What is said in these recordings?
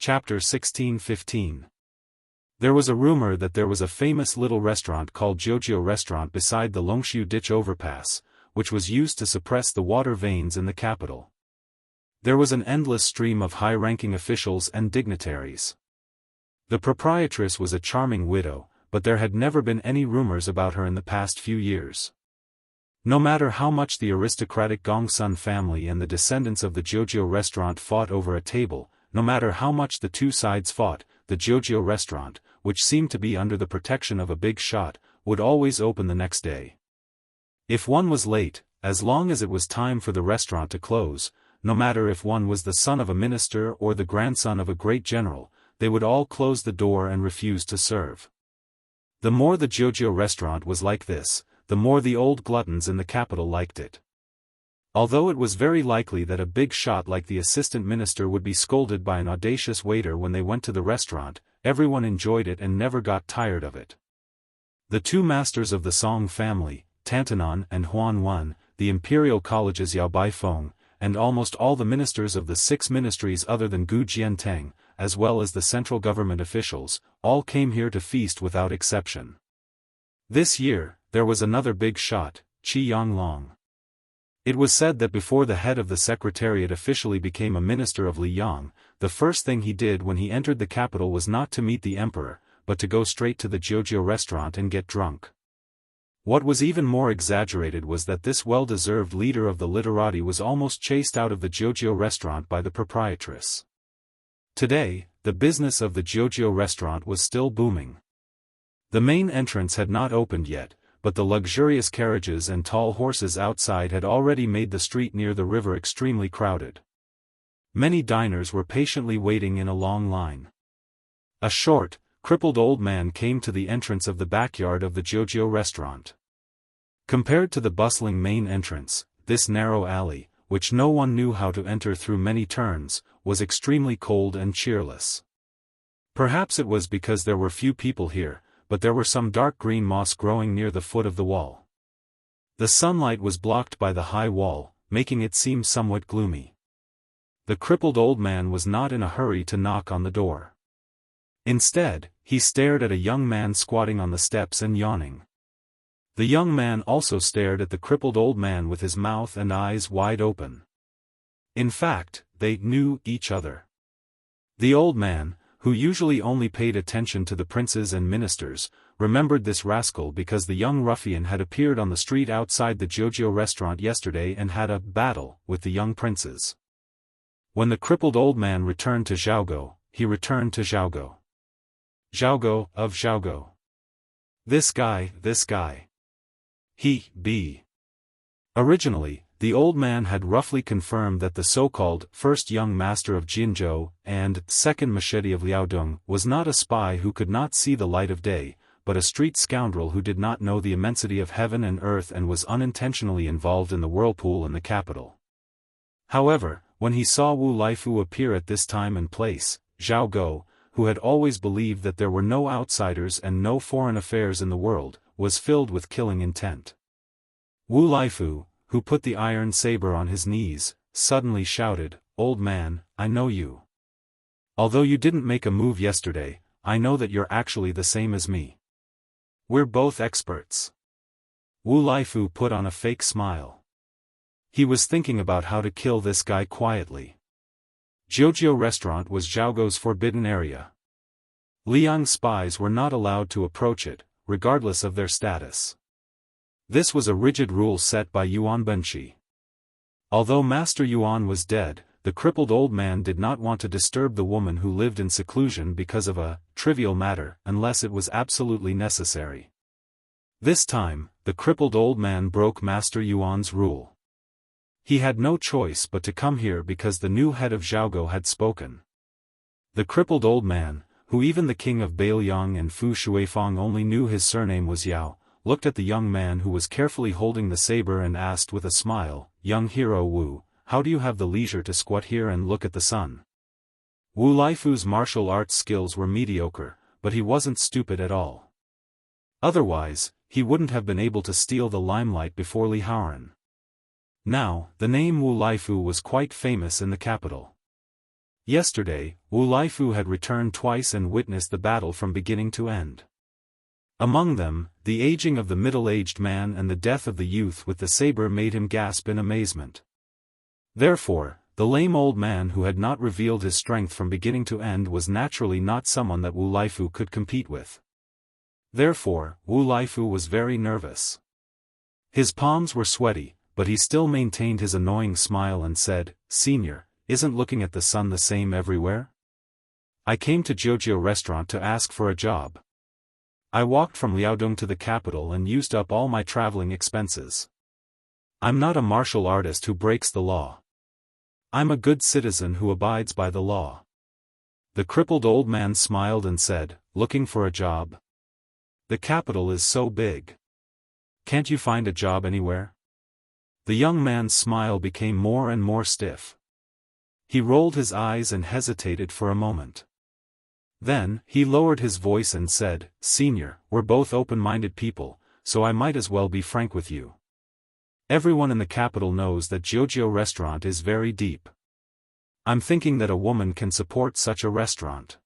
Chapter 1615. There was a rumor that there was a famous little restaurant called Jianghu Restaurant beside the Longshu Ditch overpass, which was used to suppress the water veins in the capital. There was an endless stream of high-ranking officials and dignitaries. The proprietress was a charming widow, but there had never been any rumors about her in the past few years. No matter how much the aristocratic Gongsun family and the descendants of the Jianghu Restaurant fought over a table, no matter how much the two sides fought, the Jianghu Restaurant, which seemed to be under the protection of a big shot, would always open the next day. If one was late, as long as it was time for the restaurant to close, no matter if one was the son of a minister or the grandson of a great general, they would all close the door and refuse to serve. The more the Jianghu Restaurant was like this, the more the old gluttons in the capital liked it. Although it was very likely that a big shot like the assistant minister would be scolded by an audacious waiter when they went to the restaurant, everyone enjoyed it and never got tired of it. The two masters of the Song family, Tantanan and Huan, the imperial colleges Yao Baifeng, and almost all the ministers of the 6 ministries other than Gu Jianteng, as well as the central government officials, all came here to feast without exception. This year, there was another big shot, Qi Yanglong. It was said that before the head of the secretariat officially became a minister of Liyang, the first thing he did when he entered the capital was not to meet the emperor, but to go straight to the Jianghu Restaurant and get drunk. What was even more exaggerated was that this well-deserved leader of the literati was almost chased out of the Jianghu Restaurant by the proprietress. Today, the business of the Jianghu Restaurant was still booming. The main entrance had not opened yet, but the luxurious carriages and tall horses outside had already made the street near the river extremely crowded. Many diners were patiently waiting in a long line. A short, crippled old man came to the entrance of the backyard of the Jianghu Restaurant. Compared to the bustling main entrance, this narrow alley, which no one knew how to enter through many turns, was extremely cold and cheerless. Perhaps it was because there were few people here, but there were some dark green moss growing near the foot of the wall. The sunlight was blocked by the high wall, making it seem somewhat gloomy. The crippled old man was not in a hurry to knock on the door. Instead, he stared at a young man squatting on the steps and yawning. The young man also stared at the crippled old man with his mouth and eyes wide open. In fact, they knew each other. The old man, who usually only paid attention to the princes and ministers, remembered this rascal because the young ruffian had appeared on the street outside the Jianghu Restaurant yesterday and had a battle with the young princes. When the crippled old man returned to Jianghu, he returned to Jianghu. Jianghu of Jianghu. This guy. Originally, the old man had roughly confirmed that the so-called first young master of Jinzhou and second machete of Liaodong was not a spy who could not see the light of day, but a street scoundrel who did not know the immensity of heaven and earth and was unintentionally involved in the whirlpool in the capital. However, when he saw Wu Laifu appear at this time and place, Zhao Go, who had always believed that there were no outsiders and no foreign affairs in the world, was filled with killing intent. Wu Laifu, who put the iron saber on his knees, suddenly shouted, "Old man, I know you. Although you didn't make a move yesterday, I know that you're actually the same as me. We're both experts." Wu Laifu put on a fake smile. He was thinking about how to kill this guy quietly. Jianghu Restaurant was Zhaogu's forbidden area. Liang spies were not allowed to approach it, regardless of their status. This was a rigid rule set by Yuan Benqi. Although Master Yuan was dead, the crippled old man did not want to disturb the woman who lived in seclusion because of a trivial matter unless it was absolutely necessary. This time, the crippled old man broke Master Yuan's rule. He had no choice but to come here because the new head of Jianghu had spoken. The crippled old man, who even the king of Bailiang and Fu Shuifang only knew his surname was Yao, looked at the young man who was carefully holding the saber and asked with a smile, "Young hero Wu, how do you have the leisure to squat here and look at the sun?" Wu Laifu's martial arts skills were mediocre, but he wasn't stupid at all. Otherwise, he wouldn't have been able to steal the limelight before Li Haoran. Now, the name Wu Laifu was quite famous in the capital. Yesterday, Wu Laifu had returned twice and witnessed the battle from beginning to end. Among them, the aging of the middle-aged man and the death of the youth with the saber made him gasp in amazement. Therefore, the lame old man who had not revealed his strength from beginning to end was naturally not someone that Wu Laifu could compete with. Therefore, Wu Laifu was very nervous. His palms were sweaty, but he still maintained his annoying smile and said, "Senior, isn't looking at the sun the same everywhere? I came to Jianghu restaurant to ask for a job. I walked from Liaodong to the capital and used up all my traveling expenses. I'm not a martial artist who breaks the law. I'm a good citizen who abides by the law." The crippled old man smiled and said, "Looking for a job? The capital is so big. Can't you find a job anywhere?" The young man's smile became more and more stiff. He rolled his eyes and hesitated for a moment. Then, he lowered his voice and said, "Senior, we're both open-minded people, so I might as well be frank with you. Everyone in the capital knows that Jianghu restaurant is very deep. I'm thinking that a woman can support such a restaurant.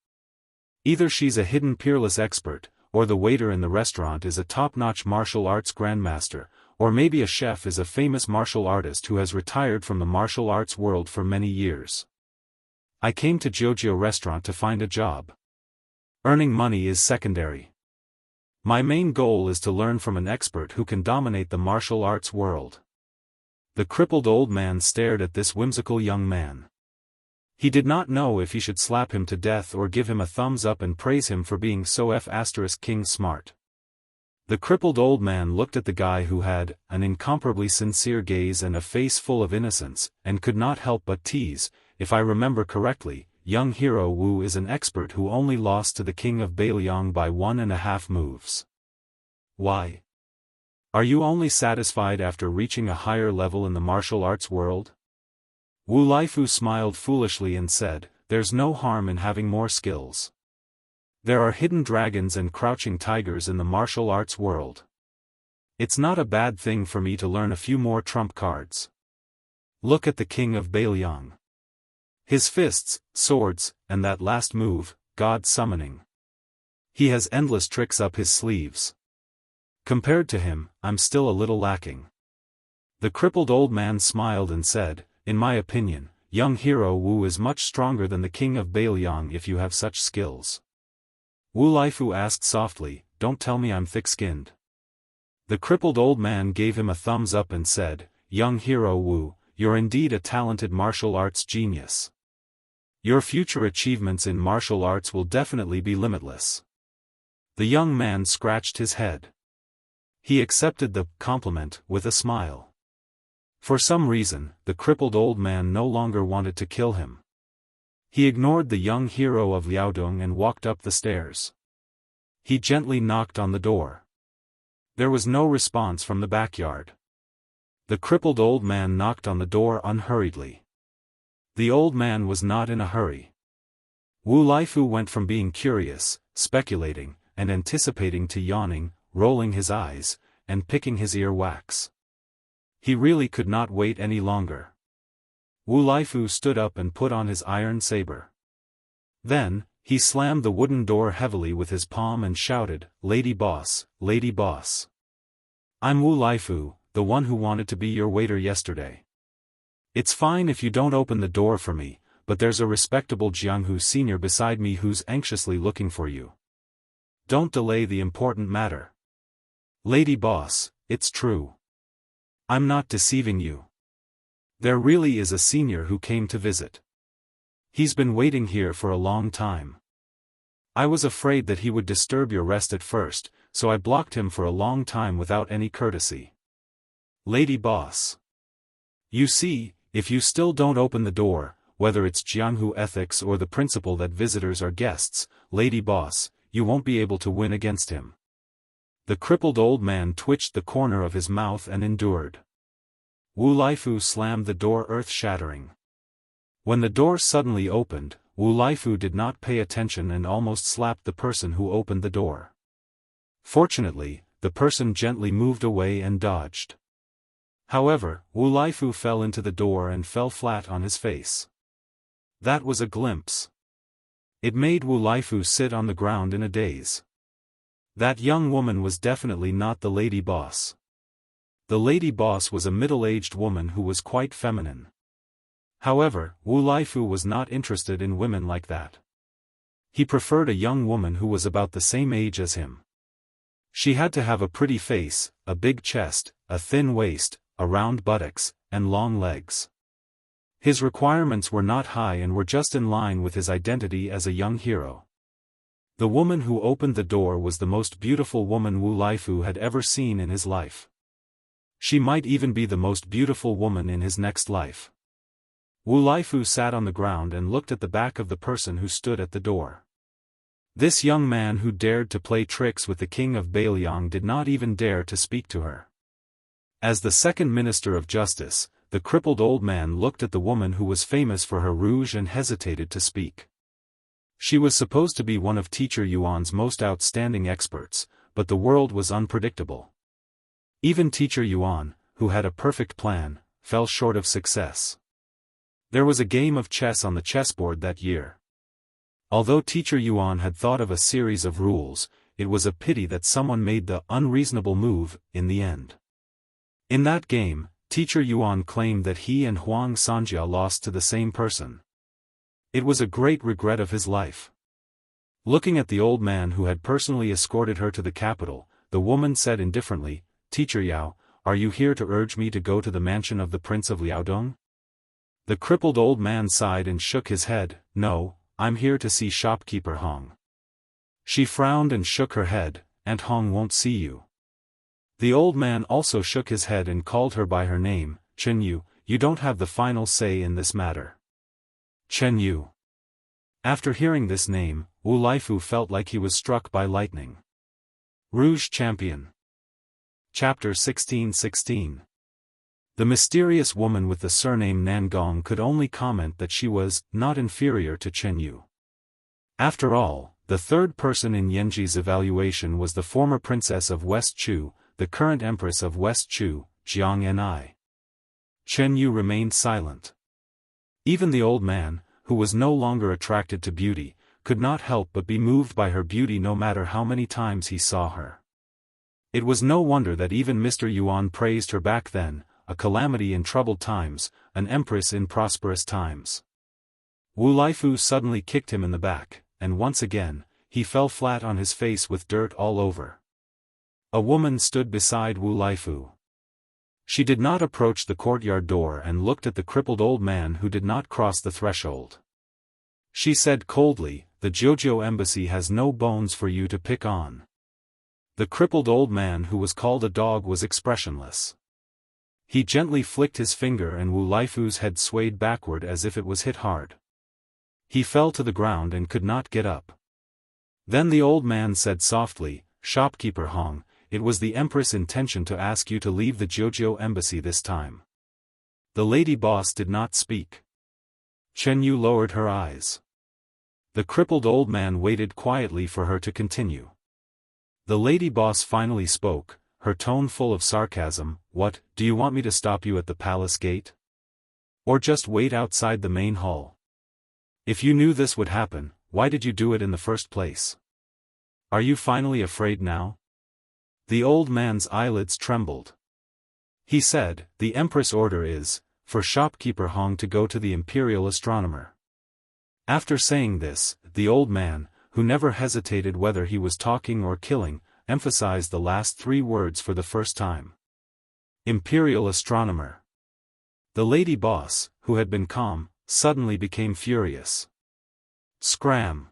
Either she's a hidden peerless expert, or the waiter in the restaurant is a top-notch martial arts grandmaster, or maybe a chef is a famous martial artist who has retired from the martial arts world for many years. I came to Jianghu restaurant to find a job. Earning money is secondary. My main goal is to learn from an expert who can dominate the martial arts world." The crippled old man stared at this whimsical young man. He did not know if he should slap him to death or give him a thumbs up and praise him for being so king smart. The crippled old man looked at the guy who had an incomparably sincere gaze and a face full of innocence, and could not help but tease, "If I remember correctly, young hero Wu is an expert who only lost to the king of Bailiang by 1.5 moves. Why? Are you only satisfied after reaching a higher level in the martial arts world?" Wu Laifu smiled foolishly and said, "There's no harm in having more skills. There are hidden dragons and crouching tigers in the martial arts world. It's not a bad thing for me to learn a few more trump cards. Look at the king of Bailiang. His fists, swords, and that last move, God summoning. He has endless tricks up his sleeves. Compared to him, I'm still a little lacking." The crippled old man smiled and said, "In my opinion, young hero Wu is much stronger than the king of Bailiang if you have such skills." Wu Laifu asked softly, "Don't tell me I'm thick-skinned." The crippled old man gave him a thumbs up and said, "Young hero Wu, you're indeed a talented martial arts genius. Your future achievements in martial arts will definitely be limitless." The young man scratched his head. He accepted the compliment with a smile. For some reason, the crippled old man no longer wanted to kill him. He ignored the young hero of Liaodong and walked up the stairs. He gently knocked on the door. There was no response from the backyard. The crippled old man knocked on the door unhurriedly. The old man was not in a hurry. Wu Laifu went from being curious, speculating, and anticipating to yawning, rolling his eyes, and picking his ear wax. He really could not wait any longer. Wu Laifu stood up and put on his iron saber. Then, he slammed the wooden door heavily with his palm and shouted, "Lady boss, lady boss. I'm Wu Laifu, the one who wanted to be your waiter yesterday. It's fine if you don't open the door for me, but there's a respectable Jianghu senior beside me who's anxiously looking for you. Don't delay the important matter." "Lady boss, it's true. I'm not deceiving you. There really is a senior who came to visit. He's been waiting here for a long time. I was afraid that he would disturb your rest at first, so I blocked him for a long time without any courtesy. Lady boss. You see, if you still don't open the door, whether it's Jianghu ethics or the principle that visitors are guests, lady boss, you won't be able to win against him." The crippled old man twitched the corner of his mouth and endured. Wu Laifu slammed the door earth-shattering. When the door suddenly opened, Wu Laifu did not pay attention and almost slapped the person who opened the door. Fortunately, the person gently moved away and dodged. However, Wu Laifu fell into the door and fell flat on his face. That was a glimpse. It made Wu Laifu sit on the ground in a daze. That young woman was definitely not the lady boss. The lady boss was a middle-aged woman who was quite feminine. However, Wu Laifu was not interested in women like that. He preferred a young woman who was about the same age as him. She had to have a pretty face, a big chest, a thin waist, a round buttocks, and long legs. His requirements were not high and were just in line with his identity as a young hero. The woman who opened the door was the most beautiful woman Wu Laifu had ever seen in his life. She might even be the most beautiful woman in his next life. Wu Laifu sat on the ground and looked at the back of the person who stood at the door. This young man who dared to play tricks with the king of Bailiang did not even dare to speak to her. As the second minister of justice, the crippled old man looked at the woman who was famous for her rouge and hesitated to speak. She was supposed to be one of Teacher Yuan's most outstanding experts, but the world was unpredictable. Even Teacher Yuan, who had a perfect plan, fell short of success. There was a game of chess on the chessboard that year. Although Teacher Yuan had thought of a series of rules, it was a pity that someone made the unreasonable move in the end. In that game, Teacher Yuan claimed that he and Huang Sanjia lost to the same person. It was a great regret of his life. Looking at the old man who had personally escorted her to the capital, the woman said indifferently, "Teacher Yao, are you here to urge me to go to the mansion of the Prince of Liaodong?" The crippled old man sighed and shook his head, "No, I'm here to see shopkeeper Hong." She frowned and shook her head, "And Hong won't see you." The old man also shook his head and called her by her name, "Chen Yu, you don't have the final say in this matter." Chen Yu. After hearing this name, Wu Laifu felt like he was struck by lightning. Rouge Champion. Chapter 16:16. The mysterious woman with the surname Nangong could only comment that she was not inferior to Chen Yu. After all, the third person in Yanji's evaluation was the former princess of West Chu, the current empress of West Chu, Jianghu. Chen Yu remained silent. Even the old man, who was no longer attracted to beauty, could not help but be moved by her beauty no matter how many times he saw her. It was no wonder that even Mr. Yuan praised her back then, a calamity in troubled times, an empress in prosperous times. Wu Laifu suddenly kicked him in the back, and once again, he fell flat on his face with dirt all over. A woman stood beside Wu Laifu. She did not approach the courtyard door and looked at the crippled old man who did not cross the threshold. She said coldly, "The Jiuzhou embassy has no bones for you to pick on." The crippled old man who was called a dog was expressionless. He gently flicked his finger and Wu Laifu's head swayed backward as if it was hit hard. He fell to the ground and could not get up. Then the old man said softly, "Shopkeeper Hong, it was the Empress' intention to ask you to leave the Jiuzhou embassy this time." The lady boss did not speak. Chen Yu lowered her eyes. The crippled old man waited quietly for her to continue. The lady boss finally spoke, her tone full of sarcasm, "What, do you want me to stop you at the palace gate? Or just wait outside the main hall? If you knew this would happen, why did you do it in the first place? Are you finally afraid now?" The old man's eyelids trembled. He said, "The Empress' order is, for shopkeeper Hong to go to the imperial astronomer." After saying this, the old man, who never hesitated whether he was talking or killing, emphasized the last three words for the first time. Imperial astronomer. The lady boss, who had been calm, suddenly became furious. Scram.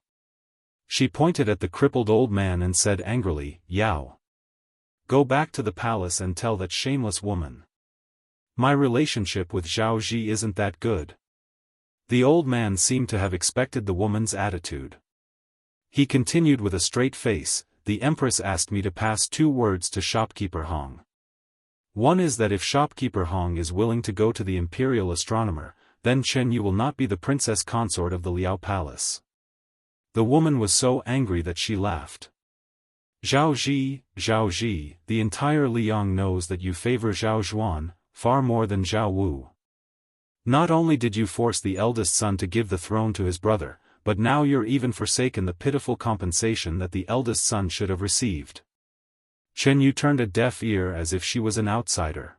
She pointed at the crippled old man and said angrily, "Yao. Go back to the palace and tell that shameless woman. My relationship with Zhao Ji isn't that good." The old man seemed to have expected the woman's attitude. He continued with a straight face, "The Empress asked me to pass two words to shopkeeper Hong. One is that if shopkeeper Hong is willing to go to the imperial astronomer, then Chen Yu will not be the princess consort of the Liao Palace." The woman was so angry that she laughed. Zhao Ji, the entire Liang knows that you favor Zhao Zhuan, far more than Zhao Wu. Not only did you force the eldest son to give the throne to his brother, but now you're even forsaken the pitiful compensation that the eldest son should have received. Chen Yu turned a deaf ear as if she was an outsider.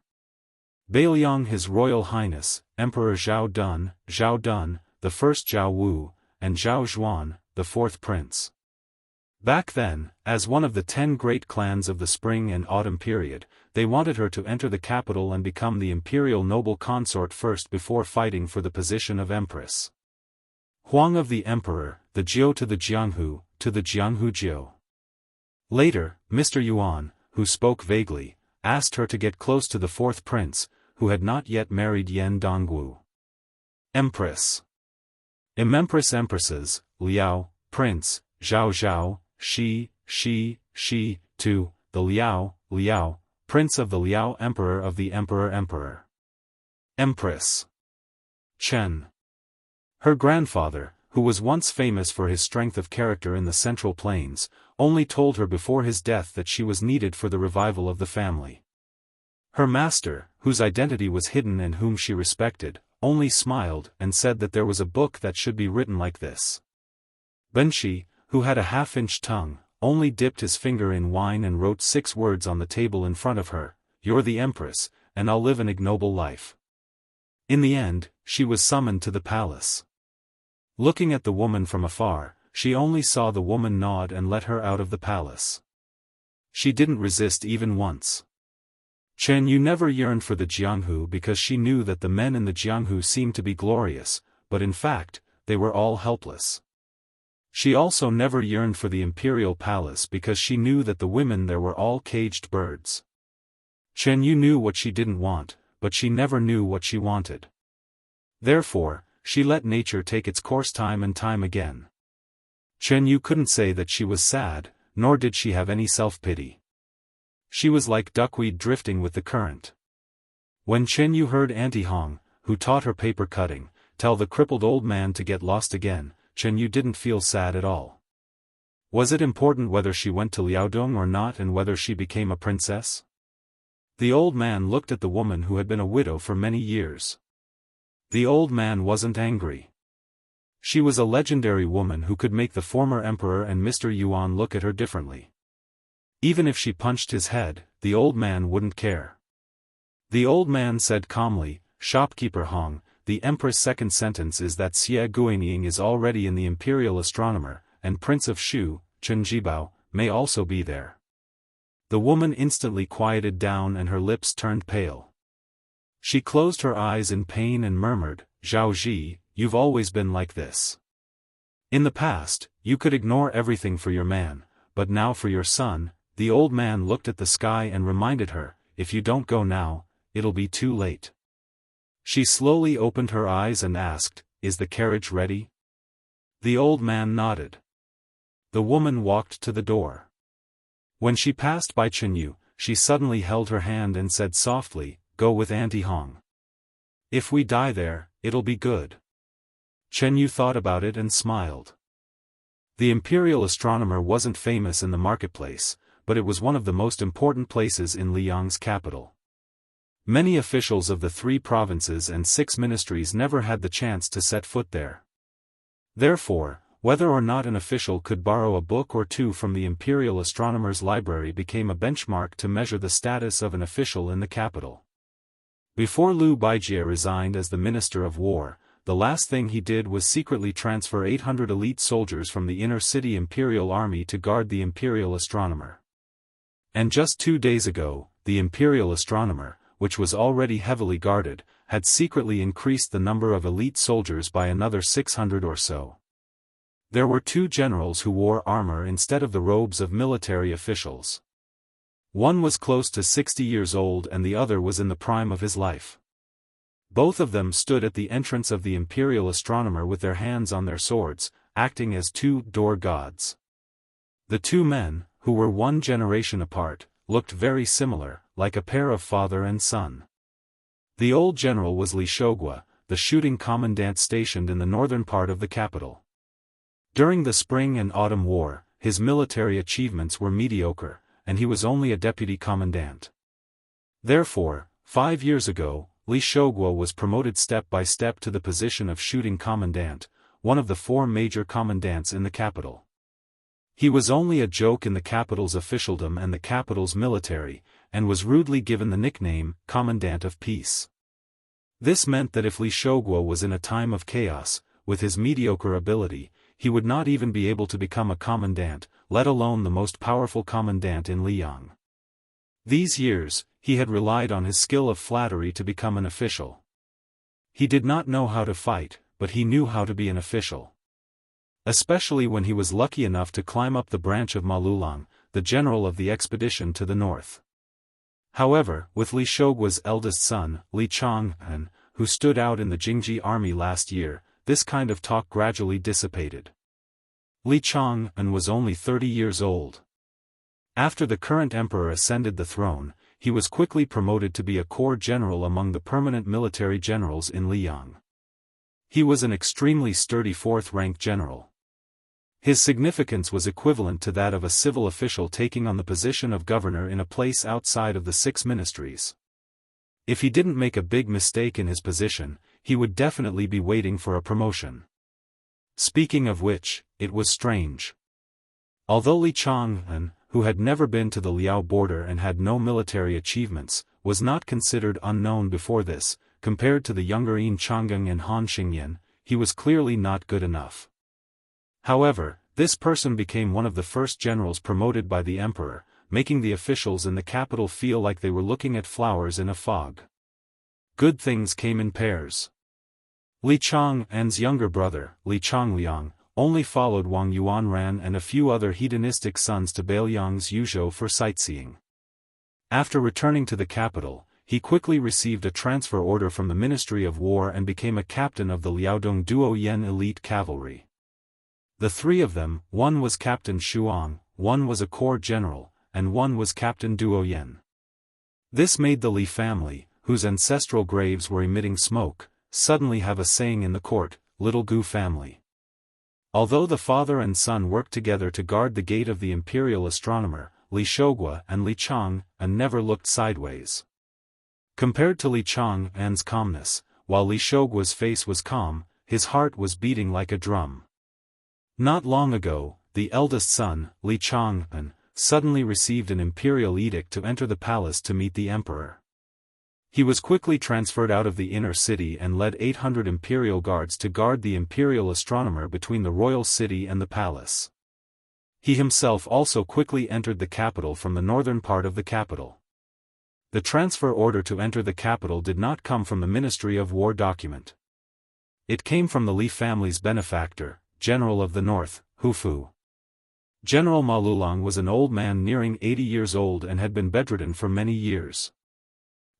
Bailiang His Royal Highness, Emperor Zhao Dun, the first Zhao Wu, and Zhao Zhuan, the fourth prince. Back then, as one of the 10 great clans of the spring and autumn period, they wanted her to enter the capital and become the imperial noble consort first before fighting for the position of empress. Huang of the emperor, the Jiao to the Jianghu Jiao. Later, Mr. Yuan, who spoke vaguely, asked her to get close to the fourth prince, who had not yet married Yan Dongwu. Empress. Empresses, Liao, Prince, Zhao, Shi, Tu, the Liao, Prince of the Liao Emperor of the Emperor. Empress. Chen. Her grandfather, who was once famous for his strength of character in the Central Plains, only told her before his death that she was needed for the revival of the family. Her master, whose identity was hidden and whom she respected, only smiled and said that there was a book that should be written like this. Benshi, who had a half-inch tongue, only dipped his finger in wine and wrote 6 words on the table in front of her: "You're the empress, and I'll live an ignoble life." In the end, she was summoned to the palace. Looking at the woman from afar, she only saw the woman nod and let her out of the palace. She didn't resist even once. Chen Yu never yearned for the Jianghu because she knew that the men in the Jianghu seemed to be glorious, but in fact, they were all helpless. She also never yearned for the imperial palace because she knew that the women there were all caged birds. Chen Yu knew what she didn't want, but she never knew what she wanted. Therefore, she let nature take its course time and time again. Chen Yu couldn't say that she was sad, nor did she have any self-pity. She was like duckweed drifting with the current. When Chen Yu heard Auntie Hong, who taught her paper cutting, tell the crippled old man to get lost again, Chen Yu didn't feel sad at all. Was it important whether she went to Liaodong or not and whether she became a princess? The old man looked at the woman who had been a widow for many years. The old man wasn't angry. She was a legendary woman who could make the former emperor and Mr. Yuan look at her differently. Even if she punched his head, the old man wouldn't care. The old man said calmly, "Shopkeeper Hong, the empress' second sentence is that Xie Guanying is already in the imperial astronomer, and Prince of Shu, Chen Jibao, may also be there." The woman instantly quieted down and her lips turned pale. She closed her eyes in pain and murmured, "Zhao Ji, you've always been like this. In the past, you could ignore everything for your man, but now for your son." The old man looked at the sky and reminded her, "If you don't go now, it'll be too late." She slowly opened her eyes and asked, "Is the carriage ready?" The old man nodded. The woman walked to the door. When she passed by Chen Yu, she suddenly held her hand and said softly, "Go with Auntie Hong. If we die there, it'll be good." Chen Yu thought about it and smiled. The imperial astronomer wasn't famous in the marketplace, but it was one of the most important places in Liang's capital. Many officials of the 3 provinces and 6 ministries never had the chance to set foot there. Therefore, whether or not an official could borrow a book or 2 from the imperial astronomer's library became a benchmark to measure the status of an official in the capital. Before Liu Baijie resigned as the Minister of War, the last thing he did was secretly transfer 800 elite soldiers from the inner-city imperial army to guard the imperial astronomer. And just 2 days ago, the imperial astronomer, which was already heavily guarded, had secretly increased the number of elite soldiers by another 600 or so. There were 2 generals who wore armor instead of the robes of military officials. One was close to 60 years old and the other was in the prime of his life. Both of them stood at the entrance of the imperial astronomer with their hands on their swords, acting as 2 door gods. The 2 men, who were 1 generation apart, looked very similar, like a pair of father and son. The old general was Li Shogua, the shooting commandant stationed in the northern part of the capital. During the Spring and Autumn War, his military achievements were mediocre, and he was only a deputy commandant. Therefore, 5 years ago, Li Shouguo was promoted step by step to the position of shooting commandant, one of the 4 major commandants in the capital. He was only a joke in the capital's officialdom and the capital's military, and was rudely given the nickname, Commandant of Peace. This meant that if Li Shouguo was in a time of chaos, with his mediocre ability, he would not even be able to become a commandant, let alone the most powerful commandant in Liang. These years, he had relied on his skill of flattery to become an official. He did not know how to fight, but he knew how to be an official. Especially when he was lucky enough to climb up the branch of Ma Lulang, the general of the expedition to the north. However, with Li Shouguo's eldest son, Li Chang'an, who stood out in the Jingji army last year, this kind of talk gradually dissipated. Li Chang'an was only 30 years old. After the current emperor ascended the throne, he was quickly promoted to be a corps general among the permanent military generals in Liang. He was an extremely sturdy 4th-rank general. His significance was equivalent to that of a civil official taking on the position of governor in a place outside of the 6 ministries. If he didn't make a big mistake in his position, he would definitely be waiting for a promotion. Speaking of which, it was strange. Although Li Chang'an, who had never been to the Liao border and had no military achievements, was not considered unknown before this, compared to the younger Yin Chang'an and Han Xingyan, he was clearly not good enough. However, this person became one of the first generals promoted by the emperor, making the officials in the capital feel like they were looking at flowers in a fog. Good things came in pairs. Li Chang'an's younger brother, Li Changliang, only followed Wang Yuanran and a few other hedonistic sons to Beiliang's Yuzhou for sightseeing. After returning to the capital, he quickly received a transfer order from the Ministry of War and became a captain of the Liaodong Duoyen elite cavalry. The 3 of them, one was Captain Shuang, one was a corps general, and one was Captain Duoyen. This made the Li family, whose ancestral graves were emitting smoke, suddenly have a saying in the court, Little Gu family. Although the father and son worked together to guard the gate of the imperial astronomer, Li Shouguo and Li Chang'an never looked sideways. Compared to Li Chang'an's calmness, while Li Shouguo's face was calm, his heart was beating like a drum. Not long ago, the eldest son, Li Chang'an, suddenly received an imperial edict to enter the palace to meet the emperor. He was quickly transferred out of the inner city and led 800 imperial guards to guard the imperial astronomer between the royal city and the palace. He himself also quickly entered the capital from the northern part of the capital. The transfer order to enter the capital did not come from the Ministry of War document. It came from the Li family's benefactor, General of the North, Hufu. General Ma Lulang was an old man nearing 80 years old and had been bedridden for many years.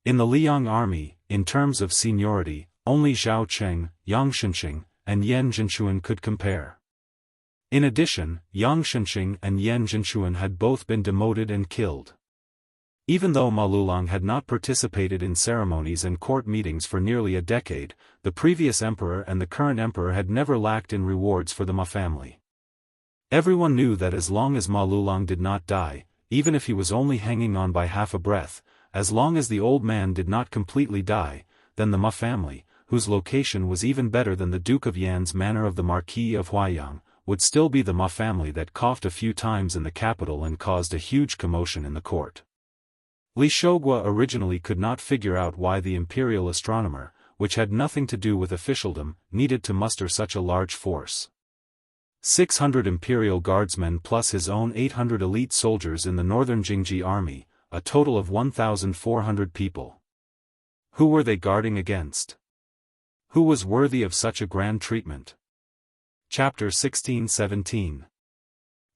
In the Liang army, in terms of seniority, only Zhao Cheng, Yang Shenxing, and Yan Zhenchuan could compare. In addition, Yang Shenxing and Yan Zhenchuan had both been demoted and killed. Even though Ma Lulang had not participated in ceremonies and court meetings for nearly a decade, the previous emperor and the current emperor had never lacked in rewards for the Ma family. Everyone knew that as long as Ma Lulang did not die, even if he was only hanging on by half a breath, as long as the old man did not completely die, then the Ma family, whose location was even better than the Duke of Yan's manor of the Marquis of Huaiyang, would still be the Ma family that coughed a few times in the capital and caused a huge commotion in the court. Li Shouguo originally could not figure out why the imperial astronomer, which had nothing to do with officialdom, needed to muster such a large force. 600 imperial guardsmen plus his own 800 elite soldiers in the northern Jingji army, a total of 1,400 people. Who were they guarding against? Who was worthy of such a grand treatment? Chapter 16-17.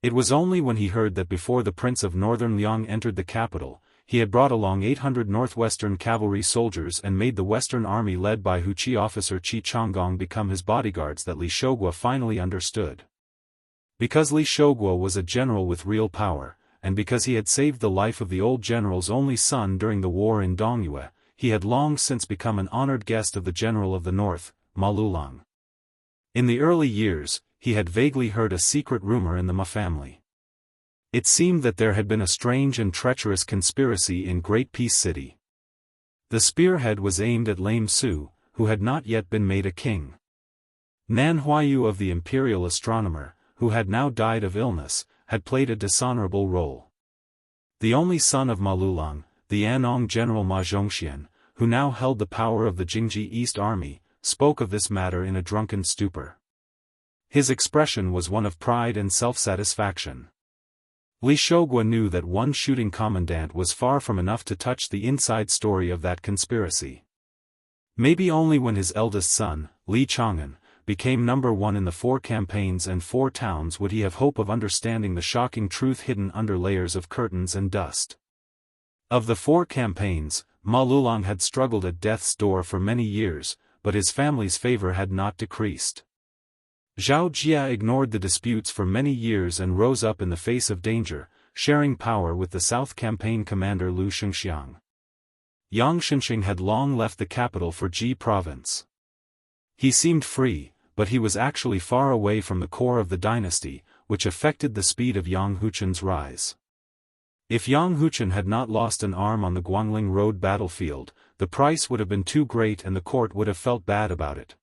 It was only when he heard that before the Prince of Northern Liang entered the capital, he had brought along 800 northwestern cavalry soldiers and made the western army led by Huqi officer Qi Changgong become his bodyguards that Li Shouguo finally understood. Because Li Shouguo was a general with real power, and because he had saved the life of the old general's only son during the war in Dongyue, he had long since become an honored guest of the general of the north, Ma Lulang. In the early years, he had vaguely heard a secret rumor in the Ma family. It seemed that there had been a strange and treacherous conspiracy in Great Peace City. The spearhead was aimed at Lame Su, who had not yet been made a king. Nan Huayu of the imperial astronomer, who had now died of illness, had played a dishonorable role. The only son of Ma Lulang, the Anong general Ma Zhongxian, who now held the power of the Jingji East Army, spoke of this matter in a drunken stupor. His expression was one of pride and self-satisfaction. Li Shogua knew that one shooting commandant was far from enough to touch the inside story of that conspiracy. Maybe only when his eldest son, Li Chang'an, became number one in the 4 campaigns and 4 towns would he have hope of understanding the shocking truth hidden under layers of curtains and dust. Of the 4 campaigns, Ma Lulang had struggled at death's door for many years, but his family's favor had not decreased. Zhao Jia ignored the disputes for many years and rose up in the face of danger, sharing power with the South Campaign commander Lu Shengxiang. Yang Shenxing had long left the capital for Ji province. He seemed free, but he was actually far away from the core of the dynasty, which affected the speed of Yang Huchen's rise. If Yang Huchen had not lost an arm on the Guangling Road battlefield, the price would have been too great and the court would have felt bad about it.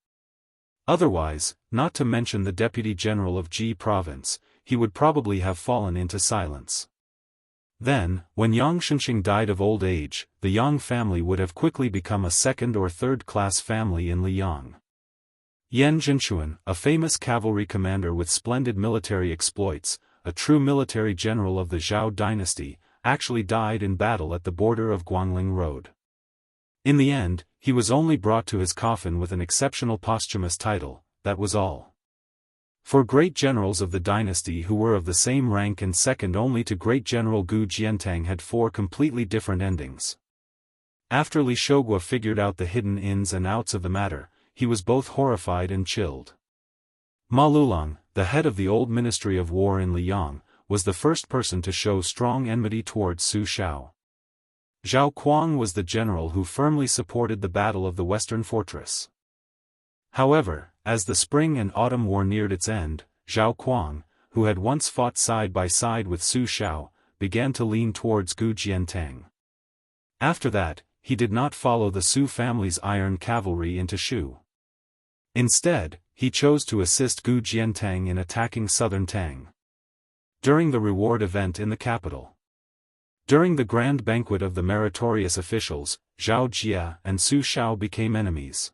Otherwise, not to mention the deputy general of Ji province, he would probably have fallen into silence. Then, when Yang Shenxing died of old age, the Yang family would have quickly become a second- or third-class family in Liang. Yan Zhenchuan, a famous cavalry commander with splendid military exploits, a true military general of the Zhao dynasty, actually died in battle at the border of Guangling Road. In the end, he was only brought to his coffin with an exceptional posthumous title, that was all. For great generals of the dynasty who were of the same rank and second only to great General Gu Jiantang had 4 completely different endings. After Li Shogua figured out the hidden ins and outs of the matter, he was both horrified and chilled. Ma Lulang, the head of the old Ministry of War in Liang, was the first person to show strong enmity towards Su Shao. Zhao Kuang was the general who firmly supported the Battle of the Western Fortress. However, as the spring and autumn war neared its end, Zhao Kuang, who had once fought side by side with Su Shao, began to lean towards Gu Jiantang. After that, he did not follow the Su family's iron cavalry into Shu. Instead, he chose to assist Gu Jiantang in attacking southern Tang. During the reward event in the capital. During the grand banquet of the meritorious officials, Zhao Jia and Su Shao became enemies.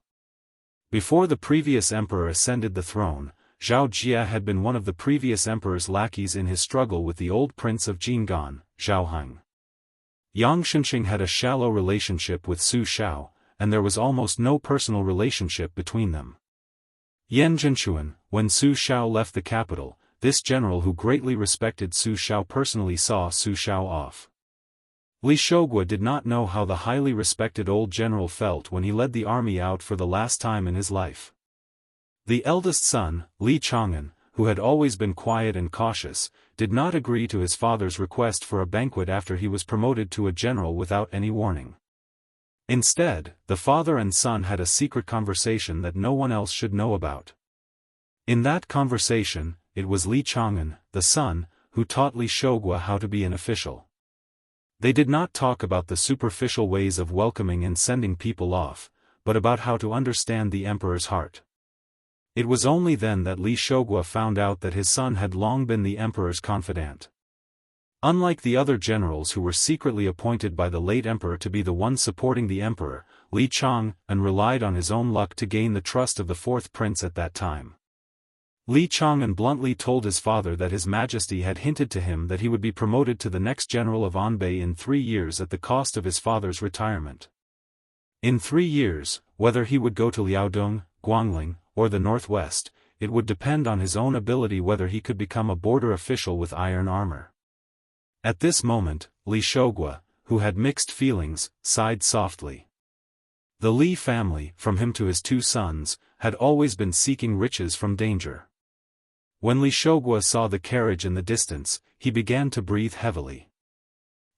Before the previous emperor ascended the throne, Zhao Jia had been one of the previous emperor's lackeys in his struggle with the old prince of Jinggan, Zhao Heng. Yang Shenxing had a shallow relationship with Su Shao, and there was almost no personal relationship between them. Yan Zhenchuan, when Su Shao left the capital, this general who greatly respected Su Shao personally saw Su Shao off. Li Shogua did not know how the highly respected old general felt when he led the army out for the last time in his life. The eldest son, Li Chang'an, who had always been quiet and cautious, did not agree to his father's request for a banquet after he was promoted to a general without any warning. Instead, the father and son had a secret conversation that no one else should know about. In that conversation, it was Li Chang'an, the son, who taught Li Shogua how to be an official. They did not talk about the superficial ways of welcoming and sending people off, but about how to understand the emperor's heart. It was only then that Li Shogua found out that his son had long been the emperor's confidant. Unlike the other generals who were secretly appointed by the late emperor to be the one supporting the emperor, Li Chang'an relied on his own luck to gain the trust of the 4th prince at that time. Li Chang'an bluntly told his father that His Majesty had hinted to him that he would be promoted to the next general of Anbei in 3 years at the cost of his father's retirement. In 3 years, whether he would go to Liaodong, Guangling, or the northwest, it would depend on his own ability whether he could become a border official with iron armor. At this moment, Li Shogua, who had mixed feelings, sighed softly. The Li family, from him to his 2 sons, had always been seeking riches from danger. When Li Shogua saw the carriage in the distance, he began to breathe heavily.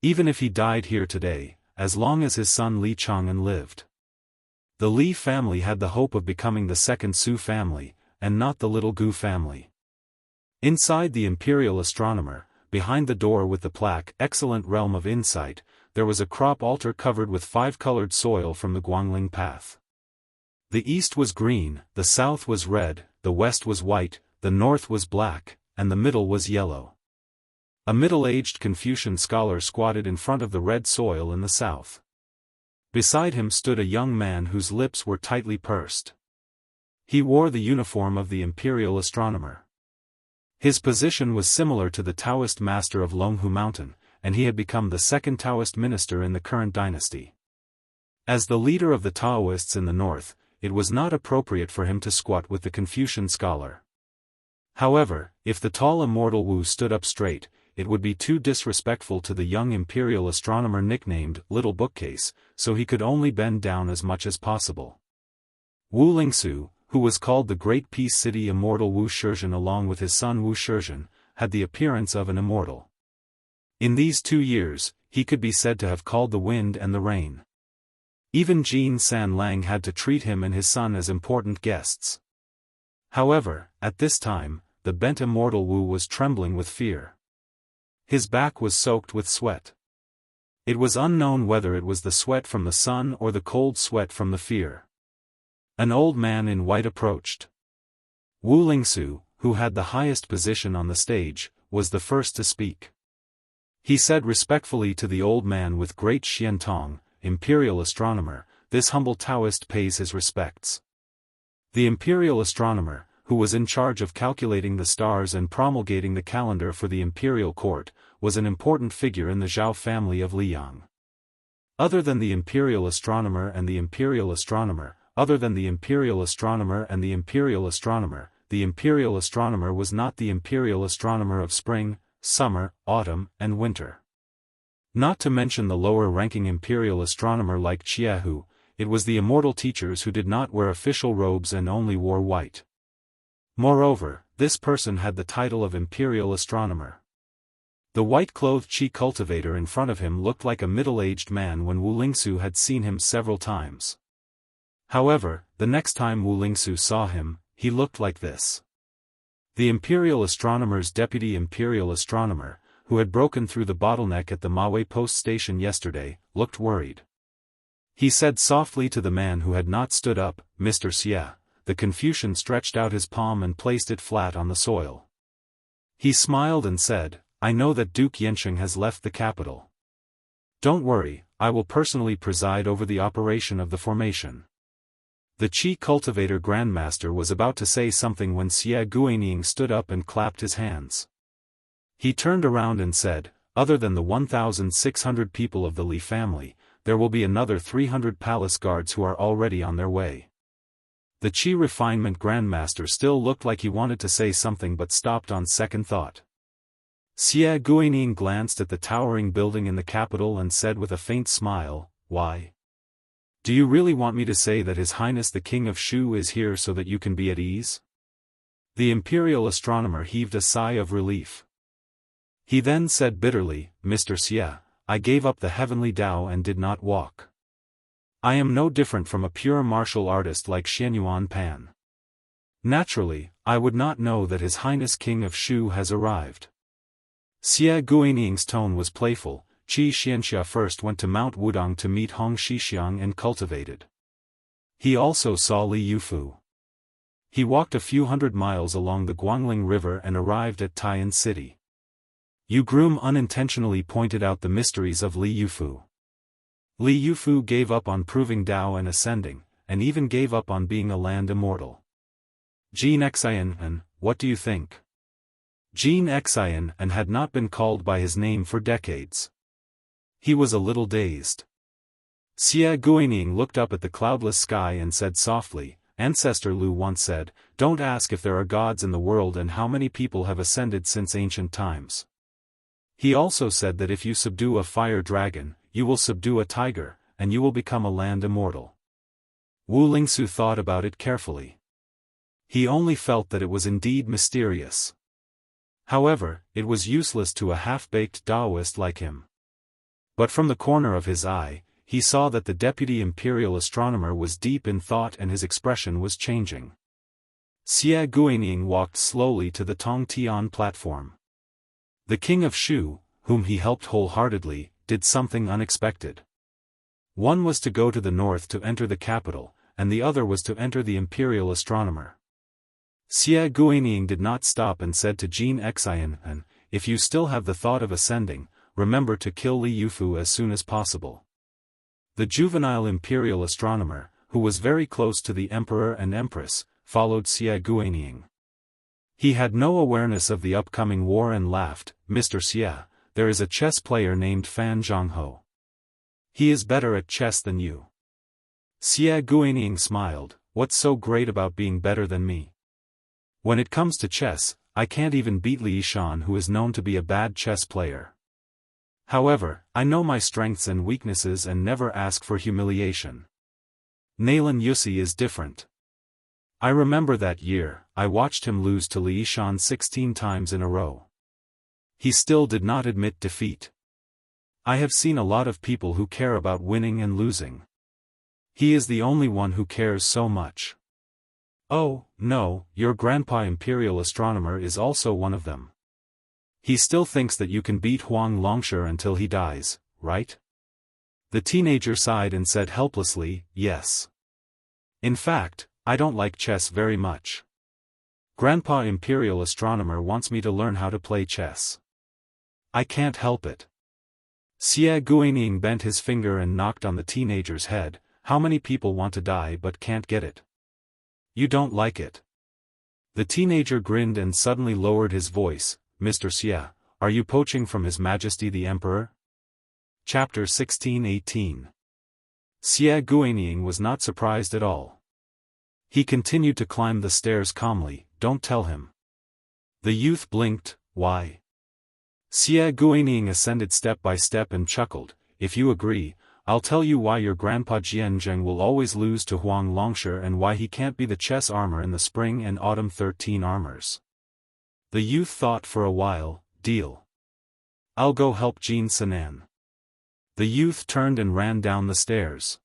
Even if he died here today, as long as his son Li Chang'an lived. The Li family had the hope of becoming the second Su family, and not the little Gu family. Inside the imperial astronomer, behind the door with the plaque "Excellent Realm of Insight," there was a crop altar covered with 5-colored soil from the Guangling path. The east was green, the south was red, the west was white, the north was black, and the middle was yellow. A middle-aged Confucian scholar squatted in front of the red soil in the south. Beside him stood a young man whose lips were tightly pursed. He wore the uniform of the imperial astronomer. His position was similar to the Daoist master of Longhu Mountain, and he had become the second Daoist minister in the current dynasty. As the leader of the Daoists in the north, it was not appropriate for him to squat with the Confucian scholar. However, if the tall immortal Wu stood up straight, it would be too disrespectful to the young imperial astronomer nicknamed Little Bookcase, so he could only bend down as much as possible. Wu Lingsu, who was called the Great Peace City Immortal Wu Shizhen along with his son Wu Shizhen, had the appearance of an immortal. In these 2 years, he could be said to have called the wind and the rain. Even Jin San Lang had to treat him and his son as important guests. However, at this time, the bent immortal Wu was trembling with fear. His back was soaked with sweat. It was unknown whether it was the sweat from the sun or the cold sweat from the fear. An old man in white approached. Wu Lingsu, who had the highest position on the stage, was the first to speak. He said respectfully to the old man with great Xiantong, imperial astronomer, "This humble Taoist pays his respects." The imperial astronomer, who was in charge of calculating the stars and promulgating the calendar for the imperial court, was an important figure in the Zhao family of Liang. Other than the imperial astronomer and the imperial astronomer, the imperial astronomer was not the imperial astronomer of spring, summer, autumn, and winter. Not to mention the lower-ranking imperial astronomer like Jianghu, it was the immortal teachers who did not wear official robes and only wore white. Moreover, this person had the title of imperial astronomer. The white-clothed Qi cultivator in front of him looked like a middle-aged man when Wu Lingsu had seen him several times. However, the next time Wu Lingsu saw him, he looked like this. The imperial astronomer's deputy imperial astronomer, who had broken through the bottleneck at the Mawei post station yesterday, looked worried. He said softly to the man who had not stood up, "Mr. Xie." The Confucian stretched out his palm and placed it flat on the soil. He smiled and said, "I know that Duke Yansheng has left the capital. Don't worry, I will personally preside over the operation of the formation." The Qi cultivator grandmaster was about to say something when Xie Guanying stood up and clapped his hands. He turned around and said, "Other than the 1,600 people of the Li family, there will be another 300 palace guards who are already on their way." The Qi refinement grandmaster still looked like he wanted to say something but stopped on second thought. Xie Guanying glanced at the towering building in the capital and said with a faint smile, "Why? Do you really want me to say that His Highness the King of Shu is here so that you can be at ease?" The imperial astronomer heaved a sigh of relief. He then said bitterly, "Mr. Xie, I gave up the heavenly Tao and did not walk. I am no different from a pure martial artist like Xianyuan Pan. Naturally, I would not know that His Highness King of Shu has arrived." Xie Guanying's tone was playful. Wuxia Xianxia first went to Mount Wudong to meet Hong Xixiang and cultivated. He also saw Li Yufu. He walked a few hundred miles along the Guangling River and arrived at Taiyan City. Yu Groom unintentionally pointed out the mysteries of Li Yufu. Li Yufu gave up on proving Tao and ascending, and even gave up on being a land immortal. Jin Xian, what do you think? Jin Xian had not been called by his name for decades. He was a little dazed. Xie Guanying looked up at the cloudless sky and said softly, "Ancestor Lu once said, don't ask if there are gods in the world and how many people have ascended since ancient times. He also said that if you subdue a fire dragon, you will subdue a tiger, and you will become a land immortal." Wu Lingsu thought about it carefully. He only felt that it was indeed mysterious. However, it was useless to a half-baked Daoist like him. But from the corner of his eye, he saw that the deputy imperial astronomer was deep in thought and his expression was changing. Xie Guanying walked slowly to the Tongtian platform. The king of Shu, whom he helped wholeheartedly, did something unexpected. One was to go to the north to enter the capital, and the other was to enter the imperial astronomer. Xie Guaniying did not stop and said to Jin Xian, if you still have the thought of ascending, remember to kill Li Yufu as soon as possible. The juvenile imperial astronomer, who was very close to the emperor and empress, followed Xie Guaniying. He had no awareness of the upcoming war and laughed, Mr. Xie, there is a chess player named Fan Jianghu. He is better at chess than you. Xie Guaniying smiled, what's so great about being better than me? When it comes to chess, I can't even beat Li Yishan, who is known to be a bad chess player. However, I know my strengths and weaknesses and never ask for humiliation. Nalan Yusi is different. I remember that year, I watched him lose to Li Yishan 16 times in a row. He still did not admit defeat. I have seen a lot of people who care about winning and losing. He is the only one who cares so much. Oh, no, your grandpa imperial astronomer is also one of them. He still thinks that you can beat Huang Longshe until he dies, right? The teenager sighed and said helplessly, yes. In fact, I don't like chess very much. Grandpa imperial astronomer wants me to learn how to play chess. I can't help it. Xie Guaniying bent his finger and knocked on the teenager's head. How many people want to die but can't get it? You don't like it. The teenager grinned and suddenly lowered his voice, Mr. Xie, are you poaching from His Majesty the Emperor? Chapter 16-18. Xie Guaniying was not surprised at all. He continued to climb the stairs calmly, don't tell him. The youth blinked, why? Xie Guaniying ascended step by step and chuckled, if you agree, I'll tell you why your grandpa Jianzheng will always lose to Huang Longshe and why he can't be the chess armor in the spring and autumn 13 armors. The youth thought for a while, deal. I'll go help Jin Sanan. The youth turned and ran down the stairs.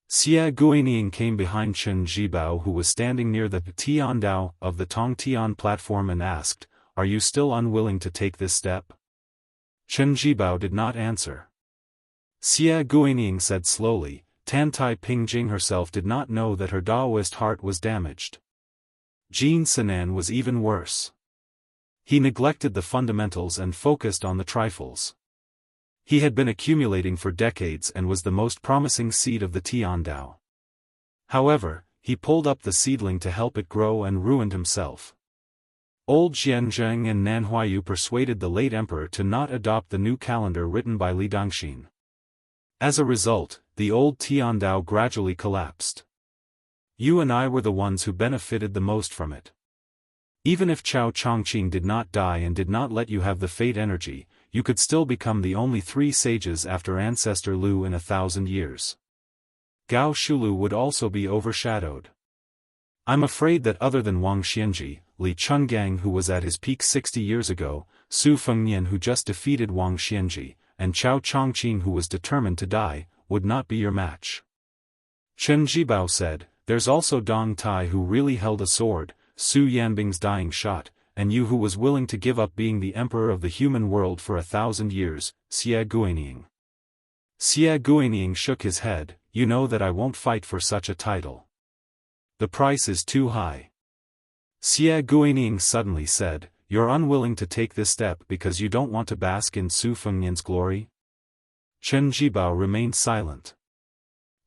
Xie Guaniying came behind Chen Zhibao, who was standing near the Tiandao of the Tongtian platform, and asked, are you still unwilling to take this step? Chen Zhibao did not answer. Xie Guaniying said slowly, Tantai Pingjing herself did not know that her Daoist heart was damaged. Jin Sanan was even worse. He neglected the fundamentals and focused on the trifles. He had been accumulating for decades and was the most promising seed of the Tiandao. However, he pulled up the seedling to help it grow and ruined himself. Old Jianzheng and Nanhuayu persuaded the late emperor to not adopt the new calendar written by Li Dongxin. As a result, the old Tiandao gradually collapsed. You and I were the ones who benefited the most from it. Even if Chao Chongqing did not die and did not let you have the fate energy, you could still become the only 3 sages after ancestor Lu in 1,000 years. Gao Shulu would also be overshadowed. I'm afraid that other than Wang Xianji, Li Chungang who was at his peak 60 years ago, Su Fengnian who just defeated Wang Xianji, and Chao Chongqing who was determined to die, would not be your match. Chen Zhibao said, there's also Dong Tai who really held a sword, Su Yanbing's dying shot, and you who was willing to give up being the emperor of the human world for 1,000 years, Xie Guaniying. Xie Guaniying shook his head, you know that I won't fight for such a title. The price is too high. Xie Guaniying suddenly said, you're unwilling to take this step because you don't want to bask in Su Fengnian's glory? Chen Zhibao remained silent.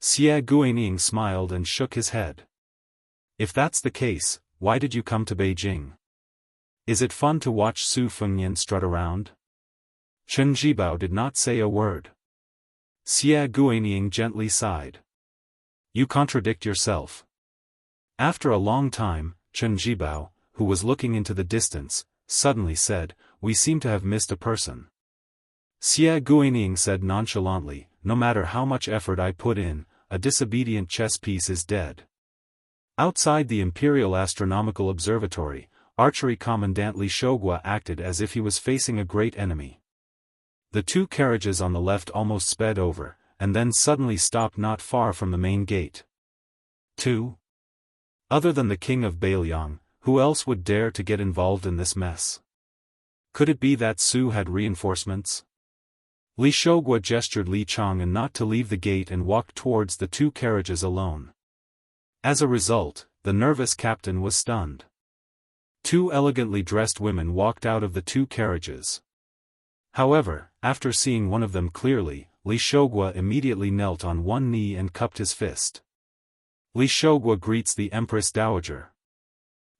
Xie Guaniying smiled and shook his head. If that's the case, why did you come to Beijing? Is it fun to watch Su Fengnian strut around? Chen Zhibao did not say a word. Xie Guaniying gently sighed. You contradict yourself. After a long time, Chen Zhibao, who was looking into the distance, suddenly said, we seem to have missed a person. Xie Guaniying said nonchalantly, no matter how much effort I put in, a disobedient chess piece is dead. Outside the Imperial Astronomical Observatory, Archery Commandant Li Shogua acted as if he was facing a great enemy. The 2 carriages on the left almost sped over, and then suddenly stopped not far from the main gate. 2. Other than the king of Bailiang, who else would dare to get involved in this mess? Could it be that Su had reinforcements? Li Shogua gestured Li Chang'an not to leave the gate and walked towards the two carriages alone. As a result, the nervous captain was stunned. Two elegantly dressed women walked out of the two carriages. However, after seeing one of them clearly, Li Shogua immediately knelt on one knee and cupped his fist. Li Shogua greets the Empress Dowager.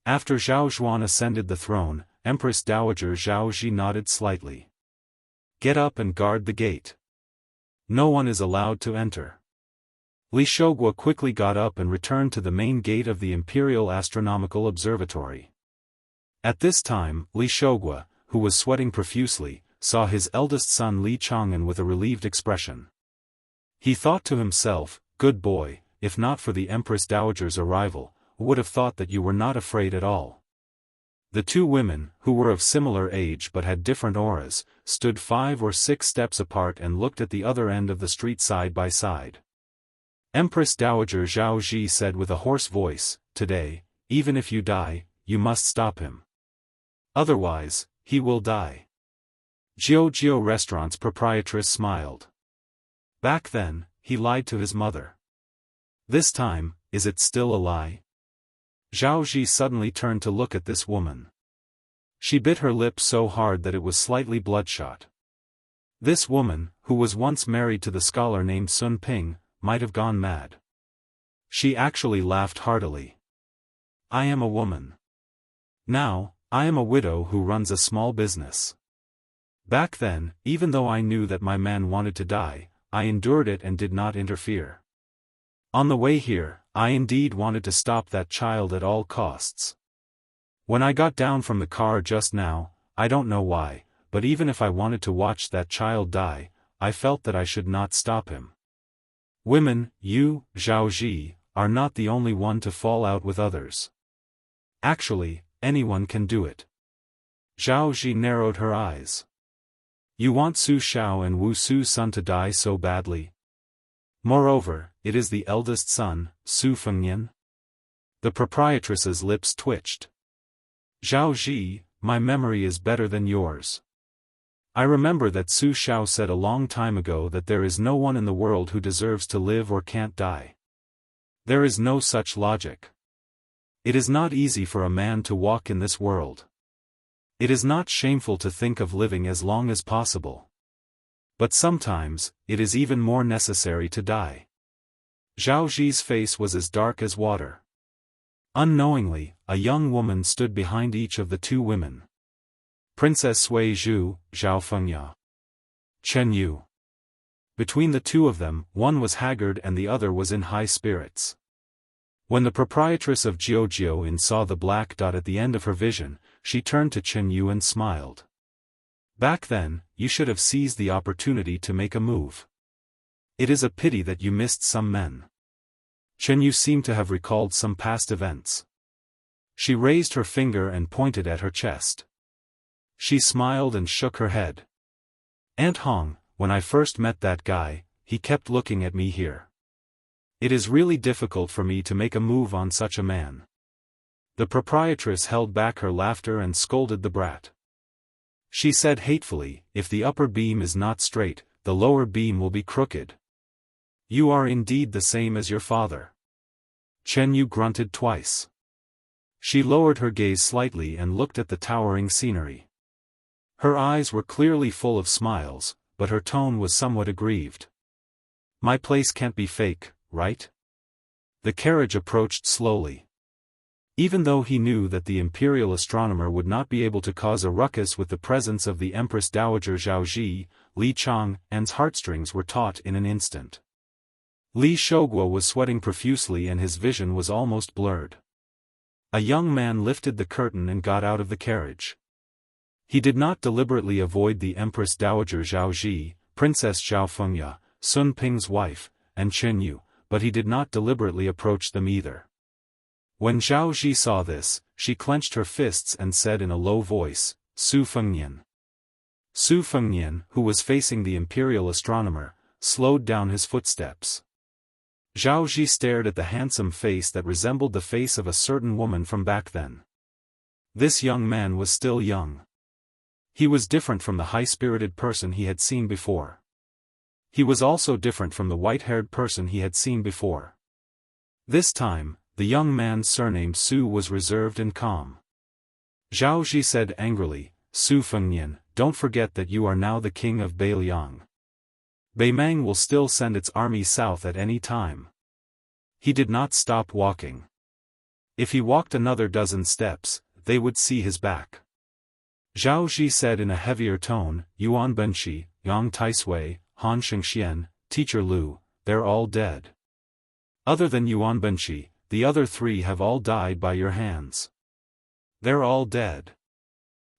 After Zhao Zhuan ascended the throne, Empress Dowager Zhao Ji nodded slightly. Get up and guard the gate. No one is allowed to enter. Li Shogua quickly got up and returned to the main gate of the Imperial Astronomical Observatory. At this time, Li Shogua, who was sweating profusely, saw his eldest son Li Chang'an with a relieved expression. He thought to himself, good boy, if not for the Empress Dowager's arrival, would have thought that you were not afraid at all. The two women, who were of similar age but had different auras, stood 5 or 6 steps apart and looked at the other end of the street side by side. Empress Dowager Zhao Ji said with a hoarse voice, today, even if you die, you must stop him. Otherwise, he will die. Jianghu restaurant's proprietress smiled. Back then, he lied to his mother. This time, is it still a lie? Zhao Ji suddenly turned to look at this woman. She bit her lip so hard that it was slightly bloodshot. This woman, who was once married to the scholar named Sun Ping, might have gone mad. She actually laughed heartily. I am a woman. Now, I am a widow who runs a small business. Back then, even though I knew that my man wanted to die, I endured it and did not interfere. On the way here, I indeed wanted to stop that child at all costs. When I got down from the car just now, I don't know why, but even if I wanted to watch that child die, I felt that I should not stop him. Women, you, Zhao Ji, are not the only one to fall out with others. Actually, anyone can do it. Zhao Ji narrowed her eyes. You want Su Xiao and Wu Su's son to die so badly? Moreover, it is the eldest son, Su Fengyan. The proprietress's lips twitched. Zhao Ji, my memory is better than yours. I remember that Su Xiao said a long time ago that there is no one in the world who deserves to live or can't die. There is no such logic. It is not easy for a man to walk in this world. It is not shameful to think of living as long as possible. But sometimes, it is even more necessary to die. Zhao Ji's face was as dark as water. Unknowingly, a young woman stood behind each of the two women. Princess Sui Zhu, Zhao Fengya. Chen Yu. Between the two of them, one was haggard and the other was in high spirits. When the proprietress of Jianghu Inn saw the black dot at the end of her vision, she turned to Chen Yu and smiled. Back then, you should have seized the opportunity to make a move. It is a pity that you missed some men. Chen Yu seemed to have recalled some past events. She raised her finger and pointed at her chest. She smiled and shook her head. Aunt Hong, when I first met that guy, he kept looking at me here. It is really difficult for me to make a move on such a man. The proprietress held back her laughter and scolded the brat. She said hatefully, if the upper beam is not straight, the lower beam will be crooked. You are indeed the same as your father. Chen Yu grunted twice. She lowered her gaze slightly and looked at the towering scenery. Her eyes were clearly full of smiles, but her tone was somewhat aggrieved. My place can't be fake, right? The carriage approached slowly. Even though he knew that the imperial astronomer would not be able to cause a ruckus with the presence of the Empress Dowager Zhao Ji, Li Chang'an's heartstrings were taut in an instant. Li Shogua was sweating profusely and his vision was almost blurred. A young man lifted the curtain and got out of the carriage. He did not deliberately avoid the Empress Dowager Zhao Ji, Princess Zhao Fengya, Sun Ping's wife, and Chen Yu, but he did not deliberately approach them either. When Zhao Ji saw this, she clenched her fists and said in a low voice, Su Fengyan. Su Fengyan, who was facing the imperial astronomer, slowed down his footsteps. Zhao Ji stared at the handsome face that resembled the face of a certain woman from back then. This young man was still young. He was different from the high-spirited person he had seen before. He was also different from the white-haired person he had seen before. This time, the young man surnamed Su was reserved and calm. Zhao Ji said angrily, "Su Fengnian, don't forget that you are now the king of Beiliang. Beimang will still send its army south at any time." He did not stop walking. If he walked another dozen steps, they would see his back. Zhao Ji said in a heavier tone, "Yuan Benshi, Yang Taisui, Han Shengxian, Teacher Lu, they're all dead. Other than Yuan Benshi, the other three have all died by your hands. They're all dead."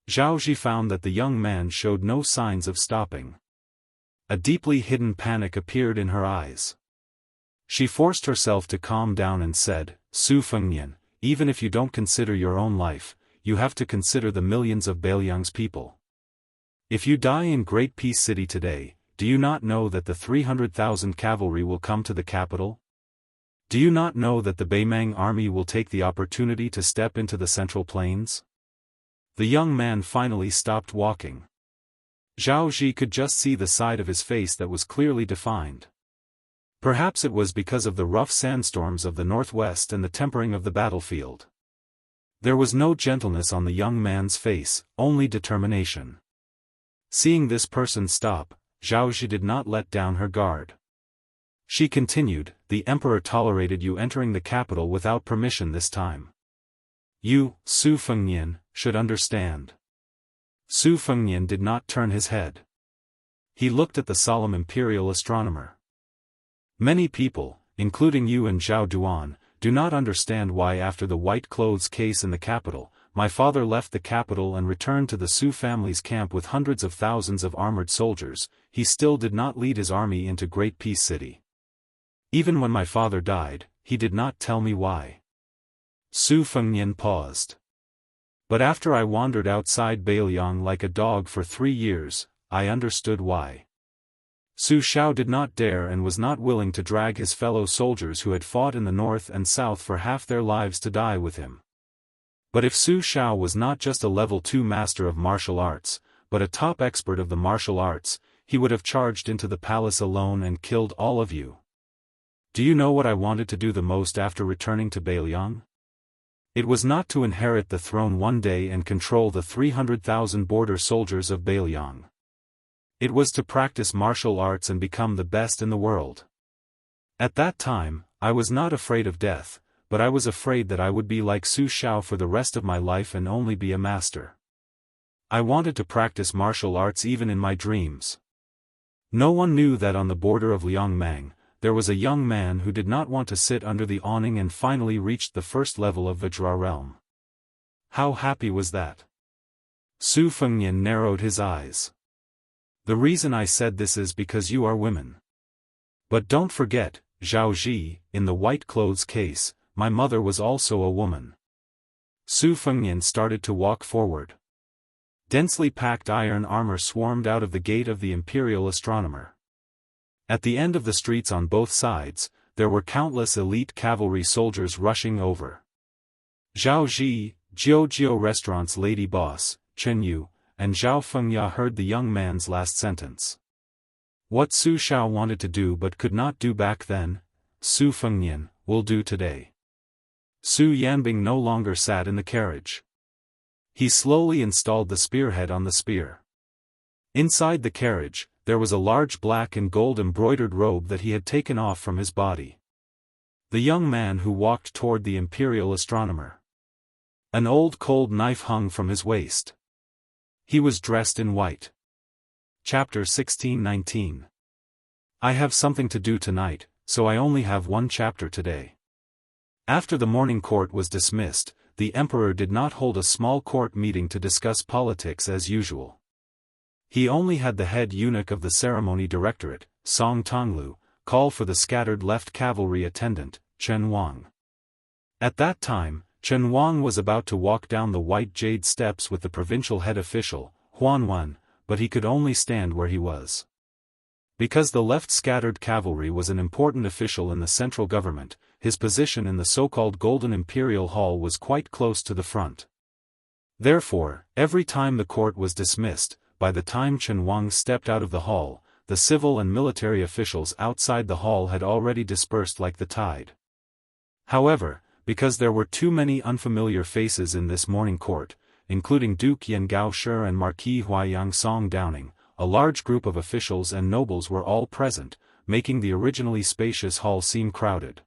Zhao Ji found that the young man showed no signs of stopping. A deeply hidden panic appeared in her eyes. She forced herself to calm down and said, "Su Fengnian, even if you don't consider your own life, you have to consider the millions of Beiliang's people. If you die in Great Peace City today, do you not know that the 300,000 cavalry will come to the capital? Do you not know that the Beimang army will take the opportunity to step into the Central Plains?" The young man finally stopped walking. Zhao Ji could just see the side of his face that was clearly defined. Perhaps it was because of the rough sandstorms of the northwest and the tempering of the battlefield. There was no gentleness on the young man's face, only determination. Seeing this person stop, Zhao Ji did not let down her guard. She continued, "The emperor tolerated you entering the capital without permission this time. You, Su Fengnian, should understand." Su Fengnian did not turn his head. He looked at the solemn imperial astronomer. "Many people, including you and Zhao Duan, do not understand why after the white clothes case in the capital, my father left the capital and returned to the Su family's camp with hundreds of thousands of armored soldiers, he still did not lead his army into Great Peace City. Even when my father died, he did not tell me why." Su Fengnian paused. "But after I wandered outside Beiliang like a dog for 3 years, I understood why." Su Xiao did not dare and was not willing to drag his fellow soldiers who had fought in the north and south for half their lives to die with him. But if Su Xiao was not just a level 2 master of martial arts, but a top expert of the martial arts, he would have charged into the palace alone and killed all of you. Do you know what I wanted to do the most after returning to Beiliang? It was not to inherit the throne one day and control the 300,000 border soldiers of Beiliang. It was to practice martial arts and become the best in the world. At that time, I was not afraid of death, but I was afraid that I would be like Su Xiao for the rest of my life and only be a master. I wanted to practice martial arts even in my dreams. No one knew that on the border of Liangmang, there was a young man who did not want to sit under the awning and finally reached the first level of Vajra realm. How happy was that? Su Fengnian narrowed his eyes. "The reason I said this is because you are women. But don't forget, Zhao Ji, in the white clothes case, my mother was also a woman." Su Fengnian started to walk forward. Densely packed iron armor swarmed out of the gate of the imperial astronomer. At the end of the streets on both sides, there were countless elite cavalry soldiers rushing over. Zhao Ji, Jiao Restaurant's lady boss, Chen Yu, and Zhao Fengya heard the young man's last sentence. What Su Xiao wanted to do but could not do back then, Su Fengnian will do today. Su Yanbing no longer sat in the carriage. He slowly installed the spearhead on the spear. Inside the carriage, there was a large black and gold embroidered robe that he had taken off from his body. The young man who walked toward the imperial astronomer. An old cold knife hung from his waist. He was dressed in white. Chapter 16:19. I have something to do tonight, so I only have one chapter today. After the morning court was dismissed, the emperor did not hold a small court meeting to discuss politics as usual. He only had the head eunuch of the ceremony directorate, Song Tonglu, call for the scattered left cavalry attendant, Chen Wang. At that time, Chen Wang was about to walk down the white jade steps with the provincial head official, Huan Wen, but he could only stand where he was. Because the left scattered cavalry was an important official in the central government, his position in the so-called Golden Imperial Hall was quite close to the front. Therefore, every time the court was dismissed, by the time Chen Wang stepped out of the hall, the civil and military officials outside the hall had already dispersed like the tide. However, because there were too many unfamiliar faces in this morning court, including Duke Yan Gaoshi and Marquis Huayang Song Downing, a large group of officials and nobles were all present, making the originally spacious hall seem crowded.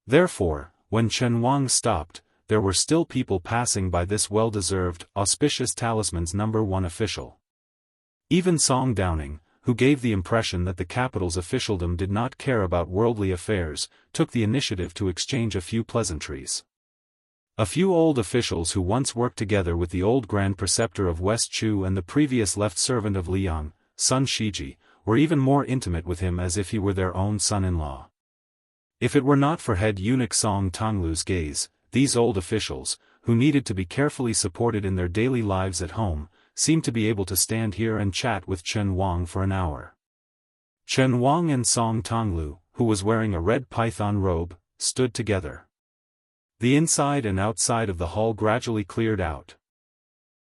Therefore, when Chen Wang stopped, there were still people passing by this well-deserved, auspicious talisman's #1 official. Even Song Downing, who gave the impression that the capital's officialdom did not care about worldly affairs, took the initiative to exchange a few pleasantries. A few old officials who once worked together with the old Grand Preceptor of West Chu and the previous left servant of Liang, Sun Shiji, were even more intimate with him as if he were their own son-in-law. If it were not for head eunuch Song Tonglu's gaze, these old officials, who needed to be carefully supported in their daily lives at home, seemed to be able to stand here and chat with Chen Wang for an hour. Chen Wang and Song Tonglu, who was wearing a red python robe, stood together. The inside and outside of the hall gradually cleared out.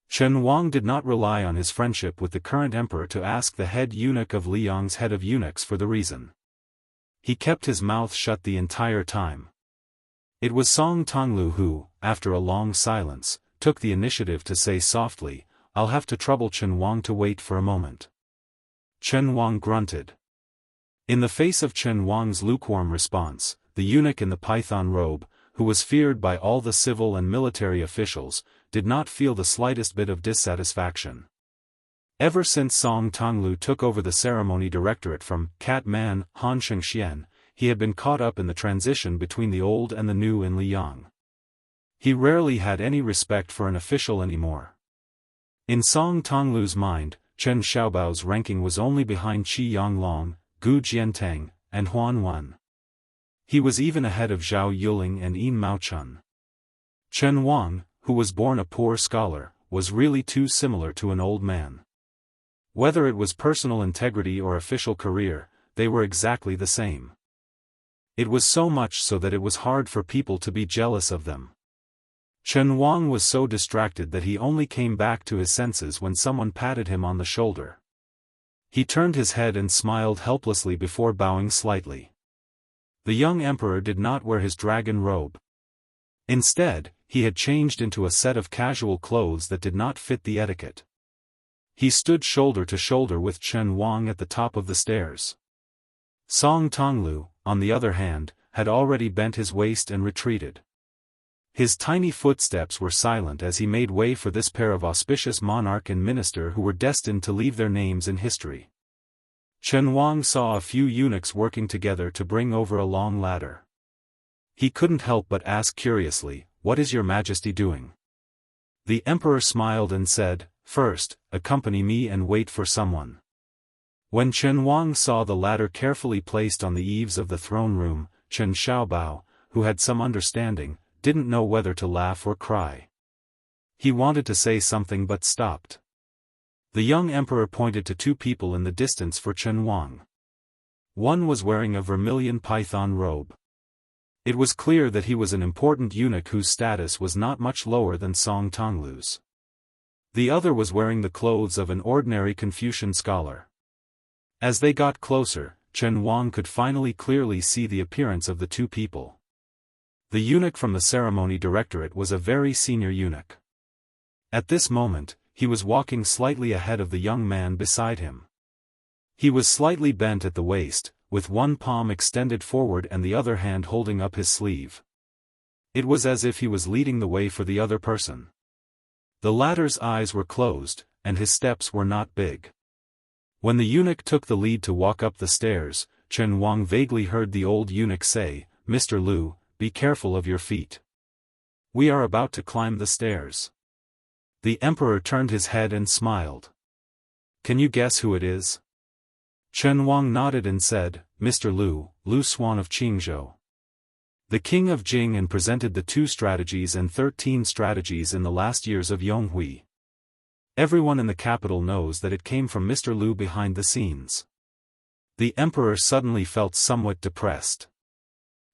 Chen Wang did not rely on his friendship with the current emperor to ask the head eunuch of Liang's head of eunuchs for the reason. He kept his mouth shut the entire time. It was Song Tonglu who, after a long silence, took the initiative to say softly, "I'll have to trouble Chen Wang to wait for a moment." Chen Wang grunted. In the face of Chen Wang's lukewarm response, the eunuch in the python robe, who was feared by all the civil and military officials, did not feel the slightest bit of dissatisfaction. Ever since Song Tonglu took over the ceremony directorate from Cat Man Han Shengxian, he had been caught up in the transition between the old and the new in Liang. He rarely had any respect for an official anymore. In Song Tonglu's mind, Chen Xiaobao's ranking was only behind Qi Yanglong, Gu Jiantang, and Huan Wen. He was even ahead of Zhao Yuling and Yin Maochun. Chen Wang, who was born a poor scholar, was really too similar to an old man. Whether it was personal integrity or official career, they were exactly the same. It was so much so that it was hard for people to be jealous of them. Chen Wang was so distracted that he only came back to his senses when someone patted him on the shoulder. He turned his head and smiled helplessly before bowing slightly. The young emperor did not wear his dragon robe. Instead, he had changed into a set of casual clothes that did not fit the etiquette. He stood shoulder to shoulder with Chen Wang at the top of the stairs. Song Tonglu, on the other hand, had already bent his waist and retreated. His tiny footsteps were silent as he made way for this pair of auspicious monarch and minister who were destined to leave their names in history. Chen Wang saw a few eunuchs working together to bring over a long ladder. He couldn't help but ask curiously, "What is your Majesty doing?" The emperor smiled and said, "First, accompany me and wait for someone." When Chen Wang saw the ladder carefully placed on the eaves of the throne room, Chen Xiaobao, who had some understanding, didn't know whether to laugh or cry. He wanted to say something but stopped. The young emperor pointed to two people in the distance for Chen Wang. One was wearing a vermilion python robe. It was clear that he was an important eunuch whose status was not much lower than Song Tonglu's. The other was wearing the clothes of an ordinary Confucian scholar. As they got closer, Chen Wang could finally clearly see the appearance of the two people. The eunuch from the ceremony directorate was a very senior eunuch. At this moment, he was walking slightly ahead of the young man beside him. He was slightly bent at the waist, with one palm extended forward and the other hand holding up his sleeve. It was as if he was leading the way for the other person. The latter's eyes were closed, and his steps were not big. When the eunuch took the lead to walk up the stairs, Chen Wang vaguely heard the old eunuch say, "Mr. Liu, be careful of your feet. We are about to climb the stairs." The emperor turned his head and smiled. "Can you guess who it is?" Chen Wang nodded and said, "Mr. Liu, Liu Xuan of Qingzhou." The king of Jing and presented the 2 strategies and 13 strategies in the last years of Yonghui. Everyone in the capital knows that it came from Mr. Liu behind the scenes. The emperor suddenly felt somewhat depressed.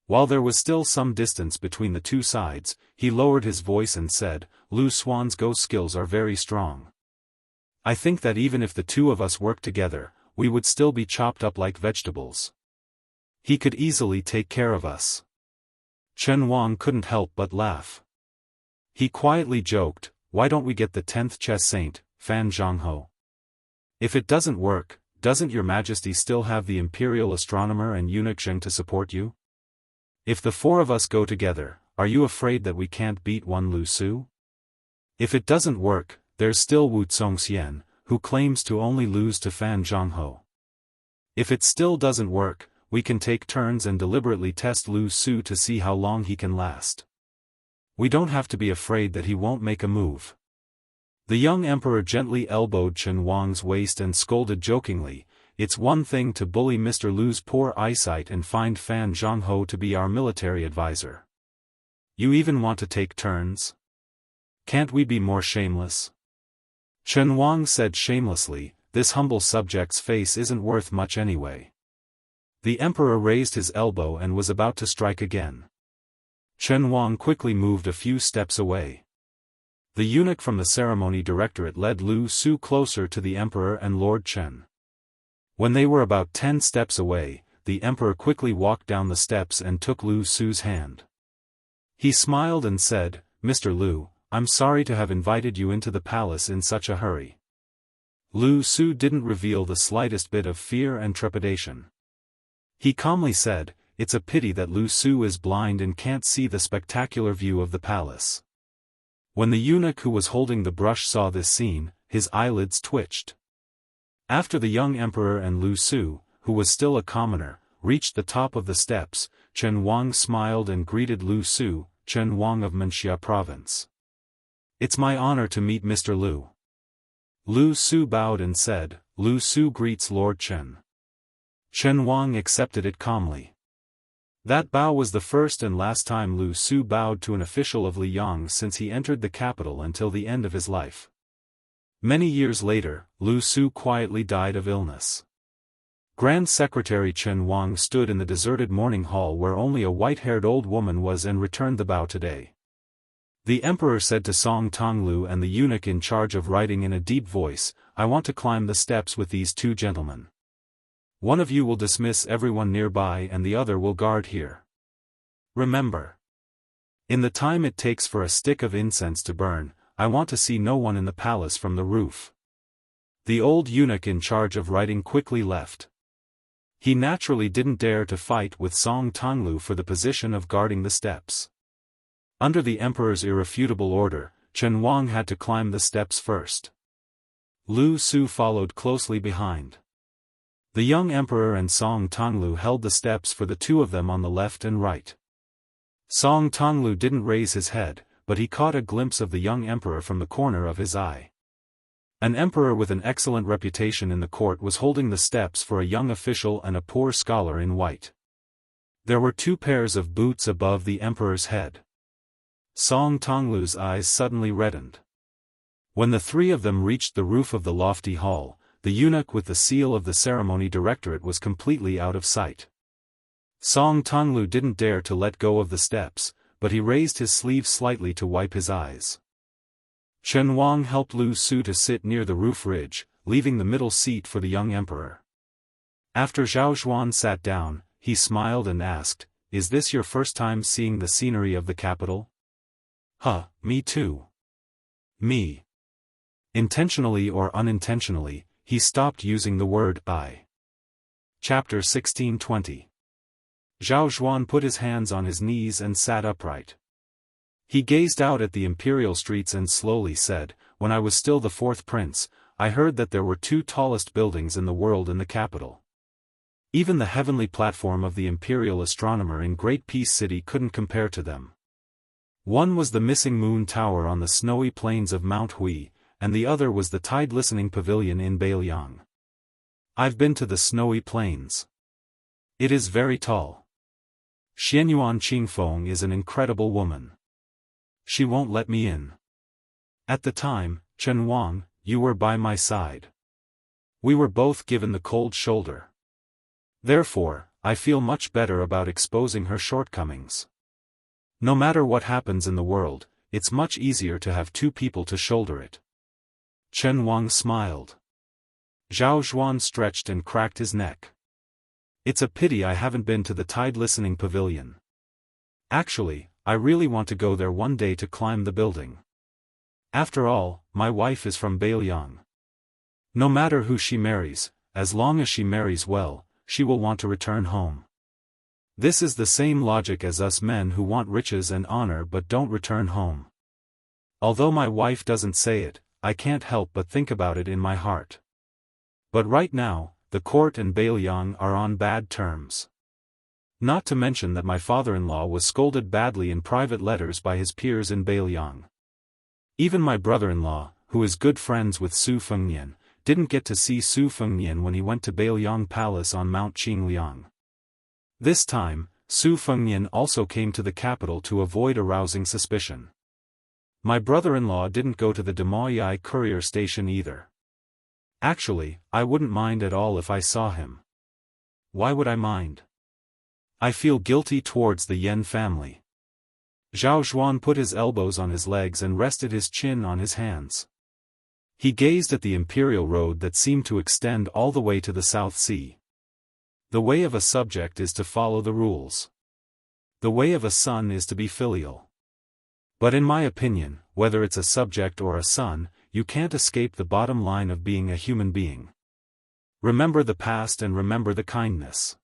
While there was still some distance between the two sides, he lowered his voice and said, "Liu Xuan's go skills are very strong. I think that even if the two of us work together, we would still be chopped up like vegetables. He could easily take care of us. Chen Wang couldn't help but laugh. He quietly joked, why don't we get the 10th chess saint, Fan Zhanghe? If it doesn't work, doesn't your majesty still have the imperial astronomer and eunuch Zheng to support you? If the four of us go together, are you afraid that we can't beat one Lu Su? If it doesn't work, there's still Wu Zongxian, who claims to only lose to Fan Zhanghe. If it still doesn't work, we can take turns and deliberately test Lu Su to see how long he can last. We don't have to be afraid that he won't make a move. The young emperor gently elbowed Chen Wang's waist and scolded jokingly, it's one thing to bully Mr. Lu's poor eyesight and find Fan Zhanghe to be our military advisor. You even want to take turns? Can't we be more shameless? Chen Wang said shamelessly, this humble subject's face isn't worth much anyway. The emperor raised his elbow and was about to strike again. Chen Wang quickly moved a few steps away. The eunuch from the ceremony directorate led Lu Su closer to the emperor and Lord Chen. When they were about 10 steps away, the emperor quickly walked down the steps and took Lu Su's hand. He smiled and said, Mr. Lu, I'm sorry to have invited you into the palace in such a hurry. Lu Su didn't reveal the slightest bit of fear and trepidation. He calmly said, it's a pity that Lu Su is blind and can't see the spectacular view of the palace. When the eunuch who was holding the brush saw this scene, his eyelids twitched. After the young emperor and Lu Su, who was still a commoner, reached the top of the steps, Chen Wang smiled and greeted Lu Su, Chen Wang of Wuxia province. It's my honor to meet Mr. Lu. Lu Su bowed and said, Lu Su greets Lord Chen. Chen Wang accepted it calmly. That bow was the first and last time Lu Su bowed to an official of Liang since he entered the capital until the end of his life. Many years later, Lu Su quietly died of illness. Grand Secretary Chen Wang stood in the deserted morning hall where only a white-haired old woman was and returned the bow today. The emperor said to Song Tonglu and the eunuch in charge of writing in a deep voice, I want to climb the steps with these two gentlemen. One of you will dismiss everyone nearby and the other will guard here. Remember. In the time it takes for a stick of incense to burn, I want to see no one in the palace from the roof. The old eunuch in charge of writing quickly left. He naturally didn't dare to fight with Song Tonglu for the position of guarding the steps. Under the emperor's irrefutable order, Chen Wang had to climb the steps first. Lu Su followed closely behind. The young emperor and Song Tonglu held the steps for the two of them on the left and right. Song Tonglu didn't raise his head, but he caught a glimpse of the young emperor from the corner of his eye. An emperor with an excellent reputation in the court was holding the steps for a young official and a poor scholar in white. There were two pairs of boots above the emperor's head. Song Tonglu's eyes suddenly reddened. When the three of them reached the roof of the lofty hall, the eunuch with the seal of the ceremony directorate was completely out of sight. Song Tonglu didn't dare to let go of the steps, but he raised his sleeve slightly to wipe his eyes. Chen Wang helped Lu Su to sit near the roof ridge, leaving the middle seat for the young emperor. After Zhao Zhuan sat down, he smiled and asked, Is this your first time seeing the scenery of the capital? Huh, me too. Me. Intentionally or unintentionally, he stopped using the word I. Chapter 1620. Zhao Zhuan put his hands on his knees and sat upright. He gazed out at the imperial streets and slowly said, When I was still the fourth prince, I heard that there were two tallest buildings in the world in the capital. Even the heavenly platform of the imperial astronomer in Great Peace City couldn't compare to them. One was the missing moon tower on the snowy plains of Mount Hui, and the other was the tide-listening pavilion in Beiliang. I've been to the snowy plains. It is very tall. Xianyuan Qingfeng is an incredible woman. She won't let me in. At the time, Chen Wang, you were by my side. We were both given the cold shoulder. Therefore, I feel much better about exposing her shortcomings. No matter what happens in the world, it's much easier to have two people to shoulder it. Chen Wang smiled. Zhao Zhuan stretched and cracked his neck. It's a pity I haven't been to the Tide Listening Pavilion. Actually, I really want to go there one day to climb the building. After all, my wife is from Beiliang. No matter who she marries, as long as she marries well, she will want to return home. This is the same logic as us men who want riches and honor but don't return home. Although my wife doesn't say it, I can't help but think about it in my heart. But right now, the court and Beiliang are on bad terms. Not to mention that my father-in-law was scolded badly in private letters by his peers in Beiliang. Even my brother-in-law, who is good friends with Su Fengnian, didn't get to see Su Fengnian when he went to Beiliang Palace on Mount Qingliang. This time, Su Fengnian also came to the capital to avoid arousing suspicion. My brother-in-law didn't go to the Demoyai courier station either. Actually, I wouldn't mind at all if I saw him. Why would I mind? I feel guilty towards the Yen family. Zhao Zhuan put his elbows on his legs and rested his chin on his hands. He gazed at the imperial road that seemed to extend all the way to the South Sea. The way of a subject is to follow the rules. The way of a son is to be filial. But in my opinion, whether it's a subject or a son, you can't escape the bottom line of being a human being. Remember the past and remember the kindness.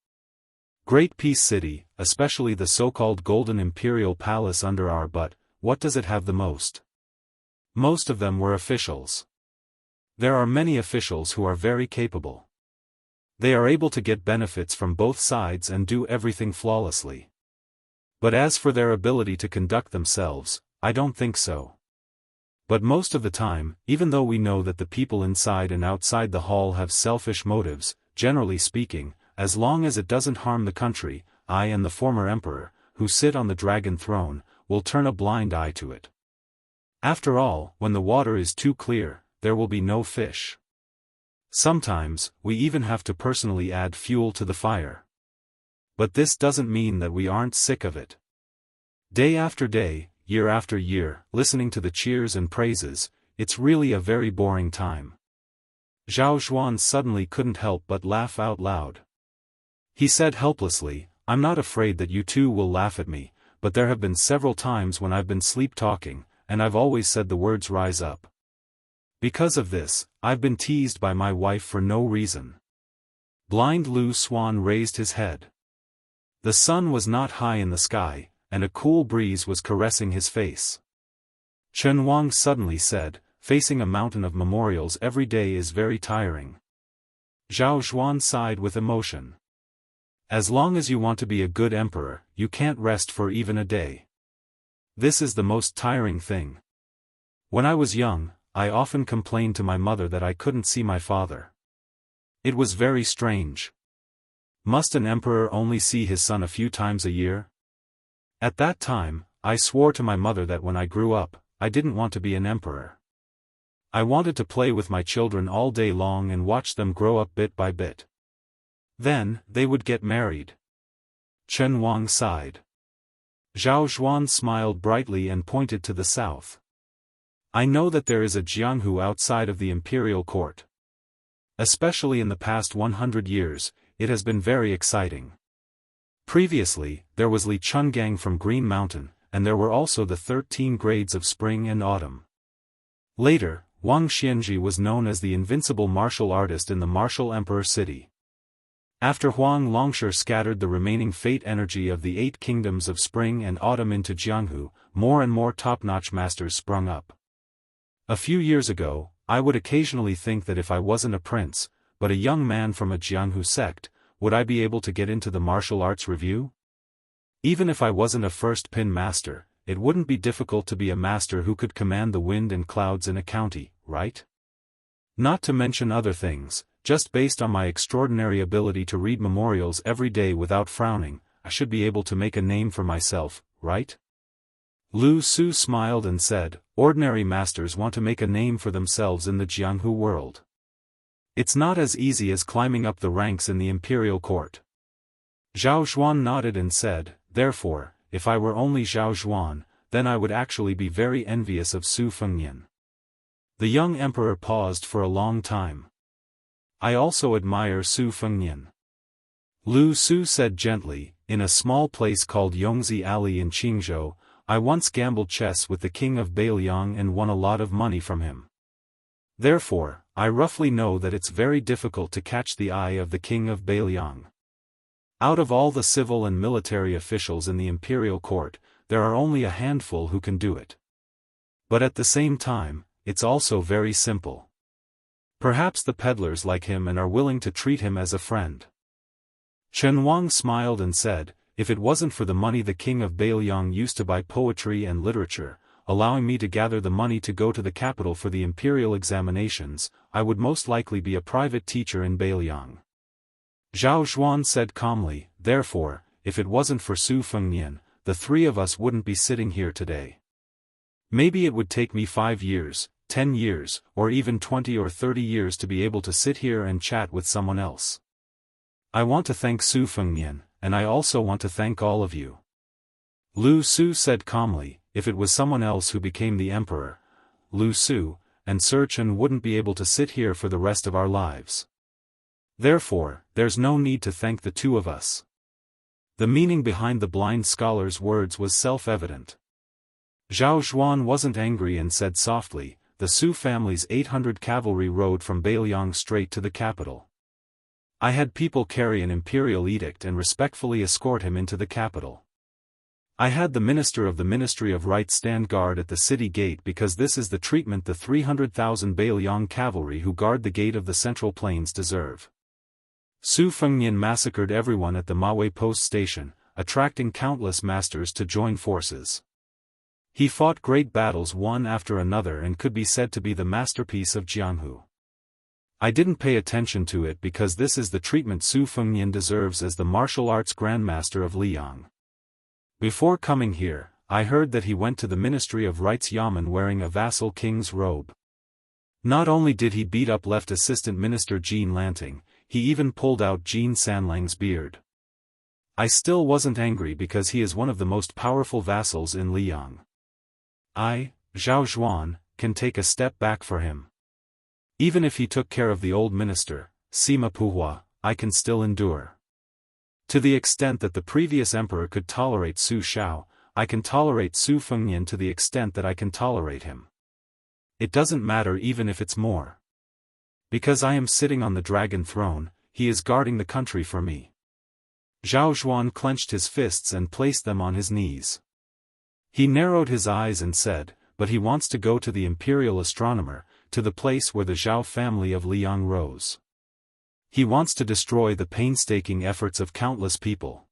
Great Peace City, especially the so-called Golden Imperial Palace under our but, what does it have the most? Most of them were officials. There are many officials who are very capable. They are able to get benefits from both sides and do everything flawlessly. But as for their ability to conduct themselves, I don't think so. But most of the time, even though we know that the people inside and outside the hall have selfish motives, generally speaking, as long as it doesn't harm the country, I and the former emperor, who sit on the dragon throne, will turn a blind eye to it. After all, when the water is too clear, there will be no fish. Sometimes, we even have to personally add fuel to the fire. But this doesn't mean that we aren't sick of it. Day after day, year after year, listening to the cheers and praises, it's really a very boring time. Zhao Zhuan suddenly couldn't help but laugh out loud. He said helplessly, I'm not afraid that you two will laugh at me, but there have been several times when I've been sleep-talking, and I've always said the words rise up. Because of this, I've been teased by my wife for no reason. Blind Lu Xuan raised his head. The sun was not high in the sky, and a cool breeze was caressing his face. Chen Wang suddenly said, facing a mountain of memorials every day is very tiring. Zhao Zhuan sighed with emotion. As long as you want to be a good emperor, you can't rest for even a day. This is the most tiring thing. When I was young, I often complained to my mother that I couldn't see my father. It was very strange. Must an emperor only see his son a few times a year? At that time, I swore to my mother that when I grew up, I didn't want to be an emperor. I wanted to play with my children all day long and watch them grow up bit by bit. Then, they would get married. Chen Wang sighed. Zhao Zhuan smiled brightly and pointed to the south. I know that there is a Jianghu outside of the imperial court. Especially in the past 100 years, it has been very exciting. Previously, there was Li Chungang from Green Mountain, and there were also the 13 grades of spring and autumn. Later, Wang Xianji was known as the invincible martial artist in the martial emperor city. After Huang Longsher scattered the remaining fate energy of the 8 kingdoms of spring and autumn into Jianghu, more and more top-notch masters sprung up. A few years ago, I would occasionally think that if I wasn't a prince, but a young man from a Jianghu sect, would I be able to get into the martial arts review? Even if I wasn't a first pin master, it wouldn't be difficult to be a master who could command the wind and clouds in a county, right? Not to mention other things, just based on my extraordinary ability to read memorials every day without frowning, I should be able to make a name for myself, right? Lu Su smiled and said, ordinary masters want to make a name for themselves in the Jianghu world. It's not as easy as climbing up the ranks in the imperial court. Zhao Zhuan nodded and said, therefore, if I were only Zhao Zhuan, then I would actually be very envious of Su Fengnian. The young emperor paused for a long time. I also admire Su Fengnian. Lu Su said gently, in a small place called Yongzi Alley in Qingzhou, I once gambled chess with the king of Beiliang and won a lot of money from him. Therefore, I roughly know that it's very difficult to catch the eye of the king of Beiliang. Out of all the civil and military officials in the imperial court, there are only a handful who can do it. But at the same time, it's also very simple. Perhaps the peddlers like him and are willing to treat him as a friend. Chen Wang smiled and said, if it wasn't for the money the king of Beiliang used to buy poetry and literature, allowing me to gather the money to go to the capital for the imperial examinations, I would most likely be a private teacher in Beiliang. Zhao Zhuan said calmly, therefore, if it wasn't for Su Fengnian, the three of us wouldn't be sitting here today. Maybe it would take me 5 years, 10 years, or even 20 or 30 years to be able to sit here and chat with someone else. I want to thank Su Fengnian, and I also want to thank all of you. Lu Su said calmly, if it was someone else who became the emperor, Lu Su and Sir Chen wouldn't be able to sit here for the rest of our lives. Therefore, there's no need to thank the two of us. The meaning behind the blind scholar's words was self-evident. Zhao Zhuan wasn't angry and said softly, the Su family's 800 cavalry rode from Beiliang straight to the capital. I had people carry an imperial edict and respectfully escort him into the capital. I had the minister of the Ministry of Right stand guard at the city gate because this is the treatment the 300,000 Beiliang cavalry who guard the gate of the Central Plains deserve. Su Fengnian massacred everyone at the Mawei post station, attracting countless masters to join forces. He fought great battles one after another and could be said to be the masterpiece of Jianghu. I didn't pay attention to it because this is the treatment Su Fengnian deserves as the martial arts grandmaster of Liang. Before coming here, I heard that he went to the Ministry of Right's Yamen wearing a vassal king's robe. Not only did he beat up left assistant minister Jean Lanting, he even pulled out Jean Sanlang's beard. I still wasn't angry because he is one of the most powerful vassals in Liang. I, Zhao Zhuan, can take a step back for him. Even if he took care of the old minister, Sima Puhua, I can still endure. To the extent that the previous emperor could tolerate Su Shao, I can tolerate Su Fengnian to the extent that I can tolerate him. It doesn't matter even if it's more. Because I am sitting on the dragon throne, he is guarding the country for me. Zhao Zhuan clenched his fists and placed them on his knees. He narrowed his eyes and said, but he wants to go to the imperial astronomer, to the place where the Zhao family of Liang rose. He wants to destroy the painstaking efforts of countless people.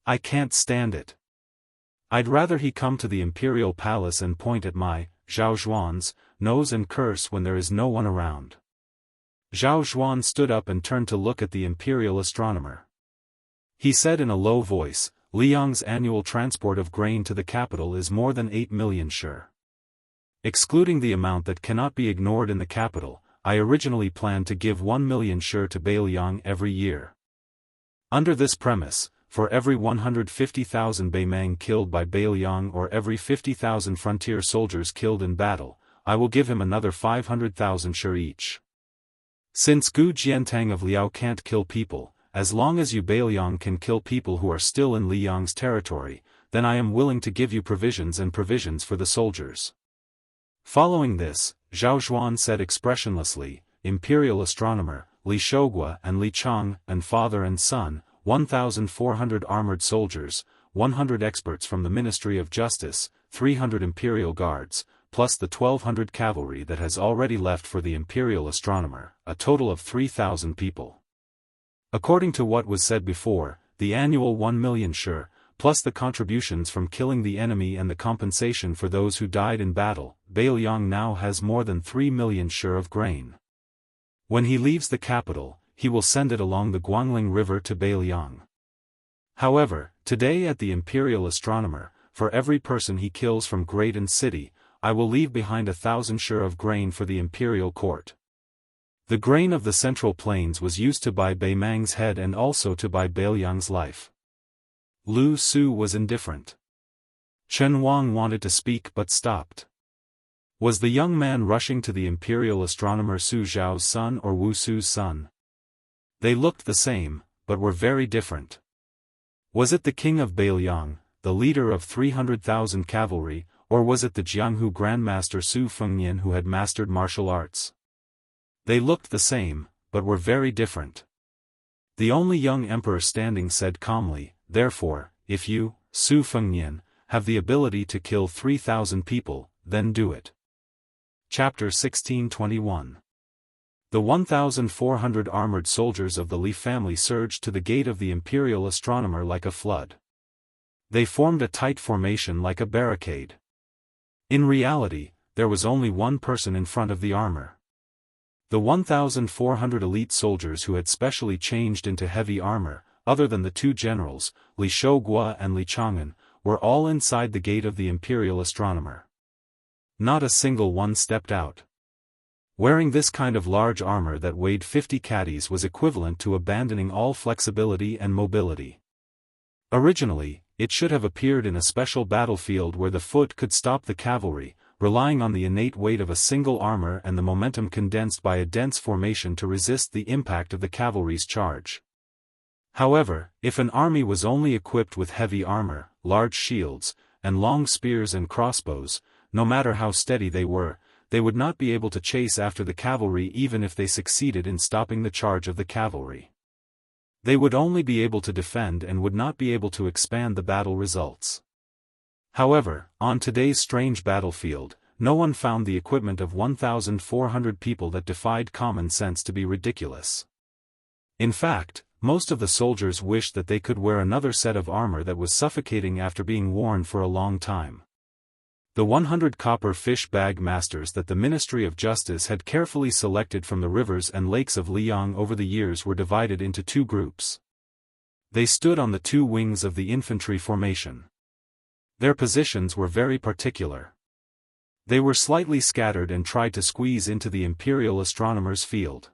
I can't stand it. I'd rather he come to the imperial palace and point at my, Zhao Zhuan's, nose and curse when there is no one around. Zhao Zhuan stood up and turned to look at the imperial astronomer. He said in a low voice, Liang's annual transport of grain to the capital is more than 8 million shi. Excluding the amount that cannot be ignored in the capital, I originally planned to give 1 million shi to Beiliang every year. Under this premise, for every 150,000 Beimang killed by Beiliang or every 50,000 frontier soldiers killed in battle, I will give him another 500,000 shi each. Since Gu Jiantang of Liao can't kill people, as long as you Beiliang can kill people who are still in Liang's territory, then I am willing to give you provisions for the soldiers. Following this, Zhao Zhuan said expressionlessly, Imperial Astronomer, Li Shougua and Li Chang, and father and son, 1,400 armored soldiers, 100 experts from the Ministry of Justice, 300 Imperial Guards, plus the 1,200 cavalry that has already left for the Imperial Astronomer, a total of 3,000 people. According to what was said before, the annual 1 million shi, plus the contributions from killing the enemy and the compensation for those who died in battle, Beiliang now has more than 3 million shi of grain. When he leaves the capital, he will send it along the Guangling River to Beiliang. However, today at the Imperial Astronomer, for every person he kills from great and city, I will leave behind 1,000 shi of grain for the imperial court. The grain of the Central Plains was used to buy Beimang's head and also to buy Beiliang's life. Lu Su was indifferent. Chen Wang wanted to speak but stopped. Was the young man rushing to the imperial astronomer Su Zhao's son or Wu Su's son? They looked the same, but were very different. Was it the king of Beiliang, the leader of 300,000 cavalry, or was it the Jianghu grandmaster Su Fengnian who had mastered martial arts? They looked the same, but were very different. The only young emperor standing said calmly, "Therefore, if you, Su Fengnian, have the ability to kill 3,000 people, then do it." Chapter 1621. The 1,400 armored soldiers of the Li family surged to the gate of the imperial astronomer like a flood. They formed a tight formation like a barricade. In reality, there was only one person in front of the armor. The 1,400 elite soldiers who had specially changed into heavy armor, other than the two generals, Li Shougua and Li Chang'an, were all inside the gate of the imperial astronomer. Not a single one stepped out. Wearing this kind of large armor that weighed 50 caddies was equivalent to abandoning all flexibility and mobility. Originally, it should have appeared in a special battlefield where the foot could stop the cavalry, relying on the innate weight of a single armor and the momentum condensed by a dense formation to resist the impact of the cavalry's charge. However, if an army was only equipped with heavy armor, large shields, and long spears and crossbows, no matter how steady they would not be able to chase after the cavalry even if they succeeded in stopping the charge of the cavalry. They would only be able to defend and would not be able to expand the battle results. However, on today's strange battlefield, no one found the equipment of 1,400 people that defied common sense to be ridiculous. In fact, most of the soldiers wished that they could wear another set of armor that was suffocating after being worn for a long time. The 100 copper fish bag masters that the Ministry of Justice had carefully selected from the rivers and lakes of Liang over the years were divided into two groups. They stood on the two wings of the infantry formation. Their positions were very particular. They were slightly scattered and tried to squeeze into the imperial astronomer's field.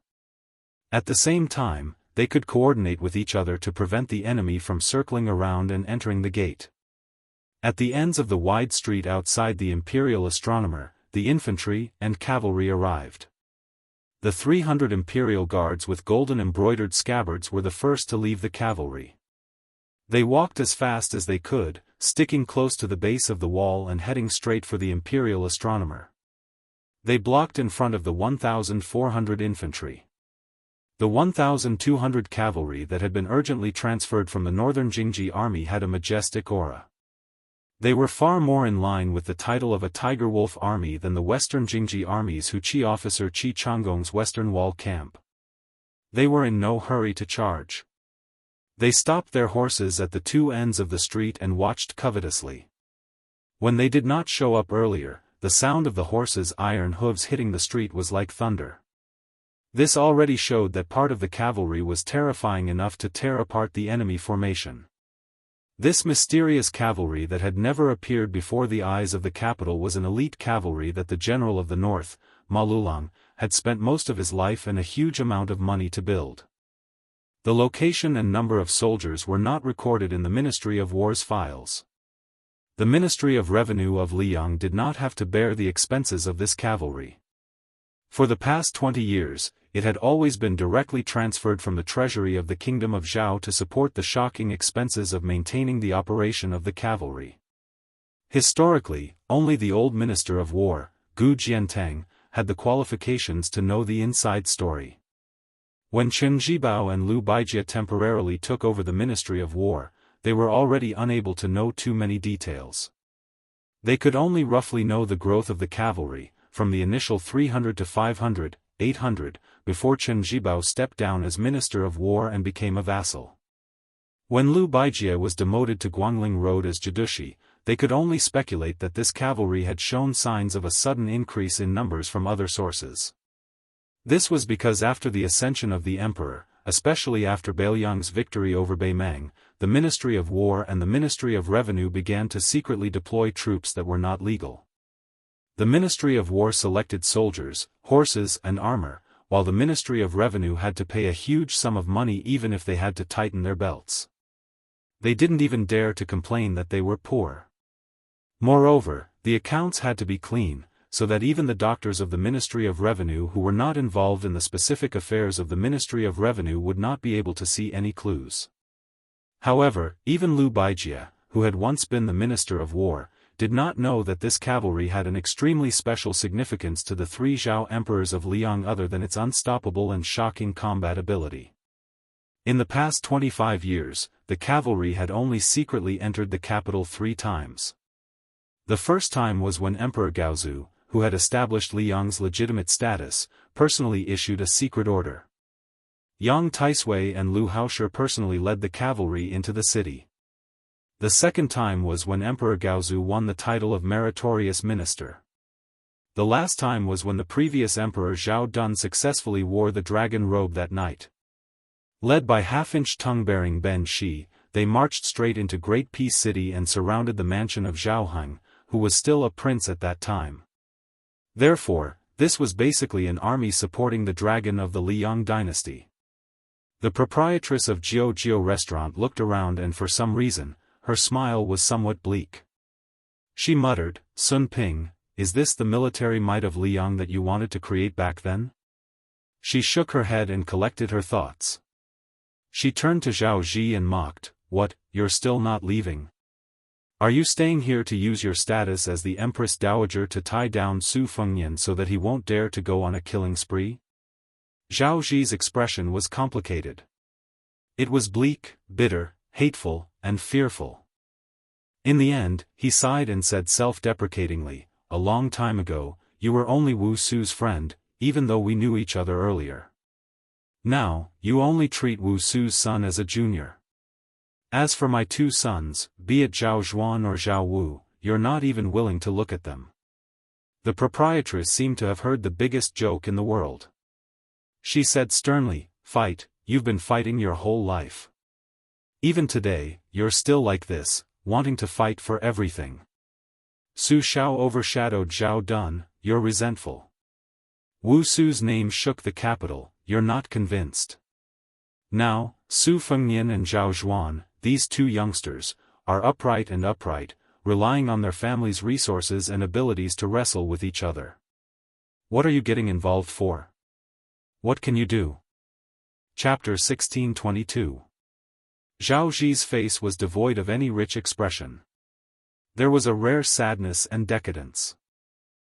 At the same time, they could coordinate with each other to prevent the enemy from circling around and entering the gate. At the ends of the wide street outside the imperial astronomer, the infantry and cavalry arrived. The 300 imperial guards with golden embroidered scabbards were the first to leave the cavalry. They walked as fast as they could, sticking close to the base of the wall and heading straight for the imperial astronomer. They blocked in front of the 1,400 infantry. The 1,200 cavalry that had been urgently transferred from the northern Jingji army had a majestic aura. They were far more in line with the title of a Tiger Wolf army than the western Jingji army's Huqi officer Qi Changgong's western wall camp. They were in no hurry to charge. They stopped their horses at the two ends of the street and watched covetously. When they did not show up earlier, the sound of the horses' iron hooves hitting the street was like thunder. This already showed that part of the cavalry was terrifying enough to tear apart the enemy formation. This mysterious cavalry that had never appeared before the eyes of the capital was an elite cavalry that the general of the north, Ma Lulang, had spent most of his life and a huge amount of money to build. The location and number of soldiers were not recorded in the Ministry of War's files. The Ministry of Revenue of Liang did not have to bear the expenses of this cavalry. For the past 20 years, it had always been directly transferred from the treasury of the Kingdom of Zhao to support the shocking expenses of maintaining the operation of the cavalry. Historically, only the old Minister of War, Gu Jiantang, had the qualifications to know the inside story. When Chen Zhibao and Liu Baijie temporarily took over the Ministry of War, they were already unable to know too many details. They could only roughly know the growth of the cavalry, from the initial 300 to 500, 800, before Chen Zhibao stepped down as Minister of War and became a vassal. When Liu Baijie was demoted to Guangling Road as Jidushi, they could only speculate that this cavalry had shown signs of a sudden increase in numbers from other sources. This was because after the ascension of the emperor, especially after Beiliang's victory over Beimang, the Ministry of War and the Ministry of Revenue began to secretly deploy troops that were not legal. The Ministry of War selected soldiers, horses and armor, while the Ministry of Revenue had to pay a huge sum of money even if they had to tighten their belts. They didn't even dare to complain that they were poor. Moreover, the accounts had to be clean, so that even the doctors of the Ministry of Revenue who were not involved in the specific affairs of the Ministry of Revenue would not be able to see any clues. However, even Liu Baijie, who had once been the Minister of War, did not know that this cavalry had an extremely special significance to the three Zhao emperors of Liang other than its unstoppable and shocking combat ability. In the past 25 years, the cavalry had only secretly entered the capital 3 times. The first time was when Emperor Gaozu, who had established Liang's legitimate status, personally issued a secret order. Yang Taisui and Liu Haoshi personally led the cavalry into the city. The second time was when Emperor Gaozu won the title of Meritorious Minister. The last time was when the previous Emperor Zhao Dun successfully wore the dragon robe that night. Led by half-inch tongue-bearing Ben Shi, they marched straight into Great Peace City and surrounded the mansion of Zhao Heng, who was still a prince at that time. Therefore, this was basically an army supporting the dragon of the Liang dynasty. The proprietress of Jiu restaurant looked around and for some reason, her smile was somewhat bleak. She muttered, "Sun Ping, is this the military might of Liang that you wanted to create back then?" She shook her head and collected her thoughts. She turned to Zhao Ji and mocked, "What, you're still not leaving? Are you staying here to use your status as the Empress Dowager to tie down Su Fengnian so that he won't dare to go on a killing spree?" Zhao Ji's expression was complicated. It was bleak, bitter, hateful, and fearful. In the end, he sighed and said self-deprecatingly, "A long time ago, you were only Wu Su's friend, even though we knew each other earlier. Now, you only treat Wu Su's son as a junior. As for my 2 sons, be it Zhao Zhuan or Zhao Wu, you're not even willing to look at them." The proprietress seemed to have heard the biggest joke in the world. She said sternly, "Fight, you've been fighting your whole life. Even today, you're still like this, wanting to fight for everything. Su Xiao overshadowed Zhao Dun, you're resentful. Wu Su's name shook the capital, you're not convinced. Now, Su Fengnian and Zhao Zhuan, these 2 youngsters, are upright, relying on their family's resources and abilities to wrestle with each other. What are you getting involved for? What can you do?" Chapter 1622. Zhao Ji's face was devoid of any rich expression. There was a rare sadness and decadence.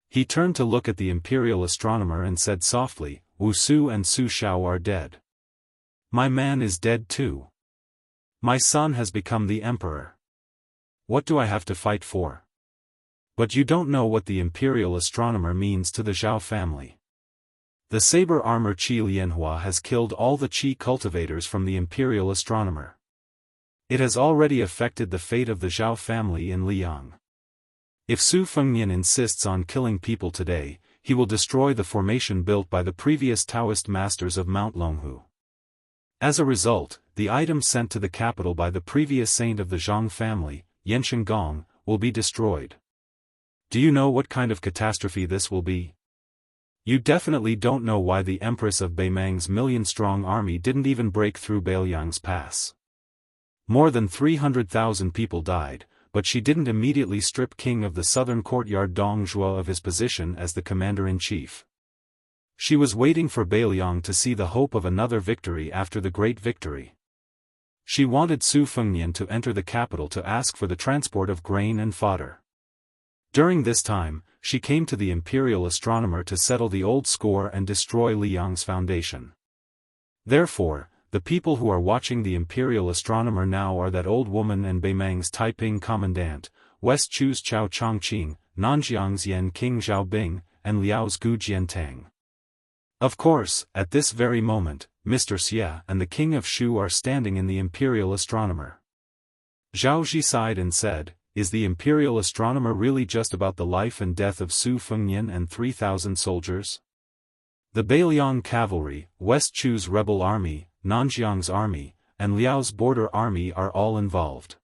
He turned to look at the imperial astronomer and said softly, "Wu Su and Su Xiao are dead. My man is dead too. My son has become the emperor. What do I have to fight for?" But you don't know what the imperial astronomer means to the Zhao family. The saber armor Qi Lianhua has killed all the Qi cultivators from the imperial astronomer. It has already affected the fate of the Zhao family in Liang. If Su Fengnian insists on killing people today, he will destroy the formation built by the previous Taoist masters of Mount Longhu. As a result, the items sent to the capital by the previous saint of the Zhang family, Yansheng Gong, will be destroyed. Do you know what kind of catastrophe this will be? You definitely don't know why the Empress of Beimang's million-strong army didn't even break through Beiliang's pass. More than 300,000 people died, but she didn't immediately strip King of the Southern Courtyard Dong Zhuo of his position as the commander-in-chief. She was waiting for Beiliang to see the hope of another victory after the great victory. She wanted Su Fengnian to enter the capital to ask for the transport of grain and fodder. During this time, she came to the imperial astronomer to settle the old score and destroy Liang's foundation. Therefore, the people who are watching the imperial astronomer now are that old woman and Beimang's Taiping commandant, West Chu's Chao Chongqing, Nanjiang's Yan King Xiaobing, and Liao's Gu Jiantang. Of course, at this very moment, Mr. Xie and the king of Shu are standing in the imperial astronomer. Zhao Ji sighed and said, "Is the imperial astronomer really just about the life and death of Su Fengnian and 3,000 soldiers? The Beiliang cavalry, West Chu's rebel army, Nanjiang's army, and Liao's border army are all involved.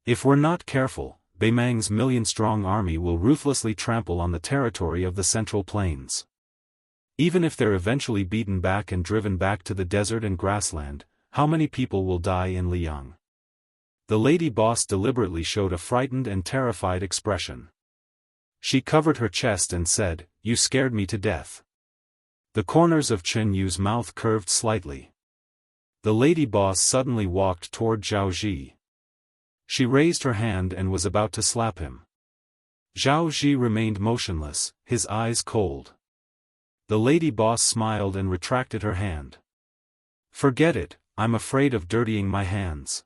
If we're not careful, Beimang's million-strong army will ruthlessly trample on the territory of the Central Plains. Even if they're eventually beaten back and driven back to the desert and grassland, how many people will die in Liang?" The lady boss deliberately showed a frightened and terrified expression. She covered her chest and said, "You scared me to death." The corners of Chen Yu's mouth curved slightly. The lady boss suddenly walked toward Zhao Ji. She raised her hand and was about to slap him. Zhao Ji remained motionless, his eyes cold. The lady boss smiled and retracted her hand. "Forget it, I'm afraid of dirtying my hands.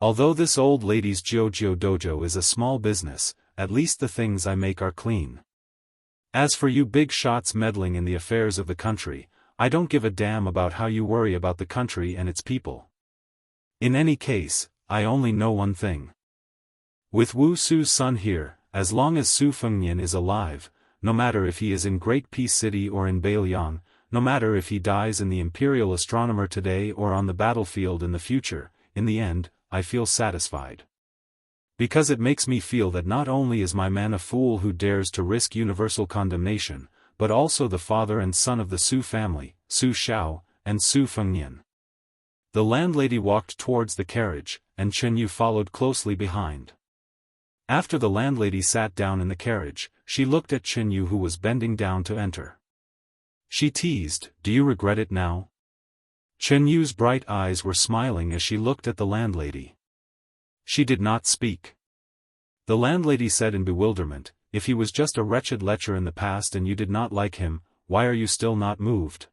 Although this old lady's Jiujiu dojo is a small business, at least the things I make are clean. As for you big shots meddling in the affairs of the country, I don't give a damn about how you worry about the country and its people. In any case, I only know one thing. With Wu Su's son here, as long as Su Fengnian is alive, no matter if he is in Great Peace City or in Beiliang, no matter if he dies in the Imperial Astronomer today or on the battlefield in the future, in the end, I feel satisfied. Because it makes me feel that not only is my man a fool who dares to risk universal condemnation, but also the father and son of the Su family, Su Xiao, and Su Fengnian." The landlady walked towards the carriage, and Chen Yu followed closely behind. After the landlady sat down in the carriage, she looked at Chen Yu who was bending down to enter. She teased, "Do you regret it now?" Chen Yu's bright eyes were smiling as she looked at the landlady. She did not speak. The landlady said in bewilderment, "If he was just a wretched lecher in the past and you did not like him, why are you still not moved?"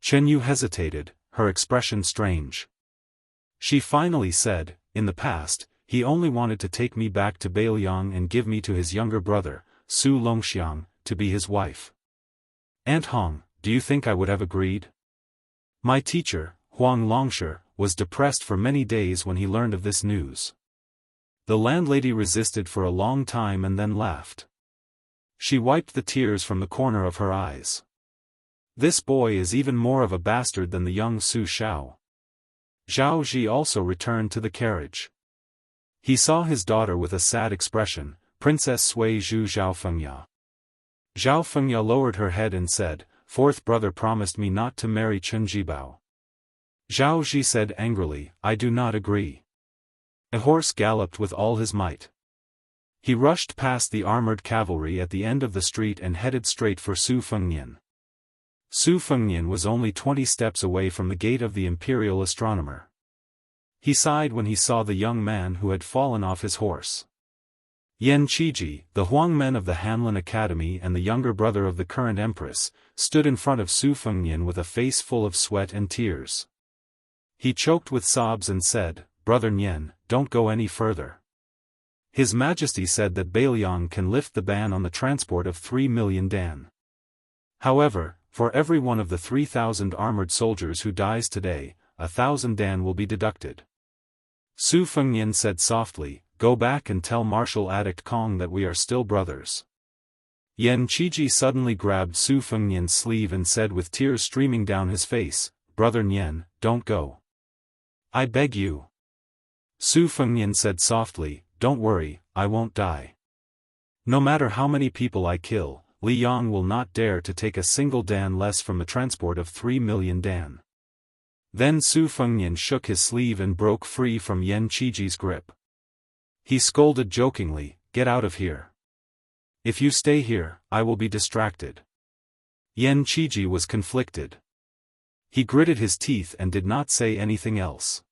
Chen Yu hesitated, her expression strange. She finally said, "In the past, he only wanted to take me back to Beiliang and give me to his younger brother, Su Longxiang, to be his wife. Aunt Hong, do you think I would have agreed? My teacher, Huang Longshi, was depressed for many days when he learned of this news." The landlady resisted for a long time and then laughed. She wiped the tears from the corner of her eyes. "This boy is even more of a bastard than the young Su Xiao." Zhao Ji also returned to the carriage. He saw his daughter with a sad expression, Princess Sui Zhu Zhao Fengya. Zhao Fengya lowered her head and said, "Fourth brother promised me not to marry Chen Jibao." Zhao Ji said angrily, "I do not agree." A horse galloped with all his might. He rushed past the armored cavalry at the end of the street and headed straight for Su Fengnian. Su Fengnian was only 20 steps away from the gate of the Imperial Astronomer. He sighed when he saw the young man who had fallen off his horse. Yan Qiji, the Huangmen of the Hanlin Academy and the younger brother of the current empress, stood in front of Su Fengnian with a face full of sweat and tears. He choked with sobs and said, "Brother Nian, don't go any further. His Majesty said that Beiliang can lift the ban on the transport of 3 million Dan. However, for every one of the 3,000 armored soldiers who dies today, 1,000 Dan will be deducted." Su Fengnian said softly, "Go back and tell Marshal Addict Kong that we are still brothers." Yan Qiji suddenly grabbed Su Fengnian's sleeve and said with tears streaming down his face, "Brother Nian, don't go. I beg you." Su Fengnian said softly, "Don't worry, I won't die. No matter how many people I kill, Li Yang will not dare to take a single Dan less from the transport of 3 million Dan." Then Su Fengnian shook his sleeve and broke free from Yan Qiji's grip. He scolded jokingly, "Get out of here. If you stay here, I will be distracted." Yan Qiji was conflicted. He gritted his teeth and did not say anything else.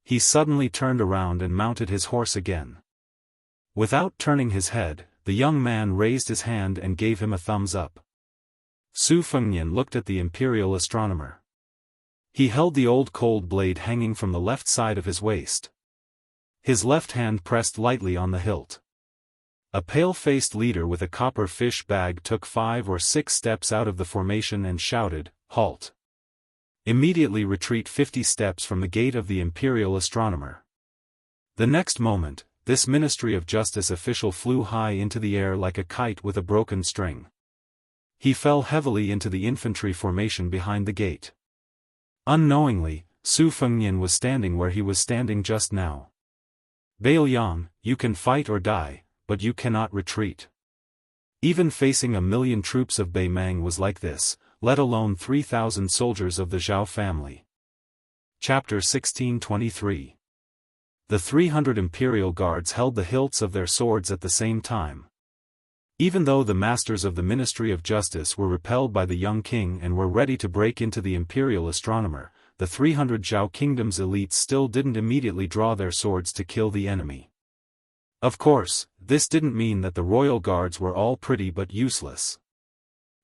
He suddenly turned around and mounted his horse again. Without turning his head, the young man raised his hand and gave him a thumbs up. Su Fengnian looked at the Imperial Astronomer. He held the old cold blade hanging from the left side of his waist. His left hand pressed lightly on the hilt. A pale-faced leader with a copper fish bag took 5 or 6 steps out of the formation and shouted, "Halt! Immediately retreat 50 steps from the gate of the Imperial Astronomer." The next moment, this Ministry of Justice official flew high into the air like a kite with a broken string. He fell heavily into the infantry formation behind the gate. Unknowingly, Su Fengnian was standing where he was standing just now. "Beiliang, you can fight or die, but you cannot retreat. Even facing 1,000,000 troops of Beimang was like this, let alone 3,000 soldiers of the Zhao family." Chapter 1623. The 300 imperial guards held the hilts of their swords at the same time. Even though the masters of the Ministry of Justice were repelled by the young king and were ready to break into the imperial astronomer, the 300 Zhao kingdom's elites still didn't immediately draw their swords to kill the enemy. Of course, this didn't mean that the royal guards were all pretty but useless.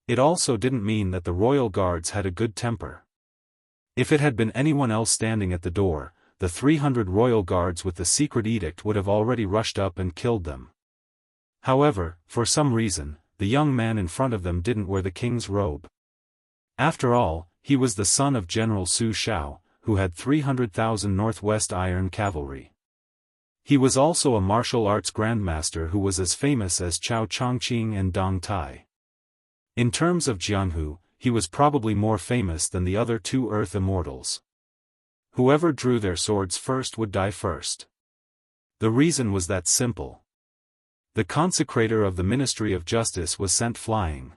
It also didn't mean that the royal guards had a good temper. If it had been anyone else standing at the door, the 300 royal guards with the secret edict would have already rushed up and killed them. However, for some reason, the young man in front of them didn't wear the king's robe. After all, he was the son of General Su Shao, who had 300,000 Northwest Iron Cavalry. He was also a martial arts grandmaster who was as famous as Chao Chongqing and Dong Tai. In terms of Jianghu, he was probably more famous than the other two Earth Immortals. Whoever drew their swords first would die first. The reason was that simple. The consecrator of the Ministry of Justice was sent flying.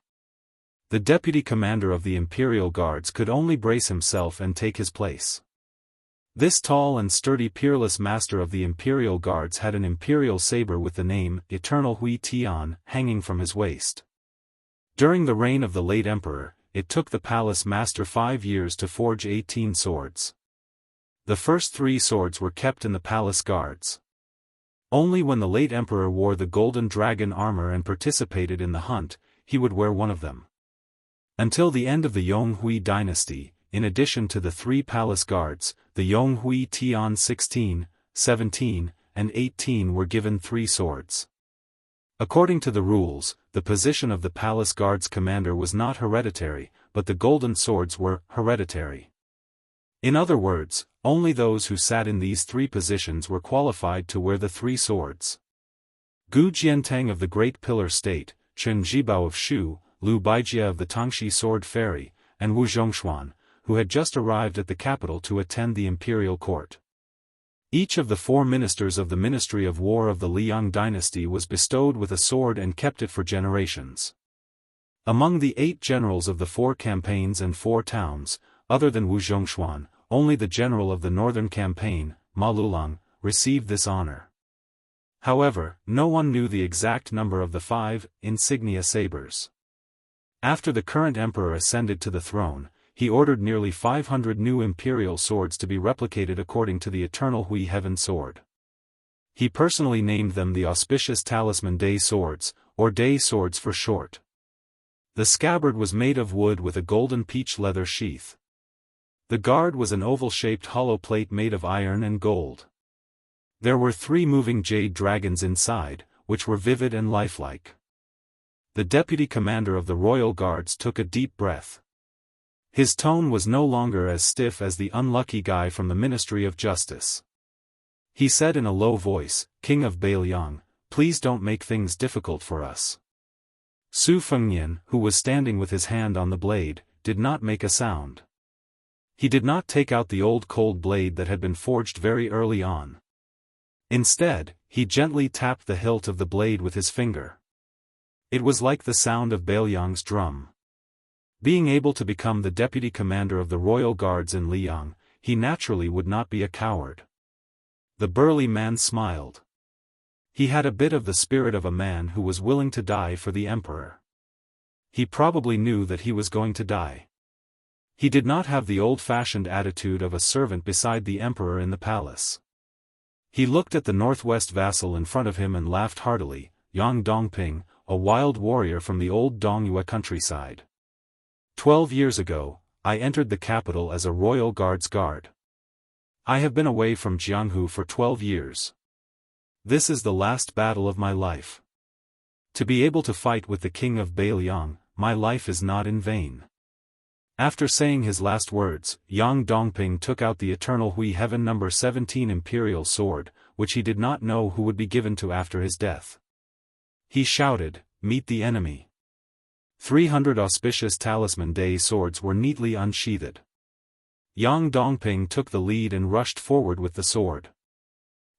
The deputy commander of the Imperial Guards could only brace himself and take his place. This tall and sturdy peerless master of the Imperial Guards had an imperial saber with the name Eternal Hui Tian hanging from his waist. During the reign of the late emperor, it took the palace master 5 years to forge 18 swords. The first 3 swords were kept in the palace guards. Only when the late emperor wore the golden dragon armor and participated in the hunt, he would wear one of them. Until the end of the Yonghui dynasty, in addition to the 3 palace guards, the Yonghui Tian 16, 17, and 18 were given 3 swords. According to the rules, the position of the palace guards commander was not hereditary, but the golden swords were hereditary. In other words, only those who sat in these 3 positions were qualified to wear the 3 swords. Gu Jiantang of the Great Pillar State, Chen Zhibao of Shu, Lu Baijia of the Tangxi Sword Ferry, and Wu Zhongshuan, who had just arrived at the capital to attend the imperial court. Each of the 4 ministers of the Ministry of War of the Liang dynasty was bestowed with a sword and kept it for generations. Among the 8 generals of the 4 campaigns and 4 towns, other than Wu Zhongshuan, only the general of the northern campaign, Ma Lulang, received this honor. However, no one knew the exact number of the 5 insignia sabers. After the current emperor ascended to the throne, he ordered nearly 500 new imperial swords to be replicated according to the Eternal Hui Heaven Sword. He personally named them the auspicious talisman Day Swords, or Day Swords for short. The scabbard was made of wood with a golden peach leather sheath. The guard was an oval-shaped hollow plate made of iron and gold. There were 3 moving jade dragons inside, which were vivid and lifelike. The deputy commander of the royal guards took a deep breath. His tone was no longer as stiff as the unlucky guy from the Ministry of Justice. He said in a low voice, "King of Bailiang, please don't make things difficult for us." Su Fengnian, who was standing with his hand on the blade, did not make a sound. He did not take out the old cold blade that had been forged very early on. Instead, he gently tapped the hilt of the blade with his finger. It was like the sound of Bailiang's drum. Being able to become the deputy commander of the royal guards in Liang, he naturally would not be a coward. The burly man smiled. He had a bit of the spirit of a man who was willing to die for the emperor. He probably knew that he was going to die. He did not have the old-fashioned attitude of a servant beside the emperor in the palace. He looked at the northwest vassal in front of him and laughed heartily, Yang Dongping, a wild warrior from the old Dongyue countryside. 12 years ago, I entered the capital as a royal guard's guard. I have been away from Jianghu for 12 years. This is the last battle of my life. To be able to fight with the king of Bailiang, my life is not in vain. After saying his last words, Yang Dongping took out the Eternal Hui Heaven No. 17 Imperial Sword, which he did not know who would be given to after his death. He shouted, "Meet the enemy." 300 auspicious talisman Day swords were neatly unsheathed. Yang Dongping took the lead and rushed forward with the sword.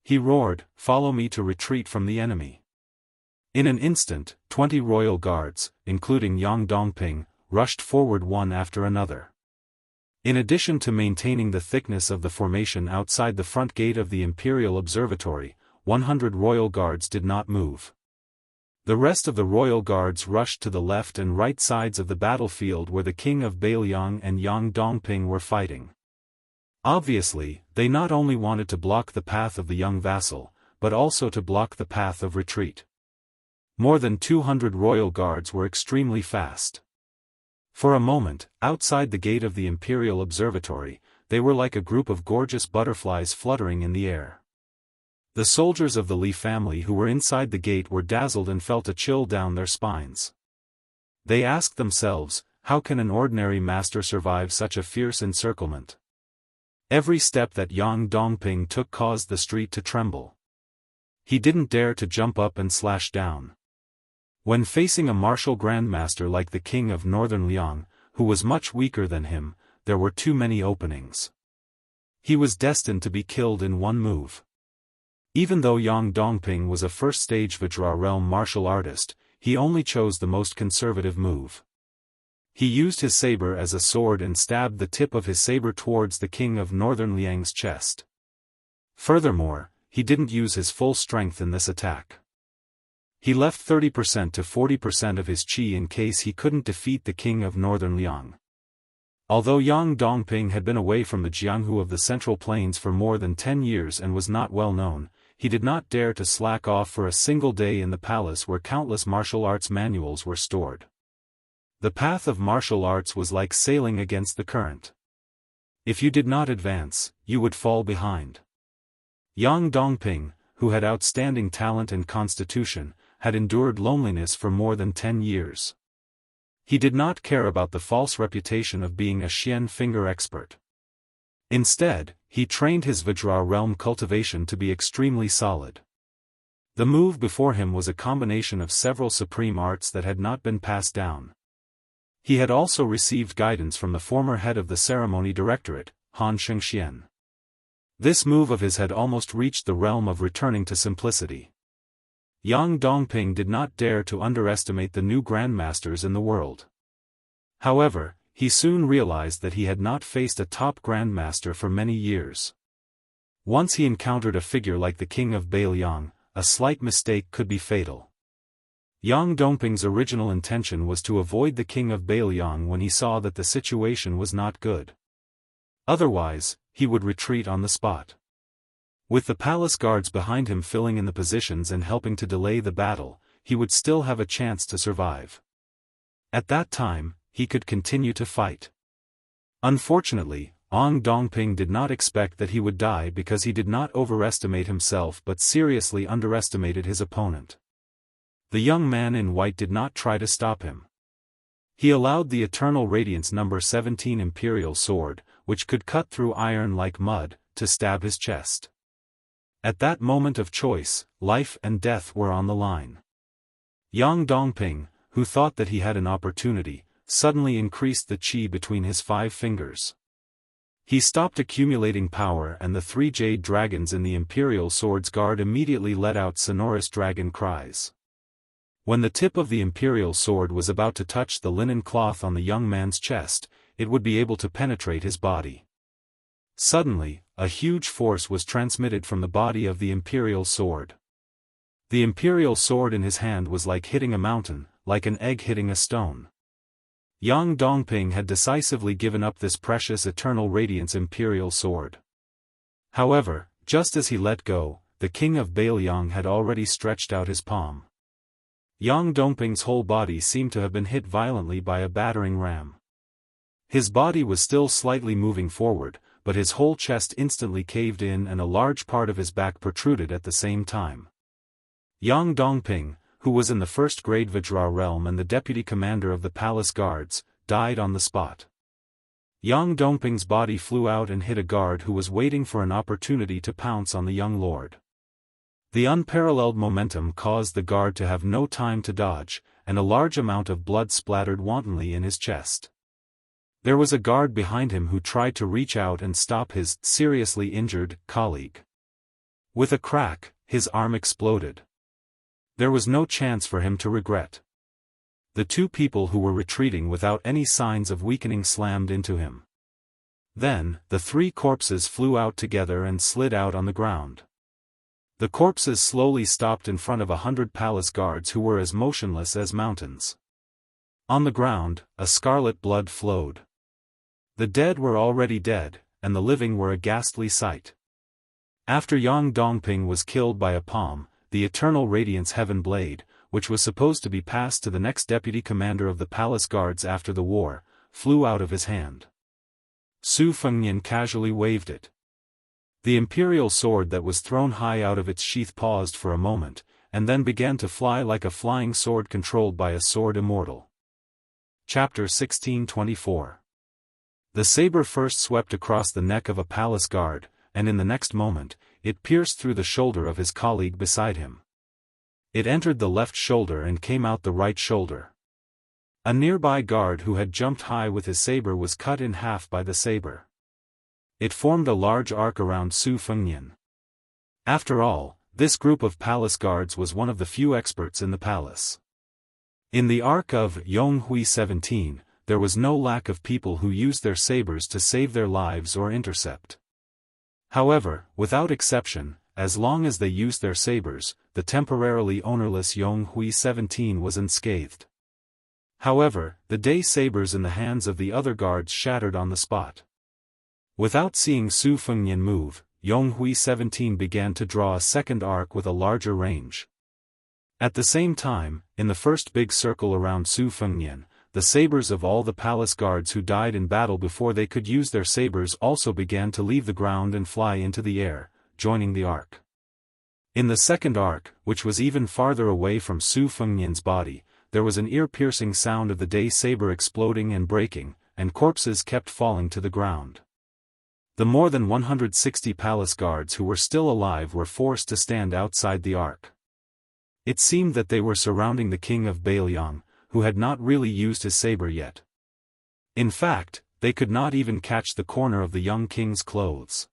He roared, "Follow me to retreat from the enemy." In an instant, 20 royal guards, including Yang Dongping, rushed forward one after another. In addition to maintaining the thickness of the formation outside the front gate of the Imperial Observatory, 100 royal guards did not move. The rest of the royal guards rushed to the left and right sides of the battlefield where the king of Bailiang and Yang Dongping were fighting. Obviously, they not only wanted to block the path of the young vassal, but also to block the path of retreat. More than 200 royal guards were extremely fast. For a moment, outside the gate of the Imperial Observatory, they were like a group of gorgeous butterflies fluttering in the air. The soldiers of the Li family who were inside the gate were dazzled and felt a chill down their spines. They asked themselves, how can an ordinary master survive such a fierce encirclement? Every step that Yang Dongping took caused the street to tremble. He didn't dare to jump up and slash down. When facing a martial grandmaster like the king of Northern Liang, who was much weaker than him, there were too many openings. He was destined to be killed in one move. Even though Yang Dongping was a first-stage Vajra realm martial artist, he only chose the most conservative move. He used his saber as a sword and stabbed the tip of his saber towards the king of Northern Liang's chest. Furthermore, he didn't use his full strength in this attack. He left 30% to 40% of his chi in case he couldn't defeat the king of Northern Liang. Although Yang Dongping had been away from the Jianghu of the Central Plains for more than 10 years and was not well known, he did not dare to slack off for a single day in the palace where countless martial arts manuals were stored. The path of martial arts was like sailing against the current. If you did not advance, you would fall behind. Yang Dongping, who had outstanding talent and constitution, had endured loneliness for more than 10 years. He did not care about the false reputation of being a Xian finger expert. Instead, he trained his Vajra realm cultivation to be extremely solid. The move before him was a combination of several supreme arts that had not been passed down. He had also received guidance from the former head of the ceremony directorate, Han Shengxian. This move of his had almost reached the realm of returning to simplicity. Yang Dongping did not dare to underestimate the new grandmasters in the world. However, he soon realized that he had not faced a top grandmaster for many years. Once he encountered a figure like the king of Bailiang, a slight mistake could be fatal. Yang Dongping's original intention was to avoid the king of Bailiang when he saw that the situation was not good. Otherwise, he would retreat on the spot. With the palace guards behind him filling in the positions and helping to delay the battle, he would still have a chance to survive. At that time, he could continue to fight. Unfortunately, Yang Dongping did not expect that he would die because he did not overestimate himself but seriously underestimated his opponent. The young man in white did not try to stop him. He allowed the Eternal Radiance number 17 Imperial Sword, which could cut through iron like mud, to stab his chest. At that moment of choice, life and death were on the line. Yang Dongping, who thought that he had an opportunity, suddenly increased the chi between his 5 fingers. He stopped accumulating power and the 3 jade dragons in the Imperial Sword's guard immediately let out sonorous dragon cries. When the tip of the Imperial Sword was about to touch the linen cloth on the young man's chest, it would be able to penetrate his body. Suddenly, a huge force was transmitted from the body of the Imperial Sword. The Imperial Sword in his hand was like hitting a mountain, like an egg hitting a stone. Yang Dongping had decisively given up this precious Eternal Radiance Imperial Sword. However, just as he let go, the king of Bailiang had already stretched out his palm. Yang Dongping's whole body seemed to have been hit violently by a battering ram. His body was still slightly moving forward, but his whole chest instantly caved in and a large part of his back protruded at the same time. Yang Dongping, who was in the first-grade Vajra realm and the deputy commander of the palace guards, died on the spot. Yang Dongping's body flew out and hit a guard who was waiting for an opportunity to pounce on the young lord. The unparalleled momentum caused the guard to have no time to dodge, and a large amount of blood splattered wantonly in his chest. There was a guard behind him who tried to reach out and stop his seriously injured colleague. With a crack, his arm exploded. There was no chance for him to regret. The 2 people who were retreating without any signs of weakening slammed into him. Then, the 3 corpses flew out together and slid out on the ground. The corpses slowly stopped in front of 100 palace guards who were as motionless as mountains. On the ground, a scarlet blood flowed. The dead were already dead, and the living were a ghastly sight. After Yang Dongping was killed by a palm, the Eternal Radiance Heaven Blade, which was supposed to be passed to the next deputy commander of the palace guards after the war, flew out of his hand. Su Fengnian casually waved it. The imperial sword that was thrown high out of its sheath paused for a moment, and then began to fly like a flying sword controlled by a sword immortal. Chapter 1624. The saber first swept across the neck of a palace guard, and in the next moment, it pierced through the shoulder of his colleague beside him. It entered the left shoulder and came out the right shoulder. A nearby guard who had jumped high with his saber was cut in half by the saber. It formed a large arc around Su Fengnian. After all, this group of palace guards was one of the few experts in the palace. In the arc of Yonghui 17, there was no lack of people who used their sabers to save their lives or intercept. However, without exception, as long as they used their sabers, the temporarily ownerless Yonghui 17 was unscathed. However, the day sabers in the hands of the other guards shattered on the spot. Without seeing Su Fengnian move, Yonghui 17 began to draw a second arc with a larger range. At the same time, in the first big circle around Su Fengnian, the sabers of all the palace guards who died in battle before they could use their sabers also began to leave the ground and fly into the air, joining the arc. In the second arc, which was even farther away from Su Fengnian's body, there was an ear-piercing sound of the day saber exploding and breaking, and corpses kept falling to the ground. The more than 160 palace guards who were still alive were forced to stand outside the arc. It seemed that they were surrounding the king of Bailiang, who had not really used his saber yet. In fact, they could not even catch the corner of the young king's clothes.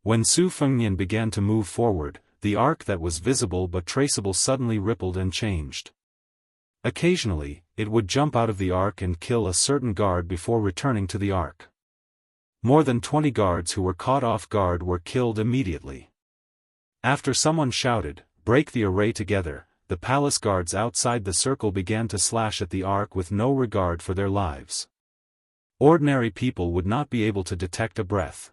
When Su Fengnian began to move forward, the arc that was visible but traceable suddenly rippled and changed. Occasionally, it would jump out of the arc and kill a certain guard before returning to the arc. More than 20 guards who were caught off guard were killed immediately. After someone shouted, "Break the array together," the palace guards outside the circle began to slash at the arc with no regard for their lives. Ordinary people would not be able to detect a breath.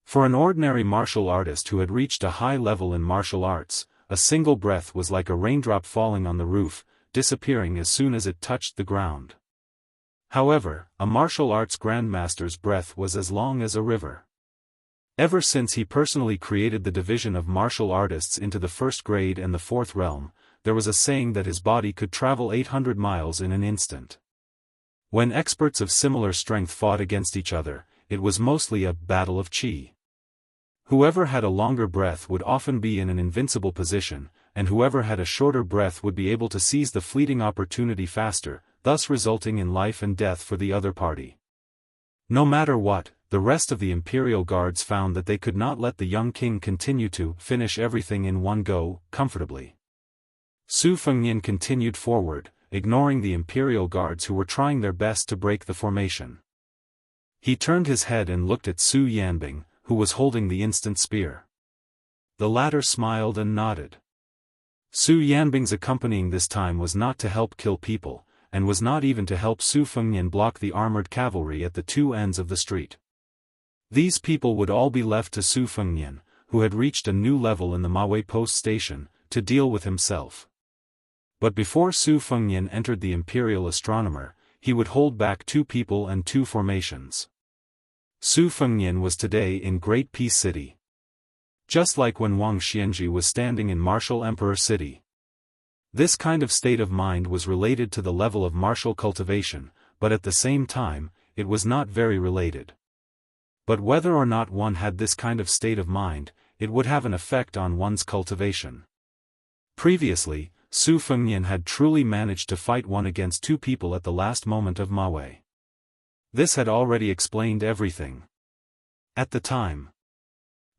For an ordinary martial artist who had reached a high level in martial arts, a single breath was like a raindrop falling on the roof, disappearing as soon as it touched the ground. However, a martial arts grandmaster's breath was as long as a river. Ever since he personally created the division of martial artists into the first grade and the fourth realm, there was a saying that his body could travel 800 miles in an instant. When experts of similar strength fought against each other, it was mostly a battle of chi. Whoever had a longer breath would often be in an invincible position, and whoever had a shorter breath would be able to seize the fleeting opportunity faster, thus resulting in life and death for the other party. No matter what, the rest of the imperial guards found that they could not let the young king continue to finish everything in one go, comfortably. Su Fengnian continued forward, ignoring the imperial guards who were trying their best to break the formation. He turned his head and looked at Su Yanbing, who was holding the instant spear. The latter smiled and nodded. Su Yanbing's accompanying this time was not to help kill people, and was not even to help Su Fengnian block the armored cavalry at the two ends of the street. These people would all be left to Su Fengnian, who had reached a new level in the Mawei post station, to deal with himself. But before Su Fengnian entered the imperial astronomer, he would hold back 2 people and 2 formations. Su Fengnian was today in Great Peace City. Just like when Wang Xianji was standing in Martial Emperor City. This kind of state of mind was related to the level of martial cultivation, but at the same time, it was not very related. But whether or not one had this kind of state of mind, it would have an effect on one's cultivation. Previously, Su Fengnian had truly managed to fight 1 against 2 people at the last moment of Mawei. This had already explained everything. At the time,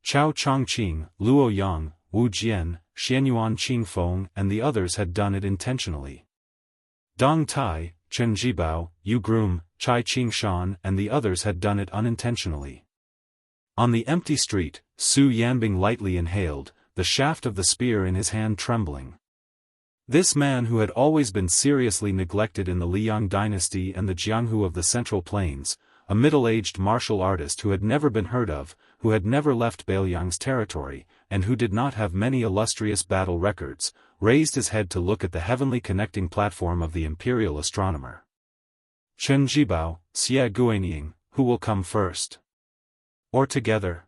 Chao Chongqing, Luo Yang, Wu Jian, Xianyuan Qingfeng and the others had done it intentionally. Dong Tai, Chen Jibao, Yu Grum, Chai Qingshan and the others had done it unintentionally. On the empty street, Su Yanbing lightly inhaled, the shaft of the spear in his hand trembling. This man who had always been seriously neglected in the Liang dynasty and the Jianghu of the Central Plains, a middle-aged martial artist who had never been heard of, who had never left Bailiang's territory, and who did not have many illustrious battle records, raised his head to look at the heavenly connecting platform of the imperial astronomer. Chen Jibao, Xie Guanying, who will come first? Or together?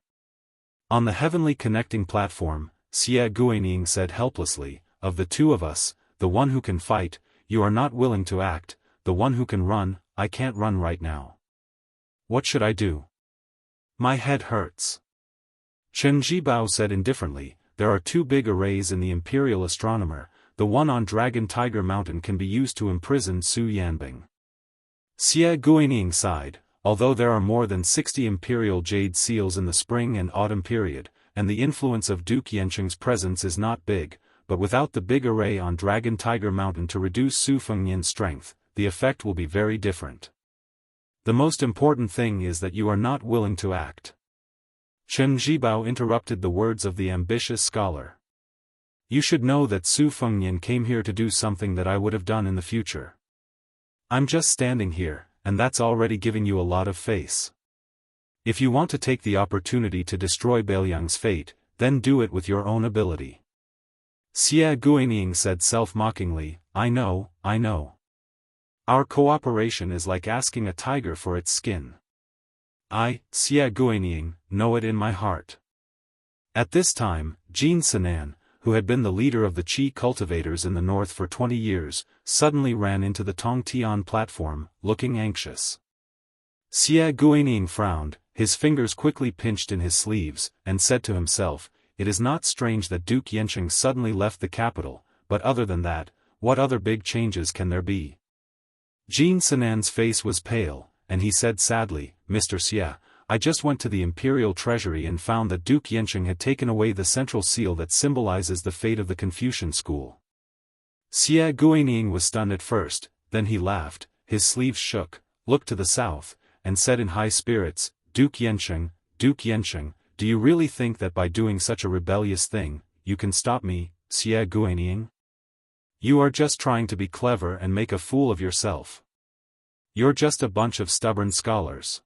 On the heavenly connecting platform, Xie Guanying said helplessly, of the two of us, the one who can fight, you are not willing to act, the one who can run, I can't run right now. What should I do? My head hurts. Chen Jibao said indifferently, there are two big arrays in the imperial astronomer, the one on Dragon Tiger Mountain can be used to imprison Su Yanbing. Xie Guanying sighed, although there are more than 60 imperial jade seals in the spring and autumn period, and the influence of Duke Yanqing's presence is not big, but without the big array on Dragon Tiger Mountain to reduce Su Fengnian's strength, the effect will be very different. The most important thing is that you are not willing to act. Chen Jibao interrupted the words of the ambitious scholar. You should know that Su Fengnian came here to do something that I would have done in the future. I'm just standing here, and that's already giving you a lot of face. If you want to take the opportunity to destroy Bailiang's fate, then do it with your own ability. Xie Guanying said self-mockingly, I know. Our cooperation is like asking a tiger for its skin. I, Xie Guanying, know it in my heart. At this time, Jin Sinan, who had been the leader of the Qi cultivators in the north for 20 years, suddenly ran into the Tongtian platform, looking anxious. Xie Guanying frowned, his fingers quickly pinched in his sleeves, and said to himself, it is not strange that Duke Yanqing suddenly left the capital, but other than that, what other big changes can there be? Jin Sinan's face was pale, and he said sadly, Mr. Xie, I just went to the imperial treasury and found that Duke Yanqing had taken away the central seal that symbolizes the fate of the Confucian school. Xie Guanying was stunned at first, then he laughed, his sleeves shook, looked to the south, and said in high spirits, Duke Yanqing, do you really think that by doing such a rebellious thing, you can stop me, Xie Guanying? You are just trying to be clever and make a fool of yourself. You're just a bunch of stubborn scholars.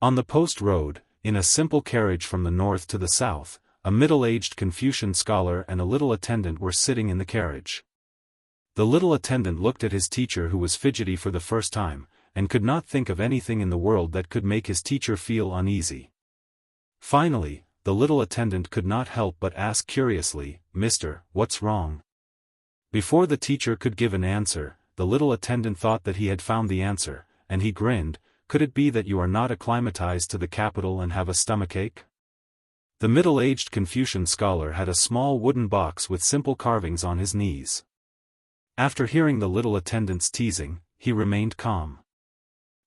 On the post road, in a simple carriage from the north to the south, a middle-aged Confucian scholar and a little attendant were sitting in the carriage. The little attendant looked at his teacher who was fidgety for the first time, and could not think of anything in the world that could make his teacher feel uneasy. Finally, the little attendant could not help but ask curiously, Mister, what's wrong? Before the teacher could give an answer, the little attendant thought that he had found the answer, and he grinned, could it be that you are not acclimatized to the capital and have a stomachache? The middle-aged Confucian scholar had a small wooden box with simple carvings on his knees. After hearing the little attendant's teasing, he remained calm.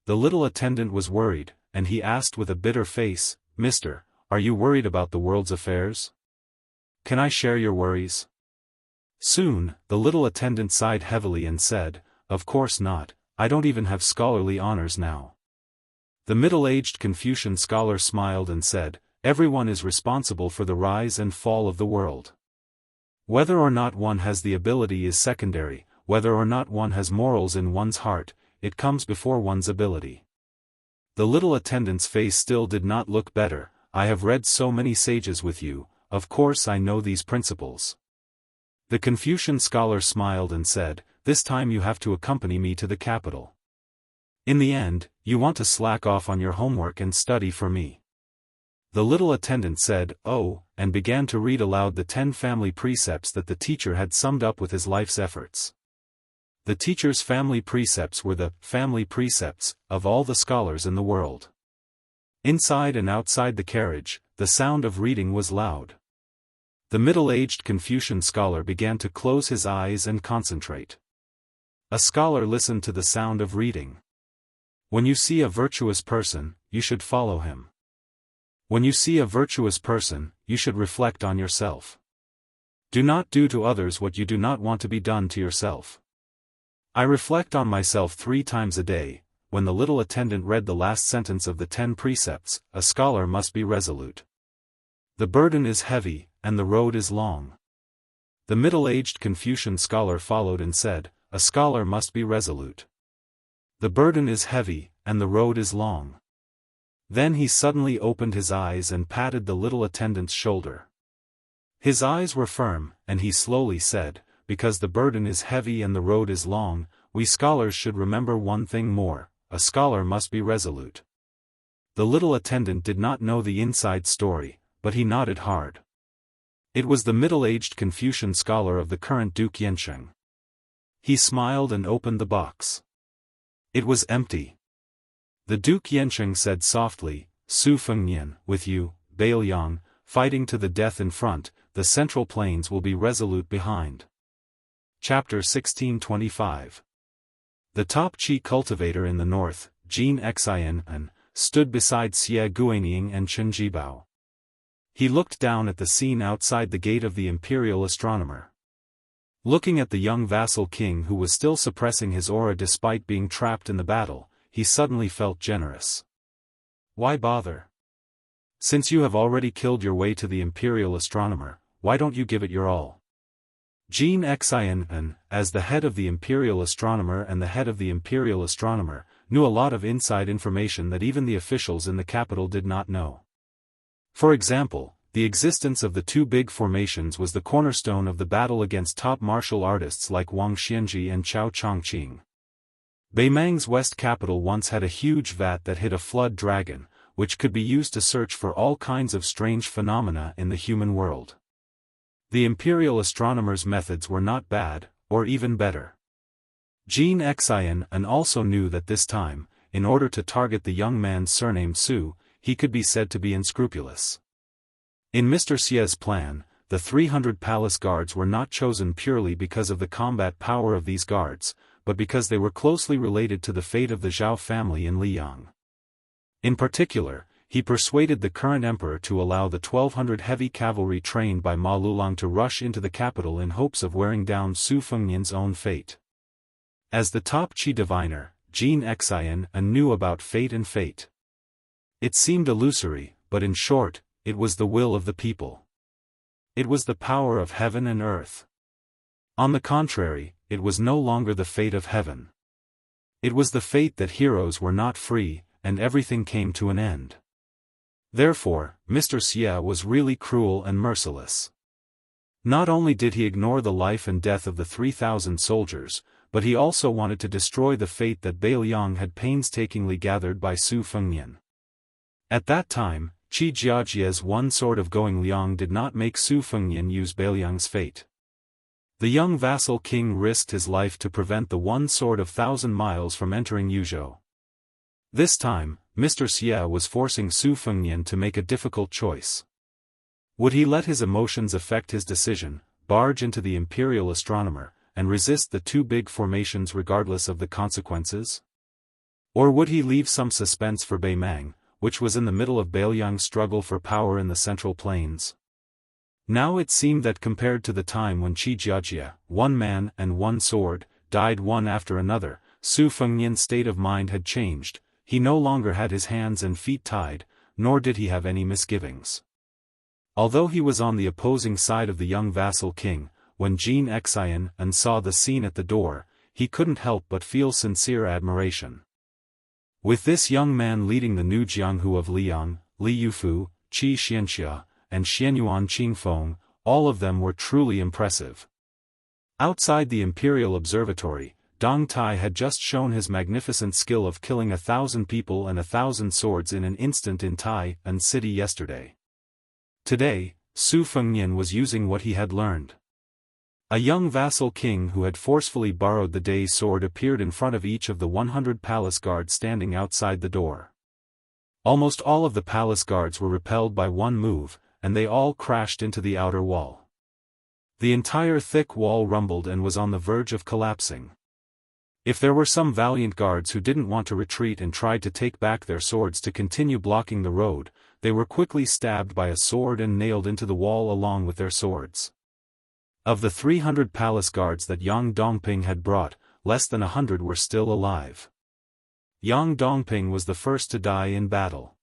The little attendant was worried, and he asked with a bitter face, Mister, are you worried about the world's affairs? Can I share your worries? Soon, the little attendant sighed heavily and said, Of course not, I don't even have scholarly honors now. The middle-aged Confucian scholar smiled and said, Everyone is responsible for the rise and fall of the world. Whether or not one has the ability is secondary, whether or not one has morals in one's heart, it comes before one's ability. The little attendant's face still did not look better. I have read so many sages with you, of course I know these principles. The Confucian scholar smiled and said, This time you have to accompany me to the capital. In the end, you want to slack off on your homework and study for me. The little attendant said, Oh, and began to read aloud the 10 family precepts that the teacher had summed up with his life's efforts. The teacher's family precepts were the family precepts of all the scholars in the world. Inside and outside the carriage, the sound of reading was loud. The middle-aged Confucian scholar began to close his eyes and concentrate. A scholar listened to the sound of reading. When you see a virtuous person, you should follow him. When you see a virtuous person, you should reflect on yourself. Do not do to others what you do not want to be done to yourself. I reflect on myself 3 times a day. When the little attendant read the last sentence of the 10 precepts, a scholar must be resolute. The burden is heavy, and the road is long. The middle-aged Confucian scholar followed and said, "A scholar must be resolute. The burden is heavy, and the road is long." Then he suddenly opened his eyes and patted the little attendant's shoulder. His eyes were firm, and he slowly said, "Because the burden is heavy and the road is long, we scholars should remember one thing more: a scholar must be resolute." The little attendant did not know the inside story, but he nodded hard. It was the middle-aged Confucian scholar of the current Duke Yensheng. He smiled and opened the box. It was empty. The Duke Yensheng said softly, "Su Fengnian, with you, Bailiang, fighting to the death in front, the Central Plains will be resolute behind." Chapter 1625. The top Qi cultivator in the north, Jin Xian, stood beside Xie Guanying and Chen Jibao. He looked down at the scene outside the gate of the imperial astronomer. Looking at the young vassal king who was still suppressing his aura despite being trapped in the battle, he suddenly felt generous. Why bother? Since you have already killed your way to the imperial astronomer, why don't you give it your all? Jin Xian, as the head of the imperial astronomer and the head of the imperial astronomer, knew a lot of inside information that even the officials in the capital did not know. For example, the existence of the two big formations was the cornerstone of the battle against top martial artists like Wang Xianji and Chao Chongqing. Beimang's west capital once had a huge vat that hid a flood dragon, which could be used to search for all kinds of strange phenomena in the human world. The imperial astronomer's methods were not bad, or even better. Jin Xian also knew that this time, in order to target the young man's surname Su, he could be said to be unscrupulous. In Mr. Xie's plan, the 300 palace guards were not chosen purely because of the combat power of these guards, but because they were closely related to the fate of the Zhao family in Liang. In particular, he persuaded the current emperor to allow the 1,200 heavy cavalry trained by Ma Lulang to rush into the capital in hopes of wearing down Su Fengnian's own fate. As the top Qi diviner, Jin Xian knew about fate and fate. It seemed illusory, but in short, it was the will of the people. It was the power of heaven and earth. On the contrary, it was no longer the fate of heaven. It was the fate that heroes were not free, and everything came to an end. Therefore, Mr. Xie was really cruel and merciless. Not only did he ignore the life and death of the 3,000 soldiers, but he also wanted to destroy the fate that Bailiang had painstakingly gathered by Su Fengnian. At that time, Qi Jiajie's one sword of going Liang did not make Su Fengnian use Bailiang's fate. The young vassal king risked his life to prevent the one sword of 1,000 miles from entering Yuzhou. This time, Mr. Xie was forcing Su Fengnian to make a difficult choice. Would he let his emotions affect his decision, barge into the imperial astronomer, and resist the two big formations regardless of the consequences? Or would he leave some suspense for Beimang, which was in the middle of Bailiang's struggle for power in the Central Plains? Now it seemed that compared to the time when Qi Jiajie, one man and one sword, died one after another, Su Fengnian's state of mind had changed. He no longer had his hands and feet tied, nor did he have any misgivings. Although he was on the opposing side of the young vassal king, when Jin Xian saw the scene at the door, he couldn't help but feel sincere admiration. With this young man leading the new Jianghu of Liang, Li Yufu, Qi Xianxia, and Xianyuan Qingfeng, all of them were truly impressive. Outside the imperial observatory, Dong Tai had just shown his magnificent skill of killing 1,000 people and 1,000 swords in an instant in Tai and city yesterday. Today, Su Fengnian was using what he had learned. A young vassal king who had forcefully borrowed the day's sword appeared in front of each of the 100 palace guards standing outside the door. Almost all of the palace guards were repelled by one move, and they all crashed into the outer wall. The entire thick wall rumbled and was on the verge of collapsing. If there were some valiant guards who didn't want to retreat and tried to take back their swords to continue blocking the road, they were quickly stabbed by a sword and nailed into the wall along with their swords. Of the 300 palace guards that Yang Dongping had brought, less than 100 were still alive. Yang Dongping was the first to die in battle.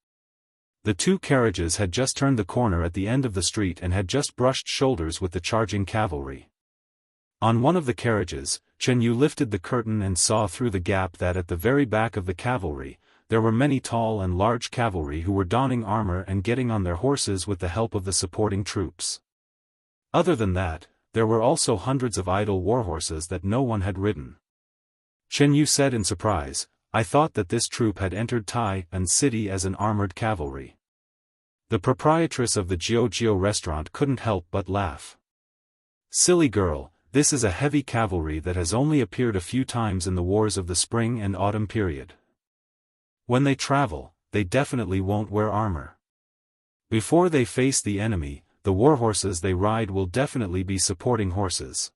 The two carriages had just turned the corner at the end of the street and had just brushed shoulders with the charging cavalry. On one of the carriages, Chen Yu lifted the curtain and saw through the gap that at the very back of the cavalry, there were many tall and large cavalry who were donning armor and getting on their horses with the help of the supporting troops. Other than that, there were also hundreds of idle warhorses that no one had ridden. Chen Yu said in surprise, "I thought that this troop had entered Tai'an city as an armored cavalry." The proprietress of the Jianghu restaurant couldn't help but laugh. "Silly girl, this is a heavy cavalry that has only appeared a few times in the wars of the spring and autumn period. When they travel, they definitely won't wear armor. Before they face the enemy, the warhorses they ride will definitely be supporting horses.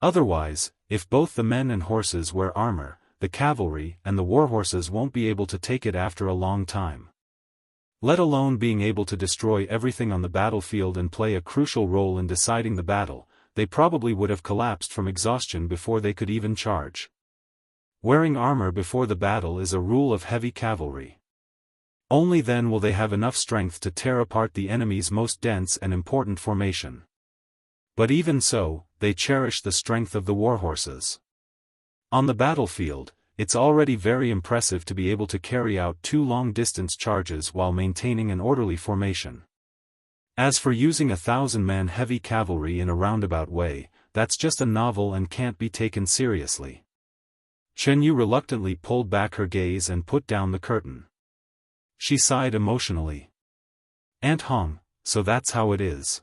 Otherwise, if both the men and horses wear armor, the cavalry and the warhorses won't be able to take it after a long time. Let alone being able to destroy everything on the battlefield and play a crucial role in deciding the battle, they probably would have collapsed from exhaustion before they could even charge. Wearing armor before the battle is a rule of heavy cavalry. Only then will they have enough strength to tear apart the enemy's most dense and important formation. But even so, they cherish the strength of the warhorses. On the battlefield, it's already very impressive to be able to carry out 2 long-distance charges while maintaining an orderly formation. As for using 1,000-man heavy cavalry in a roundabout way, that's just a novel and can't be taken seriously." Chen Yu reluctantly pulled back her gaze and put down the curtain. She sighed emotionally. "Aunt Hong, so that's how it is.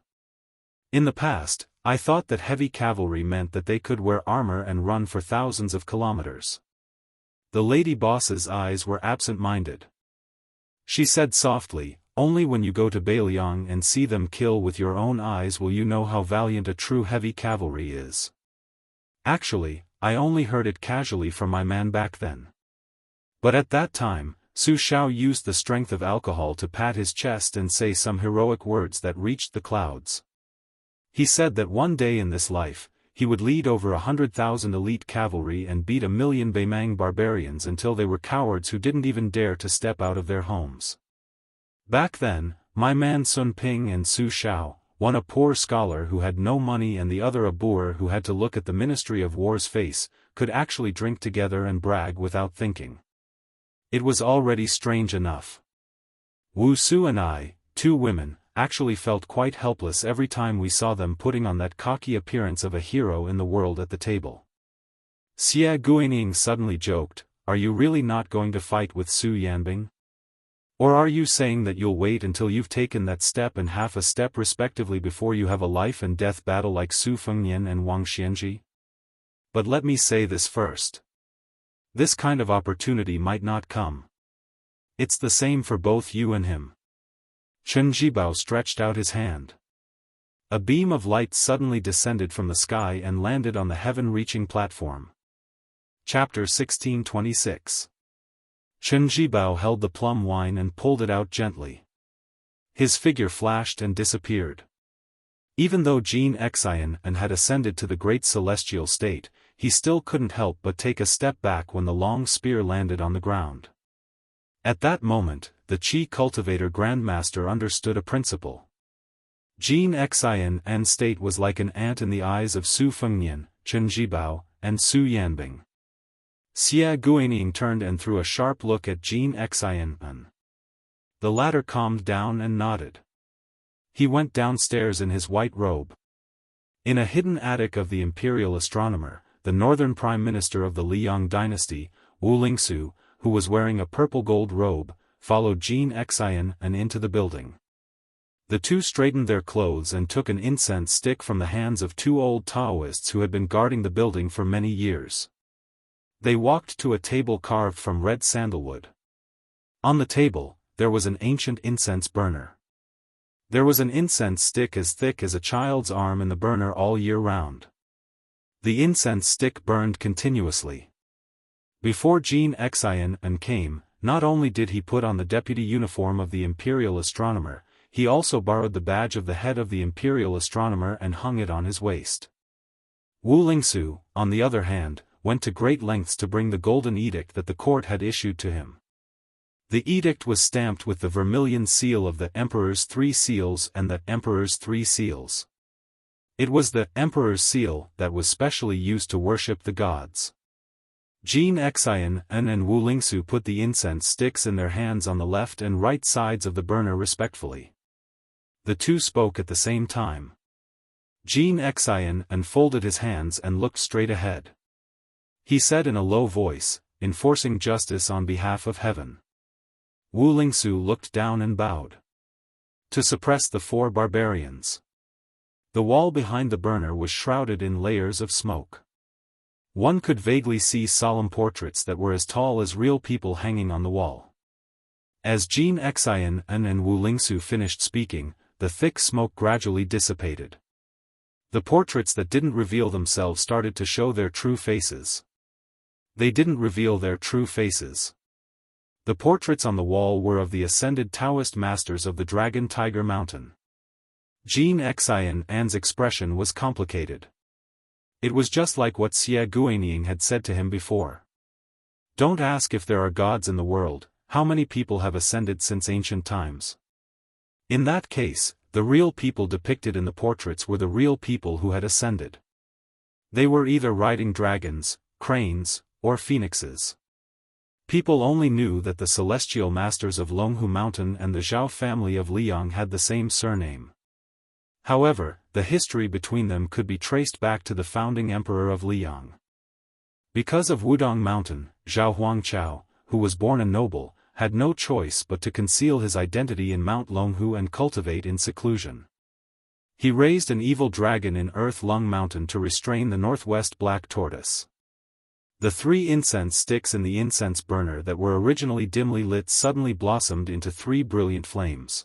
In the past, I thought that heavy cavalry meant that they could wear armor and run for thousands of kilometers." The lady boss's eyes were absent-minded. She said softly, "Only when you go to Beiliang and see them kill with your own eyes will you know how valiant a true heavy cavalry is. Actually, I only heard it casually from my man back then. But at that time, Su Xiao used the strength of alcohol to pat his chest and say some heroic words that reached the clouds. He said that one day in this life, he would lead over 100,000 elite cavalry and beat 1,000,000 Beimang barbarians until they were cowards who didn't even dare to step out of their homes. Back then, my man Sun Ping and Su Xiao, one a poor scholar who had no money and the other a boor who had to look at the Ministry of War's face, could actually drink together and brag without thinking. It was already strange enough. Wu Su and I, 2 women, actually felt quite helpless every time we saw them putting on that cocky appearance of a hero in the world at the table. Xie Guining suddenly joked, "Are you really not going to fight with Su Yanbing? Or are you saying that you'll wait until you've taken that step and half a step respectively before you have a life and death battle like Su Fengnian and Wang Xianji? But let me say this first. This kind of opportunity might not come. It's the same for both you and him." Chen Zhibao stretched out his hand. A beam of light suddenly descended from the sky and landed on the heaven-reaching platform. Chapter 1626. Chen Zhibao held the plum wine and pulled it out gently. His figure flashed and disappeared. Even though Jin Xian had ascended to the great celestial state, he still couldn't help but take a step back when the long spear landed on the ground. At that moment, the Qi cultivator grandmaster understood a principle. Jin Xian's state was like an ant in the eyes of Su Fengnian, Chen Zhibao, and Su Yanbing. Xie Guining turned and threw a sharp look at Jin Xian. The latter calmed down and nodded. He went downstairs in his white robe. In a hidden attic of the imperial astronomer, the northern prime minister of the Liang dynasty, Wu Lingsu, who was wearing a purple-gold robe, followed Jin Xian into the building. The two straightened their clothes and took an incense stick from the hands of 2 old Daoists who had been guarding the building for many years. They walked to a table carved from red sandalwood. On the table, there was an ancient incense burner. There was an incense stick as thick as a child's arm in the burner all year round. The incense stick burned continuously. Before Jin Xian came, not only did he put on the deputy uniform of the imperial astronomer, he also borrowed the badge of the head of the imperial astronomer and hung it on his waist. Wu Lingsu, on the other hand, went to great lengths to bring the golden edict that the court had issued to him. The edict was stamped with the vermilion seal of the Emperor's 3 seals and the Emperor's 3 seals. It was the Emperor's seal that was specially used to worship the gods. Jianghu and Wu Lingsu put the incense sticks in their hands on the left and right sides of the burner respectfully. The two spoke at the same time. Jianghu unfolded his hands and looked straight ahead. He said in a low voice, enforcing justice on behalf of heaven. Wu Lingsu looked down and bowed. To suppress the 4 barbarians. The wall behind the burner was shrouded in layers of smoke. One could vaguely see solemn portraits that were as tall as real people hanging on the wall. As Jianghu and Wu Lingsu finished speaking, the thick smoke gradually dissipated. The portraits that didn't reveal themselves started to show their true faces. They didn't reveal their true faces. The portraits on the wall were of the ascended Daoist masters of the Dragon Tiger Mountain. Jianghu's expression was complicated. It was just like what Xie Guaniying had said to him before. Don't ask if there are gods in the world, how many people have ascended since ancient times. In that case, the real people depicted in the portraits were the real people who had ascended. They were either riding dragons, cranes, or phoenixes. People only knew that the celestial masters of Longhu Mountain and the Zhao family of Liang had the same surname. However, the history between them could be traced back to the founding emperor of Liang. Because of Wudong Mountain, Zhao Huangqiao, who was born a noble, had no choice but to conceal his identity in Mount Longhu and cultivate in seclusion. He raised an evil dragon in Earth Lung Mountain to restrain the northwest black tortoise. The 3 incense sticks in the incense burner that were originally dimly lit suddenly blossomed into 3 brilliant flames.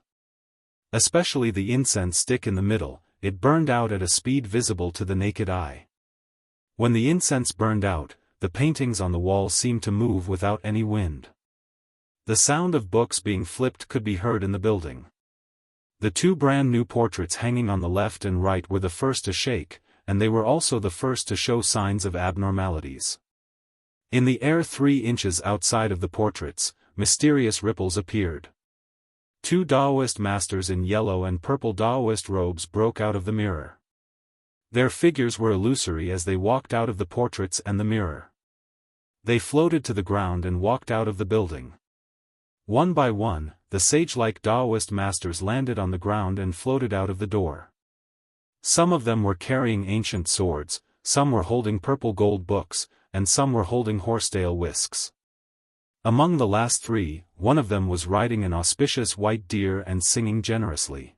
Especially the incense stick in the middle, it burned out at a speed visible to the naked eye. When the incense burned out, the paintings on the wall seemed to move without any wind. The sound of books being flipped could be heard in the building. The 2 brand new portraits hanging on the left and right were the first to shake, and they were also the first to show signs of abnormalities. In the air 3 inches outside of the portraits, mysterious ripples appeared. 2 Daoist masters in yellow and purple Daoist robes broke out of the mirror. Their figures were illusory as they walked out of the portraits and the mirror. They floated to the ground and walked out of the building. One by one, the sage-like Daoist masters landed on the ground and floated out of the door. Some of them were carrying ancient swords, some were holding purple gold books, and some were holding horsetail whisks. Among the last 3, one of them was riding an auspicious white deer and singing generously.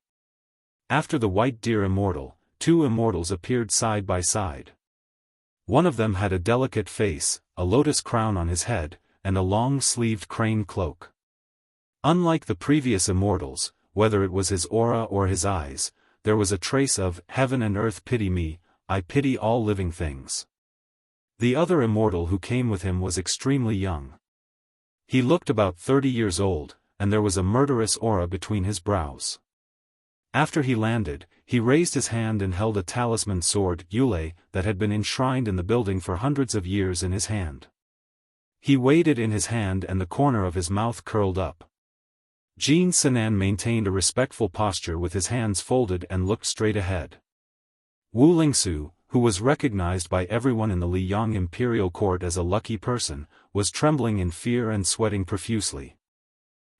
After the white deer immortal, 2 immortals appeared side by side. One of them had a delicate face, a lotus crown on his head, and a long-sleeved crane cloak. Unlike the previous immortals, whether it was his aura or his eyes, there was a trace of "Heaven and earth pity me, I pity all living things." The other immortal who came with him was extremely young. He looked about 30 years old, and there was a murderous aura between his brows. After he landed, he raised his hand and held a talisman sword, Yule, that had been enshrined in the building for hundreds of years in his hand. He weighed it in his hand and the corner of his mouth curled up. Jin Sinan maintained a respectful posture with his hands folded and looked straight ahead. Wu Lingsu, who was recognized by everyone in the Liang imperial court as a lucky person, was trembling in fear and sweating profusely.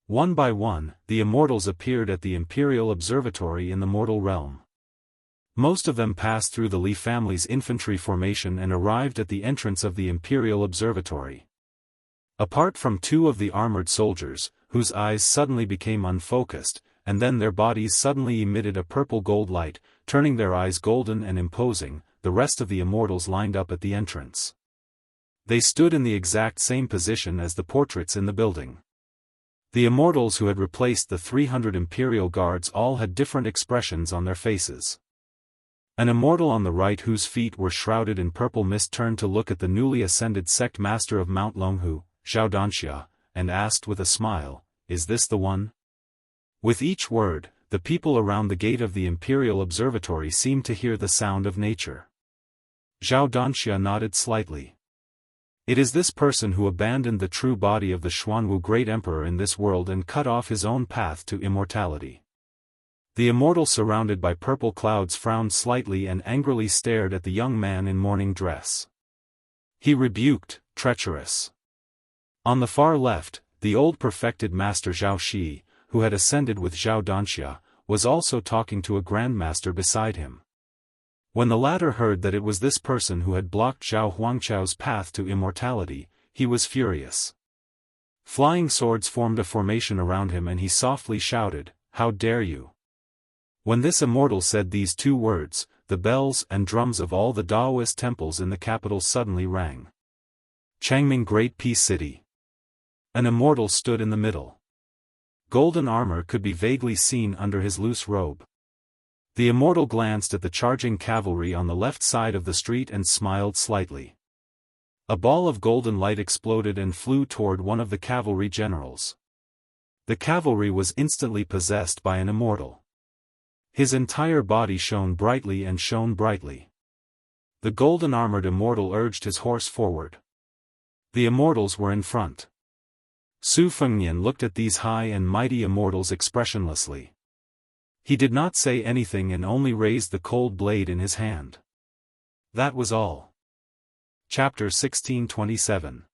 One by one, the immortals appeared at the imperial observatory in the mortal realm. Most of them passed through the Li family's infantry formation and arrived at the entrance of the imperial observatory. Apart from 2 of the armored soldiers, whose eyes suddenly became unfocused, and then their bodies suddenly emitted a purple gold light, turning their eyes golden and imposing, the rest of the immortals lined up at the entrance. They stood in the exact same position as the portraits in the building. The immortals who had replaced the 300 imperial guards all had different expressions on their faces. An immortal on the right whose feet were shrouded in purple mist turned to look at the newly ascended sect master of Mount Longhu, Wuxia Xianxia, and asked with a smile, "Is this the one?" With each word, the people around the gate of the imperial observatory seemed to hear the sound of nature. Wuxia Xianxia nodded slightly. It is this person who abandoned the true body of the Xuanwu great emperor in this world and cut off his own path to immortality. The immortal, surrounded by purple clouds, frowned slightly and angrily stared at the young man in mourning dress. He rebuked, "Treacherous." On the far left, the old perfected master Zhao Shi, who had ascended with Zhao Danxia, was also talking to a grandmaster beside him. When the latter heard that it was this person who had blocked Zhao Huangqiao's path to immortality, he was furious. Flying swords formed a formation around him and he softly shouted, "How dare you!" When this immortal said these two words, the bells and drums of all the Daoist temples in the capital suddenly rang. Changming Great Peace City. An immortal stood in the middle. Golden armor could be vaguely seen under his loose robe. The immortal glanced at the charging cavalry on the left side of the street and smiled slightly. A ball of golden light exploded and flew toward one of the cavalry generals. The cavalry was instantly possessed by an immortal. His entire body shone brightly and shone brightly. The golden-armored immortal urged his horse forward. The immortals were in front. Su Fengnian looked at these high and mighty immortals expressionlessly. He did not say anything and only raised the cold blade in his hand. That was all. Chapter 1627.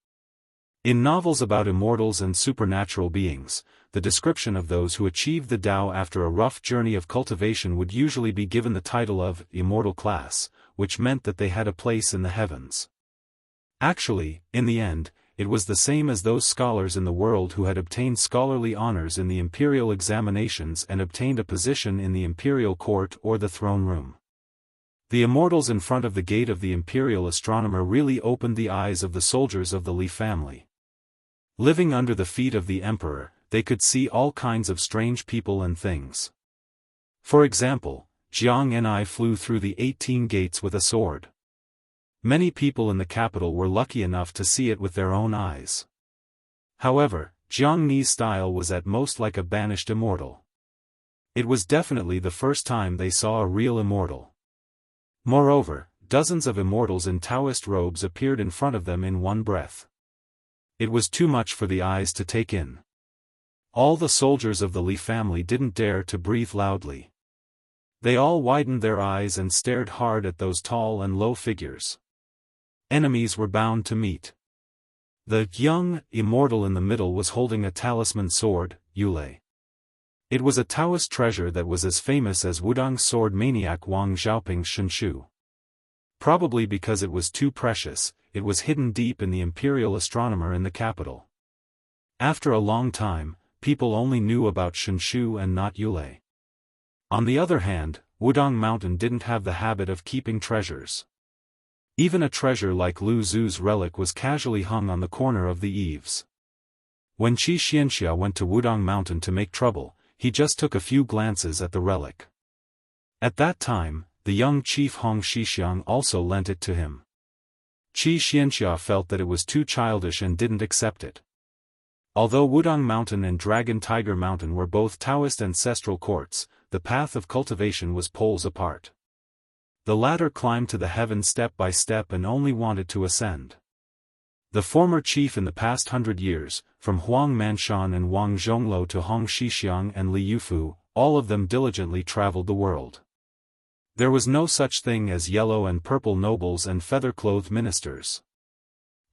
In novels about immortals and supernatural beings, the description of those who achieved the Tao after a rough journey of cultivation would usually be given the title of immortal class, which meant that they had a place in the heavens. Actually, in the end, it was the same as those scholars in the world who had obtained scholarly honors in the imperial examinations and obtained a position in the imperial court or the throne room. The immortals in front of the gate of the imperial astronomer really opened the eyes of the soldiers of the Li family. Living under the feet of the emperor, they could see all kinds of strange people and things. For example, Jianghu flew through the 18 gates with a sword. Many people in the capital were lucky enough to see it with their own eyes. However, Jianghu's style was at most like a banished immortal. It was definitely the first time they saw a real immortal. Moreover, dozens of immortals in Taoist robes appeared in front of them in one breath. It was too much for the eyes to take in. All the soldiers of the Li family didn't dare to breathe loudly. They all widened their eyes and stared hard at those tall and low figures. Enemies were bound to meet. The young immortal in the middle was holding a talisman sword, Yule. It was a Taoist treasure that was as famous as Wudang's sword maniac Wang Xiaoping's Shenshu. Probably because it was too precious, it was hidden deep in the imperial astronomer in the capital. After a long time, people only knew about Shenshu and not Yule. On the other hand, Wudang Mountain didn't have the habit of keeping treasures. Even a treasure like Lu Zu's relic was casually hung on the corner of the eaves. When Wuxia Xianxia went to Wudang Mountain to make trouble, he just took a few glances at the relic. At that time, the young chief Hong Shixiang also lent it to him. Wuxia Xianxia felt that it was too childish and didn't accept it. Although Wudang Mountain and Dragon Tiger Mountain were both Taoist ancestral courts, the path of cultivation was poles apart. The latter climbed to the heavens step by step and only wanted to ascend. The former chief in the past 100 years, from Huang Manshan and Wang Zhonglo to Hong Shixiang and Li Yufu, all of them diligently traveled the world. There was no such thing as yellow and purple nobles and feather-clothed ministers.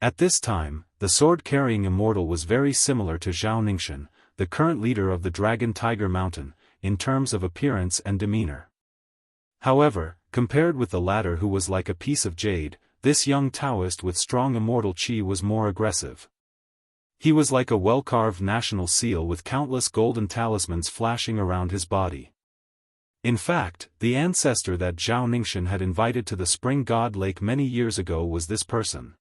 At this time, the sword-carrying immortal was very similar to Zhao Ningxin, the current leader of the Dragon Tiger Mountain, in terms of appearance and demeanor. However, compared with the latter who was like a piece of jade, this young Taoist with strong immortal qi was more aggressive. He was like a well-carved national seal with countless golden talismans flashing around his body. In fact, the ancestor that Zhao Ningxin had invited to the Spring God Lake many years ago was this person.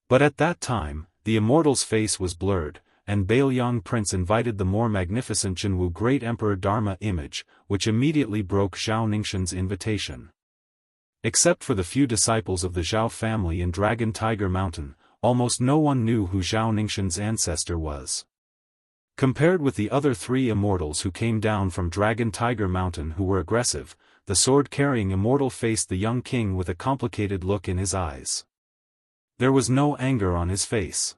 But at that time, the immortal's face was blurred, and Bailiang Prince invited the more magnificent Jianghu Great Emperor Dharma image, which immediately broke Zhao Ningxin's invitation. Except for the few disciples of the Zhao family in Dragon Tiger Mountain, almost no one knew who Zhao Ningxin's ancestor was. Compared with the other three immortals who came down from Dragon Tiger Mountain who were aggressive, the sword-carrying immortal faced the young king with a complicated look in his eyes. There was no anger on his face.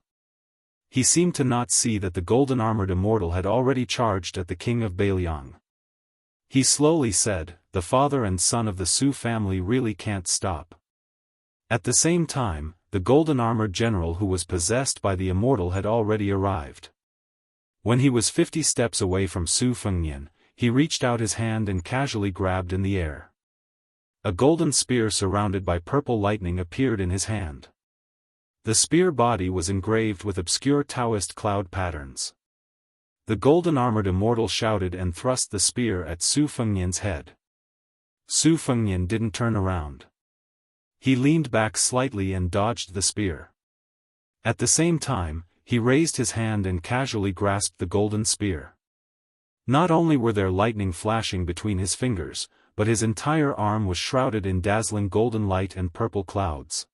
He seemed to not see that the golden-armored immortal had already charged at the king of Bailiang. He slowly said, "The father and son of the Su family really can't stop." At the same time, the golden-armored general who was possessed by the immortal had already arrived. When he was 50 steps away from Su Fengnian, he reached out his hand and casually grabbed in the air. A golden spear surrounded by purple lightning appeared in his hand. The spear body was engraved with obscure Daoist cloud patterns. The golden-armored immortal shouted and thrust the spear at Su Fengnian's head. Su Fengnian didn't turn around. He leaned back slightly and dodged the spear. At the same time, he raised his hand and casually grasped the golden spear. Not only were there lightning flashing between his fingers, but his entire arm was shrouded in dazzling golden light and purple clouds.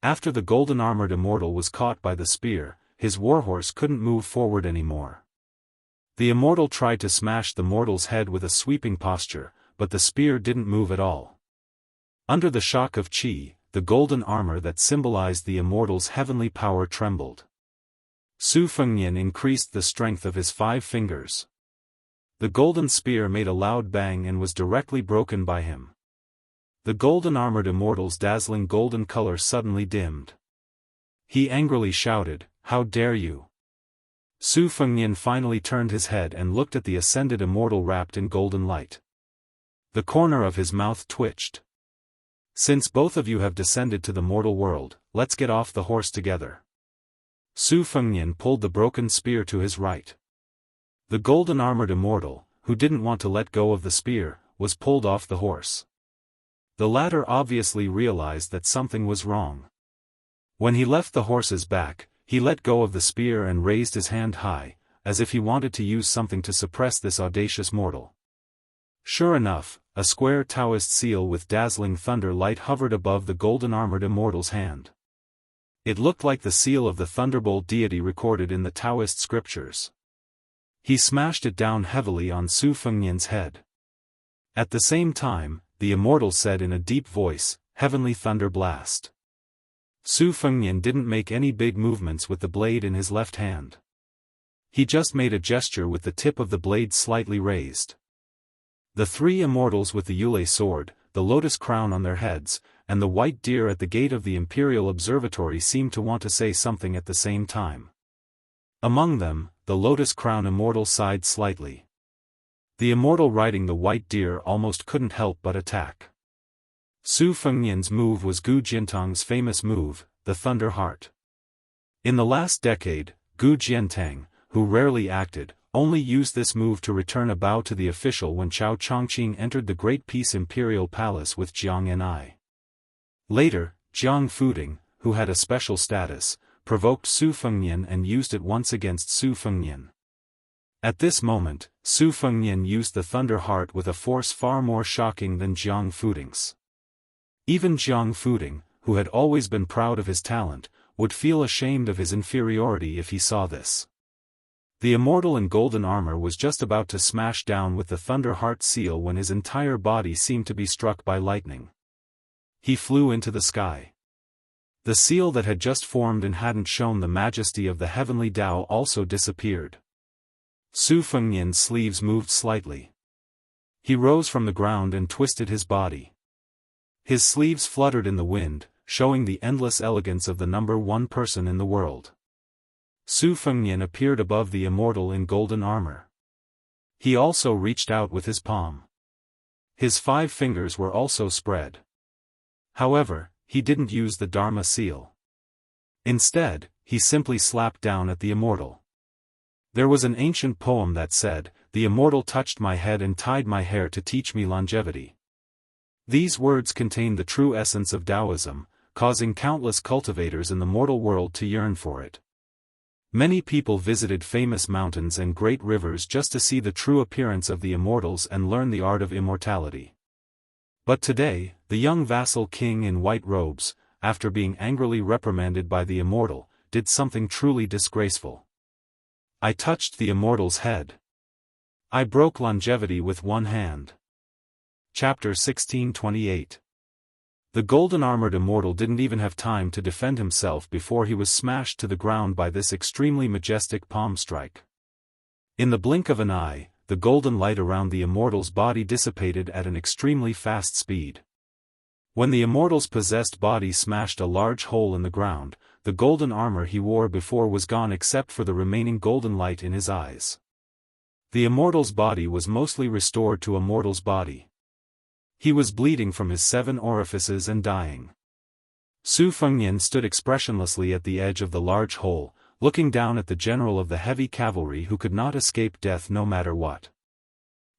After the golden-armored immortal was caught by the spear, his warhorse couldn't move forward anymore. The immortal tried to smash the mortal's head with a sweeping posture, but the spear didn't move at all. Under the shock of qi, the golden armor that symbolized the immortal's heavenly power trembled. Su Fengnian increased the strength of his 5 fingers. The golden spear made a loud bang and was directly broken by him. The golden-armored immortal's dazzling golden color suddenly dimmed. He angrily shouted, "How dare you!" Su Fengnian finally turned his head and looked at the ascended immortal wrapped in golden light. The corner of his mouth twitched. "Since both of you have descended to the mortal world, let's get off the horse together." Su Fengnian pulled the broken spear to his right. The golden-armored immortal, who didn't want to let go of the spear, was pulled off the horse. The latter obviously realized that something was wrong. When he left the horse's back, he let go of the spear and raised his hand high, as if he wanted to use something to suppress this audacious mortal. Sure enough, a square Daoist seal with dazzling thunder light hovered above the golden-armored immortal's hand. It looked like the seal of the thunderbolt deity recorded in the Daoist scriptures. He smashed it down heavily on Su Fengnian's head. At the same time, the immortal said in a deep voice, "Heavenly thunder blast." Su Fengnian didn't make any big movements with the blade in his left hand. He just made a gesture with the tip of the blade slightly raised. The 3 immortals with the Yule sword, the lotus crown on their heads, and the white deer at the gate of the Imperial Observatory seemed to want to say something at the same time. Among them, the lotus crown immortal sighed slightly. The immortal riding the white deer almost couldn't help but attack. Su Fengnian's move was Gu Jiantang's famous move, the Thunder Heart. In the last decade, Gu Jiantang, who rarely acted, only used this move to return a bow to the official when Chao Chongqing entered the Great Peace Imperial Palace with Jiang Ni. Later, Jiang Fuding, who had a special status, provoked Su Fengnian and used it once against Su Fengnian. At this moment, Su Fengnian used the Thunder Heart with a force far more shocking than Jiang Fuding's. Even Jiang Fuding, who had always been proud of his talent, would feel ashamed of his inferiority if he saw this. The immortal in golden armor was just about to smash down with the Thunder Heart seal when his entire body seemed to be struck by lightning. He flew into the sky. The seal that had just formed and hadn't shown the majesty of the heavenly Tao also disappeared. Su Fengnian's sleeves moved slightly. He rose from the ground and twisted his body. His sleeves fluttered in the wind, showing the endless elegance of the number 1 person in the world. Su Fengnian appeared above the immortal in golden armor. He also reached out with his palm. His 5 fingers were also spread. However, he didn't use the Dharma seal. Instead, he simply slapped down at the immortal. There was an ancient poem that said, "The immortal touched my head and tied my hair to teach me longevity." These words contain the true essence of Taoism, causing countless cultivators in the mortal world to yearn for it. Many people visited famous mountains and great rivers just to see the true appearance of the immortals and learn the art of immortality. But today, the young vassal king in white robes, after being angrily reprimanded by the immortal, did something truly disgraceful. "I touched the immortal's head. I broke longevity with one hand." Chapter 1628. The golden-armored immortal didn't even have time to defend himself before he was smashed to the ground by this extremely majestic palm strike. In the blink of an eye, the golden light around the immortal's body dissipated at an extremely fast speed. When the immortal's possessed body smashed a large hole in the ground, the golden armor he wore before was gone except for the remaining golden light in his eyes. The immortal's body was mostly restored to a mortal's body. He was bleeding from his 7 orifices and dying. Su Fengnian stood expressionlessly at the edge of the large hole, looking down at the general of the heavy cavalry who could not escape death no matter what.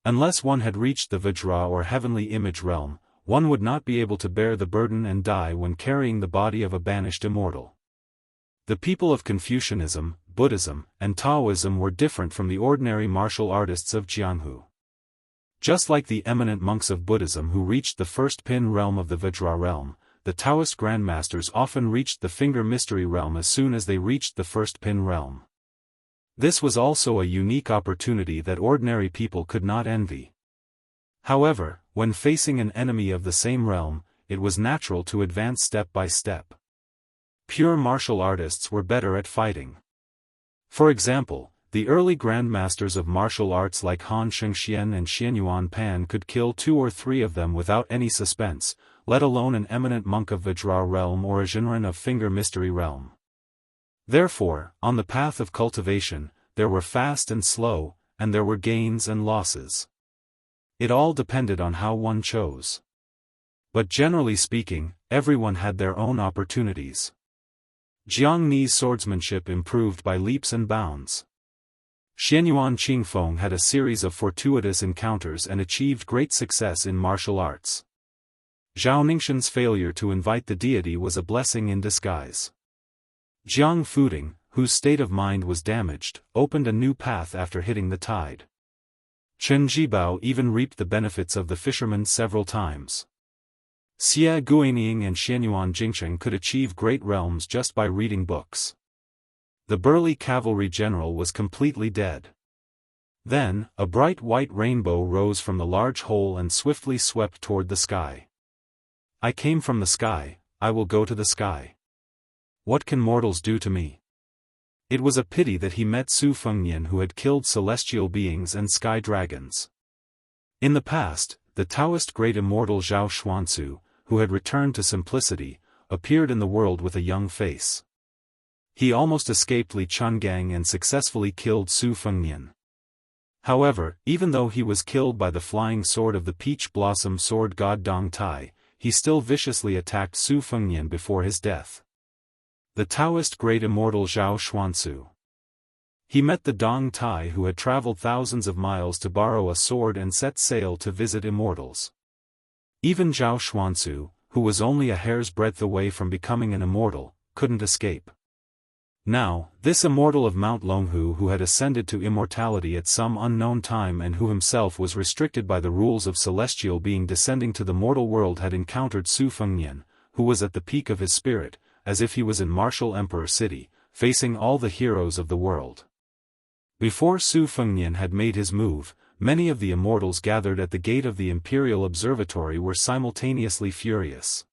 Unless one had reached the Vajra or heavenly image realm, one would not be able to bear the burden and die when carrying the body of a banished immortal. The people of Confucianism, Buddhism, and Taoism were different from the ordinary martial artists of Jianghu. Just like the eminent monks of Buddhism who reached the first pin realm of the Vajra realm, the Taoist grandmasters often reached the finger mystery realm as soon as they reached the first pin realm. This was also a unique opportunity that ordinary people could not envy. However, when facing an enemy of the same realm, it was natural to advance step by step. Pure martial artists were better at fighting. For example, the early grandmasters of martial arts like Han Shengxian and Xianyuan Pan could kill 2 or 3 of them without any suspense, let alone an eminent monk of Vajra realm or a Jinren of finger mystery realm. Therefore, on the path of cultivation, there were fast and slow, and there were gains and losses. It all depended on how one chose. But generally speaking, everyone had their own opportunities. Jiang Ni's swordsmanship improved by leaps and bounds. Xianyuan Qingfeng had a series of fortuitous encounters and achieved great success in martial arts. Zhao Ningxin's failure to invite the deity was a blessing in disguise. Jiang Fuding, whose state of mind was damaged, opened a new path after hitting the tide. Chen Zhibao even reaped the benefits of the fisherman several times. Xie Guanying and Xianyuan Jingcheng could achieve great realms just by reading books. The burly cavalry general was completely dead. Then, a bright white rainbow rose from the large hole and swiftly swept toward the sky. I came from the sky, I will go to the sky. What can mortals do to me? It was a pity that he met Su Fengnian who had killed celestial beings and sky dragons. In the past, the Taoist great immortal Zhao Xuanzu, who had returned to simplicity, appeared in the world with a young face. He almost escaped Li Chungang and successfully killed Su Fengnian. However, even though he was killed by the flying sword of the peach blossom sword god Dong Tai, he still viciously attacked Su Fengnian before his death. The Taoist great immortal Zhao Xuanzu. He met the Dong Tai who had traveled thousands of miles to borrow a sword and set sail to visit immortals. Even Zhao Xuanzu, who was only a hair's breadth away from becoming an immortal, couldn't escape. Now, this immortal of Mount Longhu who had ascended to immortality at some unknown time and who himself was restricted by the rules of celestial being descending to the mortal world had encountered Su Fengnian, who was at the peak of his spirit, as if he was in martial emperor city, facing all the heroes of the world. Before Su Fengnian had made his move, many of the immortals gathered at the gate of the Imperial Observatory were simultaneously furious.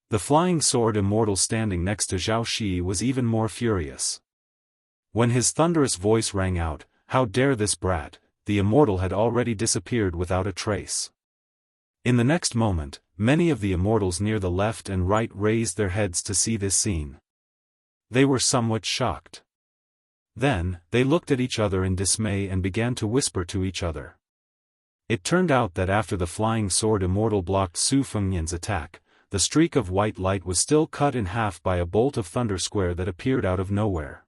The flying sword immortal standing next to Zhao Shi was even more furious. When his thunderous voice rang out, "How dare this brat," the immortal had already disappeared without a trace. In the next moment, many of the immortals near the left and right raised their heads to see this scene. They were somewhat shocked. Then, they looked at each other in dismay and began to whisper to each other. It turned out that after the flying sword immortal blocked Su Fengnian's attack, the streak of white light was still cut in half by a bolt of thunder square that appeared out of nowhere.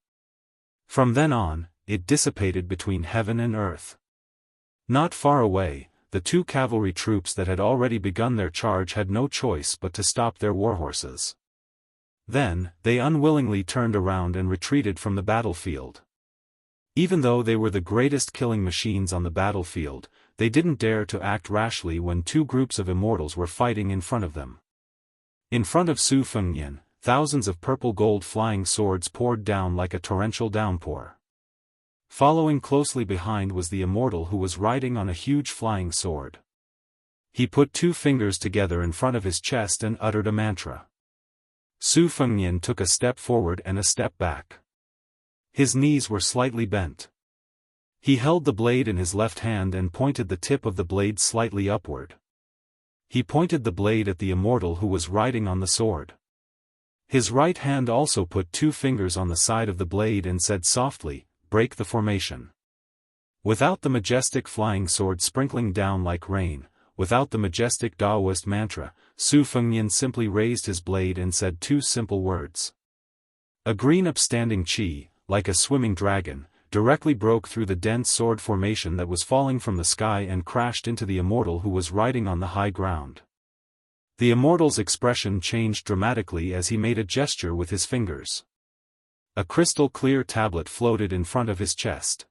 From then on, it dissipated between heaven and earth. Not far away, the 2 cavalry troops that had already begun their charge had no choice but to stop their warhorses. Then, they unwillingly turned around and retreated from the battlefield. Even though they were the greatest killing machines on the battlefield, they didn't dare to act rashly when 2 groups of immortals were fighting in front of them. In front of Su Fengnian, thousands of purple-gold flying swords poured down like a torrential downpour. Following closely behind was the immortal who was riding on a huge flying sword. He put 2 fingers together in front of his chest and uttered a mantra. Su Fengnian took a step forward and a step back. His knees were slightly bent. He held the blade in his left hand and pointed the tip of the blade slightly upward. He pointed the blade at the immortal who was riding on the sword. His right hand also put 2 fingers on the side of the blade and said softly, "Break the formation." Without the majestic flying sword sprinkling down like rain, without the majestic Daoist mantra, Su Fengnian simply raised his blade and said 2 simple words. A green upstanding chi, like a swimming dragon, directly broke through the dense sword formation that was falling from the sky and crashed into the immortal who was riding on the high ground. The immortal's expression changed dramatically as he made a gesture with his fingers. A crystal-clear tablet floated in front of his chest.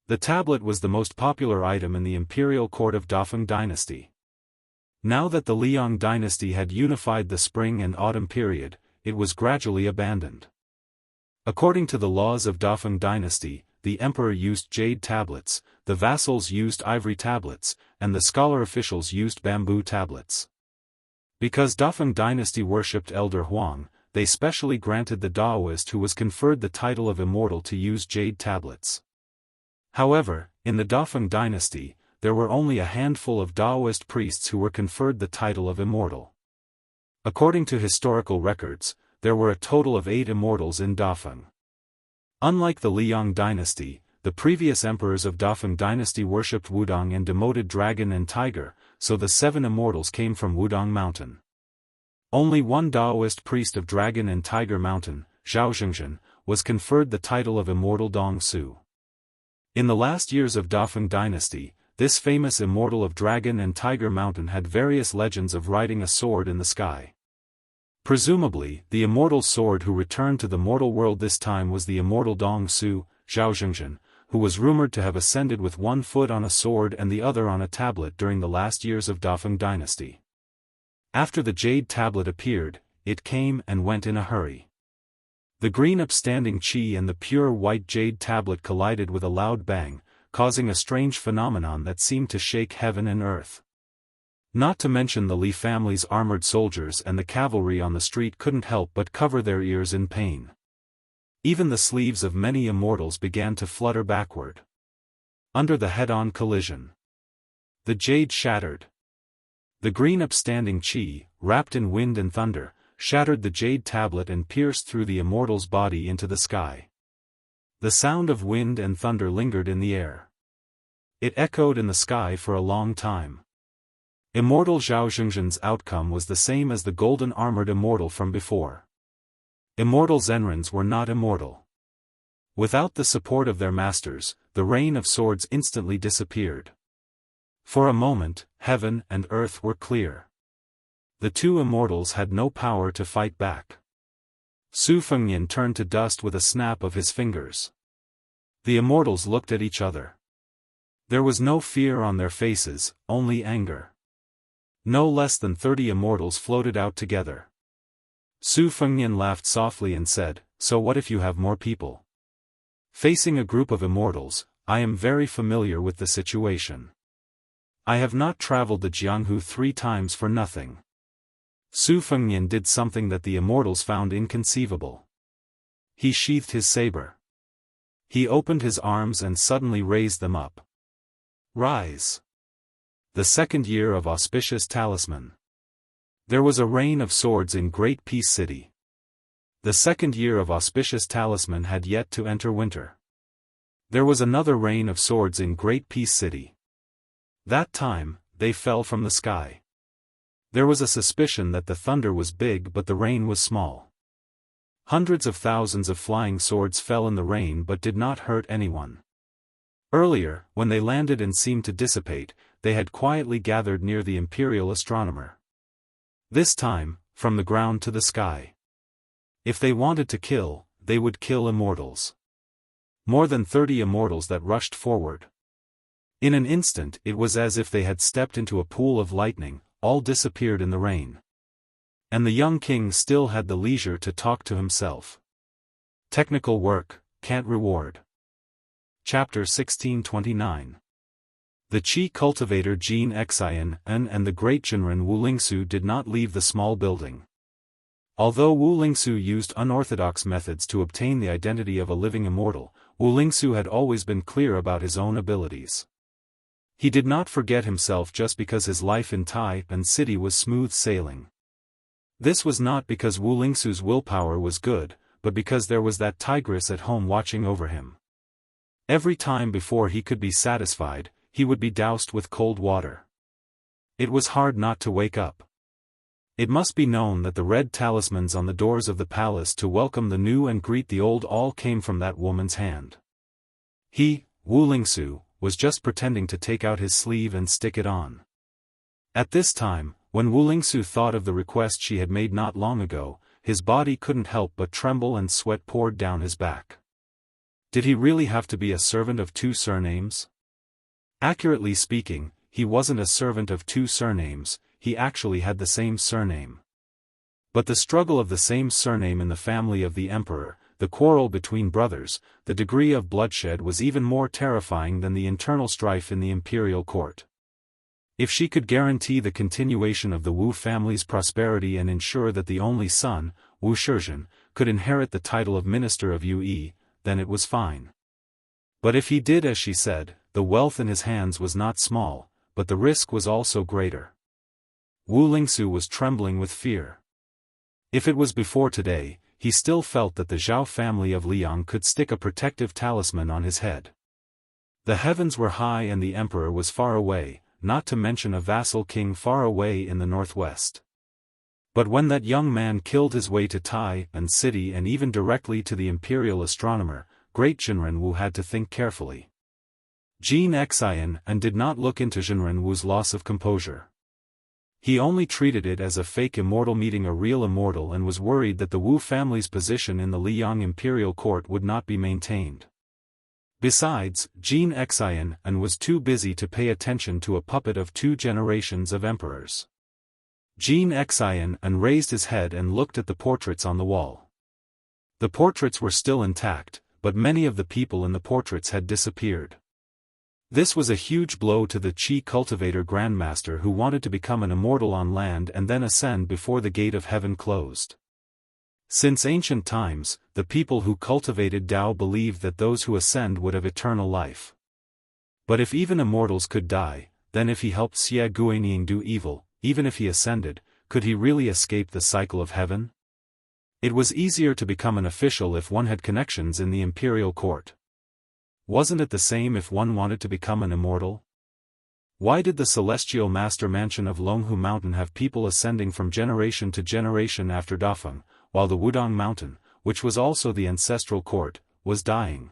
The tablet was the most popular item in the imperial court of Dafeng dynasty. Now that the Liang dynasty had unified the spring and autumn period, it was gradually abandoned. According to the laws of Dafeng dynasty, the emperor used jade tablets, the vassals used ivory tablets, and the scholar officials used bamboo tablets. Because Dafeng dynasty worshipped Elder Huang, they specially granted the Daoist who was conferred the title of Immortal to use jade tablets. However, in the Dafeng dynasty, there were only a handful of Daoist priests who were conferred the title of Immortal. According to historical records, there were a total of 8 immortals in Dafeng. Unlike the Liang dynasty, the previous emperors of Dafeng dynasty worshipped Wudong and demoted dragon and tiger, so the 7 immortals came from Wudong mountain. Only one Daoist priest of Dragon and Tiger Mountain, Zhao Zhengzhen, was conferred the title of Immortal Dong Su. In the last years of Dafeng dynasty, this famous immortal of Dragon and Tiger Mountain had various legends of riding a sword in the sky. Presumably, the immortal sword who returned to the mortal world this time was the immortal Dong Su, Zhao Zhengzhen, who was rumored to have ascended with 1 foot on a sword and the other on a tablet during the last years of Dafeng dynasty. After the jade tablet appeared, it came and went in a hurry. The green upstanding chi and the pure white jade tablet collided with a loud bang, causing a strange phenomenon that seemed to shake heaven and earth. Not to mention the Li family's armored soldiers and the cavalry on the street couldn't help but cover their ears in pain. Even the sleeves of many immortals began to flutter backward. Under the head-on collision, the jade shattered. The green upstanding chi, wrapped in wind and thunder, shattered the jade tablet and pierced through the immortal's body into the sky. The sound of wind and thunder lingered in the air. It echoed in the sky for a long time. Immortal Zhao Zhengzhen's outcome was the same as the golden armored immortal from before. Immortal Zenrins were not immortal. Without the support of their masters, the rain of swords instantly disappeared. For a moment, heaven and earth were clear. The 2 immortals had no power to fight back. Su Fengnian turned to dust with a snap of his fingers. The immortals looked at each other. There was no fear on their faces, only anger. No less than 30 immortals floated out together. Su Fengnian laughed softly and said, "So what if you have more people?" Facing a group of immortals, I am very familiar with the situation. I have not traveled the Jianghu 3 times for nothing. Su Fengnian did something that the immortals found inconceivable. He sheathed his saber. He opened his arms and suddenly raised them up. Rise. The 2nd year of auspicious talisman. There was a rain of swords in Great Peace City. The 2nd year of auspicious talisman had yet to enter winter. There was another rain of swords in Great Peace City. That time, they fell from the sky. There was a suspicion that the thunder was big but the rain was small. Hundreds of thousands of flying swords fell in the rain but did not hurt anyone. Earlier, when they landed and seemed to dissipate, they had quietly gathered near the imperial astronomer. This time, from the ground to the sky. If they wanted to kill, they would kill immortals. More than 30 immortals that rushed forward. In an instant it was as if they had stepped into a pool of lightning, all disappeared in the rain. And the young king still had the leisure to talk to himself. Technical work, can't reward. Chapter 1629. The Qi cultivator Jianghu and the great Zhenren Wulingsu did not leave the small building. Although Wulingsu used unorthodox methods to obtain the identity of a living immortal, Wulingsu had always been clear about his own abilities. He did not forget himself just because his life in Tai and city was smooth sailing. This was not because Wulingsu's willpower was good, but because there was that tigress at home watching over him. Every time before he could be satisfied, he would be doused with cold water. It was hard not to wake up. It must be known that the red talismans on the doors of the palace to welcome the new and greet the old all came from that woman's hand. He, Wulingsu, was just pretending to take out his sleeve and stick it on. At this time, when Wulingsu thought of the request she had made not long ago, his body couldn't help but tremble and sweat poured down his back. Did he really have to be a servant of two surnames? Accurately speaking, he wasn't a servant of two surnames, he actually had the same surname. But the struggle of the same surname in the family of the emperor, the quarrel between brothers, the degree of bloodshed was even more terrifying than the internal strife in the imperial court. If she could guarantee the continuation of the Wu family's prosperity and ensure that the only son, Wu Shizhen, could inherit the title of Minister of Yue, then it was fine. But if he did as she said, the wealth in his hands was not small, but the risk was also greater. Wulingsu was trembling with fear. If it was before today, he still felt that the Zhao family of Liang could stick a protective talisman on his head. The heavens were high and the emperor was far away, not to mention a vassal king far away in the northwest. But when that young man killed his way to Tai and city and even directly to the imperial astronomer, great Zhenren Wu had to think carefully. Jianghu did not look into Zhenren Wu's loss of composure. He only treated it as a fake immortal meeting a real immortal and was worried that the Wu family's position in the Liang imperial court would not be maintained. Besides, Jianghu was too busy to pay attention to a puppet of two generations of emperors. Jianghu raised his head and looked at the portraits on the wall. The portraits were still intact, but many of the people in the portraits had disappeared. This was a huge blow to the Qi cultivator grandmaster who wanted to become an immortal on land and then ascend before the gate of heaven closed. Since ancient times, the people who cultivated Dao believed that those who ascend would have eternal life. But if even immortals could die, then if he helped Xie Guining do evil, even if he ascended, could he really escape the cycle of heaven? It was easier to become an official if one had connections in the imperial court. Wasn't it the same if one wanted to become an immortal? Why did the celestial master mansion of Longhu Mountain have people ascending from generation to generation after Dafeng, while the Wudong Mountain, which was also the ancestral court, was dying?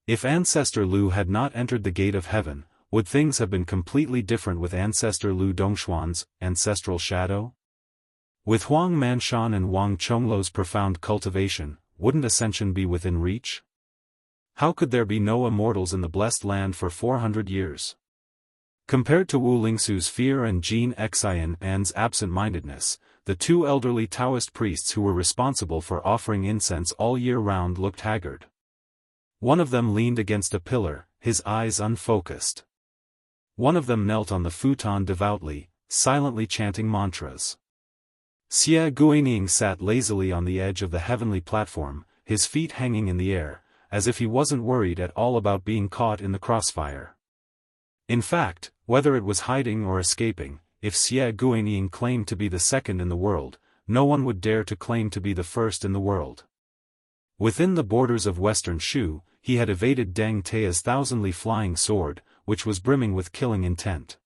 If Ancestor Lu had not entered the gate of heaven, would things have been completely different with Ancestor Lu Dongshuan's ancestral shadow? With Huang Manshan and Wang Chongluo's profound cultivation, wouldn't ascension be within reach? How could there be no immortals in the blessed land for 400 years? Compared to Wulingsu's fear and Jianghu's absent-mindedness, the two elderly Taoist priests who were responsible for offering incense all year round looked haggard. One of them leaned against a pillar, his eyes unfocused. One of them knelt on the futon devoutly, silently chanting mantras. Xie Guining sat lazily on the edge of the heavenly platform, his feet hanging in the air, as if he wasn't worried at all about being caught in the crossfire. In fact, whether it was hiding or escaping, if Xie Guining claimed to be the second in the world, no one would dare to claim to be the first in the world. Within the borders of Western Shu, he had evaded Deng Tai's thousandly flying sword, which was brimming with killing intent.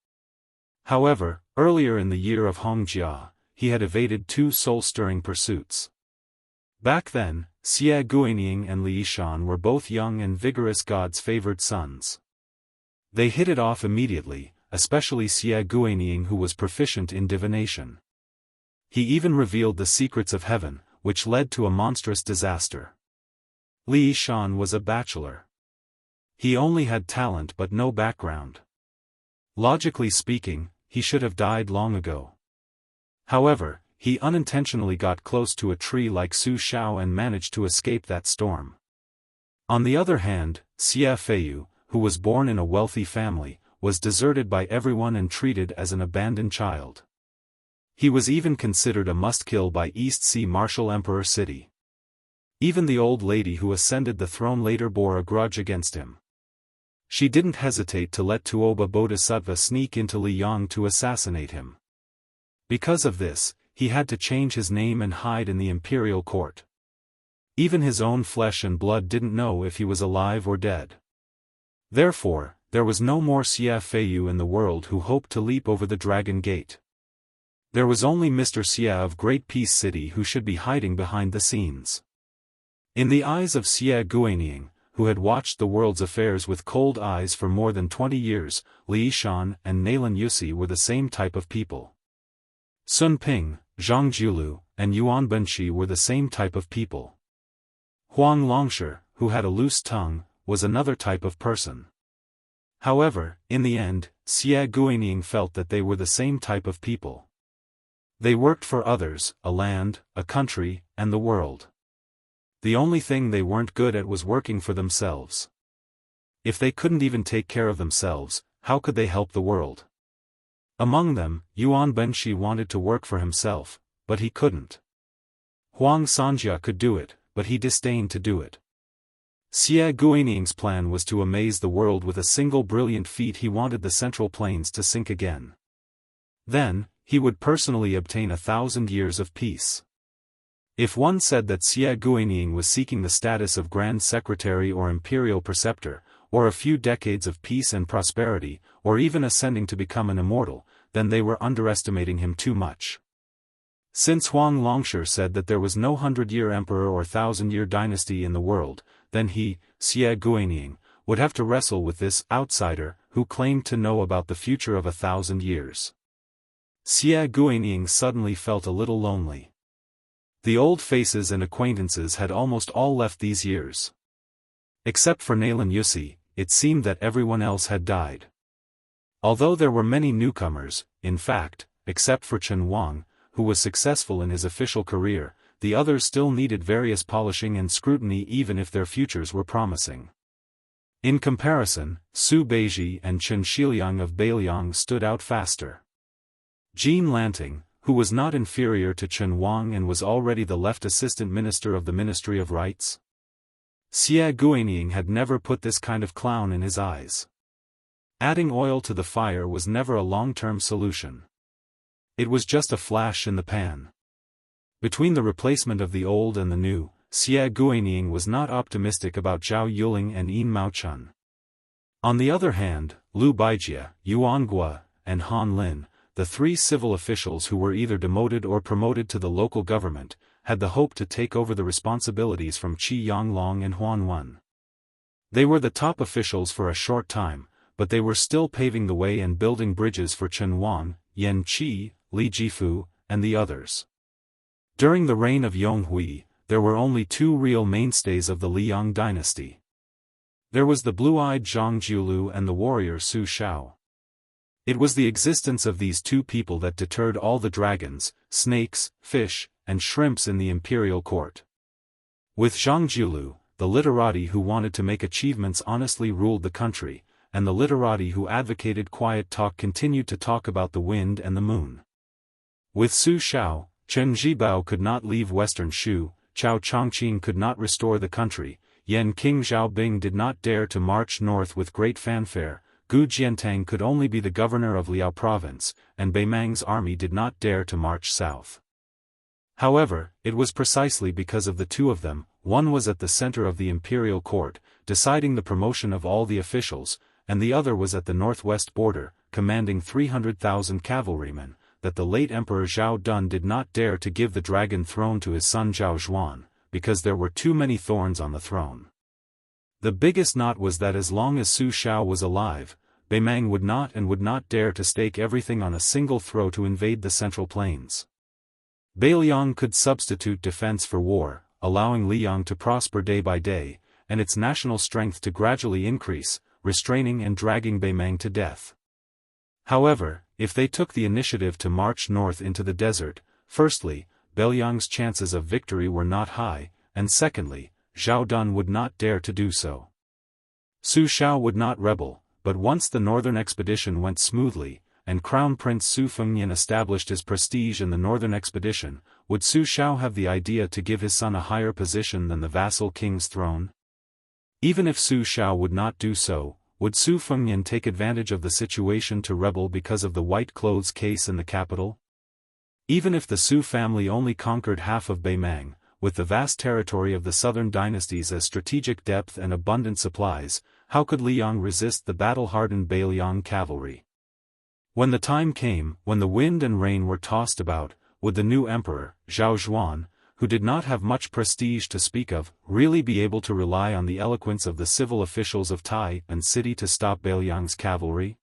However, earlier in the year of Hongjia, he had evaded two soul-stirring pursuits. Back then, Xie Guining and Li Yishan were both young and vigorous God's favored sons. They hit it off immediately, especially Xie Guining who was proficient in divination. He even revealed the secrets of heaven, which led to a monstrous disaster. Li Yishan was a bachelor. He only had talent but no background. Logically speaking, he should have died long ago. However, he unintentionally got close to a tree like Su Shao and managed to escape that storm. On the other hand, Xie Feiyu, who was born in a wealthy family, was deserted by everyone and treated as an abandoned child. He was even considered a must-kill by East Sea Martial Emperor City. Even the old lady who ascended the throne later bore a grudge against him. She didn't hesitate to let Tuoba Bodhisattva sneak into Liyang to assassinate him. Because of this, he had to change his name and hide in the imperial court. Even his own flesh and blood didn't know if he was alive or dead. Therefore, there was no more Xie Feiyu in the world who hoped to leap over the Dragon Gate. There was only Mr. Xie of Great Peace City who should be hiding behind the scenes. In the eyes of Xie Guanyin, who had watched the world's affairs with cold eyes for more than 20 years, Li Shan and Nalan Yusi were the same type of people. Sun Ping, Zhang Jiulu, and Yuan Benshi were the same type of people. Huang Longshi, who had a loose tongue, was another type of person. However, in the end, Xie Guanyin felt that they were the same type of people. They worked for others, a land, a country, and the world. The only thing they weren't good at was working for themselves. If they couldn't even take care of themselves, how could they help the world? Among them, Yuan Benshi wanted to work for himself, but he couldn't. Huang Sanjia could do it, but he disdained to do it. Xie Guanying's plan was to amaze the world with a single brilliant feat. He wanted the Central Plains to sink again. Then, he would personally obtain 1,000 years of peace. If one said that Xie Guanying was seeking the status of Grand Secretary or Imperial Preceptor, or a few decades of peace and prosperity, or even ascending to become an immortal, then they were underestimating him too much. Since Huang Longshi said that there was no 100-year emperor or 1,000-year dynasty in the world, then he, Xie Guanying, would have to wrestle with this outsider who claimed to know about the future of 1,000 years. Xie Guanying suddenly felt a little lonely. The old faces and acquaintances had almost all left these years. Except for Nalan Yusi, it seemed that everyone else had died. Although there were many newcomers, in fact, except for Chen Wang, who was successful in his official career, the others still needed various polishing and scrutiny even if their futures were promising. In comparison, Su Beiji and Chen Shiliang of Beiliang stood out faster. Jean Lanting, who was not inferior to Chen Wang and was already the left assistant minister of the Ministry of Rights. Xie Guanying had never put this kind of clown in his eyes. Adding oil to the fire was never a long-term solution. It was just a flash in the pan. Between the replacement of the old and the new, Xie Guanying was not optimistic about Zhao Yuling and Yin Maochun. On the other hand, Liu Baijie, Yuan Gua, and Han Lin, the three civil officials who were either demoted or promoted to the local government, had the hope to take over the responsibilities from Qi Yanglong and Huan Wen. They were the top officials for a short time, but they were still paving the way and building bridges for Chen Wan, Yan Qi, Li Jifu, and the others. During the reign of Yonghui, there were only two real mainstays of the Liang dynasty. There was the blue-eyed Zhang Jiulu and the warrior Su Shao. It was the existence of these two people that deterred all the dragons, snakes, fish, and shrimps in the imperial court. With Zhang Jiulu, the literati who wanted to make achievements honestly ruled the country, and the literati who advocated quiet talk continued to talk about the wind and the moon. With Su Shao, Chen Zhibao could not leave western Shu, Chao Chongqing could not restore the country, Yan King Xiaobing did not dare to march north with great fanfare, Gu Jiantang could only be the governor of Liao province, and Beimang's army did not dare to march south. However, it was precisely because of the two of them, one was at the center of the imperial court, deciding the promotion of all the officials, and the other was at the northwest border, commanding 300,000 cavalrymen, that the late Emperor Zhao Dun did not dare to give the dragon throne to his son Zhao Zhuan, because there were too many thorns on the throne. The biggest knot was that as long as Su Shao was alive, Beimang would not dare to stake everything on a single throw to invade the Central Plains. Beiliang could substitute defense for war, allowing Liang to prosper day by day, and its national strength to gradually increase, restraining and dragging Beimang to death. However, if they took the initiative to march north into the desert, firstly, Beiliang's chances of victory were not high, and secondly, Zhao Dun would not dare to do so. Su Shao would not rebel, but once the northern expedition went smoothly, and Crown Prince Su Fengnian established his prestige in the northern expedition, would Su Shao have the idea to give his son a higher position than the vassal king's throne? Even if Su Shao would not do so, would Su Fengnian take advantage of the situation to rebel because of the white clothes case in the capital? Even if the Su family only conquered half of Beimang, with the vast territory of the southern dynasties as strategic depth and abundant supplies, how could Liang resist the battle-hardened Beiliang cavalry? When the time came, when the wind and rain were tossed about, would the new emperor, Zhao Zhuan, who did not have much prestige to speak of, really be able to rely on the eloquence of the civil officials of Tai and city to stop Beiliang's cavalry?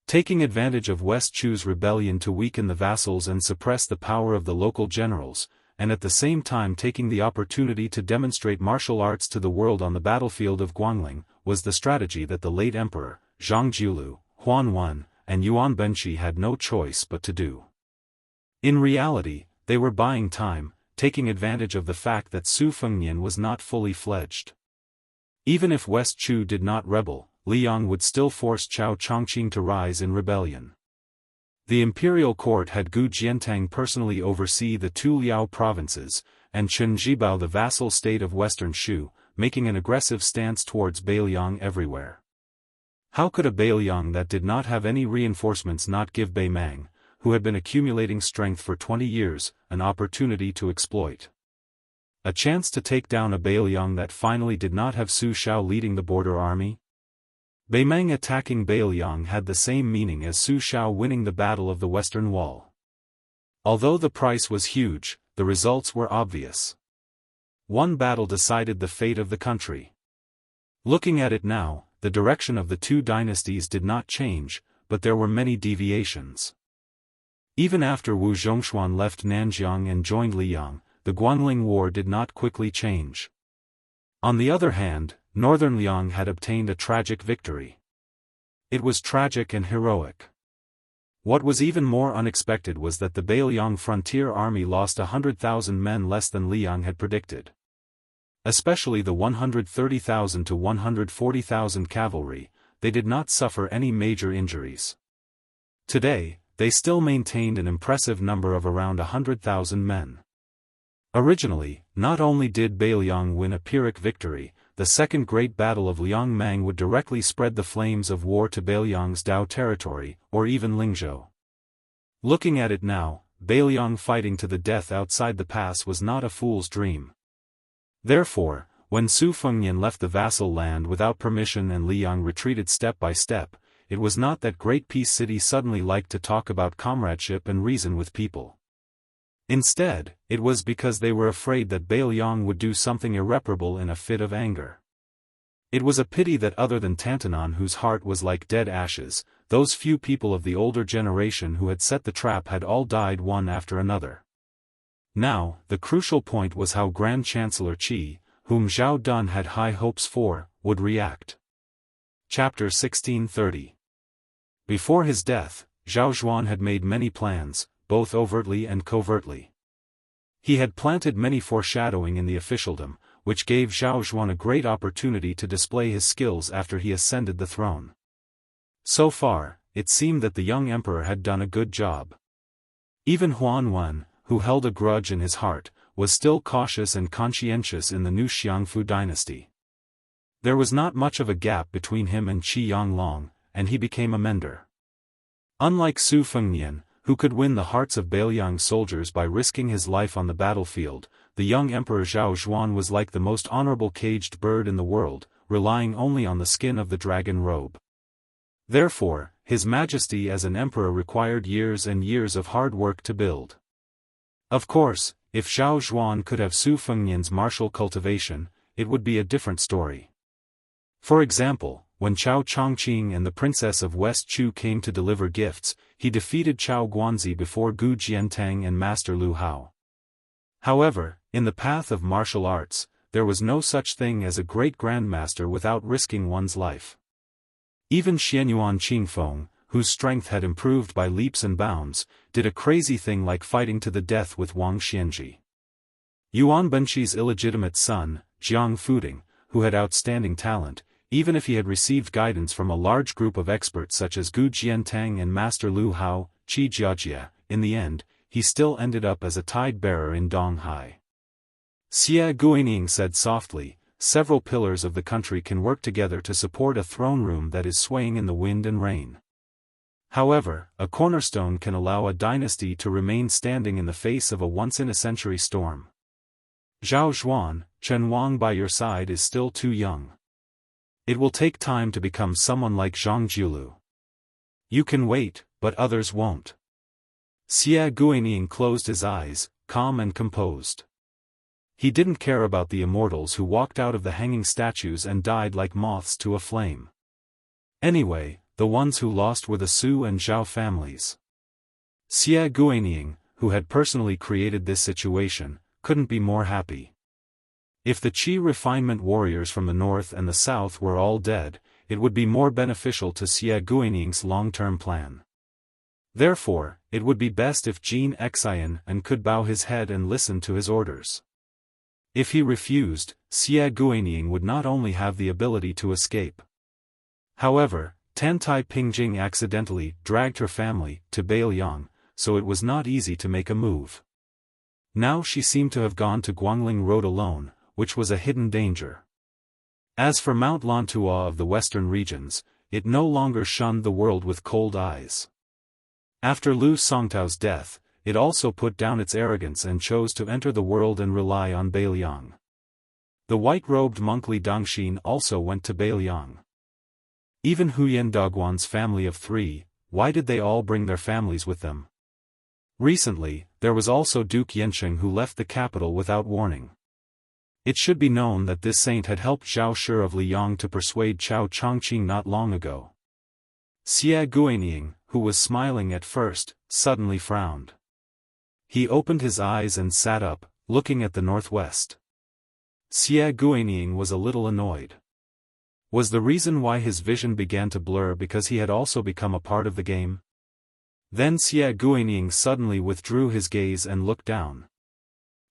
Taking advantage of West Chu's rebellion to weaken the vassals and suppress the power of the local generals, and at the same time taking the opportunity to demonstrate martial arts to the world on the battlefield of Guangling, was the strategy that the late emperor, Zhang Jiulu, Huan Wen, and Yuan Benqi had no choice but to do. In reality, they were buying time, taking advantage of the fact that Su Fengnian was not fully fledged. Even if West Chu did not rebel, Liang would still force Chao Chongqing to rise in rebellion. The imperial court had Gu Jiantang personally oversee the two Liao provinces, and Chen Zhibao the vassal state of western Shu, making an aggressive stance towards Beiliang everywhere. How could a Beiliang that did not have any reinforcements not give Beimang, who had been accumulating strength for 20 years, an opportunity to exploit? A chance to take down a Beiliang that finally did not have Su Shao leading the border army? Beimang attacking Beiliang had the same meaning as Su Shao winning the Battle of the Western Wall. Although the price was huge, the results were obvious. One battle decided the fate of the country. Looking at it now, the direction of the two dynasties did not change, but there were many deviations. Even after Wu Zhongshuan left Nanjiang and joined Liang, the Guangling War did not quickly change. On the other hand, northern Liang had obtained a tragic victory. It was tragic and heroic. What was even more unexpected was that the Beiliang frontier army lost 100,000 men less than Liang had predicted. Especially the 130,000 to 140,000 cavalry, they did not suffer any major injuries. Today, they still maintained an impressive number of around 100,000 men. Originally, not only did Beiliang win a Pyrrhic victory, the Second Great Battle of Liangmang would directly spread the flames of war to Beiliang's Dao territory, or even Lingzhou. Looking at it now, Beiliang fighting to the death outside the pass was not a fool's dream. Therefore, when Su Fengnian left the vassal land without permission and Liang retreated step by step, it was not that Great Peace City suddenly liked to talk about comradeship and reason with people. Instead, it was because they were afraid that Beiliang would do something irreparable in a fit of anger. It was a pity that other than Tantanan, whose heart was like dead ashes, those few people of the older generation who had set the trap had all died one after another. Now, the crucial point was how Grand Chancellor Qi, whom Zhao Dun had high hopes for, would react. Chapter 1630. Before his death, Zhao Zhuan had made many plans, both overtly and covertly. He had planted many foreshadowing in the officialdom, which gave Zhao Zhuan a great opportunity to display his skills after he ascended the throne. So far, it seemed that the young emperor had done a good job. Even Huan Wen, who held a grudge in his heart, was still cautious and conscientious in the new Xiangfu dynasty. There was not much of a gap between him and Qi Yanglong, and he became a mender. Unlike Su Fengnian, who could win the hearts of Beiliang soldiers by risking his life on the battlefield, the young Emperor Zhao Zhuan was like the most honorable caged bird in the world, relying only on the skin of the dragon robe. Therefore, his majesty as an emperor required years and years of hard work to build. Of course, if Zhao Zhuan could have Su Fengnian's martial cultivation, it would be a different story. For example, when Chao Chongqing and the Princess of West Chu came to deliver gifts, he defeated Chao Guanzi before Gu Jiantang and Master Lu Hao. However, in the path of martial arts, there was no such thing as a great grandmaster without risking one's life. Even Xianyuan Qingfeng, whose strength had improved by leaps and bounds, did a crazy thing like fighting to the death with Wang Xianji. Yuan Benqi's illegitimate son, Jiang Fuding, who had outstanding talent, even if he had received guidance from a large group of experts such as Gu Jiantang and Master Lu Hao, Qi Jiajia, in the end, he still ended up as a tide-bearer in Donghai. Xie Guining said softly, several pillars of the country can work together to support a throne room that is swaying in the wind and rain. However, a cornerstone can allow a dynasty to remain standing in the face of a once-in-a-century storm. Zhao Zhuan, Chen Wang by your side is still too young. It will take time to become someone like Zhang Jiulu. You can wait, but others won't. Xie Guining closed his eyes, calm and composed. He didn't care about the immortals who walked out of the hanging statues and died like moths to a flame. Anyway, the ones who lost were the Su and Zhao families. Xie Guining, who had personally created this situation, couldn't be more happy. If the Qi refinement warriors from the north and the south were all dead, it would be more beneficial to Xie Guining's long-term plan. Therefore, it would be best if Jin Xian and could bow his head and listen to his orders. If he refused, Xie Guining would not only have the ability to escape. However, Tantai Pingjing accidentally dragged her family to Beiliang, so it was not easy to make a move. Now she seemed to have gone to Guangling Road alone, which was a hidden danger. As for Mount Lantua of the western regions, it no longer shunned the world with cold eyes. After Lu Songtao's death, it also put down its arrogance and chose to enter the world and rely on Beiliang. The white-robed monk Li Dongxin also went to Beiliang. Even Huyen Dogwan's family of 3, why did they all bring their families with them? Recently, there was also Duke Yansheng who left the capital without warning. It should be known that this saint had helped Zhao Shi of Liyang to persuade Chao Chongqing not long ago. Xie Guining, who was smiling at first, suddenly frowned. He opened his eyes and sat up, looking at the northwest. Xie Guining was a little annoyed. Was the reason why his vision began to blur because he had also become a part of the game? Then Xie Guining suddenly withdrew his gaze and looked down.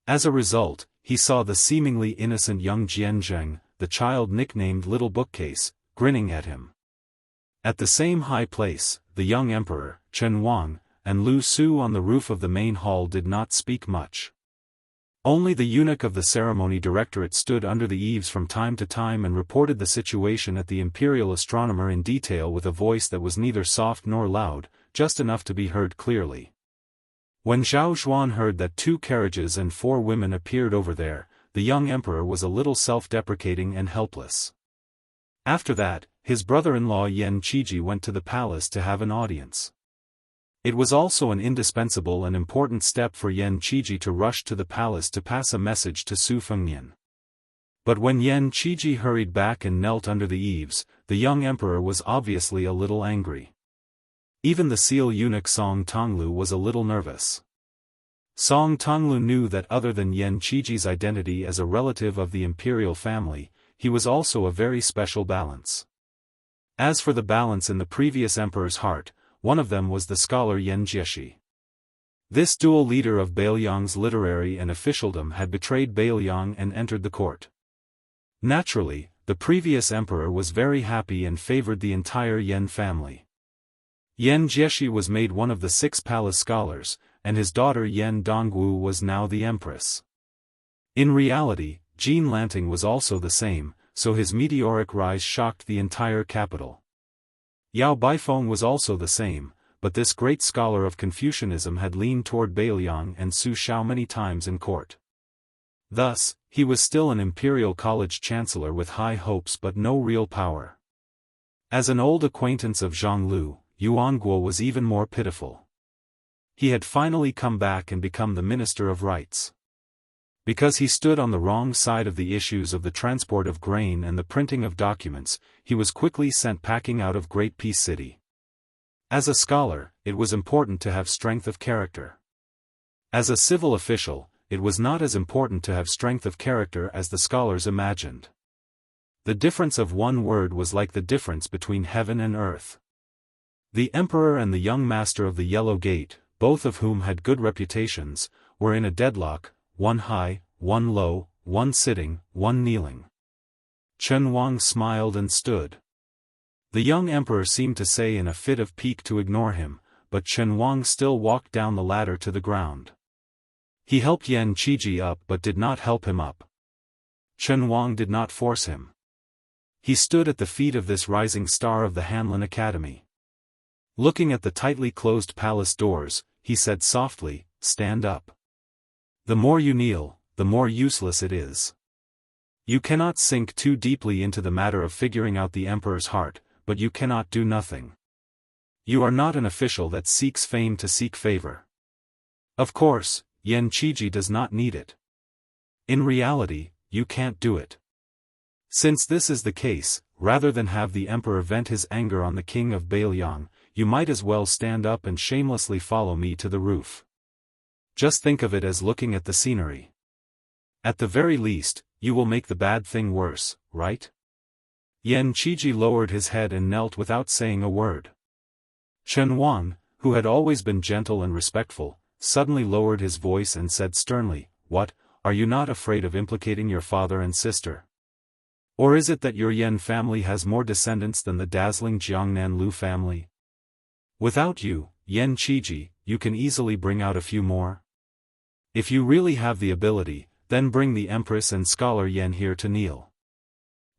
As a result, he saw the seemingly innocent young Jianzheng, the child nicknamed Little Bookcase, grinning at him. At the same high place, the young emperor, Chen Wang, and Lu Su on the roof of the main hall did not speak much. Only the eunuch of the ceremony directorate stood under the eaves from time to time and reported the situation at the imperial astronomer in detail with a voice that was neither soft nor loud, just enough to be heard clearly. When Zhao Zhuan heard that 2 carriages and 4 women appeared over there, the young emperor was a little self-deprecating and helpless. After that, his brother-in-law Yan Qiji went to the palace to have an audience. It was also an indispensable and important step for Yan Qiji to rush to the palace to pass a message to Su Fengnian. But when Yan Qiji hurried back and knelt under the eaves, the young emperor was obviously a little angry. Even the seal eunuch Song Tonglu was a little nervous. Song Tonglu knew that other than Yan Qiji's identity as a relative of the imperial family, he was also a very special balance. As for the balance in the previous emperor's heart, one of them was the scholar Yan Jieshi. This dual leader of Beiliang's literary and officialdom had betrayed Beiliang and entered the court. Naturally, the previous emperor was very happy and favored the entire Yan family. Yan Jieshi was made one of the 6 palace scholars, and his daughter Yan Dongwu was now the empress. In reality, Jean Lanting was also the same, so his meteoric rise shocked the entire capital. Yao Baifeng was also the same, but this great scholar of Confucianism had leaned toward Beiliang and Su Shao many times in court. Thus, he was still an imperial college chancellor with high hopes but no real power. As an old acquaintance of Zhonglu, Yuan Guo was even more pitiful. He had finally come back and become the Minister of Rights. Because he stood on the wrong side of the issues of the transport of grain and the printing of documents, he was quickly sent packing out of Great Peace City. As a scholar, it was important to have strength of character. As a civil official, it was not as important to have strength of character as the scholars imagined. The difference of one word was like the difference between heaven and earth. The emperor and the young master of the Yellow Gate, both of whom had good reputations, were in a deadlock, one high, one low, one sitting, one kneeling. Chen Wang smiled and stood. The young emperor seemed to say in a fit of pique to ignore him, but Chen Wang still walked down the ladder to the ground. He helped Yan Qiji up but did not help him up. Chen Wang did not force him. He stood at the feet of this rising star of the Hanlin Academy. Looking at the tightly closed palace doors, he said softly, "Stand up. The more you kneel, the more useless it is. You cannot sink too deeply into the matter of figuring out the emperor's heart, but you cannot do nothing. You are not an official that seeks fame to seek favor. Of course, Yan Qiji does not need it. In reality, you can't do it. Since this is the case, rather than have the emperor vent his anger on the king of Bailiang, you might as well stand up and shamelessly follow me to the roof. Just think of it as looking at the scenery. At the very least, you will make the bad thing worse, right?" Yan Qiji lowered his head and knelt without saying a word. Chen Wang, who had always been gentle and respectful, suddenly lowered his voice and said sternly, "What, are you not afraid of implicating your father and sister? Or is it that your Yan family has more descendants than the dazzling Jiangnan Lu family? Without you, Yan Qiji, you can easily bring out a few more. If you really have the ability, then bring the empress and scholar Yan here to kneel.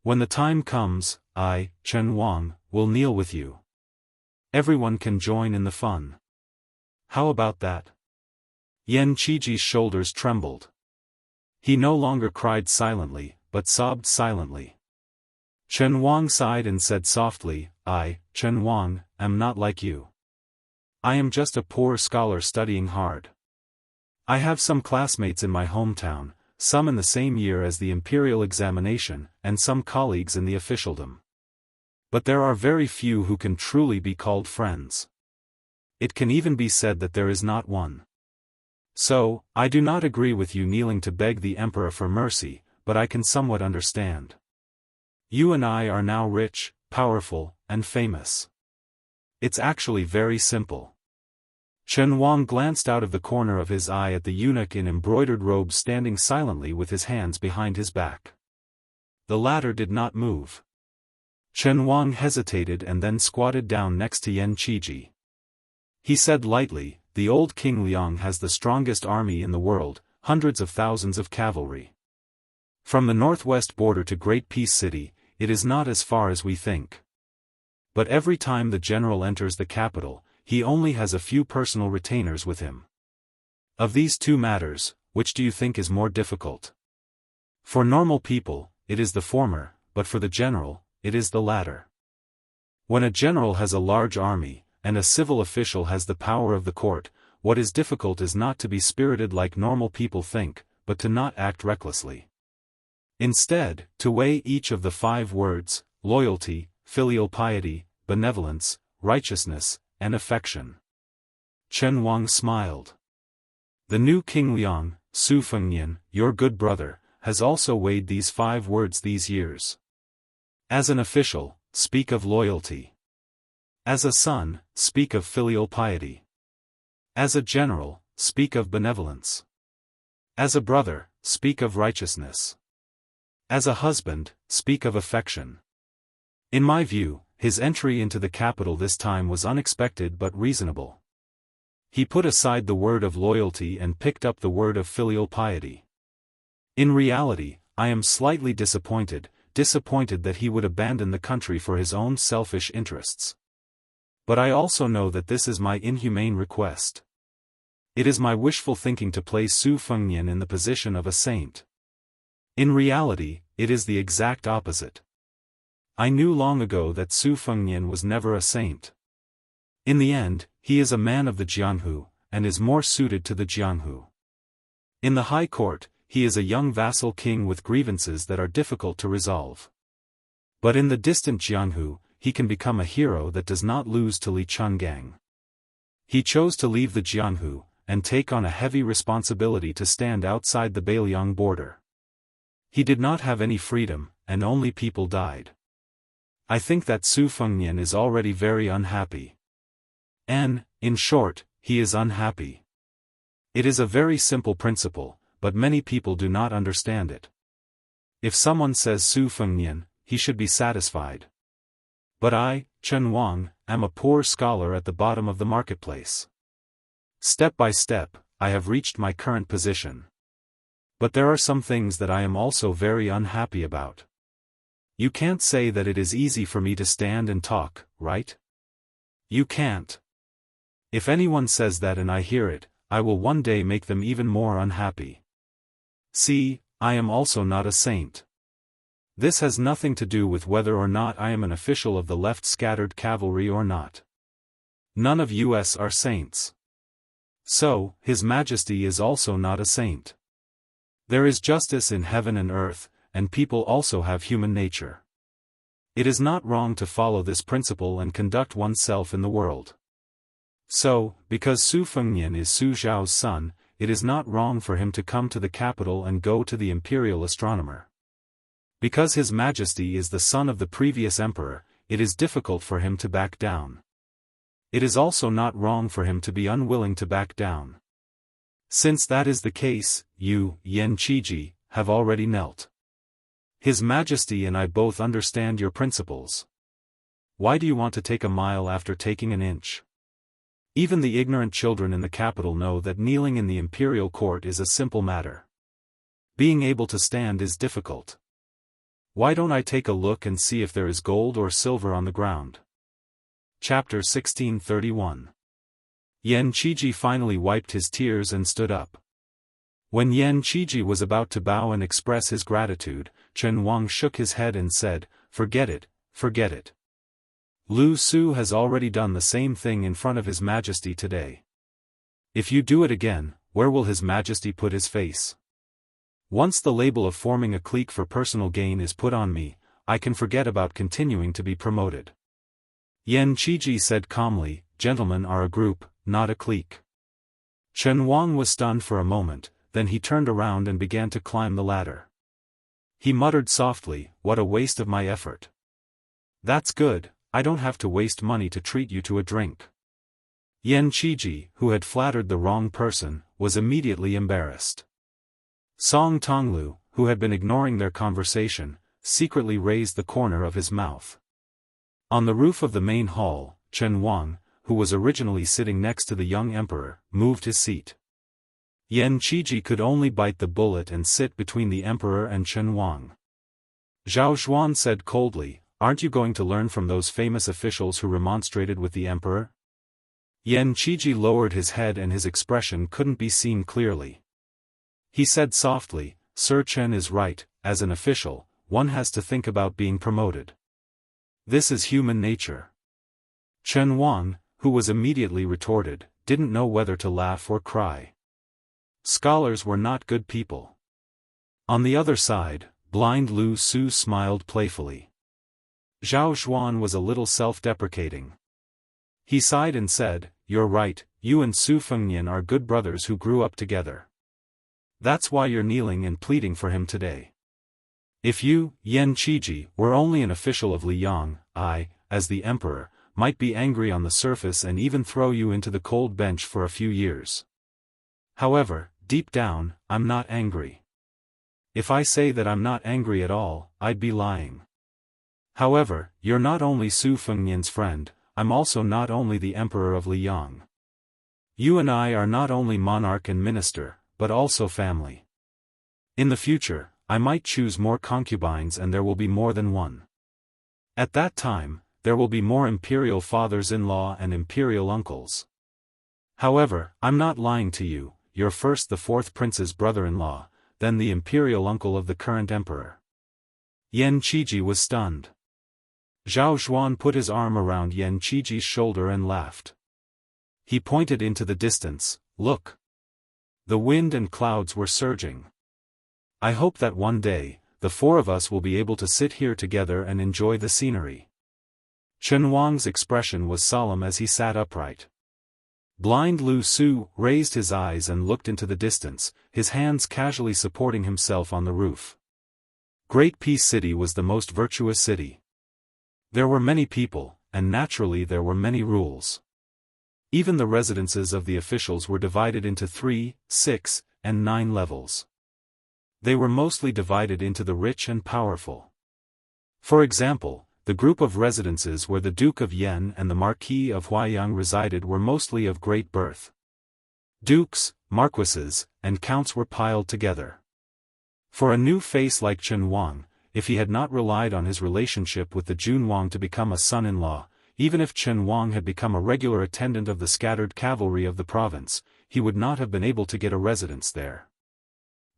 When the time comes, I, Chen Wang, will kneel with you. Everyone can join in the fun. How about that?" Yan Qiji's shoulders trembled. He no longer cried silently, but sobbed silently. Chen Wang sighed and said softly, "I, Chen Wang, am not like you. I am just a poor scholar studying hard. I have some classmates in my hometown, some in the same year as the imperial examination, and some colleagues in the officialdom. But there are very few who can truly be called friends. It can even be said that there is not one. So, I do not agree with you kneeling to beg the emperor for mercy, but I can somewhat understand. You and I are now rich, powerful, and famous. It's actually very simple." Chen Wang glanced out of the corner of his eye at the eunuch in embroidered robes standing silently with his hands behind his back. The latter did not move. Chen Wang hesitated and then squatted down next to Yan Qiji. He said lightly, "The old King Liang has the strongest army in the world, hundreds of thousands of cavalry. From the northwest border to Great Peace City, it is not as far as we think. But every time the general enters the capital, he only has a few personal retainers with him. Of these two matters, which do you think is more difficult? For normal people, it is the former, but for the general, it is the latter. When a general has a large army, and a civil official has the power of the court, what is difficult is not to be spirited like normal people think, but to not act recklessly. Instead, to weigh each of the 5 words, loyalty, filial piety, benevolence, righteousness, and affection." Chen Wang smiled. "The new King Liang, Su Fengnian, your good brother, has also weighed these 5 words these years. As an official, speak of loyalty. As a son, speak of filial piety. As a general, speak of benevolence. As a brother, speak of righteousness. As a husband, speak of affection." In my view, his entry into the capital this time was unexpected but reasonable. He put aside the word of loyalty and picked up the word of filial piety. In reality, I am slightly disappointed that he would abandon the country for his own selfish interests. But I also know that this is my inhumane request. It is my wishful thinking to place Su Fengnian in the position of a saint. In reality, it is the exact opposite. I knew long ago that Su Fengnian was never a saint. In the end, he is a man of the Jianghu, and is more suited to the Jianghu. In the high court, he is a young vassal king with grievances that are difficult to resolve. But in the distant Jianghu, he can become a hero that does not lose to Li Chungang. He chose to leave the Jianghu, and take on a heavy responsibility to stand outside the Bailiang border. He did not have any freedom, and only people died. I think that Su Fengnian is already very unhappy. And, in short, he is unhappy. It is a very simple principle, but many people do not understand it. If someone says Su Fengnian, he should be satisfied. But I, Chen Wang, am a poor scholar at the bottom of the marketplace. Step by step, I have reached my current position. But there are some things that I am also very unhappy about. You can't say that it is easy for me to stand and talk, right? You can't. If anyone says that and I hear it, I will one day make them even more unhappy. See, I am also not a saint. This has nothing to do with whether or not I am an official of the left scattered cavalry or not. None of us are saints. So, His Majesty is also not a saint. There is justice in heaven and earth, and people also have human nature. It is not wrong to follow this principle and conduct oneself in the world. So, because Su Fengnian is Su Zhao's son, it is not wrong for him to come to the capital and go to the imperial astronomer. Because His Majesty is the son of the previous emperor, it is difficult for him to back down. It is also not wrong for him to be unwilling to back down. Since that is the case, you, Yan Qiji, have already knelt. His Majesty and I both understand your principles. Why do you want to take a mile after taking an inch? Even the ignorant children in the capital know that kneeling in the imperial court is a simple matter. Being able to stand is difficult. Why don't I take a look and see if there is gold or silver on the ground? Chapter 1631. Yan Qiji finally wiped his tears and stood up. When Yan Qiji was about to bow and express his gratitude, Chen Wang shook his head and said, "Forget it, forget it. Lu Su has already done the same thing in front of His Majesty today. If you do it again, where will His Majesty put his face? Once the label of forming a clique for personal gain is put on me, I can forget about continuing to be promoted." Yan Qiji said calmly, "Gentlemen are a group, not a clique." Chen Wang was stunned for a moment, then he turned around and began to climb the ladder. He muttered softly, "What a waste of my effort. That's good, I don't have to waste money to treat you to a drink." Yan Qiji, who had flattered the wrong person, was immediately embarrassed. Song Tonglu, who had been ignoring their conversation, secretly raised the corner of his mouth. On the roof of the main hall, Chen Wang, who was originally sitting next to the young emperor, moved his seat. Yan Qiji could only bite the bullet and sit between the emperor and Chen Wang. Zhao Xuan said coldly, "Aren't you going to learn from those famous officials who remonstrated with the emperor?" Yan Qiji lowered his head and his expression couldn't be seen clearly. He said softly, "Sir Chen is right, as an official, one has to think about being promoted. This is human nature." Chen Wang, who was immediately retorted, didn't know whether to laugh or cry. Scholars were not good people. On the other side, blind Lu Su smiled playfully. Zhao Xuan was a little self-deprecating. He sighed and said, "You're right, you and Su Fengnian are good brothers who grew up together. That's why you're kneeling and pleading for him today. If you, Yan Qiji, were only an official of Liyang, I, as the emperor, might be angry on the surface and even throw you into the cold bench for a few years. However, deep down, I'm not angry. If I say that I'm not angry at all, I'd be lying. However, you're not only Su Fengnian's friend, I'm also not only the emperor of Liyang. You and I are not only monarch and minister, but also family. In the future, I might choose more concubines and there will be more than one. At that time, there will be more imperial fathers-in-law and imperial uncles. However, I'm not lying to you, you're first the fourth prince's brother-in-law, then the imperial uncle of the current emperor." Yan Qiji was stunned. Zhao Xuan put his arm around Yan Qiji's shoulder and laughed. He pointed into the distance, "Look." The wind and clouds were surging. "I hope that one day, the four of us will be able to sit here together and enjoy the scenery." Chen Wang's expression was solemn as he sat upright. Blind Lu Su raised his eyes and looked into the distance, his hands casually supporting himself on the roof. Great Peace City was the most virtuous city. There were many people, and naturally there were many rules. Even the residences of the officials were divided into 3, 6, and 9 levels. They were mostly divided into the rich and powerful. For example, the group of residences where the Duke of Yan and the Marquis of Huaiyang resided were mostly of great birth. Dukes, marquises, and counts were piled together. For a new face like Chen Wang, if he had not relied on his relationship with the Jun Wang to become a son-in-law, even if Chen Wang had become a regular attendant of the scattered cavalry of the province, he would not have been able to get a residence there.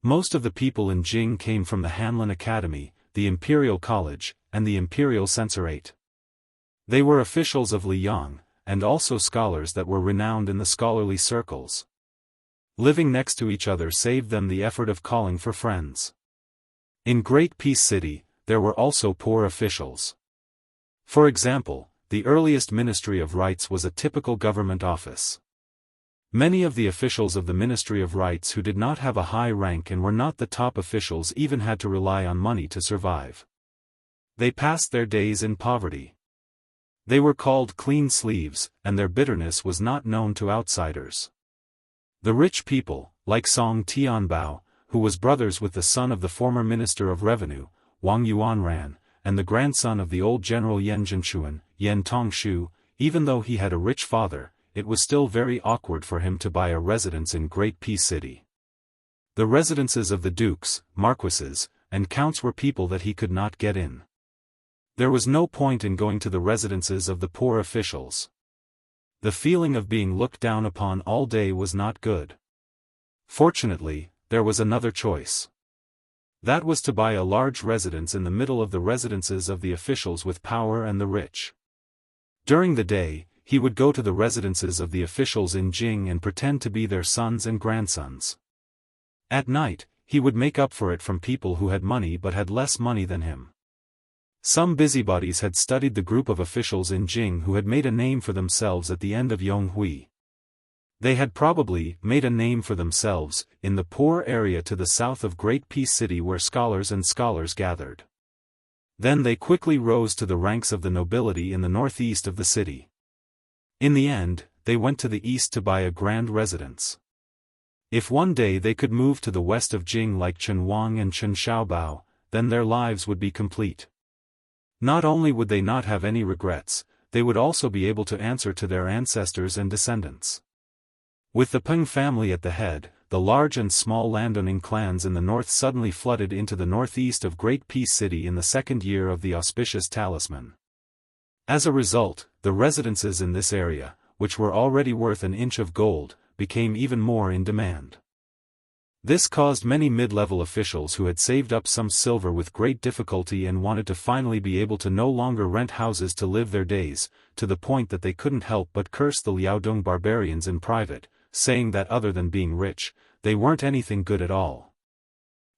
Most of the people in Jing came from the Hanlin Academy, the Imperial College, and the Imperial Censorate. They were officials of Liang, and also scholars that were renowned in the scholarly circles. Living next to each other saved them the effort of calling for friends. In Great Peace City, there were also poor officials. For example, the earliest Ministry of Rights was a typical government office. Many of the officials of the Ministry of Rights who did not have a high rank and were not the top officials even had to rely on money to survive. They passed their days in poverty. They were called clean sleeves, and their bitterness was not known to outsiders. The rich people, like Song Tianbao, who was brothers with the son of the former Minister of Revenue, Wang Yuanran, and the grandson of the old General Yan Zhenchuan, Yan Tongshu, even though he had a rich father, it was still very awkward for him to buy a residence in Great Peace City. The residences of the dukes, marquises, and counts were people that he could not get in. There was no point in going to the residences of the poor officials. The feeling of being looked down upon all day was not good. Fortunately, there was another choice. That was to buy a large residence in the middle of the residences of the officials with power and the rich. During the day, he would go to the residences of the officials in Jing and pretend to be their sons and grandsons. At night, he would make up for it from people who had money but had less money than him. Some busybodies had studied the group of officials in Jing who had made a name for themselves at the end of Yonghui. They had probably made a name for themselves in the poor area to the south of Great Peace City where scholars gathered. Then they quickly rose to the ranks of the nobility in the northeast of the city. In the end, they went to the east to buy a grand residence. If one day they could move to the west of Jing like Chen Wang and Chen Xiaobao, then their lives would be complete. Not only would they not have any regrets, they would also be able to answer to their ancestors and descendants. With the Peng family at the head, the large and small landowning clans in the north suddenly flooded into the northeast of Great Peace City in the second year of the auspicious talisman. As a result, the residences in this area, which were already worth an inch of gold, became even more in demand. This caused many mid-level officials who had saved up some silver with great difficulty and wanted to finally be able to no longer rent houses to live their days, to the point that they couldn't help but curse the Liaodong barbarians in private, saying that other than being rich, they weren't anything good at all.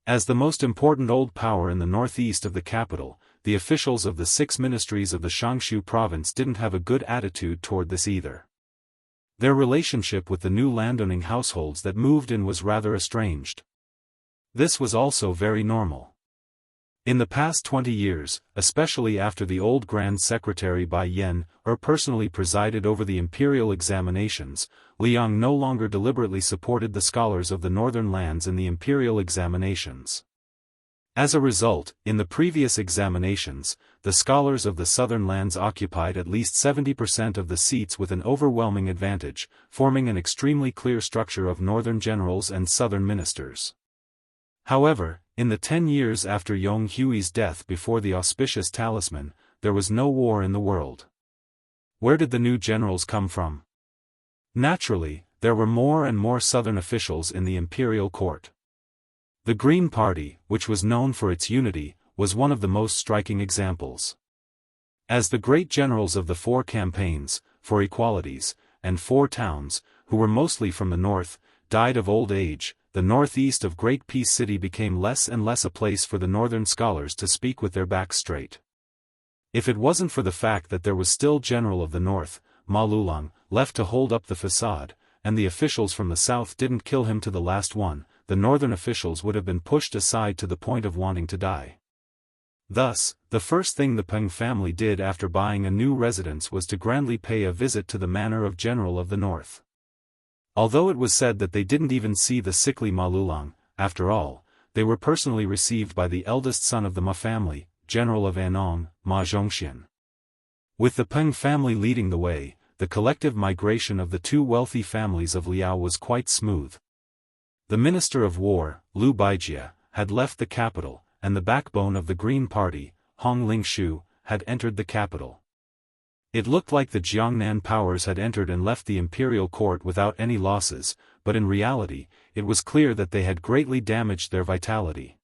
As the most important old power in the northeast of the capital, the officials of the 6 ministries of the Shangshu province didn't have a good attitude toward this either. Their relationship with the new landowning households that moved in was rather estranged. This was also very normal. In the past 20 years, especially after the old Grand Secretary Bai Yan personally presided over the imperial examinations, Liang no longer deliberately supported the scholars of the northern lands in the imperial examinations. As a result, in the previous examinations, the scholars of the southern lands occupied at least 70% of the seats with an overwhelming advantage, forming an extremely clear structure of northern generals and southern ministers. However, in the 10 years after Yong Hui's death before the auspicious talisman, there was no war in the world. Where did the new generals come from? Naturally, there were more and more southern officials in the imperial court. The Green Party, which was known for its unity, was one of the most striking examples. As the great generals of the 4 campaigns, 4 equalities, and 4 towns, who were mostly from the north, died of old age, the northeast of Great Peace City became less and less a place for the northern scholars to speak with their backs straight. If it wasn't for the fact that there was still General of the North, Ma Lulang, left to hold up the facade, and the officials from the south didn't kill him to the last one, the northern officials would have been pushed aside to the point of wanting to die. Thus, the first thing the Peng family did after buying a new residence was to grandly pay a visit to the manor of General of the North. Although it was said that they didn't even see the sickly Ma Lulang, after all, they were personally received by the eldest son of the Ma family, general of Annong, Ma Zhongxian. With the Peng family leading the way, the collective migration of the two wealthy families of Liao was quite smooth. The Minister of War, Liu Baijie, had left the capital, and the backbone of the Green Party, Hong Lingshu, had entered the capital. It looked like the Jiangnan powers had entered and left the imperial court without any losses, but in reality, it was clear that they had greatly damaged their vitality.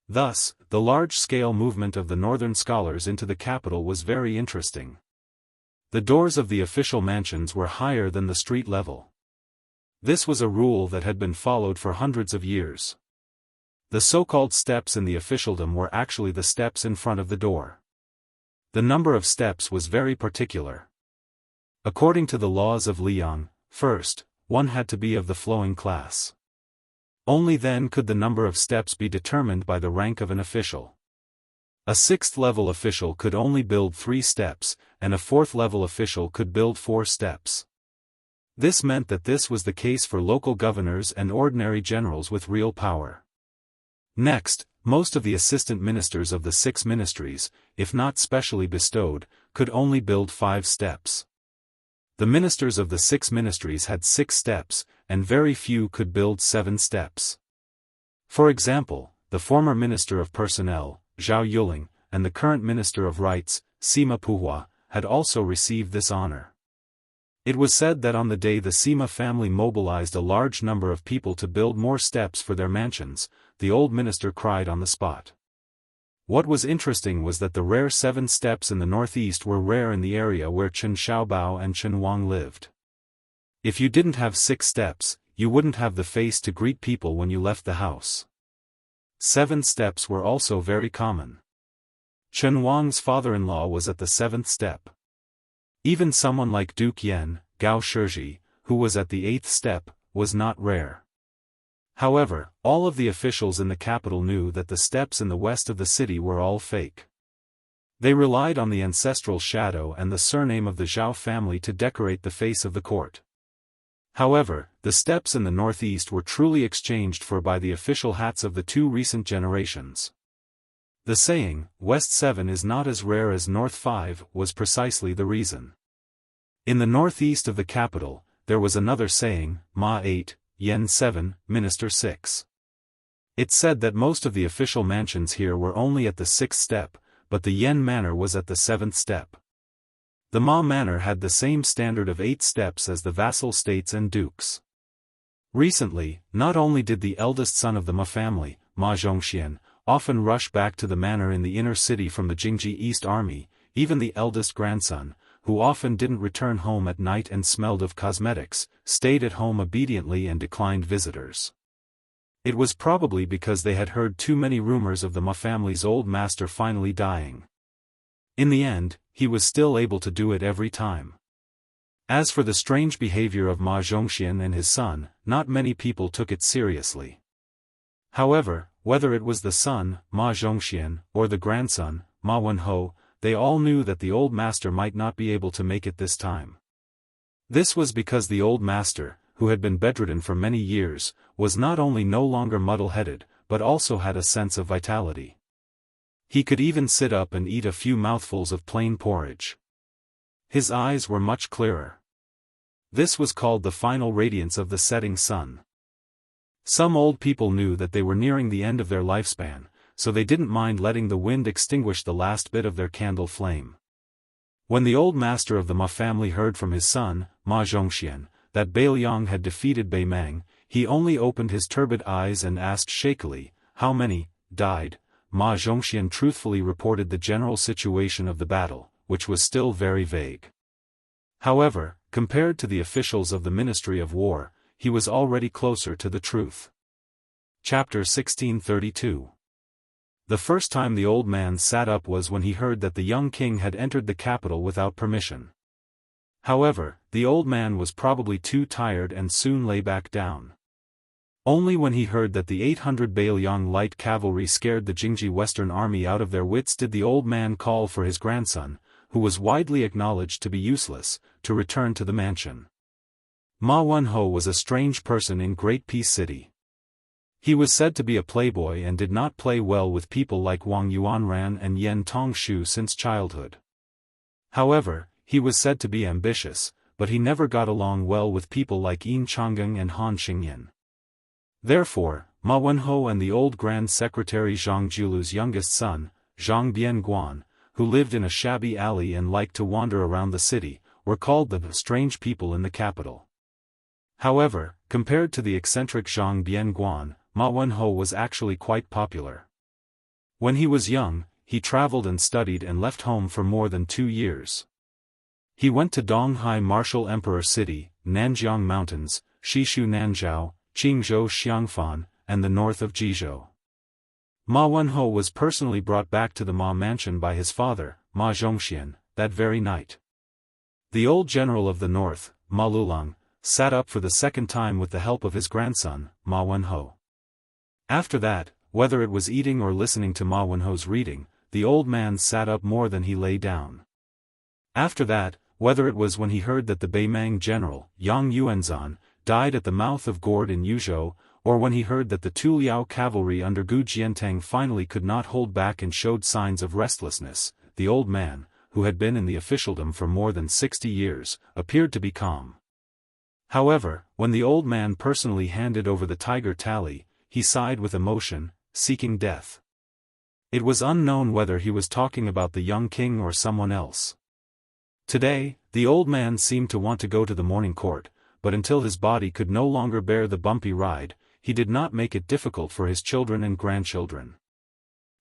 Thus, the large-scale movement of the northern scholars into the capital was very interesting. The doors of the official mansions were higher than the street level. This was a rule that had been followed for hundreds of years. The so-called steps in the officialdom were actually the steps in front of the door. The number of steps was very particular. According to the laws of Liang, first, one had to be of the flowing class. Only then could the number of steps be determined by the rank of an official. A sixth-level official could only build 3 steps, and a fourth-level official could build 4 steps. This meant that this was the case for local governors and ordinary generals with real power. Next, most of the assistant ministers of the 6 ministries, if not specially bestowed, could only build 5 steps. The ministers of the 6 ministries had 6 steps, and very few could build 7 steps. For example, the former Minister of Personnel, Zhao Yuling, and the current Minister of Rights, Sima Puhua, had also received this honor. It was said that on the day the Sima family mobilized a large number of people to build more steps for their mansions, the old minister cried on the spot. What was interesting was that the rare 7 steps in the northeast were rare in the area where Chen Xiaobao and Chen Wang lived. If you didn't have 6 steps, you wouldn't have the face to greet people when you left the house. 7 steps were also very common. Chen Wang's father-in-law was at the 7th step. Even someone like Duke Yan, Gao Shizhi, who was at the 8th step, was not rare. However, all of the officials in the capital knew that the steps in the west of the city were all fake. They relied on the ancestral shadow and the surname of the Zhao family to decorate the face of the court. However, the steps in the northeast were truly exchanged for by the official hats of the 2 recent generations. The saying, West 7 is not as rare as North 5, was precisely the reason. In the northeast of the capital, there was another saying, Ma 8, Yen 7, Minister 6. It said that most of the official mansions here were only at the 6th step, but the Yen manor was at the 7th step. The Ma manor had the same standard of 8 steps as the vassal states and dukes. Recently, not only did the eldest son of the Ma family, Ma Zhongxian, often rush back to the manor in the inner city from the Jingji East Army, even the eldest grandson, who often didn't return home at night and smelled of cosmetics, stayed at home obediently and declined visitors. It was probably because they had heard too many rumors of the Ma family's old master finally dying. In the end, he was still able to do it every time. As for the strange behavior of Ma Zhongxian and his son, not many people took it seriously. However, whether it was the son, Ma Zhongxian, or the grandson, Ma Wenho, they all knew that the old master might not be able to make it this time. This was because the old master, who had been bedridden for many years, was not only no longer muddle-headed, but also had a sense of vitality. He could even sit up and eat a few mouthfuls of plain porridge. His eyes were much clearer. This was called the final radiance of the setting sun. Some old people knew that they were nearing the end of their lifespan, so they didn't mind letting the wind extinguish the last bit of their candle flame. When the old master of the Ma family heard from his son, Ma Zhongxian, that Beiliang had defeated Beimang, he only opened his turbid eyes and asked shakily, "How many died?" Ma Zhongxian truthfully reported the general situation of the battle, which was still very vague. However, compared to the officials of the Ministry of War, he was already closer to the truth. Chapter 1632. The first time the old man sat up was when he heard that the young king had entered the capital without permission. However, the old man was probably too tired and soon lay back down. Only when he heard that the 800 Beiliang light cavalry scared the Jingji Western Army out of their wits did the old man call for his grandson, who was widely acknowledged to be useless, to return to the mansion. Ma Wenho was a strange person in Great Peace City. He was said to be a playboy and did not play well with people like Wang Yuanran and Yen Tongshu since childhood. However, he was said to be ambitious, but he never got along well with people like Yin Changgang and Han Xingyan. Therefore, Ma Wenho and the old Grand Secretary Zhang Julu's youngest son, Zhang Bianguan, who lived in a shabby alley and liked to wander around the city, were called the strange people in the capital. However, compared to the eccentric Zhang Bianguan, Ma Wenho was actually quite popular. When he was young, he traveled and studied and left home for more than 2 years. He went to Donghai Martial Emperor City, Nanjiang Mountains, Shishu Nanzhao, Qingzhou Xiangfan, and the north of Jizhou. Ma Wenho was personally brought back to the Ma mansion by his father, Ma Zhongxian, that very night. The old general of the north, Ma Lulong, sat up for the second time with the help of his grandson, Ma Wenho. After that, whether it was eating or listening to Ma Wenho's reading, the old man sat up more than he lay down. After that, whether it was when he heard that the Beimang general, Yang Yuanzan, died at the mouth of Gourd in Yuzhou, or when he heard that the Tuliao cavalry under Gu Jiantang finally could not hold back and showed signs of restlessness, the old man, who had been in the officialdom for more than 60 years, appeared to be calm. However, when the old man personally handed over the tiger tally, he sighed with emotion, seeking death. It was unknown whether he was talking about the young king or someone else. Today, the old man seemed to want to go to the morning court, but until his body could no longer bear the bumpy ride, he did not make it difficult for his children and grandchildren.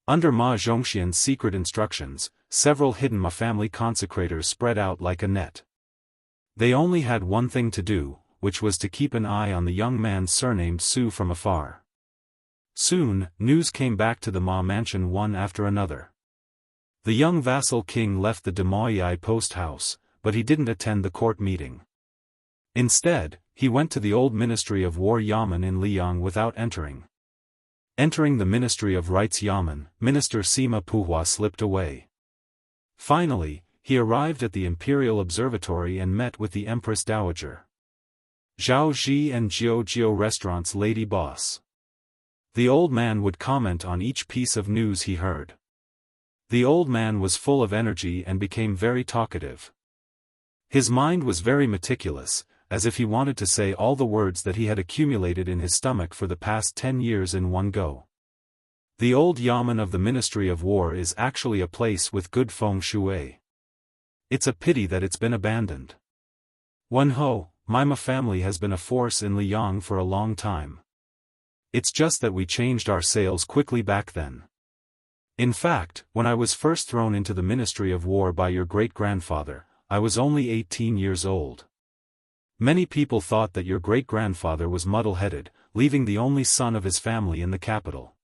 Under Ma Zhongxian's secret instructions, several hidden Ma family consecrators spread out like a net. They only had one thing to do, which was to keep an eye on the young man surnamed Su from afar. Soon, news came back to the Ma mansion one after another. The young vassal king left the Demoyai post house, but he didn't attend the court meeting. Instead, he went to the old Ministry of War Yamen in Liang without entering. Entering the Ministry of Rights Yamen, Minister Sima Puhua slipped away. Finally, he arrived at the Imperial Observatory and met with the Empress Dowager Zhao Ji and Jiao restaurant's lady boss. The old man would comment on each piece of news he heard. The old man was full of energy and became very talkative. His mind was very meticulous, as if he wanted to say all the words that he had accumulated in his stomach for the past 10 years in one go. The old yamen of the Ministry of War is actually a place with good feng shui. It's a pity that it's been abandoned. Wenho, my Ma family has been a force in Liang for a long time. It's just that we changed our sails quickly back then. In fact, when I was first thrown into the Ministry of War by your great-grandfather, I was only 18 years old. Many people thought that your great-grandfather was muddle-headed, leaving the only son of his family in the capital.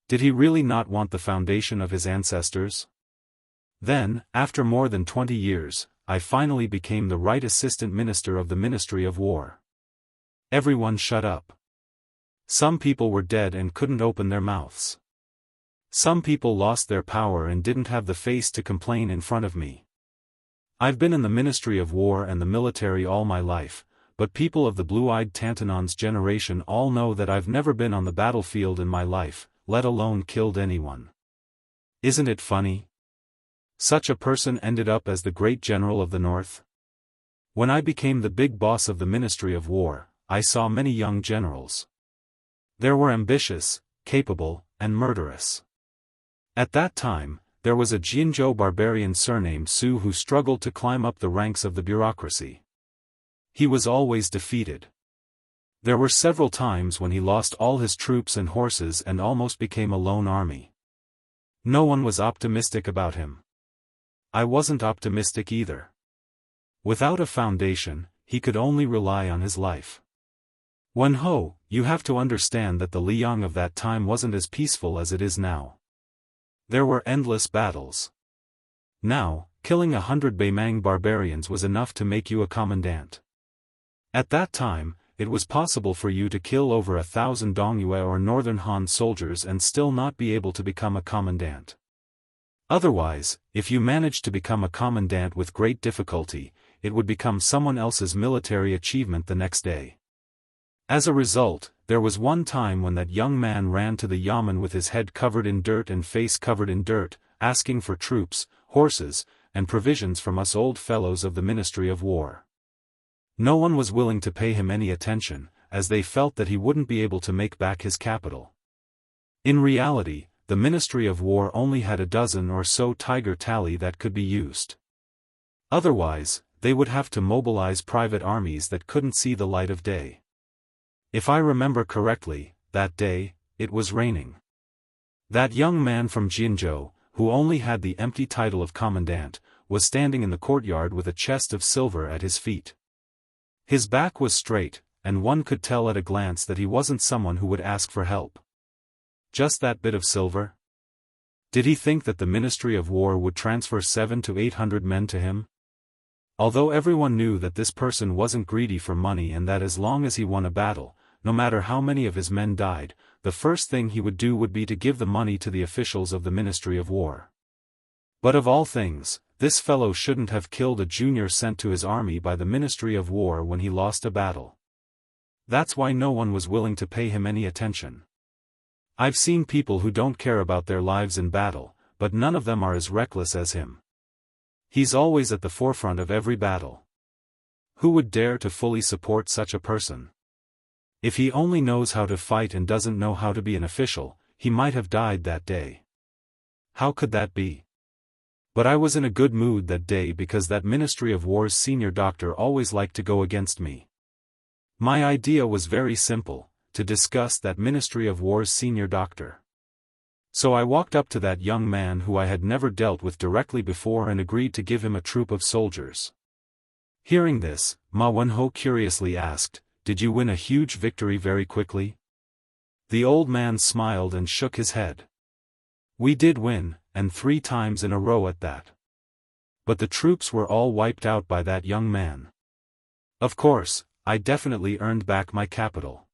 Did he really not want the foundation of his ancestors? Then, after more than 20 years, I finally became the right assistant minister of the Ministry of War. Everyone shut up. Some people were dead and couldn't open their mouths. Some people lost their power and didn't have the face to complain in front of me. I've been in the Ministry of War and the military all my life, but people of the blue-eyed Tantanon's generation all know that I've never been on the battlefield in my life, let alone killed anyone. Isn't it funny? Such a person ended up as the great general of the North. When I became the big boss of the Ministry of War, I saw many young generals. There were ambitious, capable, and murderous. At that time, there was a Jinzhou barbarian surnamed Su who struggled to climb up the ranks of the bureaucracy. He was always defeated. There were several times when he lost all his troops and horses and almost became a lone army. No one was optimistic about him. I wasn't optimistic either. Without a foundation, he could only rely on his life. Wenho, you have to understand that the Liang of that time wasn't as peaceful as it is now. There were endless battles. Now, killing 100 Beimang barbarians was enough to make you a commandant. At that time, it was possible for you to kill over 1,000 Dongyue or Northern Han soldiers and still not be able to become a commandant. Otherwise, if you managed to become a commandant with great difficulty, it would become someone else's military achievement the next day. As a result, there was one time when that young man ran to the yamen with his head covered in dirt and face covered in dirt, asking for troops, horses, and provisions from us old fellows of the Ministry of War. No one was willing to pay him any attention, as they felt that he wouldn't be able to make back his capital. In reality, the Ministry of War only had a dozen or so tiger tally that could be used. Otherwise, they would have to mobilize private armies that couldn't see the light of day. If I remember correctly, that day, it was raining. That young man from Jianghu, who only had the empty title of commandant, was standing in the courtyard with a chest of silver at his feet. His back was straight, and one could tell at a glance that he wasn't someone who would ask for help. Just that bit of silver? Did he think that the Ministry of War would transfer 700 to 800 men to him? Although everyone knew that this person wasn't greedy for money and that as long as he won a battle, no matter how many of his men died, the first thing he would do would be to give the money to the officials of the Ministry of War. But of all things, this fellow shouldn't have killed a junior sent to his army by the Ministry of War when he lost a battle. That's why no one was willing to pay him any attention. I've seen people who don't care about their lives in battle, but none of them are as reckless as him. He's always at the forefront of every battle. Who would dare to fully support such a person? If he only knows how to fight and doesn't know how to be an official, he might have died that day. How could that be? But I was in a good mood that day because that Ministry of War's senior doctor always liked to go against me. My idea was very simple, to discuss that Ministry of War's senior doctor. So I walked up to that young man who I had never dealt with directly before and agreed to give him a troop of soldiers. Hearing this, Ma Wenho curiously asked, "Did you win a huge victory very quickly?" The old man smiled and shook his head. "We did win, and 3 times in a row at that. But the troops were all wiped out by that young man. Of course, I definitely earned back my capital.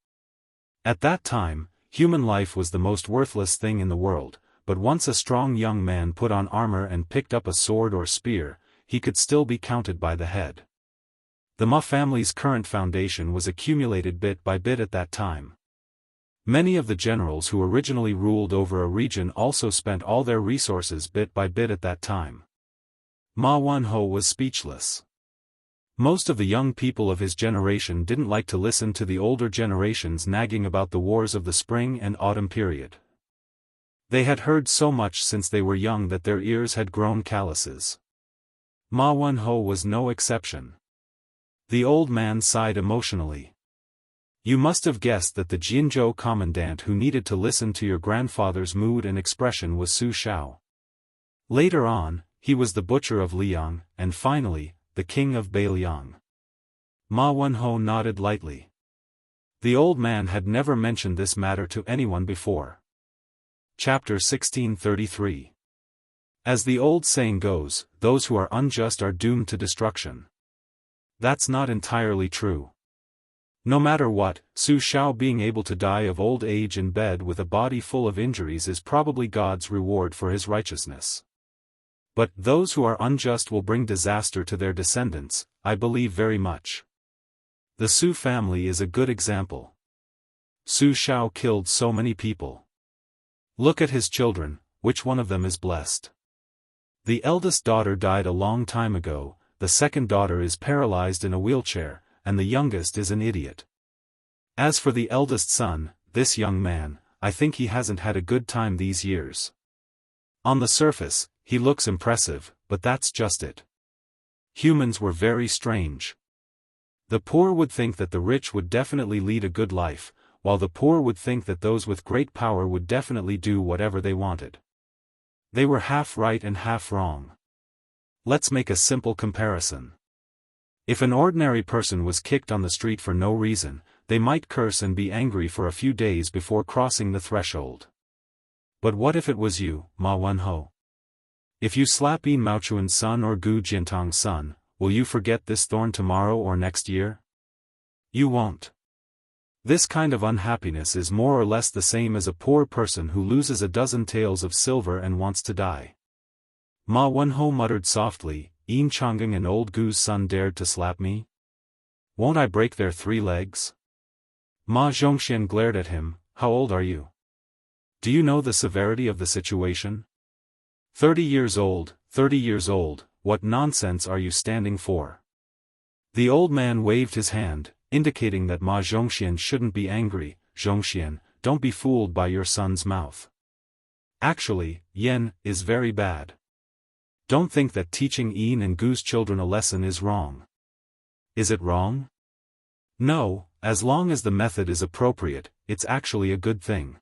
At that time, human life was the most worthless thing in the world, but once a strong young man put on armor and picked up a sword or spear, he could still be counted by the head. The Ma family's current foundation was accumulated bit by bit at that time. Many of the generals who originally ruled over a region also spent all their resources bit by bit at that time." Ma Wenho was speechless. Most of the young people of his generation didn't like to listen to the older generations nagging about the wars of the spring and autumn period. They had heard so much since they were young that their ears had grown calluses. Ma Wenho was no exception. The old man sighed emotionally. "You must have guessed that the Jianghu commandant who needed to listen to your grandfather's mood and expression was Su Shao. Later on, he was the butcher of Liang, and finally, the king of Beiliang." Ma Wenho nodded lightly. The old man had never mentioned this matter to anyone before. Chapter 1633. As the old saying goes, those who are unjust are doomed to destruction. That's not entirely true. No matter what, Su Shao being able to die of old age in bed with a body full of injuries is probably God's reward for his righteousness. But those who are unjust will bring disaster to their descendants, I believe very much. The Su family is a good example. Su Shao killed so many people. Look at his children, which one of them is blessed? The eldest daughter died a long time ago, the second daughter is paralyzed in a wheelchair, and the youngest is an idiot. As for the eldest son, this young man, I think he hasn't had a good time these years. On the surface, he looks impressive, but that's just it. Humans were very strange. The poor would think that the rich would definitely lead a good life, while the poor would think that those with great power would definitely do whatever they wanted. They were half right and half wrong. Let's make a simple comparison. If an ordinary person was kicked on the street for no reason, they might curse and be angry for a few days before crossing the threshold. But what if it was you, Ma Wenho? If you slap Yin Maochuan's son or Gu Jiantong's son, will you forget this thorn tomorrow or next year? You won't. This kind of unhappiness is more or less the same as a poor person who loses a dozen taels of silver and wants to die. Ma Wenho muttered softly, "Yin Chang'eng and old Gu's son dared to slap me? Won't I break their 3 legs?" Ma Zhongxian glared at him. How old are you? Do you know the severity of the situation? 30 years old, 30 years old, what nonsense are you standing for? The old man waved his hand, indicating that Ma Zhongxian shouldn't be angry. Zhongxian, don't be fooled by your son's mouth. Actually, Yen is very bad. Don't think that teaching Yin and Gu's children a lesson is wrong. Is it wrong? No, as long as the method is appropriate, it's actually a good thing.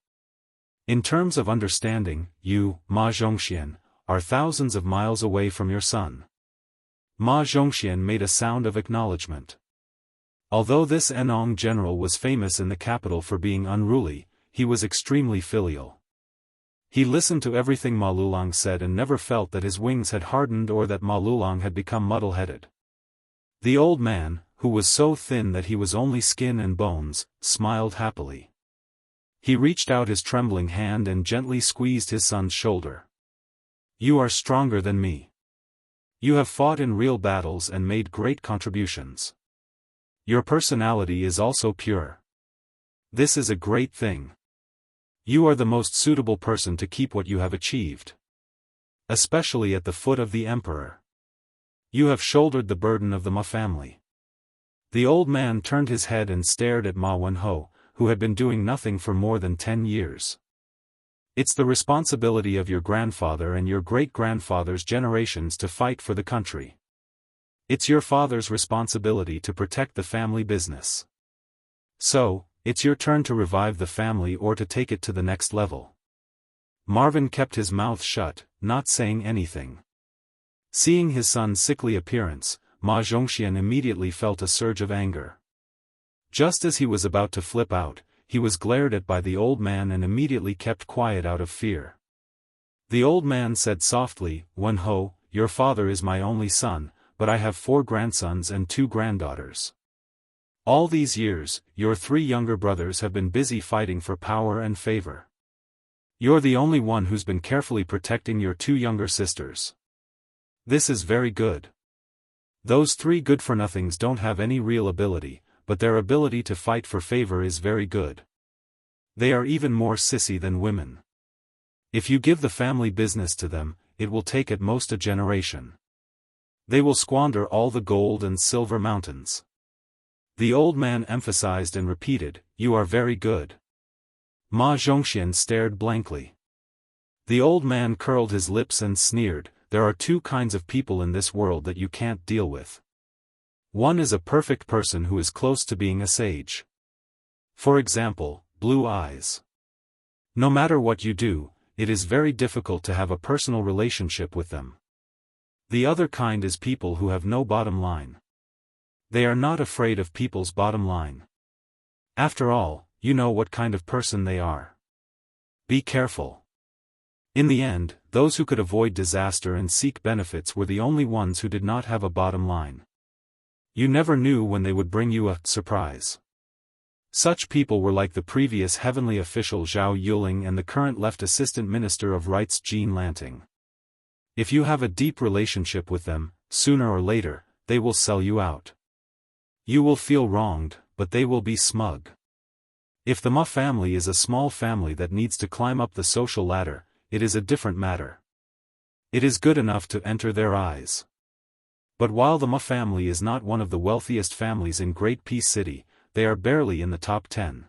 In terms of understanding, you, Ma Zhongxian, are thousands of miles away from your son. Ma Zhongxian made a sound of acknowledgement. Although this Enong general was famous in the capital for being unruly, he was extremely filial. He listened to everything Ma Lulang said and never felt that his wings had hardened or that Ma Lulang had become muddle-headed. The old man, who was so thin that he was only skin and bones, smiled happily. He reached out his trembling hand and gently squeezed his son's shoulder. You are stronger than me. You have fought in real battles and made great contributions. Your personality is also pure. This is a great thing. You are the most suitable person to keep what you have achieved. Especially at the foot of the emperor. You have shouldered the burden of the Ma family. The old man turned his head and stared at Ma Wenho, who had been doing nothing for more than 10 years. It's the responsibility of your grandfather and your great-grandfather's generations to fight for the country. It's your father's responsibility to protect the family business. So, it's your turn to revive the family or to take it to the next level. Marvin kept his mouth shut, not saying anything. Seeing his son's sickly appearance, Ma Zhongxian immediately felt a surge of anger. Just as he was about to flip out, he was glared at by the old man and immediately kept quiet out of fear. The old man said softly, Wenho, your father is my only son, but I have 4 grandsons and 2 granddaughters. All these years, your 3 younger brothers have been busy fighting for power and favor. You're the only one who's been carefully protecting your 2 younger sisters. This is very good. Those 3 good-for-nothings don't have any real ability, but their ability to fight for favor is very good. They are even more sissy than women. If you give the family business to them, it will take at most a generation. They will squander all the gold and silver mountains. The old man emphasized and repeated, you are very good. Ma Zhongxian stared blankly. The old man curled his lips and sneered, there are 2 kinds of people in this world that you can't deal with. One is a perfect person who is close to being a sage. For example, blue eyes. No matter what you do, it is very difficult to have a personal relationship with them. The other kind is people who have no bottom line. They are not afraid of people's bottom line. After all, you know what kind of person they are. Be careful. In the end, those who could avoid disaster and seek benefits were the only ones who did not have a bottom line. You never knew when they would bring you a surprise. Such people were like the previous heavenly official Zhao Yuling and the current left assistant minister of rights Jean Lanting. If you have a deep relationship with them, sooner or later, they will sell you out. You will feel wronged, but they will be smug. If the Ma family is a small family that needs to climb up the social ladder, it is a different matter. It is good enough to enter their eyes. But while the Ma family is not one of the wealthiest families in Great Peace City, they are barely in the top 10.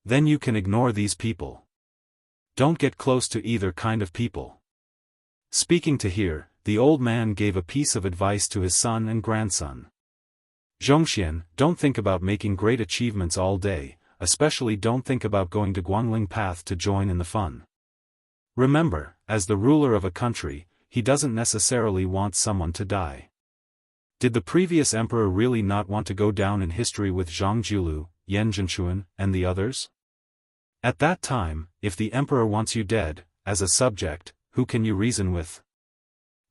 Then you can ignore these people. Don't get close to either kind of people. Speaking to here, the old man gave a piece of advice to his son and grandson. Zhongxian, don't think about making great achievements all day, especially don't think about going to Guangling Path to join in the fun. Remember, as the ruler of a country, he doesn't necessarily want someone to die. Did the previous emperor really not want to go down in history with Zhang Julu, Yan Zhenchuan, and the others? At that time, if the emperor wants you dead, as a subject, who can you reason with?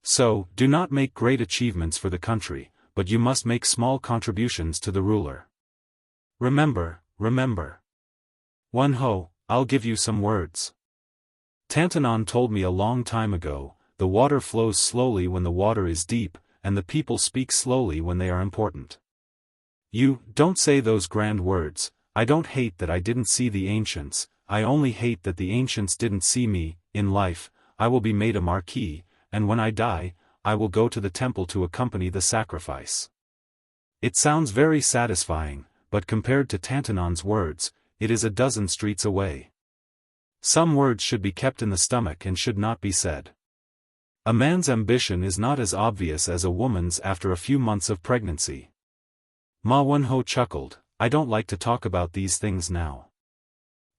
So, do not make great achievements for the country, but you must make small contributions to the ruler. Remember. Wenho, I'll give you some words. Tantanon told me a long time ago, the water flows slowly when the water is deep, and the people speak slowly when they are important. You, don't say those grand words, I don't hate that I didn't see the ancients, I only hate that the ancients didn't see me. In life, I will be made a marquis, and when I die, I will go to the temple to accompany the sacrifice. It sounds very satisfying, but compared to Tantanon's words, it is a dozen streets away. Some words should be kept in the stomach and should not be said. A man's ambition is not as obvious as a woman's after a few months of pregnancy. Ma Wunho chuckled, I don't like to talk about these things now.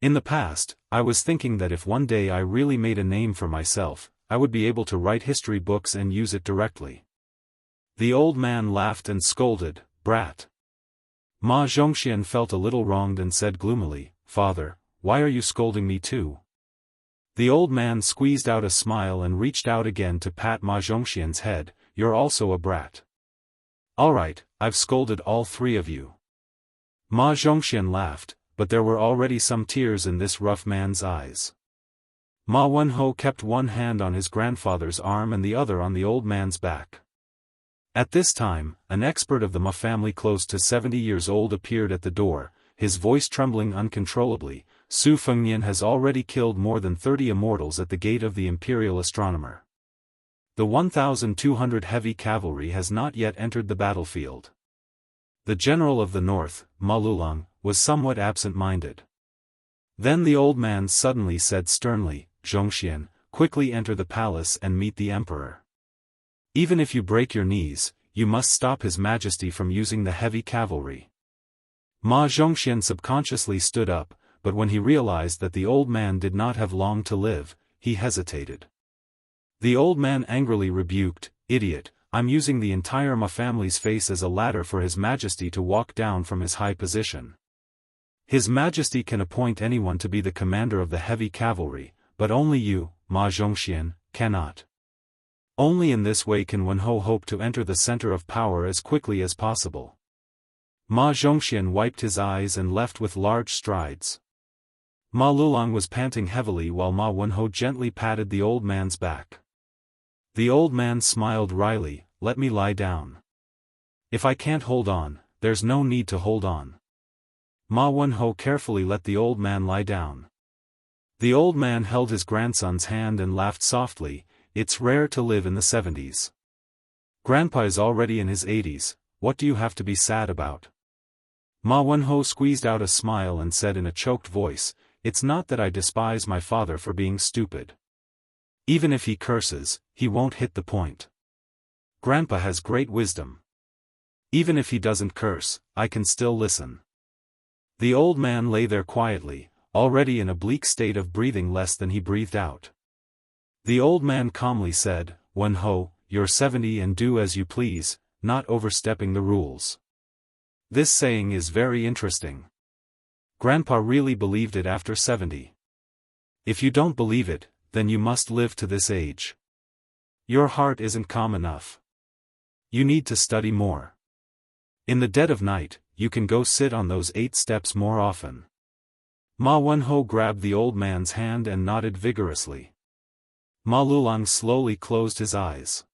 In the past, I was thinking that if one day I really made a name for myself, I would be able to write history books and use it directly. The old man laughed and scolded, brat. Ma Zhongxian felt a little wronged and said gloomily, Father, why are you scolding me too? The old man squeezed out a smile and reached out again to pat Ma Zhongxian's head, You're also a brat. All right, I've scolded all three of you. Ma Zhongxian laughed, but there were already some tears in this rough man's eyes. Ma Wunho kept one hand on his grandfather's arm and the other on the old man's back. At this time, an expert of the Ma family close to 70 years old appeared at the door, his voice trembling uncontrollably. Su Fengnian has already killed more than 30 immortals at the gate of the Imperial Astronomer. The 1,200 heavy cavalry has not yet entered the battlefield. The general of the north, Ma Lulong, was somewhat absent-minded. Then the old man suddenly said sternly, Zhongxian, quickly enter the palace and meet the emperor. Even if you break your knees, you must stop His Majesty from using the heavy cavalry. Ma Zhongxian subconsciously stood up, but when he realized that the old man did not have long to live, he hesitated. The old man angrily rebuked, Idiot, I'm using the entire Ma family's face as a ladder for His Majesty to walk down from his high position. His Majesty can appoint anyone to be the commander of the heavy cavalry, but only you, Ma Zhongxian, cannot. Only in this way can Wenhou hope to enter the center of power as quickly as possible. Ma Zhongxian wiped his eyes and left with large strides. Ma Lulong was panting heavily while Ma Wenhou gently patted the old man's back. The old man smiled wryly, Let me lie down. If I can't hold on, there's no need to hold on. Ma Wenhou carefully let the old man lie down. The old man held his grandson's hand and laughed softly, It's rare to live in the 70s. Grandpa is already in his 80s, what do you have to be sad about? Ma Wenhou squeezed out a smile and said in a choked voice, It's not that I despise my father for being stupid. Even if he curses, he won't hit the point. Grandpa has great wisdom. Even if he doesn't curse, I can still listen. The old man lay there quietly, already in a bleak state of breathing less than he breathed out. The old man calmly said, Wenhou, you're 70 and do as you please, not overstepping the rules. This saying is very interesting. Grandpa really believed it after 70. If you don't believe it, then you must live to this age. Your heart isn't calm enough. You need to study more. In the dead of night, you can go sit on those 8 steps more often. Ma Wenhou grabbed the old man's hand and nodded vigorously. Ma Lulong slowly closed his eyes.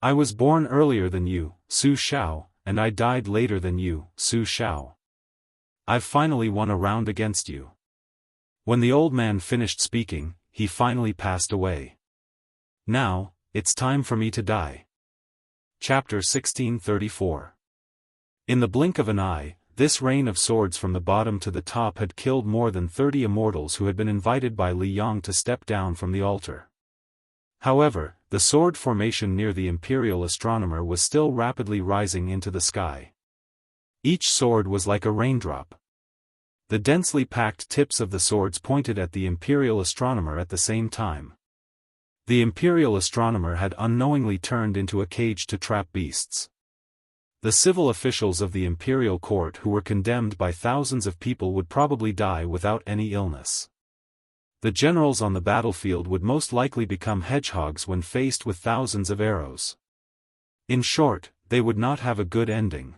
I was born earlier than you, Su Xiao, and I died later than you, Su Xiao. I've finally won a round against you. When the old man finished speaking, he finally passed away. Now, it's time for me to die. Chapter 1634. In the blink of an eye, this rain of swords from the bottom to the top had killed more than 30 immortals who had been invited by Li Yang to step down from the altar. However, the sword formation near the Imperial Astronomer was still rapidly rising into the sky. Each sword was like a raindrop. The densely packed tips of the swords pointed at the Imperial Astronomer at the same time. The Imperial Astronomer had unknowingly turned into a cage to trap beasts. The civil officials of the Imperial Court who were condemned by thousands of people would probably die without any illness. The generals on the battlefield would most likely become hedgehogs when faced with thousands of arrows. In short, they would not have a good ending.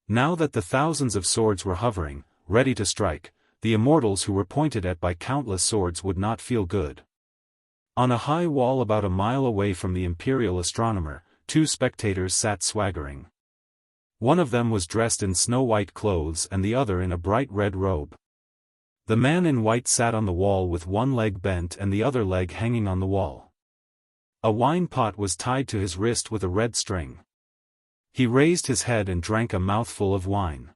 Now that the thousands of swords were hovering, ready to strike, the immortals who were pointed at by countless swords would not feel good. On a high wall about a mile away from the Imperial Astronomer, 2 spectators sat swaggering. One of them was dressed in snow-white clothes and the other in a bright red robe. The man in white sat on the wall with one leg bent and the other leg hanging on the wall. A wine pot was tied to his wrist with a red string. He raised his head and drank a mouthful of wine.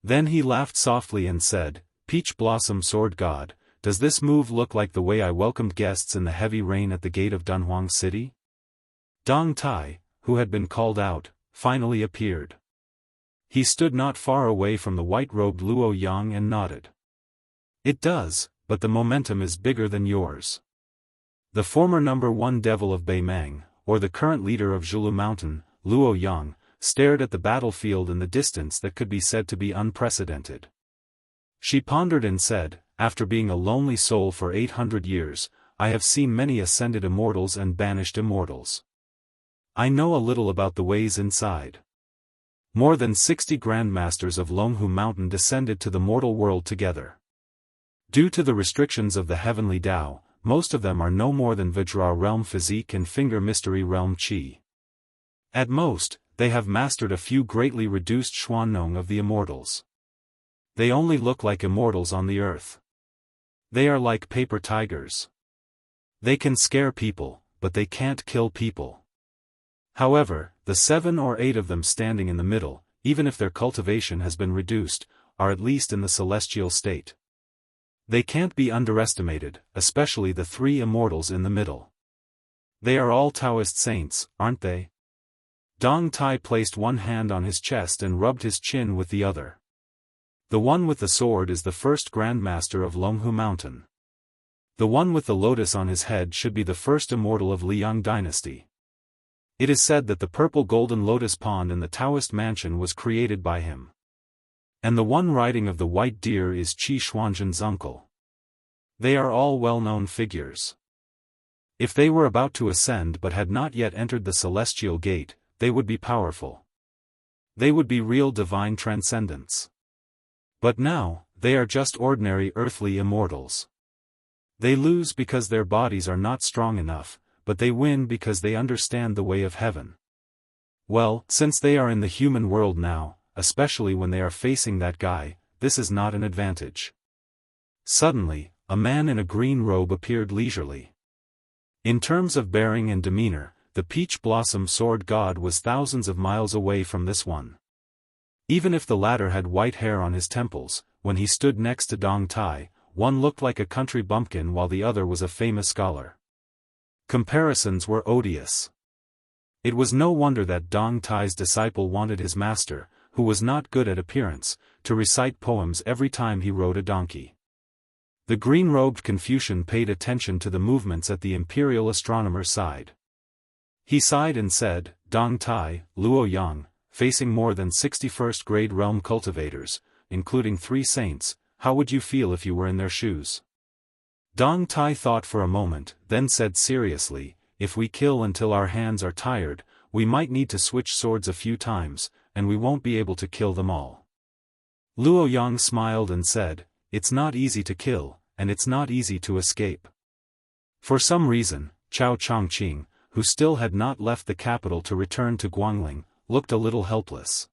Then he laughed softly and said, "Peach Blossom Sword God, does this move look like the way I welcomed guests in the heavy rain at the gate of Dunhuang City?" Dong Tai, who had been called out, finally appeared. He stood not far away from the white-robed Luo Yang and nodded. "It does, but the momentum is bigger than yours." The former number 1 devil of Beimang, or the current leader of Zhulu Mountain, Luo Yang, stared at the battlefield in the distance that could be said to be unprecedented. She pondered and said, "After being a lonely soul for 800 years, I have seen many ascended immortals and banished immortals. I know a little about the ways inside." More than 60 grandmasters of Longhu Mountain descended to the mortal world together. Due to the restrictions of the heavenly Tao, most of them are no more than Vajra realm physique and finger mystery realm chi. At most, they have mastered a few greatly reduced Xuannong of the immortals. They only look like immortals on the earth. They are like paper tigers. They can scare people, but they can't kill people. However, the 7 or 8 of them standing in the middle, even if their cultivation has been reduced, are at least in the celestial state. They can't be underestimated, especially the 3 immortals in the middle. They are all Taoist saints, aren't they? Dong Tai placed one hand on his chest and rubbed his chin with the other. The one with the sword is the first grandmaster of Longhu Mountain. The one with the lotus on his head should be the first immortal of Liang dynasty. It is said that the purple golden lotus pond in the Taoist mansion was created by him. And the one riding of the white deer is Qi Xuanzhen's uncle. They are all well-known figures. If they were about to ascend but had not yet entered the celestial gate, they would be powerful. They would be real divine transcendents. But now, they are just ordinary earthly immortals. They lose because their bodies are not strong enough, but they win because they understand the way of heaven. Well, since they are in the human world now, especially when they are facing that guy, this is not an advantage. Suddenly, a man in a green robe appeared leisurely. In terms of bearing and demeanor, the Peach Blossom Sword God was thousands of miles away from this one. Even if the latter had white hair on his temples, when he stood next to Dong Tai, one looked like a country bumpkin while the other was a famous scholar. Comparisons were odious. It was no wonder that Dong Tai's disciple wanted his master, who was not good at appearance, to recite poems every time he rode a donkey. The green-robed Confucian paid attention to the movements at the imperial astronomer's side. He sighed and said, "Dong Tai, Luo Yang, facing more than 61st grade realm cultivators, including 3 saints, how would you feel if you were in their shoes?" Dong Tai thought for a moment, then said seriously, "If we kill until our hands are tired, we might need to switch swords a few times, and we won't be able to kill them all." Luo Yang smiled and said, "It's not easy to kill, and it's not easy to escape." For some reason, Chao Chongqing, who still had not left the capital to return to Guangling, looked a little helpless.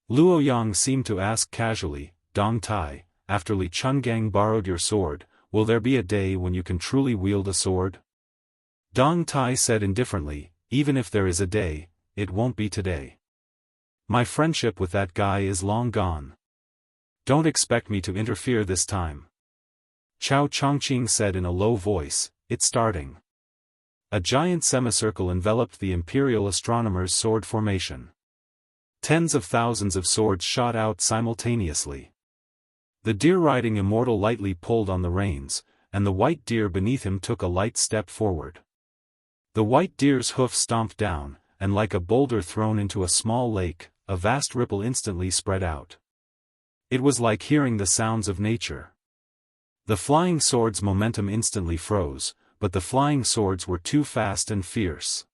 Luo Yang seemed to ask casually, "Dong Tai, after Li Chungang borrowed your sword, will there be a day when you can truly wield a sword?" Dong Tai said indifferently, "Even if there is a day, it won't be today. My friendship with that guy is long gone. Don't expect me to interfere this time." Chao Chongqing said in a low voice, "It's starting." A giant semicircle enveloped the imperial astronomer's sword formation. Tens of thousands of swords shot out simultaneously. The deer-riding immortal lightly pulled on the reins, and the white deer beneath him took a light step forward. The white deer's hoof stomped down, and like a boulder thrown into a small lake, a vast ripple instantly spread out. It was like hearing the sounds of nature. The flying sword's momentum instantly froze, but the flying swords were too fast and fierce.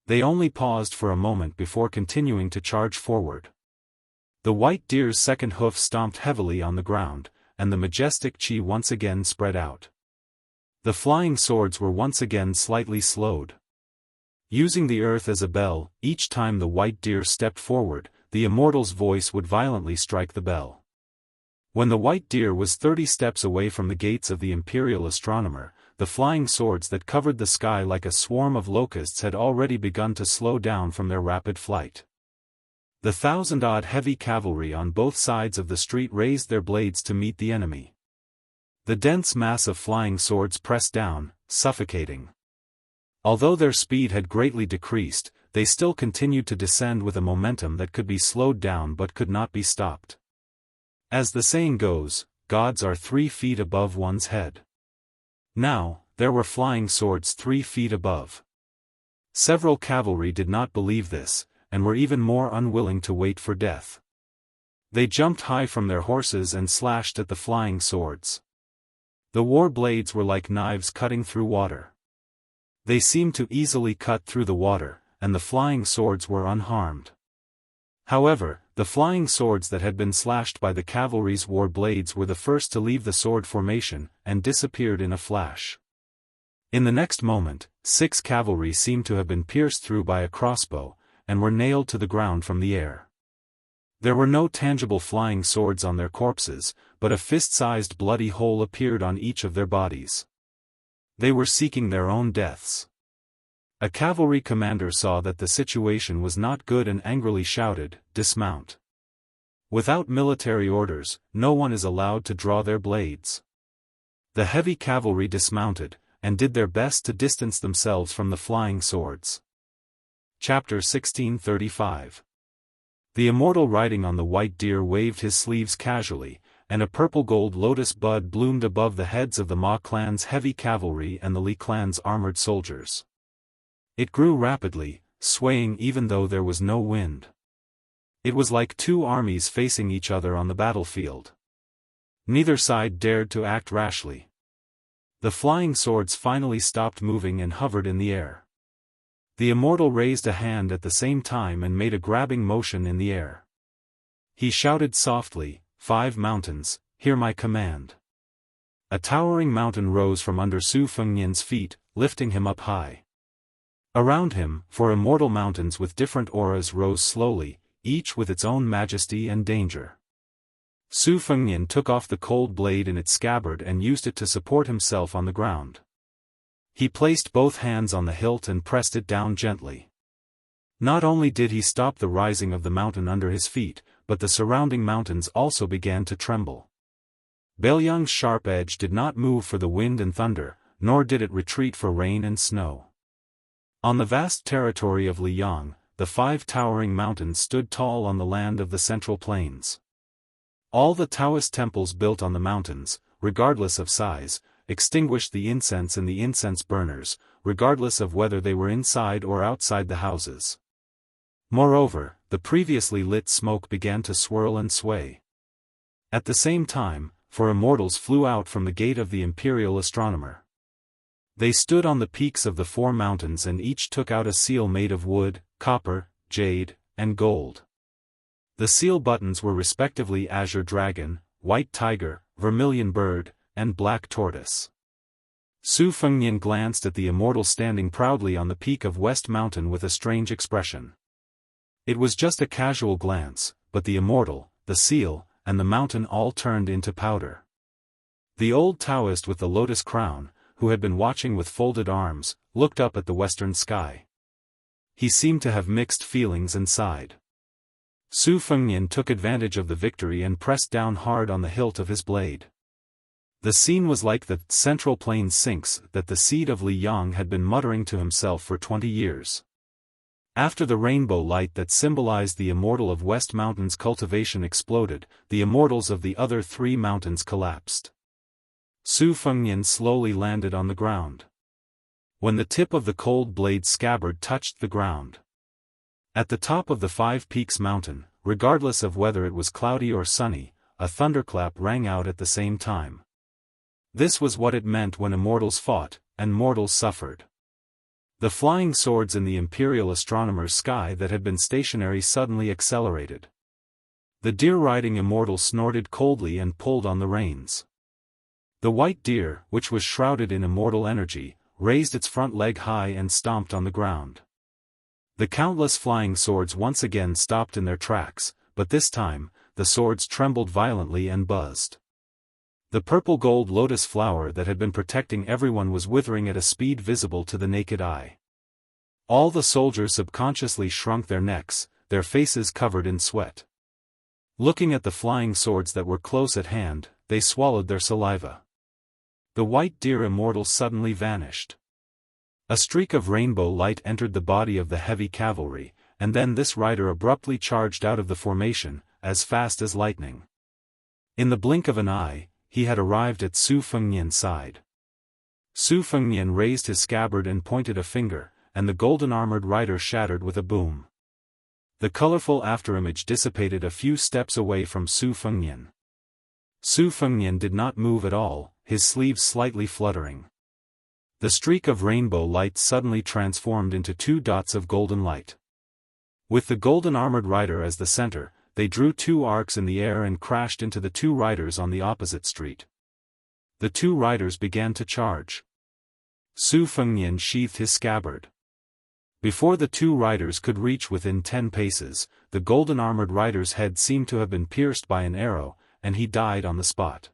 They only paused for a moment before continuing to charge forward. The white deer's second hoof stomped heavily on the ground, and the majestic chi once again spread out. The flying swords were once again slightly slowed. Using the earth as a bell, each time the white deer stepped forward, the immortal's voice would violently strike the bell. When the white deer was 30 steps away from the gates of the imperial astronomer, the flying swords that covered the sky like a swarm of locusts had already begun to slow down from their rapid flight. The 1,000-odd heavy cavalry on both sides of the street raised their blades to meet the enemy. The dense mass of flying swords pressed down, suffocating. Although their speed had greatly decreased, they still continued to descend with a momentum that could be slowed down but could not be stopped. As the saying goes, gods are 3 feet above one's head. Now, there were flying swords 3 feet above. Several cavalry did not believe this, and were even more unwilling to wait for death. They jumped high from their horses and slashed at the flying swords. The war blades were like knives cutting through water. They seemed to easily cut through the water, and the flying swords were unharmed. However, the flying swords that had been slashed by the cavalry's war blades were the first to leave the sword formation, and disappeared in a flash. In the next moment, 6 cavalry seemed to have been pierced through by a crossbow, and were nailed to the ground from the air. There were no tangible flying swords on their corpses, but a fist-sized bloody hole appeared on each of their bodies. They were seeking their own deaths. A cavalry commander saw that the situation was not good and angrily shouted, "Dismount." Without military orders, no one is allowed to draw their blades. The heavy cavalry dismounted, and did their best to distance themselves from the flying swords. Chapter 1635. The immortal riding on the white deer waved his sleeves casually, and a purple-gold lotus bud bloomed above the heads of the Ma clan's heavy cavalry and the Li clan's armored soldiers. It grew rapidly, swaying even though there was no wind. It was like 2 armies facing each other on the battlefield. Neither side dared to act rashly. The flying swords finally stopped moving and hovered in the air. The immortal raised a hand at the same time and made a grabbing motion in the air. He shouted softly, "5 mountains, hear my command." A towering mountain rose from under Su Fengnian's feet, lifting him up high. Around him, 4 immortal mountains with different auras rose slowly, each with its own majesty and danger. Su Fengnian took off the cold blade in its scabbard and used it to support himself on the ground. He placed both hands on the hilt and pressed it down gently. Not only did he stop the rising of the mountain under his feet, but the surrounding mountains also began to tremble. Baoyang's sharp edge did not move for the wind and thunder, nor did it retreat for rain and snow. On the vast territory of Liyang, the 5 towering mountains stood tall on the land of the Central Plains. All the Taoist temples built on the mountains, regardless of size, extinguished the incense in the incense burners, regardless of whether they were inside or outside the houses. Moreover, the previously lit smoke began to swirl and sway. At the same time, 4 immortals flew out from the gate of the imperial astronomer. They stood on the peaks of the 4 mountains and each took out a seal made of wood, copper, jade, and gold. The seal buttons were respectively azure dragon, white tiger, vermilion bird, and black tortoise. Su Fengnian glanced at the immortal standing proudly on the peak of West Mountain with a strange expression. It was just a casual glance, but the immortal, the seal, and the mountain all turned into powder. The old Taoist with the lotus crown, who had been watching with folded arms, looked up at the western sky. He seemed to have mixed feelings and sighed. Su Fengnian took advantage of the victory and pressed down hard on the hilt of his blade. The scene was like the Central Plains sinks that the seed of Liyang had been muttering to himself for 20 years. After the rainbow light that symbolized the immortal of West Mountain's cultivation exploded, the immortals of the other 3 mountains collapsed. Su Fengnian slowly landed on the ground. When the tip of the cold blade scabbard touched the ground. At the top of the 5 Peaks mountain, regardless of whether it was cloudy or sunny, a thunderclap rang out at the same time. This was what it meant when immortals fought, and mortals suffered. The flying swords in the imperial astronomer's sky that had been stationary suddenly accelerated. The deer-riding immortal snorted coldly and pulled on the reins. The white deer, which was shrouded in immortal energy, raised its front leg high and stomped on the ground. The countless flying swords once again stopped in their tracks, but this time, the swords trembled violently and buzzed. The purple-gold lotus flower that had been protecting everyone was withering at a speed visible to the naked eye. All the soldiers subconsciously shrunk their necks, their faces covered in sweat. Looking at the flying swords that were close at hand, they swallowed their saliva. The white deer immortal suddenly vanished. A streak of rainbow light entered the body of the heavy cavalry, and then this rider abruptly charged out of the formation, as fast as lightning. In the blink of an eye, he had arrived at Su Fengnian's side. Su Fengnian raised his scabbard and pointed a finger, and the golden-armored rider shattered with a boom. The colorful afterimage dissipated a few steps away from Su Fengnian. Su Fengnian did not move at all, his sleeves slightly fluttering. The streak of rainbow light suddenly transformed into 2 dots of golden light. With the golden-armored rider as the center, they drew 2 arcs in the air and crashed into the 2 riders on the opposite street. The 2 riders began to charge. Su Fengnian sheathed his scabbard. Before the 2 riders could reach within 10 paces, the golden-armored rider's head seemed to have been pierced by an arrow, and he died on the spot.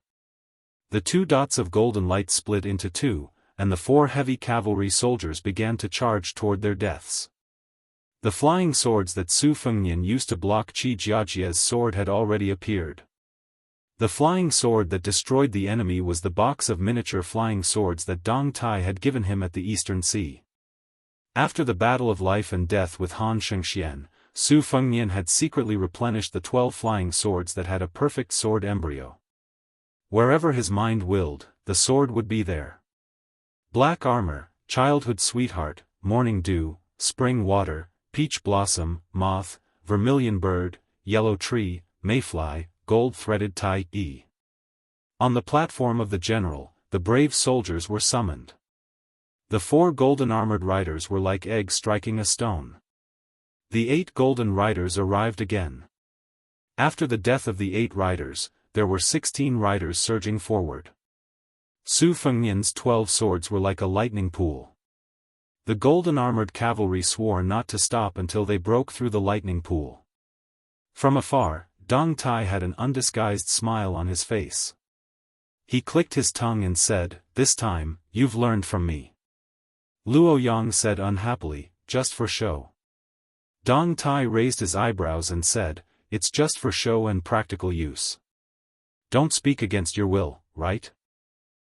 The 2 dots of golden light split into 2, and the 4 heavy cavalry soldiers began to charge toward their deaths. The flying swords that Su Fengnian used to block Qi Jiajia's sword had already appeared. The flying sword that destroyed the enemy was the box of miniature flying swords that Dong Tai had given him at the Eastern Sea. After the battle of life and death with Han Shengxian, Su Fengnian had secretly replenished the 12 flying swords that had a perfect sword embryo. Wherever his mind willed, the sword would be there. Black armor, childhood sweetheart, morning dew, spring water, peach blossom, moth, vermilion bird, yellow tree, mayfly, gold-threaded tie. On the platform of the general, the brave soldiers were summoned. The 4 golden-armored riders were like eggs striking a stone. The 8 golden riders arrived again. After the death of the 8 riders, there were 16 riders surging forward. Su Fengnian's 12 swords were like a lightning pool. The golden-armored cavalry swore not to stop until they broke through the lightning pool. From afar, Dong Tai had an undisguised smile on his face. He clicked his tongue and said, "This time, you've learned from me." Luo Yang said unhappily, "Just for show." Dong Tai raised his eyebrows and said, "It's just for show and practical use. Don't speak against your will, right?"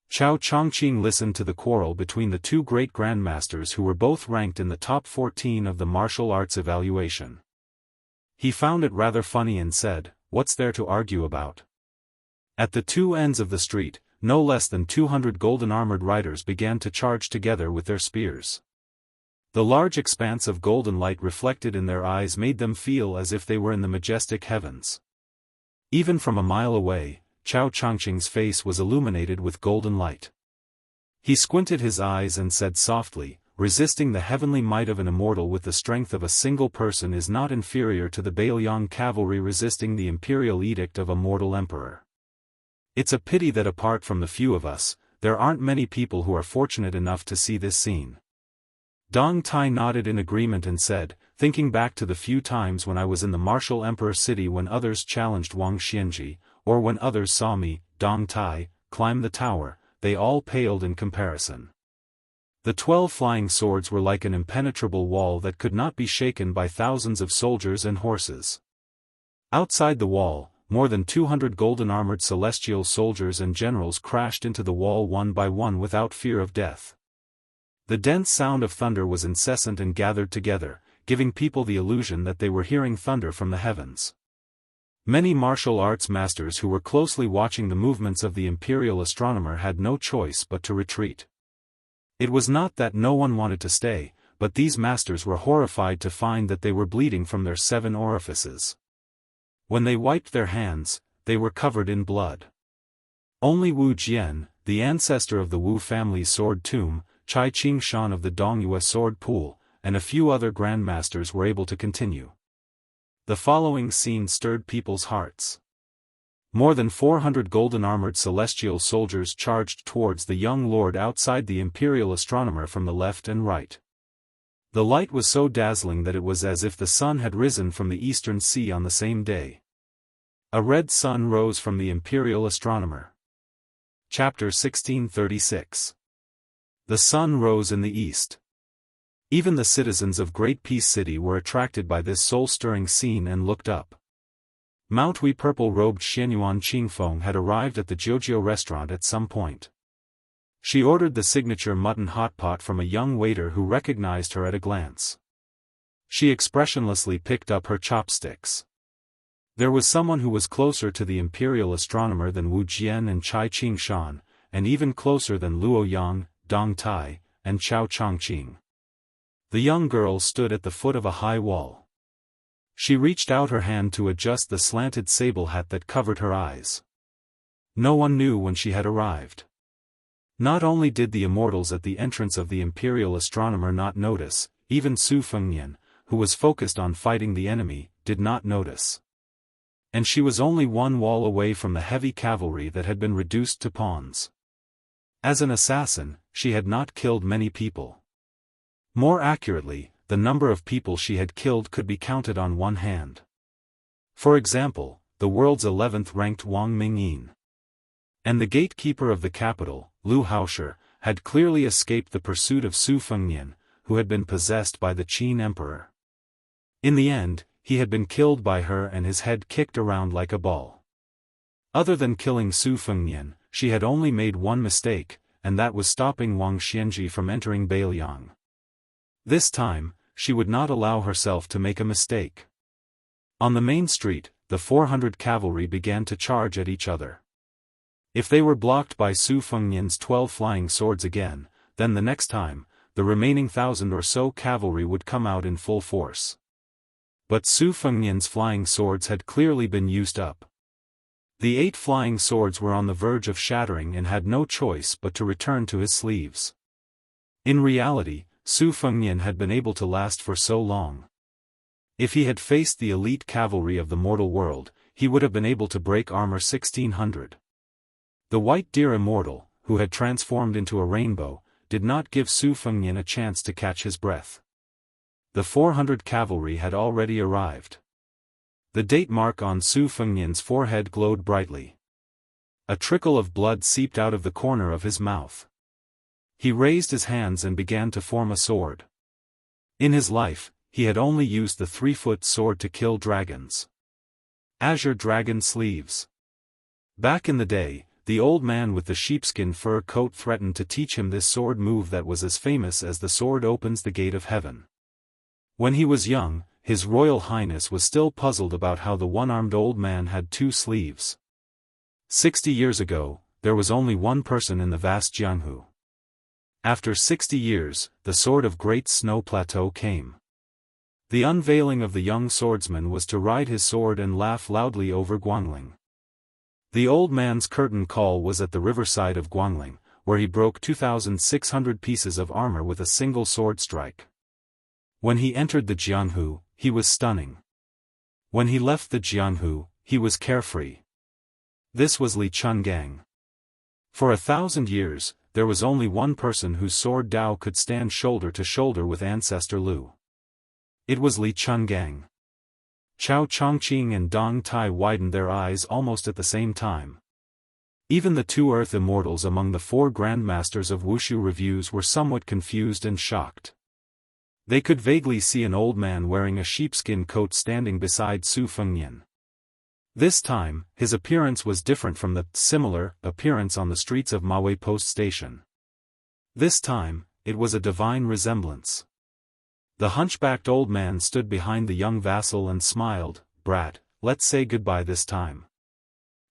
Chao Chongqing listened to the quarrel between the 2 great grandmasters who were both ranked in the top 14 of the martial arts evaluation. He found it rather funny and said, "What's there to argue about?" At the 2 ends of the street, no less than 200 golden-armored riders began to charge together with their spears. The large expanse of golden light reflected in their eyes made them feel as if they were in the majestic heavens. Even from a mile away, Chao Chongqing's face was illuminated with golden light. He squinted his eyes and said softly, "Resisting the heavenly might of an immortal with the strength of a single person is not inferior to the Bailiang cavalry resisting the imperial edict of a mortal emperor. It's a pity that apart from the few of us, there aren't many people who are fortunate enough to see this scene." Dong Tai nodded in agreement and said, "Thinking back to the few times when I was in the martial emperor city when others challenged Wang Xianji, or when others saw me, Dong Tai, climb the tower, they all paled in comparison. The 12 flying swords were like an impenetrable wall that could not be shaken by thousands of soldiers and horses. Outside the wall, more than 200 golden-armored celestial soldiers and generals crashed into the wall one by one without fear of death. The dense sound of thunder was incessant and gathered together, giving people the illusion that they were hearing thunder from the heavens. Many martial arts masters who were closely watching the movements of the imperial astronomer had no choice but to retreat. It was not that no one wanted to stay, but these masters were horrified to find that they were bleeding from their 7 orifices. When they wiped their hands, they were covered in blood. Only Wu Jian, the ancestor of the Wu family's sword tomb, Chai Qingshan of the Dongyue sword pool, and a few other grandmasters were able to continue. The following scene stirred people's hearts. More than 400 golden-armored celestial soldiers charged towards the young lord outside the imperial astronomer from the left and right. The light was so dazzling that it was as if the sun had risen from the eastern sea on the same day. A red sun rose from the imperial astronomer. Chapter 1636. The sun rose in the east. Even the citizens of Great Peace City were attracted by this soul-stirring scene and looked up. Mount Wei purple-robed Xianyuan Qingfeng had arrived at the Jianghu restaurant at some point. She ordered the signature mutton hotpot from a young waiter who recognized her at a glance. She expressionlessly picked up her chopsticks. There was someone who was closer to the imperial astronomer than Wu Jian and Chai Qingshan, and even closer than Luo Yang, Dong Tai, and Chao Chongqing. The young girl stood at the foot of a high wall. She reached out her hand to adjust the slanted sable hat that covered her eyes. No one knew when she had arrived. Not only did the immortals at the entrance of the imperial astronomer not notice, even Su Fengnian, who was focused on fighting the enemy, did not notice. And she was only one wall away from the heavy cavalry that had been reduced to pawns. As an assassin, she had not killed many people. More accurately, the number of people she had killed could be counted on one hand. For example, the world's 11th-ranked Wang Mingyin. And the gatekeeper of the capital, Lu Haoshi, had clearly escaped the pursuit of Su Fengnian, who had been possessed by the Qin emperor. In the end, he had been killed by her and his head kicked around like a ball. Other than killing Su Fengnian, she had only made one mistake, and that was stopping Wang Xianji from entering Beiliang. This time, she would not allow herself to make a mistake. On the main street, the 400 cavalry began to charge at each other. If they were blocked by Su Fengnian's 12 flying swords again, then the next time, the remaining 1,000 or so cavalry would come out in full force. But Su Fengnian's flying swords had clearly been used up. The 8 flying swords were on the verge of shattering and had no choice but to return to his sleeves. In reality, Su Fengnian had been able to last for so long. If he had faced the elite cavalry of the mortal world, he would have been able to break armor 1600. The white deer immortal, who had transformed into a rainbow, did not give Su Fengnian a chance to catch his breath. The 400 cavalry had already arrived. The date mark on Su Fengnian's forehead glowed brightly. A trickle of blood seeped out of the corner of his mouth. He raised his hands and began to form a sword. In his life, he had only used the 3-foot sword to kill dragons. Azure dragon sleeves. Back in the day, the old man with the sheepskin fur coat threatened to teach him this sword move that was as famous as the sword opens the gate of heaven. When he was young, His Royal Highness was still puzzled about how the one-armed old man had 2 sleeves. 60 years ago, there was only one person in the vast Jianghu. After 60 years, the Sword of Great Snow Plateau came. The unveiling of the young swordsman was to ride his sword and laugh loudly over Guangling. The old man's curtain call was at the riverside of Guangling, where he broke 2,600 pieces of armor with a single sword strike. When he entered the Jianghu, he was stunning. When he left the Jianghu, he was carefree. This was Li Chungang. For 1,000 years, there was only one person whose sword Dao could stand shoulder to shoulder with ancestor Lu. It was Li Chungang. Chao Chongqing and Dong Tai widened their eyes almost at the same time. Even the 2 Earth Immortals among the 4 Grandmasters of Wushu reviews were somewhat confused and shocked. They could vaguely see an old man wearing a sheepskin coat standing beside Su Fengnian. This time, his appearance was different from the similar appearance on the streets of Mawei Post Station. This time, it was a divine resemblance. The hunchbacked old man stood behind the young vassal and smiled. "Brat, let's say goodbye this time.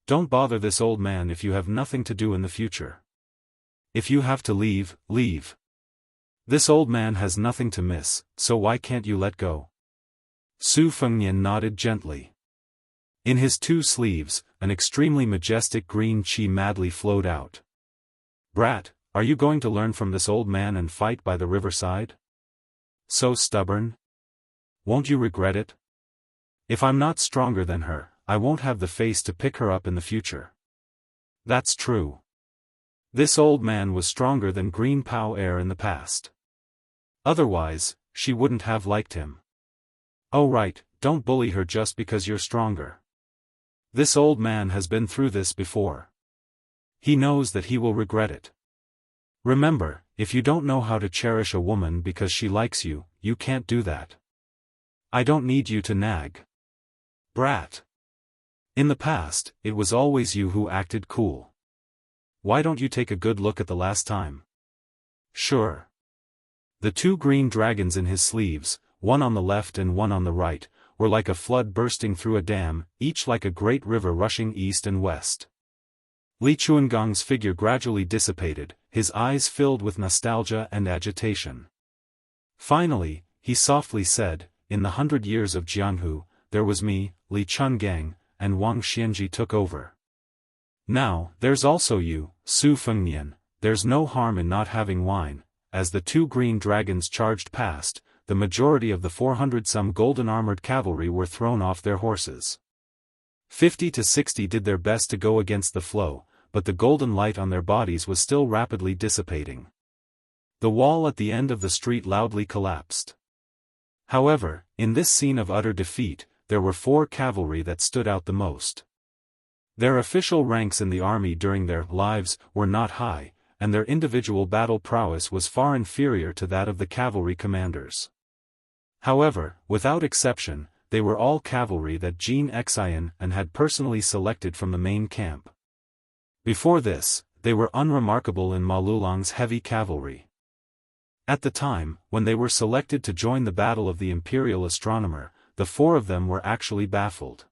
Don't bother this old man if you have nothing to do in the future. If you have to leave, leave. This old man has nothing to miss, so why can't you let go?" Su Fengnian nodded gently. In his 2 sleeves, an extremely majestic green qi madly flowed out. "Brat, are you going to learn from this old man and fight by the riverside? So stubborn? Won't you regret it? If I'm not stronger than her, I won't have the face to pick her up in the future." That's true. This old man was stronger than Green Pao Air in the past. Otherwise, she wouldn't have liked him. Oh right, don't bully her just because you're stronger. This old man has been through this before. He knows that he will regret it. Remember, if you don't know how to cherish a woman because she likes you, you can't do that. I don't need you to nag. Brat. In the past, it was always you who acted cool. Why don't you take a good look at the last time? Sure. The two green dragons in his sleeves, one on the left and one on the right, were like a flood bursting through a dam, each like a great river rushing east and west. Li Chuangong's figure gradually dissipated, his eyes filled with nostalgia and agitation. Finally, he softly said, "In the 100 years of Jianghu, there was me, Li Chungang, and Wang Xianji took over. Now, there's also you, Su Fengnian, there's no harm in not having wine." As the two green dragons charged past, the majority of the 400-some golden-armored cavalry were thrown off their horses. 50 to 60 did their best to go against the flow, but the golden light on their bodies was still rapidly dissipating. The wall at the end of the street loudly collapsed. However, in this scene of utter defeat, there were 4 cavalry that stood out the most. Their official ranks in the army during their lives were not high, and their individual battle prowess was far inferior to that of the cavalry commanders. However, without exception, they were all cavalry that Jiang Xian had personally selected from the main camp. Before this, they were unremarkable in Ma Lulong's heavy cavalry. At the time, when they were selected to join the battle of the Imperial Astronomer, the 4 of them were actually baffled.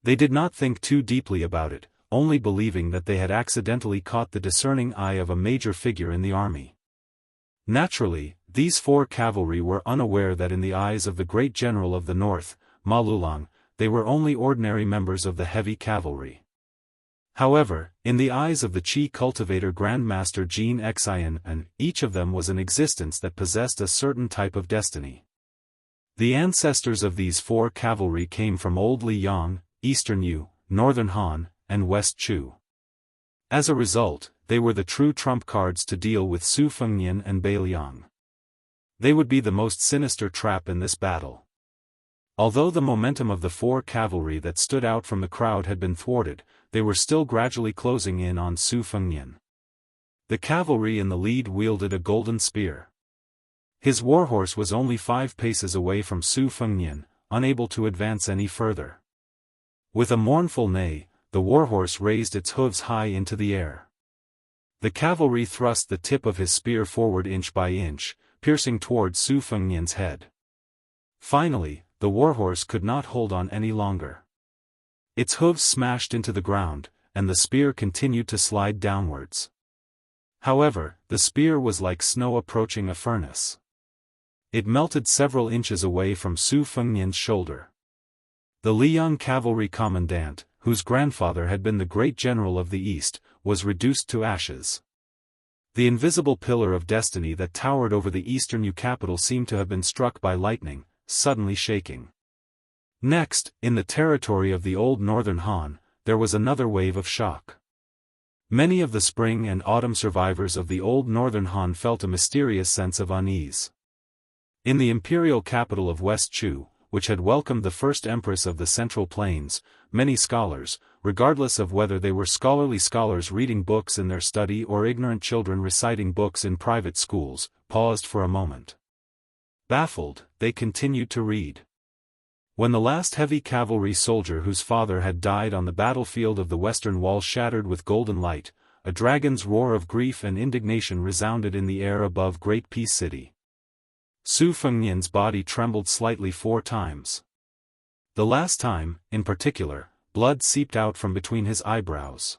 They did not think too deeply about it, only believing that they had accidentally caught the discerning eye of a major figure in the army. Naturally, these 4 cavalry were unaware that in the eyes of the great general of the north, Ma Lulong, they were only ordinary members of the heavy cavalry. However, in the eyes of the Qi cultivator Grandmaster Jiang Xian, each of them was an existence that possessed a certain type of destiny. The ancestors of these 4 cavalry came from Old Liang, Eastern Yu, Northern Han, and West Chu. As a result, they were the true trump cards to deal with Su Fengnian and Bai Liang. They would be the most sinister trap in this battle. Although the momentum of the 4 cavalry that stood out from the crowd had been thwarted, they were still gradually closing in on Su Fengnian. The cavalry in the lead wielded a golden spear. His warhorse was only 5 paces away from Su Fengnian, unable to advance any further. With a mournful neigh, the warhorse raised its hooves high into the air. The cavalry thrust the tip of his spear forward inch by inch, piercing toward Su Fengnian's head. Finally, the warhorse could not hold on any longer. Its hooves smashed into the ground, and the spear continued to slide downwards. However, the spear was like snow approaching a furnace. It melted several inches away from Su Fengnian's shoulder. The Liang cavalry commandant, whose grandfather had been the great general of the East, was reduced to ashes. The invisible pillar of destiny that towered over the Eastern Yu capital seemed to have been struck by lightning, suddenly shaking. Next, in the territory of the old Northern Han, there was another wave of shock. Many of the spring and autumn survivors of the old Northern Han felt a mysterious sense of unease. In the imperial capital of West Chu, which had welcomed the first empress of the Central Plains, many scholars, regardless of whether they were scholarly scholars reading books in their study or ignorant children reciting books in private schools, paused for a moment. Baffled, they continued to read. When the last heavy cavalry soldier whose father had died on the battlefield of the Western Wall shattered with golden light, a dragon's roar of grief and indignation resounded in the air above Great Peace City. Su Fengnian's body trembled slightly 4 times. The last time, in particular, blood seeped out from between his eyebrows.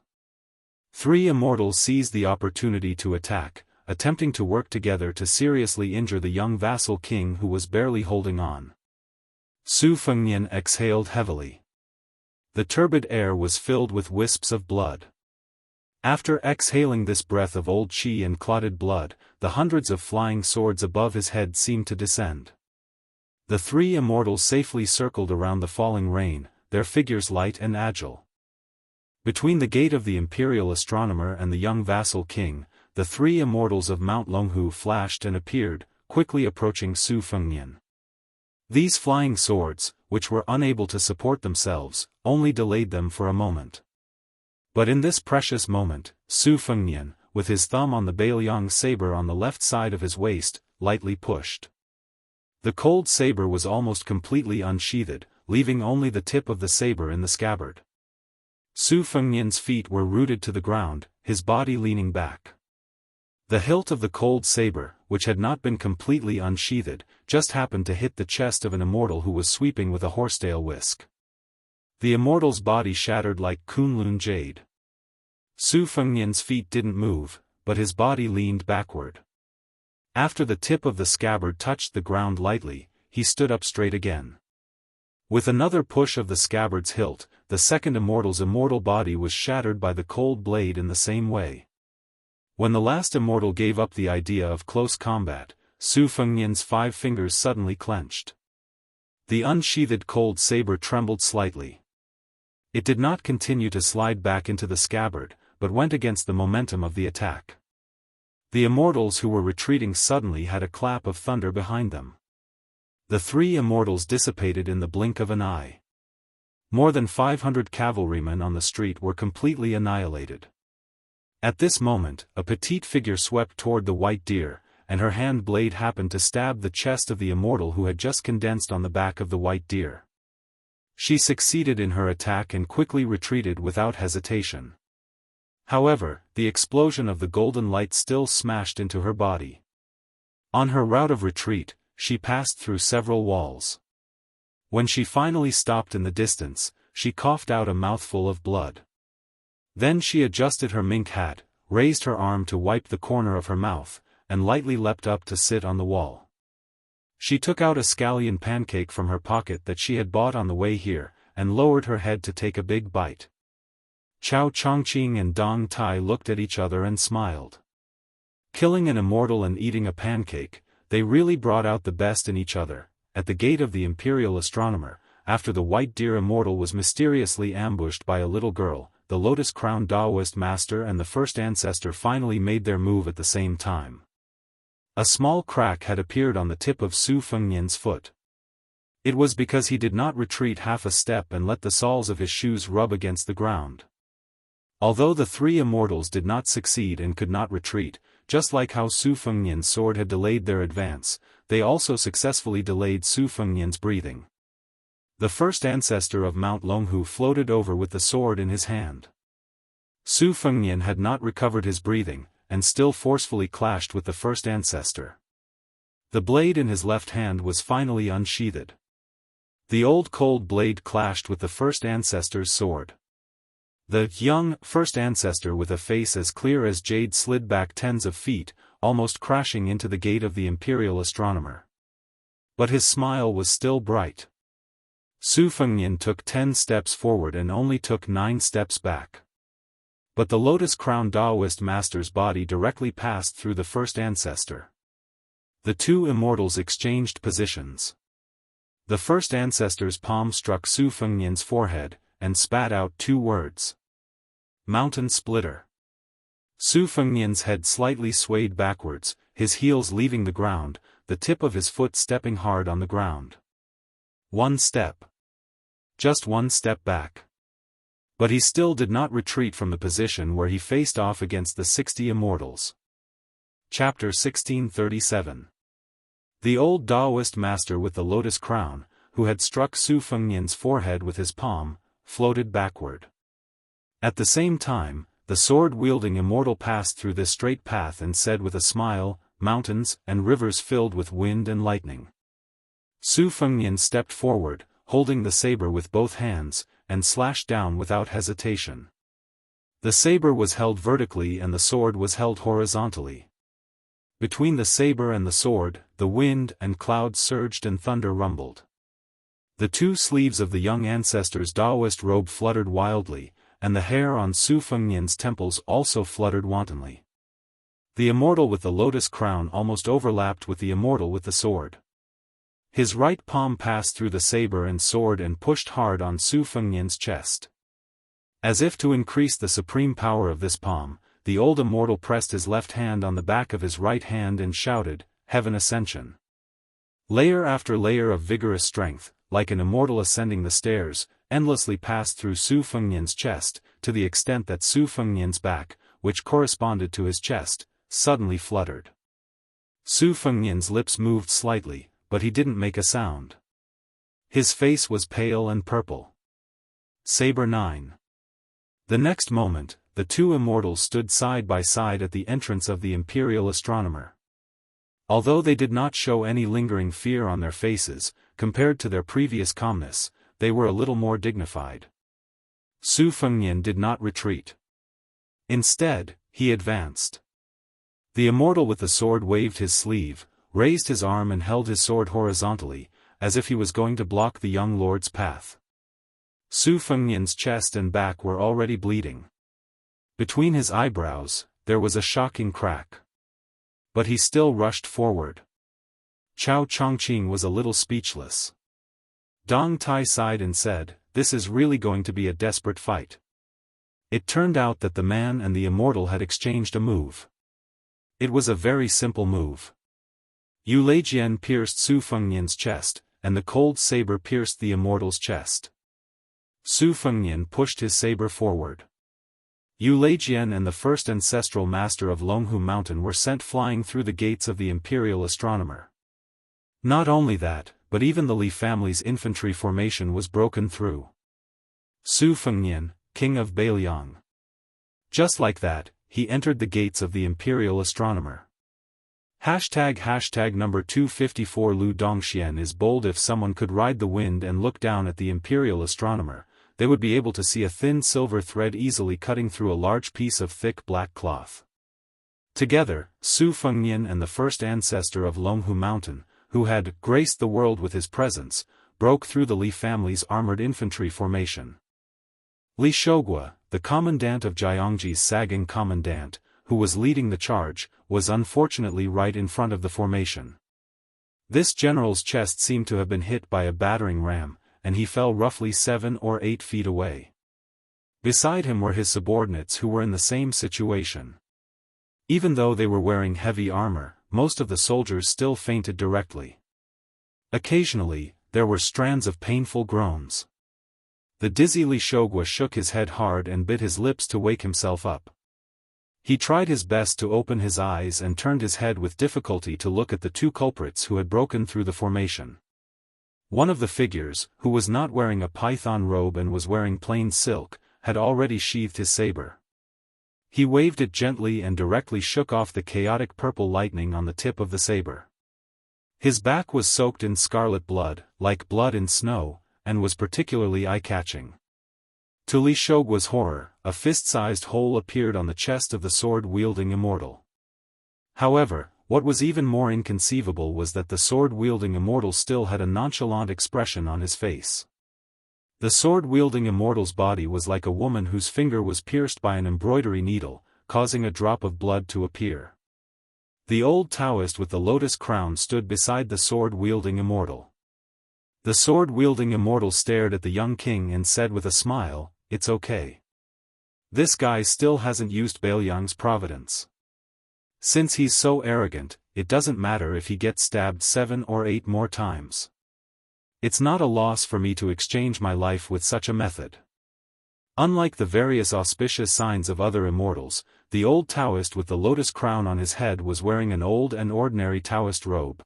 3 immortals seized the opportunity to attack, attempting to work together to seriously injure the young vassal king who was barely holding on. Su Fengnian exhaled heavily. The turbid air was filled with wisps of blood. After exhaling this breath of old qi and clotted blood, the hundreds of flying swords above his head seemed to descend. The 3 immortals safely circled around the falling rain, their figures light and agile. Between the gate of the imperial astronomer and the young vassal king, the 3 immortals of Mount Longhu flashed and appeared, quickly approaching Su Fengnian. These flying swords, which were unable to support themselves, only delayed them for a moment. But in this precious moment, Su Fengnian, with his thumb on the Bailiang saber on the left side of his waist, lightly pushed. The cold saber was almost completely unsheathed, leaving only the tip of the saber in the scabbard. Su Fengnian's feet were rooted to the ground, his body leaning back. The hilt of the cold saber, which had not been completely unsheathed, just happened to hit the chest of an immortal who was sweeping with a horsetail whisk. The immortal's body shattered like Kunlun jade. Su Fengnian's feet didn't move, but his body leaned backward. After the tip of the scabbard touched the ground lightly, he stood up straight again. With another push of the scabbard's hilt, the second immortal's immortal body was shattered by the cold blade in the same way. When the last immortal gave up the idea of close combat, Su Fengnian's 5 fingers suddenly clenched. The unsheathed cold saber trembled slightly. It did not continue to slide back into the scabbard, but went against the momentum of the attack. The immortals who were retreating suddenly had a clap of thunder behind them. The 3 immortals dissipated in the blink of an eye. More than 500 cavalrymen on the street were completely annihilated. At this moment, a petite figure swept toward the white deer, and her hand blade happened to stab the chest of the immortal who had just condensed on the back of the white deer. She succeeded in her attack and quickly retreated without hesitation. However, the explosion of the golden light still smashed into her body. On her route of retreat, she passed through several walls. When she finally stopped in the distance, she coughed out a mouthful of blood. Then she adjusted her mink hat, raised her arm to wipe the corner of her mouth, and lightly leapt up to sit on the wall. She took out a scallion pancake from her pocket that she had bought on the way here, and lowered her head to take a big bite. Chao Chongqing and Dong Tai looked at each other and smiled. Killing an immortal and eating a pancake, they really brought out the best in each other. At the gate of the Imperial Astronomer, after the white deer immortal was mysteriously ambushed by a little girl, the lotus-crowned Daoist master and the first ancestor finally made their move at the same time. A small crack had appeared on the tip of Su Fengnian's foot. It was because he did not retreat half a step and let the soles of his shoes rub against the ground. Although the 3 immortals did not succeed and could not retreat, just like how Su Fengnian's sword had delayed their advance, they also successfully delayed Su Fengnian's breathing. The first ancestor of Mount Longhu floated over with the sword in his hand. Su Fengnian had not recovered his breathing, and still forcefully clashed with the first ancestor. The blade in his left hand was finally unsheathed. The old cold blade clashed with the first ancestor's sword. The young, first ancestor with a face as clear as jade slid back tens of feet, almost crashing into the gate of the Imperial Astronomer. But his smile was still bright. Su Fengnian took 10 steps forward and only took 9 steps back. But the lotus-crowned Daoist master's body directly passed through the first ancestor. The 2 immortals exchanged positions. The first ancestor's palm struck Su Fengnian's forehead, and spat out 2 words. Mountain splitter. Su Fengnian's head slightly swayed backwards, his heels leaving the ground, the tip of his foot stepping hard on the ground. 1 step. Just 1 step back. But he still did not retreat from the position where he faced off against the 60 immortals. Chapter 1637. The old Daoist master with the lotus crown, who had struck Su Fengnian's forehead with his palm, floated backward. At the same time, the sword-wielding immortal passed through this straight path and said with a smile, "Mountains and rivers filled with wind and lightning." Su Fengnian stepped forward, holding the saber with both hands, and slashed down without hesitation. The saber was held vertically and the sword was held horizontally. Between the saber and the sword, the wind and clouds surged and thunder rumbled. The 2 sleeves of the young ancestor's Daoist robe fluttered wildly, and the hair on Su Fengnian's temples also fluttered wantonly. The immortal with the lotus crown almost overlapped with the immortal with the sword. His right palm passed through the saber and sword and pushed hard on Su Fengnian's chest. As if to increase the supreme power of this palm, the old immortal pressed his left hand on the back of his right hand and shouted, Heaven Ascension. Layer after layer of vigorous strength, like an immortal ascending the stairs, endlessly passed through Su Fengnian's chest, to the extent that Su Fengnian's back, which corresponded to his chest, suddenly fluttered. Su Fengnian's lips moved slightly, but he didn't make a sound. His face was pale and purple. Saber 9. The next moment, the two immortals stood side by side at the entrance of the Imperial Astronomer. Although they did not show any lingering fear on their faces, compared to their previous calmness, they were a little more dignified. Su Fengnian did not retreat. Instead, he advanced. The immortal with the sword waved his sleeve, raised his arm and held his sword horizontally, as if he was going to block the young lord's path. Su Fengnian's chest and back were already bleeding. Between his eyebrows, there was a shocking crack. But he still rushed forward. Chao Chongqing was a little speechless. Dong Tai sighed and said, "This is really going to be a desperate fight." It turned out that the man and the immortal had exchanged a move. It was a very simple move. Yu Leijian pierced Su Fengnian's chest, and the cold saber pierced the immortal's chest. Su Fengnian pushed his saber forward. Yu Leijian and the first ancestral master of Longhu Mountain were sent flying through the gates of the Imperial Astronomer. Not only that, but even the Li family's infantry formation was broken through. Su Fengnian, king of Beiliang. Just like that, he entered the gates of the Imperial Astronomer. Number 254 Lu Dongxian is bold. If someone could ride the wind and look down at the Imperial Astronomer, they would be able to see a thin silver thread easily cutting through a large piece of thick black cloth. Together, Su Fengnian and the first ancestor of Longhu Mountain, who had graced the world with his presence, broke through the Li family's armored infantry formation. Li Shogua, the commandant of Jianghu's sagging commandant, who was leading the charge, was unfortunately right in front of the formation. This general's chest seemed to have been hit by a battering ram, and he fell roughly 7 or 8 feet away. Beside him were his subordinates who were in the same situation. Even though they were wearing heavy armor, most of the soldiers still fainted directly. Occasionally, there were strands of painful groans. The dizzy Li Shogua shook his head hard and bit his lips to wake himself up. He tried his best to open his eyes and turned his head with difficulty to look at the two culprits who had broken through the formation. One of the figures, who was not wearing a python robe and was wearing plain silk, had already sheathed his saber. He waved it gently and directly shook off the chaotic purple lightning on the tip of the saber. His back was soaked in scarlet blood, like blood in snow, and was particularly eye-catching. To Li Shogua's horror, a fist-sized hole appeared on the chest of the sword-wielding immortal. However, what was even more inconceivable was that the sword-wielding immortal still had a nonchalant expression on his face. The sword-wielding immortal's body was like a woman whose finger was pierced by an embroidery needle, causing a drop of blood to appear. The old Daoist with the lotus crown stood beside the sword-wielding immortal. The sword-wielding immortal stared at the young king and said with a smile, "It's okay. This guy still hasn't used Beiliang's providence. Since he's so arrogant, it doesn't matter if he gets stabbed 7 or 8 more times. It's not a loss for me to exchange my life with such a method." Unlike the various auspicious signs of other immortals, the old Daoist with the lotus crown on his head was wearing an old and ordinary Daoist robe.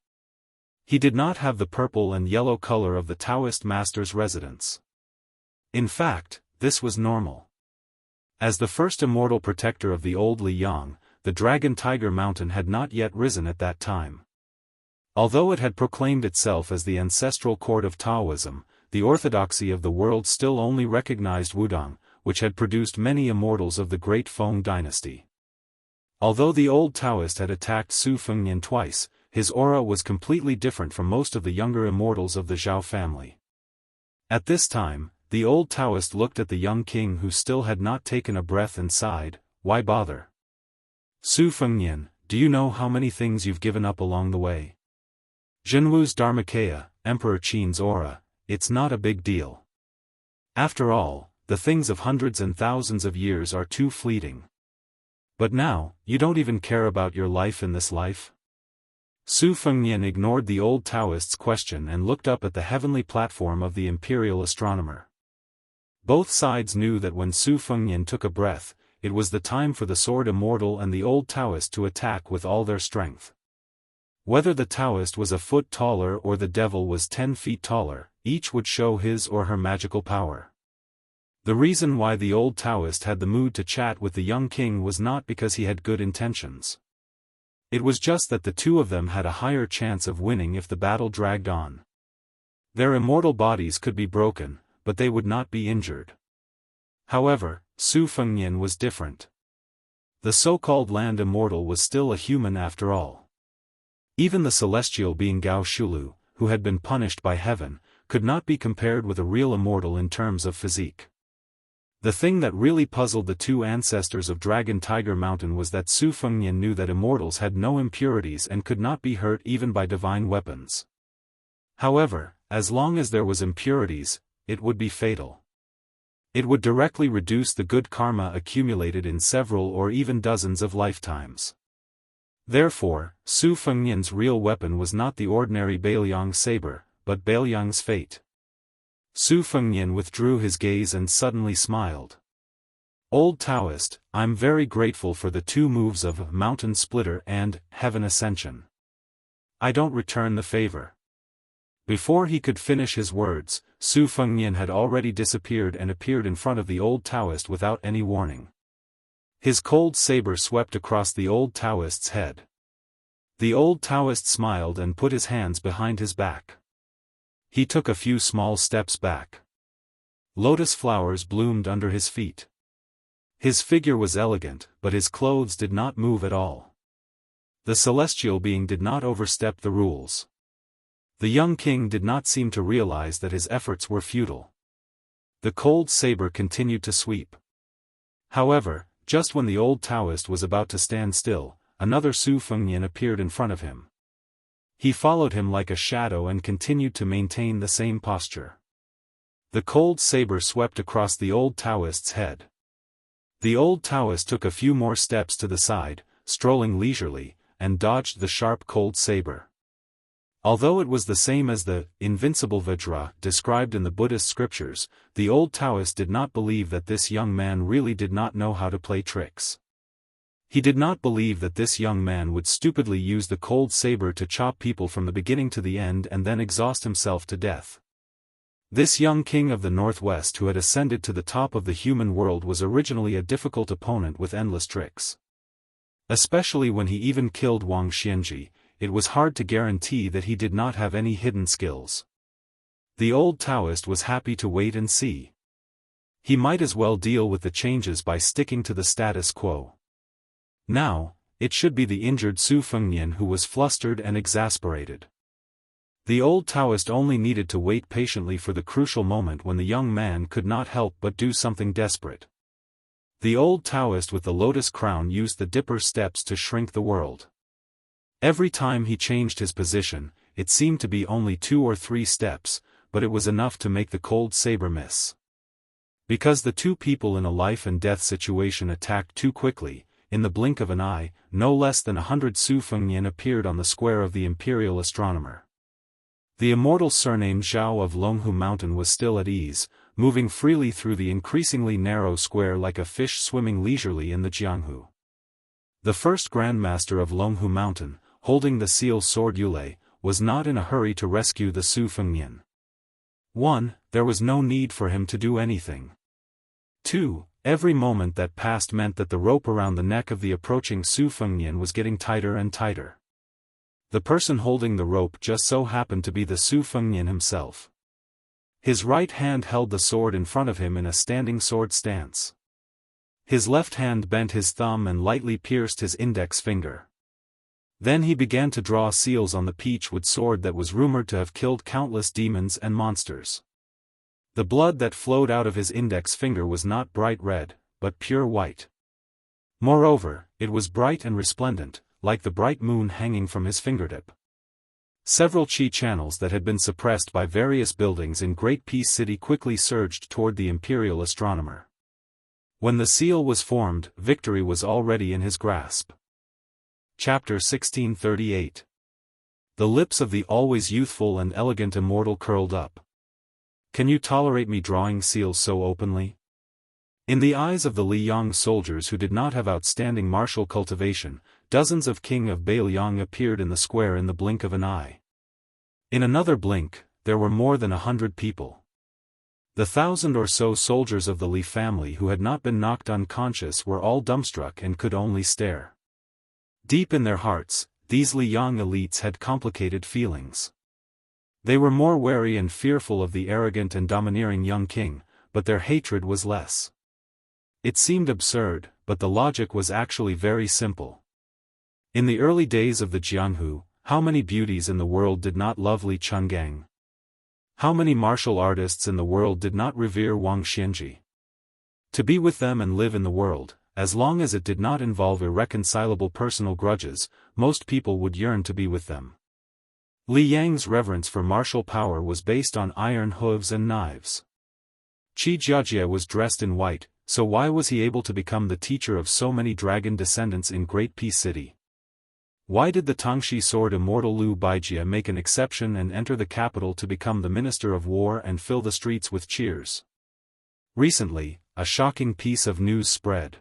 He did not have the purple and yellow color of the Daoist master's residence. In fact, this was normal. As the first immortal protector of the old Liyang, the Dragon Tiger Mountain had not yet risen at that time. Although it had proclaimed itself as the ancestral court of Taoism, the orthodoxy of the world still only recognized Wudang, which had produced many immortals of the Great Feng dynasty. Although the old Daoist had attacked Su Fengnian twice, his aura was completely different from most of the younger immortals of the Zhao family. At this time, the old Daoist looked at the young king who still had not taken a breath and sighed, "Why bother? Su Fengnian, do you know how many things you've given up along the way? Zhenwu's Dharmakaya, Emperor Qin's aura, it's not a big deal. After all, the things of hundreds and thousands of years are too fleeting. But now, you don't even care about your life in this life? Su Fengnian ignored the old Taoist's question and looked up at the heavenly platform of the imperial astronomer. Both sides knew that when Su Fengnian took a breath, it was the time for the sword Immortal and the old Taoist to attack with all their strength. Whether the Taoist was a foot taller or the devil was 10 feet taller, each would show his or her magical power. The reason why the old Taoist had the mood to chat with the young king was not because he had good intentions. It was just that the two of them had a higher chance of winning if the battle dragged on. Their immortal bodies could be broken, but they would not be injured. However, Su Fengnian was different. The so-called land immortal was still a human after all. Even the celestial being Gao Shulu, who had been punished by heaven, could not be compared with a real immortal in terms of physique. The thing that really puzzled the two ancestors of Dragon Tiger Mountain was that Su Fengnian knew that immortals had no impurities and could not be hurt even by divine weapons. However, as long as there was impurities, it would be fatal. It would directly reduce the good karma accumulated in several or even dozens of lifetimes. Therefore, Su Fengnian's real weapon was not the ordinary Bailiang saber, but Bailiang's fate. Su Fengnian withdrew his gaze and suddenly smiled. Old Taoist, I'm very grateful for the two moves of Mountain Splitter and Heaven Ascension. I don't return the favor. Before he could finish his words, Su Fengnian had already disappeared and appeared in front of the old Taoist without any warning. His cold saber swept across the old Taoist's head. The old Taoist smiled and put his hands behind his back. He took a few small steps back. Lotus flowers bloomed under his feet. His figure was elegant, but his clothes did not move at all. The celestial being did not overstep the rules. The young king did not seem to realize that his efforts were futile. The cold saber continued to sweep. However, just when the old Taoist was about to stand still, another Su Fengnian appeared in front of him. He followed him like a shadow and continued to maintain the same posture. The cold saber swept across the old Taoist's head. The old Taoist took a few more steps to the side, strolling leisurely, and dodged the sharp cold saber. Although it was the same as the invincible Vajra described in the Buddhist scriptures, the old Taoist did not believe that this young man really did not know how to play tricks. He did not believe that this young man would stupidly use the cold saber to chop people from the beginning to the end and then exhaust himself to death. This young king of the Northwest who had ascended to the top of the human world was originally a difficult opponent with endless tricks. Especially when he even killed Wang Xianji, it was hard to guarantee that he did not have any hidden skills. The old Taoist was happy to wait and see. He might as well deal with the changes by sticking to the status quo. Now, it should be the injured Su Fengnian who was flustered and exasperated. The old Taoist only needed to wait patiently for the crucial moment when the young man could not help but do something desperate. The old Taoist with the lotus crown used the dipper steps to shrink the world. Every time he changed his position, it seemed to be only 2 or 3 steps, but it was enough to make the cold saber miss. Because the two people in a life and death situation attacked too quickly, in the blink of an eye, no less than 100 Su Fengnian appeared on the square of the imperial astronomer. The immortal surname Zhao of Longhu Mountain was still at ease, moving freely through the increasingly narrow square like a fish swimming leisurely in the Jianghu. The first Grandmaster of Longhu Mountain, holding the seal sword Yule, was not in a hurry to rescue the Su Fengnian. 1. There was no need for him to do anything. 2. Every moment that passed meant that the rope around the neck of the approaching Su Fengnian was getting tighter and tighter. The person holding the rope just so happened to be the Su Fengnian himself. His right hand held the sword in front of him in a standing sword stance. His left hand bent his thumb and lightly pierced his index finger. Then he began to draw seals on the peachwood sword that was rumored to have killed countless demons and monsters. The blood that flowed out of his index finger was not bright red, but pure white. Moreover, it was bright and resplendent, like the bright moon hanging from his fingertip. Several chi channels that had been suppressed by various buildings in Great Peace City quickly surged toward the imperial astronomer. When the seal was formed, victory was already in his grasp. Chapter 1638. The lips of the always youthful and elegant Immortal curled up. "Can you tolerate me drawing seals so openly?" In the eyes of the Liang soldiers who did not have outstanding martial cultivation, dozens of King of Bailiang appeared in the square in the blink of an eye. In another blink, there were more than 100 people. The 1,000 or so soldiers of the Li family who had not been knocked unconscious were all dumbstruck and could only stare. Deep in their hearts, these Liang elites had complicated feelings. They were more wary and fearful of the arrogant and domineering young king, but their hatred was less. It seemed absurd, but the logic was actually very simple. In the early days of the Jianghu, how many beauties in the world did not love Li Chungang? How many martial artists in the world did not revere Wang Xianji? To be with them and live in the world, as long as it did not involve irreconcilable personal grudges, most people would yearn to be with them. Li Yang's reverence for martial power was based on iron hooves and knives. Qi Jiajie was dressed in white, so why was he able to become the teacher of so many dragon descendants in Great Peace City? Why did the Tangxi sword Immortal Liu Baijie make an exception and enter the capital to become the Minister of War and fill the streets with cheers? Recently, a shocking piece of news spread.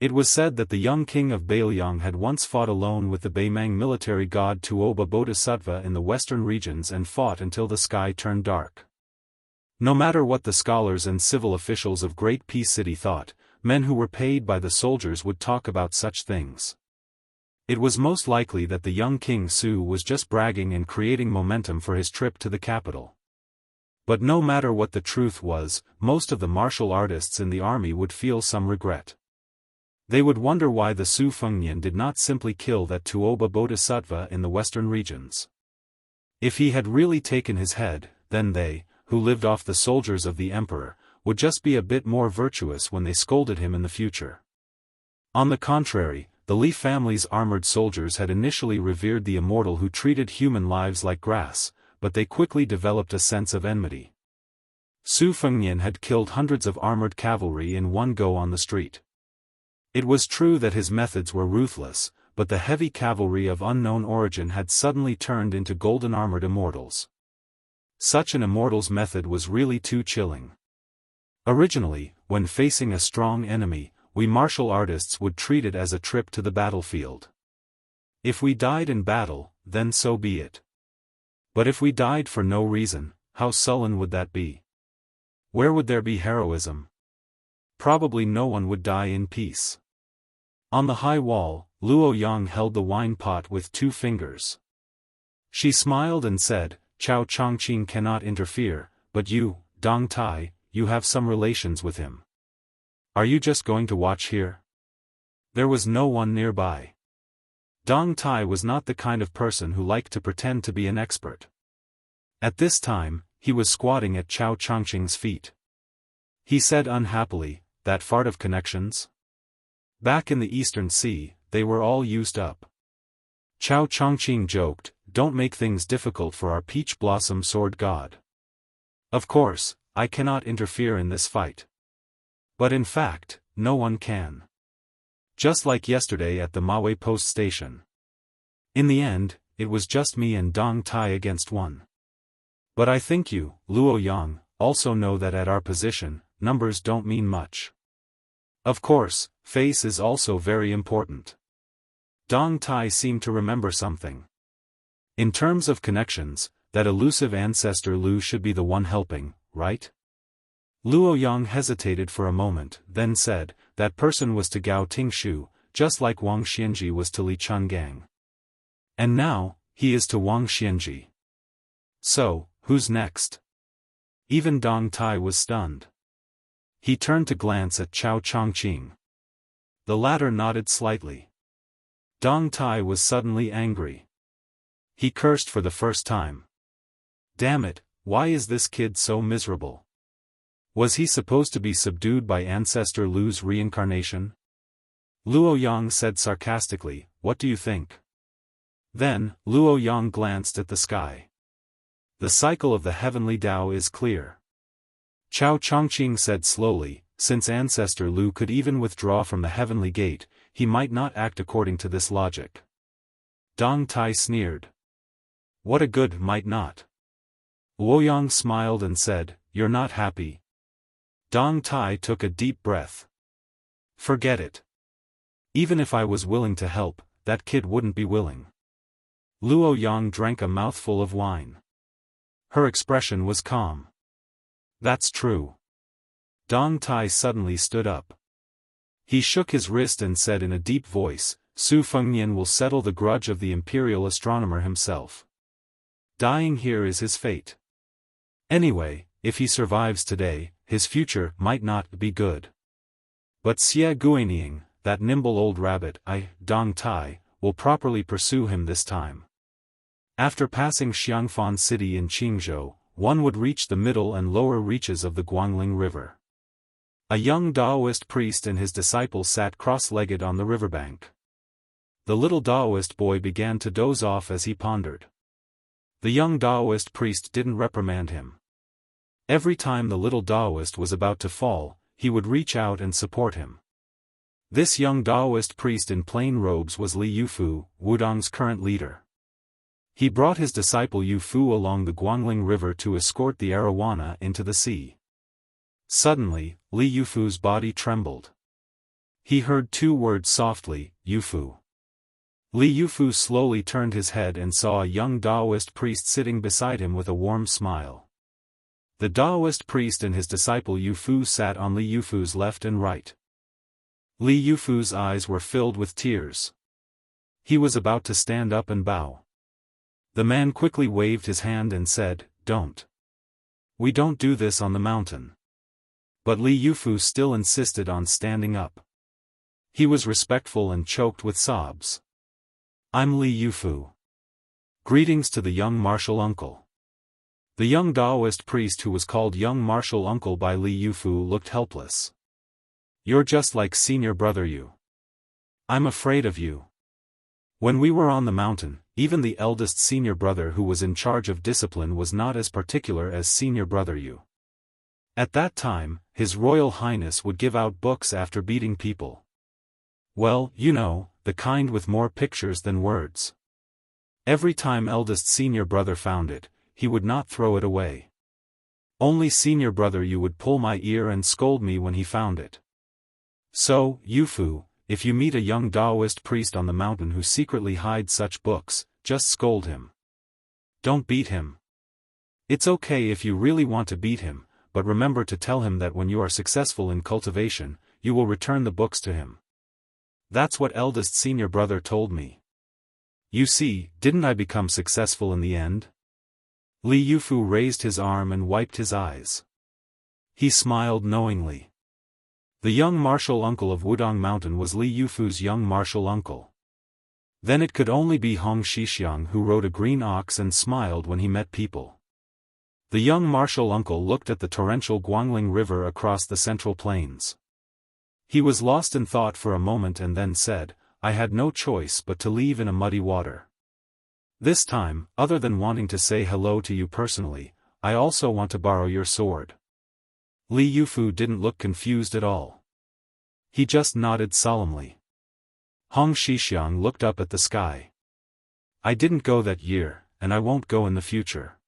It was said that the young king of Bailiang had once fought alone with the Beimang military god Tuoba Bodhisattva in the western regions and fought until the sky turned dark. No matter what the scholars and civil officials of Great Peace City thought, men who were paid by the soldiers would talk about such things. It was most likely that the young King Su was just bragging and creating momentum for his trip to the capital. But no matter what the truth was, most of the martial artists in the army would feel some regret. They would wonder why the Su Fengnian did not simply kill that Tuoba Bodhisattva in the western regions. If he had really taken his head, then they, who lived off the soldiers of the emperor, would just be a bit more virtuous when they scolded him in the future. On the contrary, the Li family's armored soldiers had initially revered the immortal who treated human lives like grass, but they quickly developed a sense of enmity. Su Fengnian had killed hundreds of armored cavalry in one go on the street. It was true that his methods were ruthless, but the heavy cavalry of unknown origin had suddenly turned into golden armored immortals. Such an immortal's method was really too chilling. Originally, when facing a strong enemy, we martial artists would treat it as a trip to the battlefield. If we died in battle, then so be it. But if we died for no reason, how sullen would that be? Where would there be heroism? Probably no one would die in peace. On the high wall, Luo Yang held the wine pot with 2 fingers. She smiled and said, "Chao Chongqing cannot interfere, but you, Dong Tai, you have some relations with him. Are you just going to watch here?" There was no one nearby. Dong Tai was not the kind of person who liked to pretend to be an expert. At this time, he was squatting at Chao Chongqing's feet. He said unhappily, "That fart of connections? Back in the Eastern Sea, they were all used up." Chao Chongqing joked, "Don't make things difficult for our peach blossom sword god. Of course, I cannot interfere in this fight. But in fact, no one can. Just like yesterday at the Maui Post Station. In the end, it was just me and Dong Tai against one. But I think you, Luo Yang, also know that at our position, numbers don't mean much. Of course, face is also very important." Dong Tai seemed to remember something. In terms of connections, that elusive ancestor Lu should be the one helping, right? Luo Yang hesitated for a moment, then said, "That person was to Gao Tingshu, just like Wang Xianji was to Li Chungang. And now, he is to Wang Xianji. So, who's next?" Even Dong Tai was stunned. He turned to glance at Chao Chongqing. The latter nodded slightly. Dong Tai was suddenly angry. He cursed for the first time. Damn it, why is this kid so miserable? Was he supposed to be subdued by Ancestor Lu's reincarnation? Luo Yang said sarcastically, "What do you think?" Then, Luo Yang glanced at the sky. The cycle of the heavenly Tao is clear. Chao Chongqing said slowly, "Since Ancestor Lu could even withdraw from the heavenly gate, he might not act according to this logic." Dong Tai sneered. What a good might not. Luoyang smiled and said, "You're not happy." Dong Tai took a deep breath. "Forget it. Even if I was willing to help, that kid wouldn't be willing." Luoyang drank a mouthful of wine. Her expression was calm. "That's true." Dong Tai suddenly stood up. He shook his wrist and said in a deep voice, "Su Fengnian will settle the grudge of the imperial astronomer himself. Dying here is his fate. Anyway, if he survives today, his future might not be good. But Xie Guinying, that nimble old rabbit, Dong Tai, will properly pursue him this time." After passing Xiangfan City in Qingzhou, one would reach the middle and lower reaches of the Guangling River. A young Daoist priest and his disciples sat cross-legged on the riverbank. The little Daoist boy began to doze off as he pondered. The young Daoist priest didn't reprimand him. Every time the little Daoist was about to fall, he would reach out and support him. This young Daoist priest in plain robes was Li Yufu, Wudong's current leader. He brought his disciple Yufu along the Guangling River to escort the arowana into the sea. Suddenly, Li Yufu's body trembled. He heard two words softly, "Yufu." Li Yufu slowly turned his head and saw a young Daoist priest sitting beside him with a warm smile. The Daoist priest and his disciple Yufu sat on Li Yufu's left and right. Li Yufu's eyes were filled with tears. He was about to stand up and bow. The man quickly waved his hand and said, "Don't. We don't do this on the mountain." But Li Yufu still insisted on standing up. He was respectful and choked with sobs. "I'm Li Yufu. Greetings to the young martial uncle." The young Daoist priest who was called young martial uncle by Li Yufu looked helpless. "You're just like senior brother Yu. I'm afraid of you. When we were on the mountain, even the eldest senior brother who was in charge of discipline was not as particular as senior brother Yu. At that time, His Royal Highness would give out books after beating people. Well, you know, the kind with more pictures than words. Every time eldest senior brother found it, he would not throw it away. Only senior brother Yu would pull my ear and scold me when he found it. So, Yufu, if you meet a young Daoist priest on the mountain who secretly hides such books, just scold him. Don't beat him. It's okay if you really want to beat him, but remember to tell him that when you are successful in cultivation, you will return the books to him. That's what eldest senior brother told me. You see, didn't I become successful in the end?" Li Yufu raised his arm and wiped his eyes. He smiled knowingly. The young martial uncle of Wudong Mountain was Li Yufu's young martial uncle. Then it could only be Hong Shixiang who rode a green ox and smiled when he met people. The young martial uncle looked at the torrential Guangling River across the central plains. He was lost in thought for a moment and then said, "I had no choice but to leave in a muddy water. This time, other than wanting to say hello to you personally, I also want to borrow your sword." Li Yufu didn't look confused at all. He just nodded solemnly. Hong Shixiang looked up at the sky. "I didn't go that year, and I won't go in the future.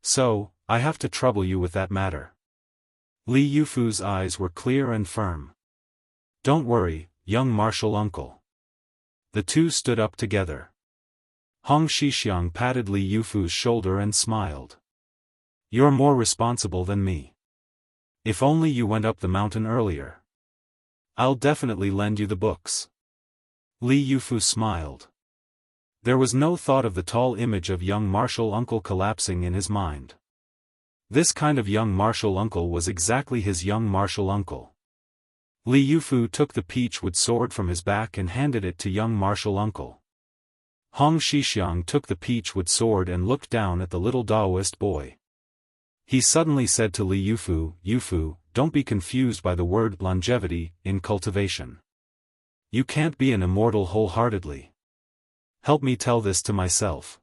So, I have to trouble you with that matter." Li Yufu's eyes were clear and firm. "Don't worry, young martial uncle." The two stood up together. Hong Shixiang patted Li Yufu's shoulder and smiled. "You're more responsible than me. If only you went up the mountain earlier. I'll definitely lend you the books." Li Yufu smiled. There was no thought of the tall image of young martial uncle collapsing in his mind. This kind of young martial uncle was exactly his young martial uncle. Li Yufu took the peachwood sword from his back and handed it to young martial uncle. Hong Shixiang took the peachwood sword and looked down at the little Daoist boy. He suddenly said to Li Yufu, "Yufu, don't be confused by the word longevity in cultivation. You can't be an immortal wholeheartedly. Help me tell this to myself."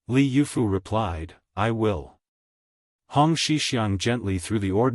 Li Yufu replied, "I will." Hong Shixiang gently threw the ordinary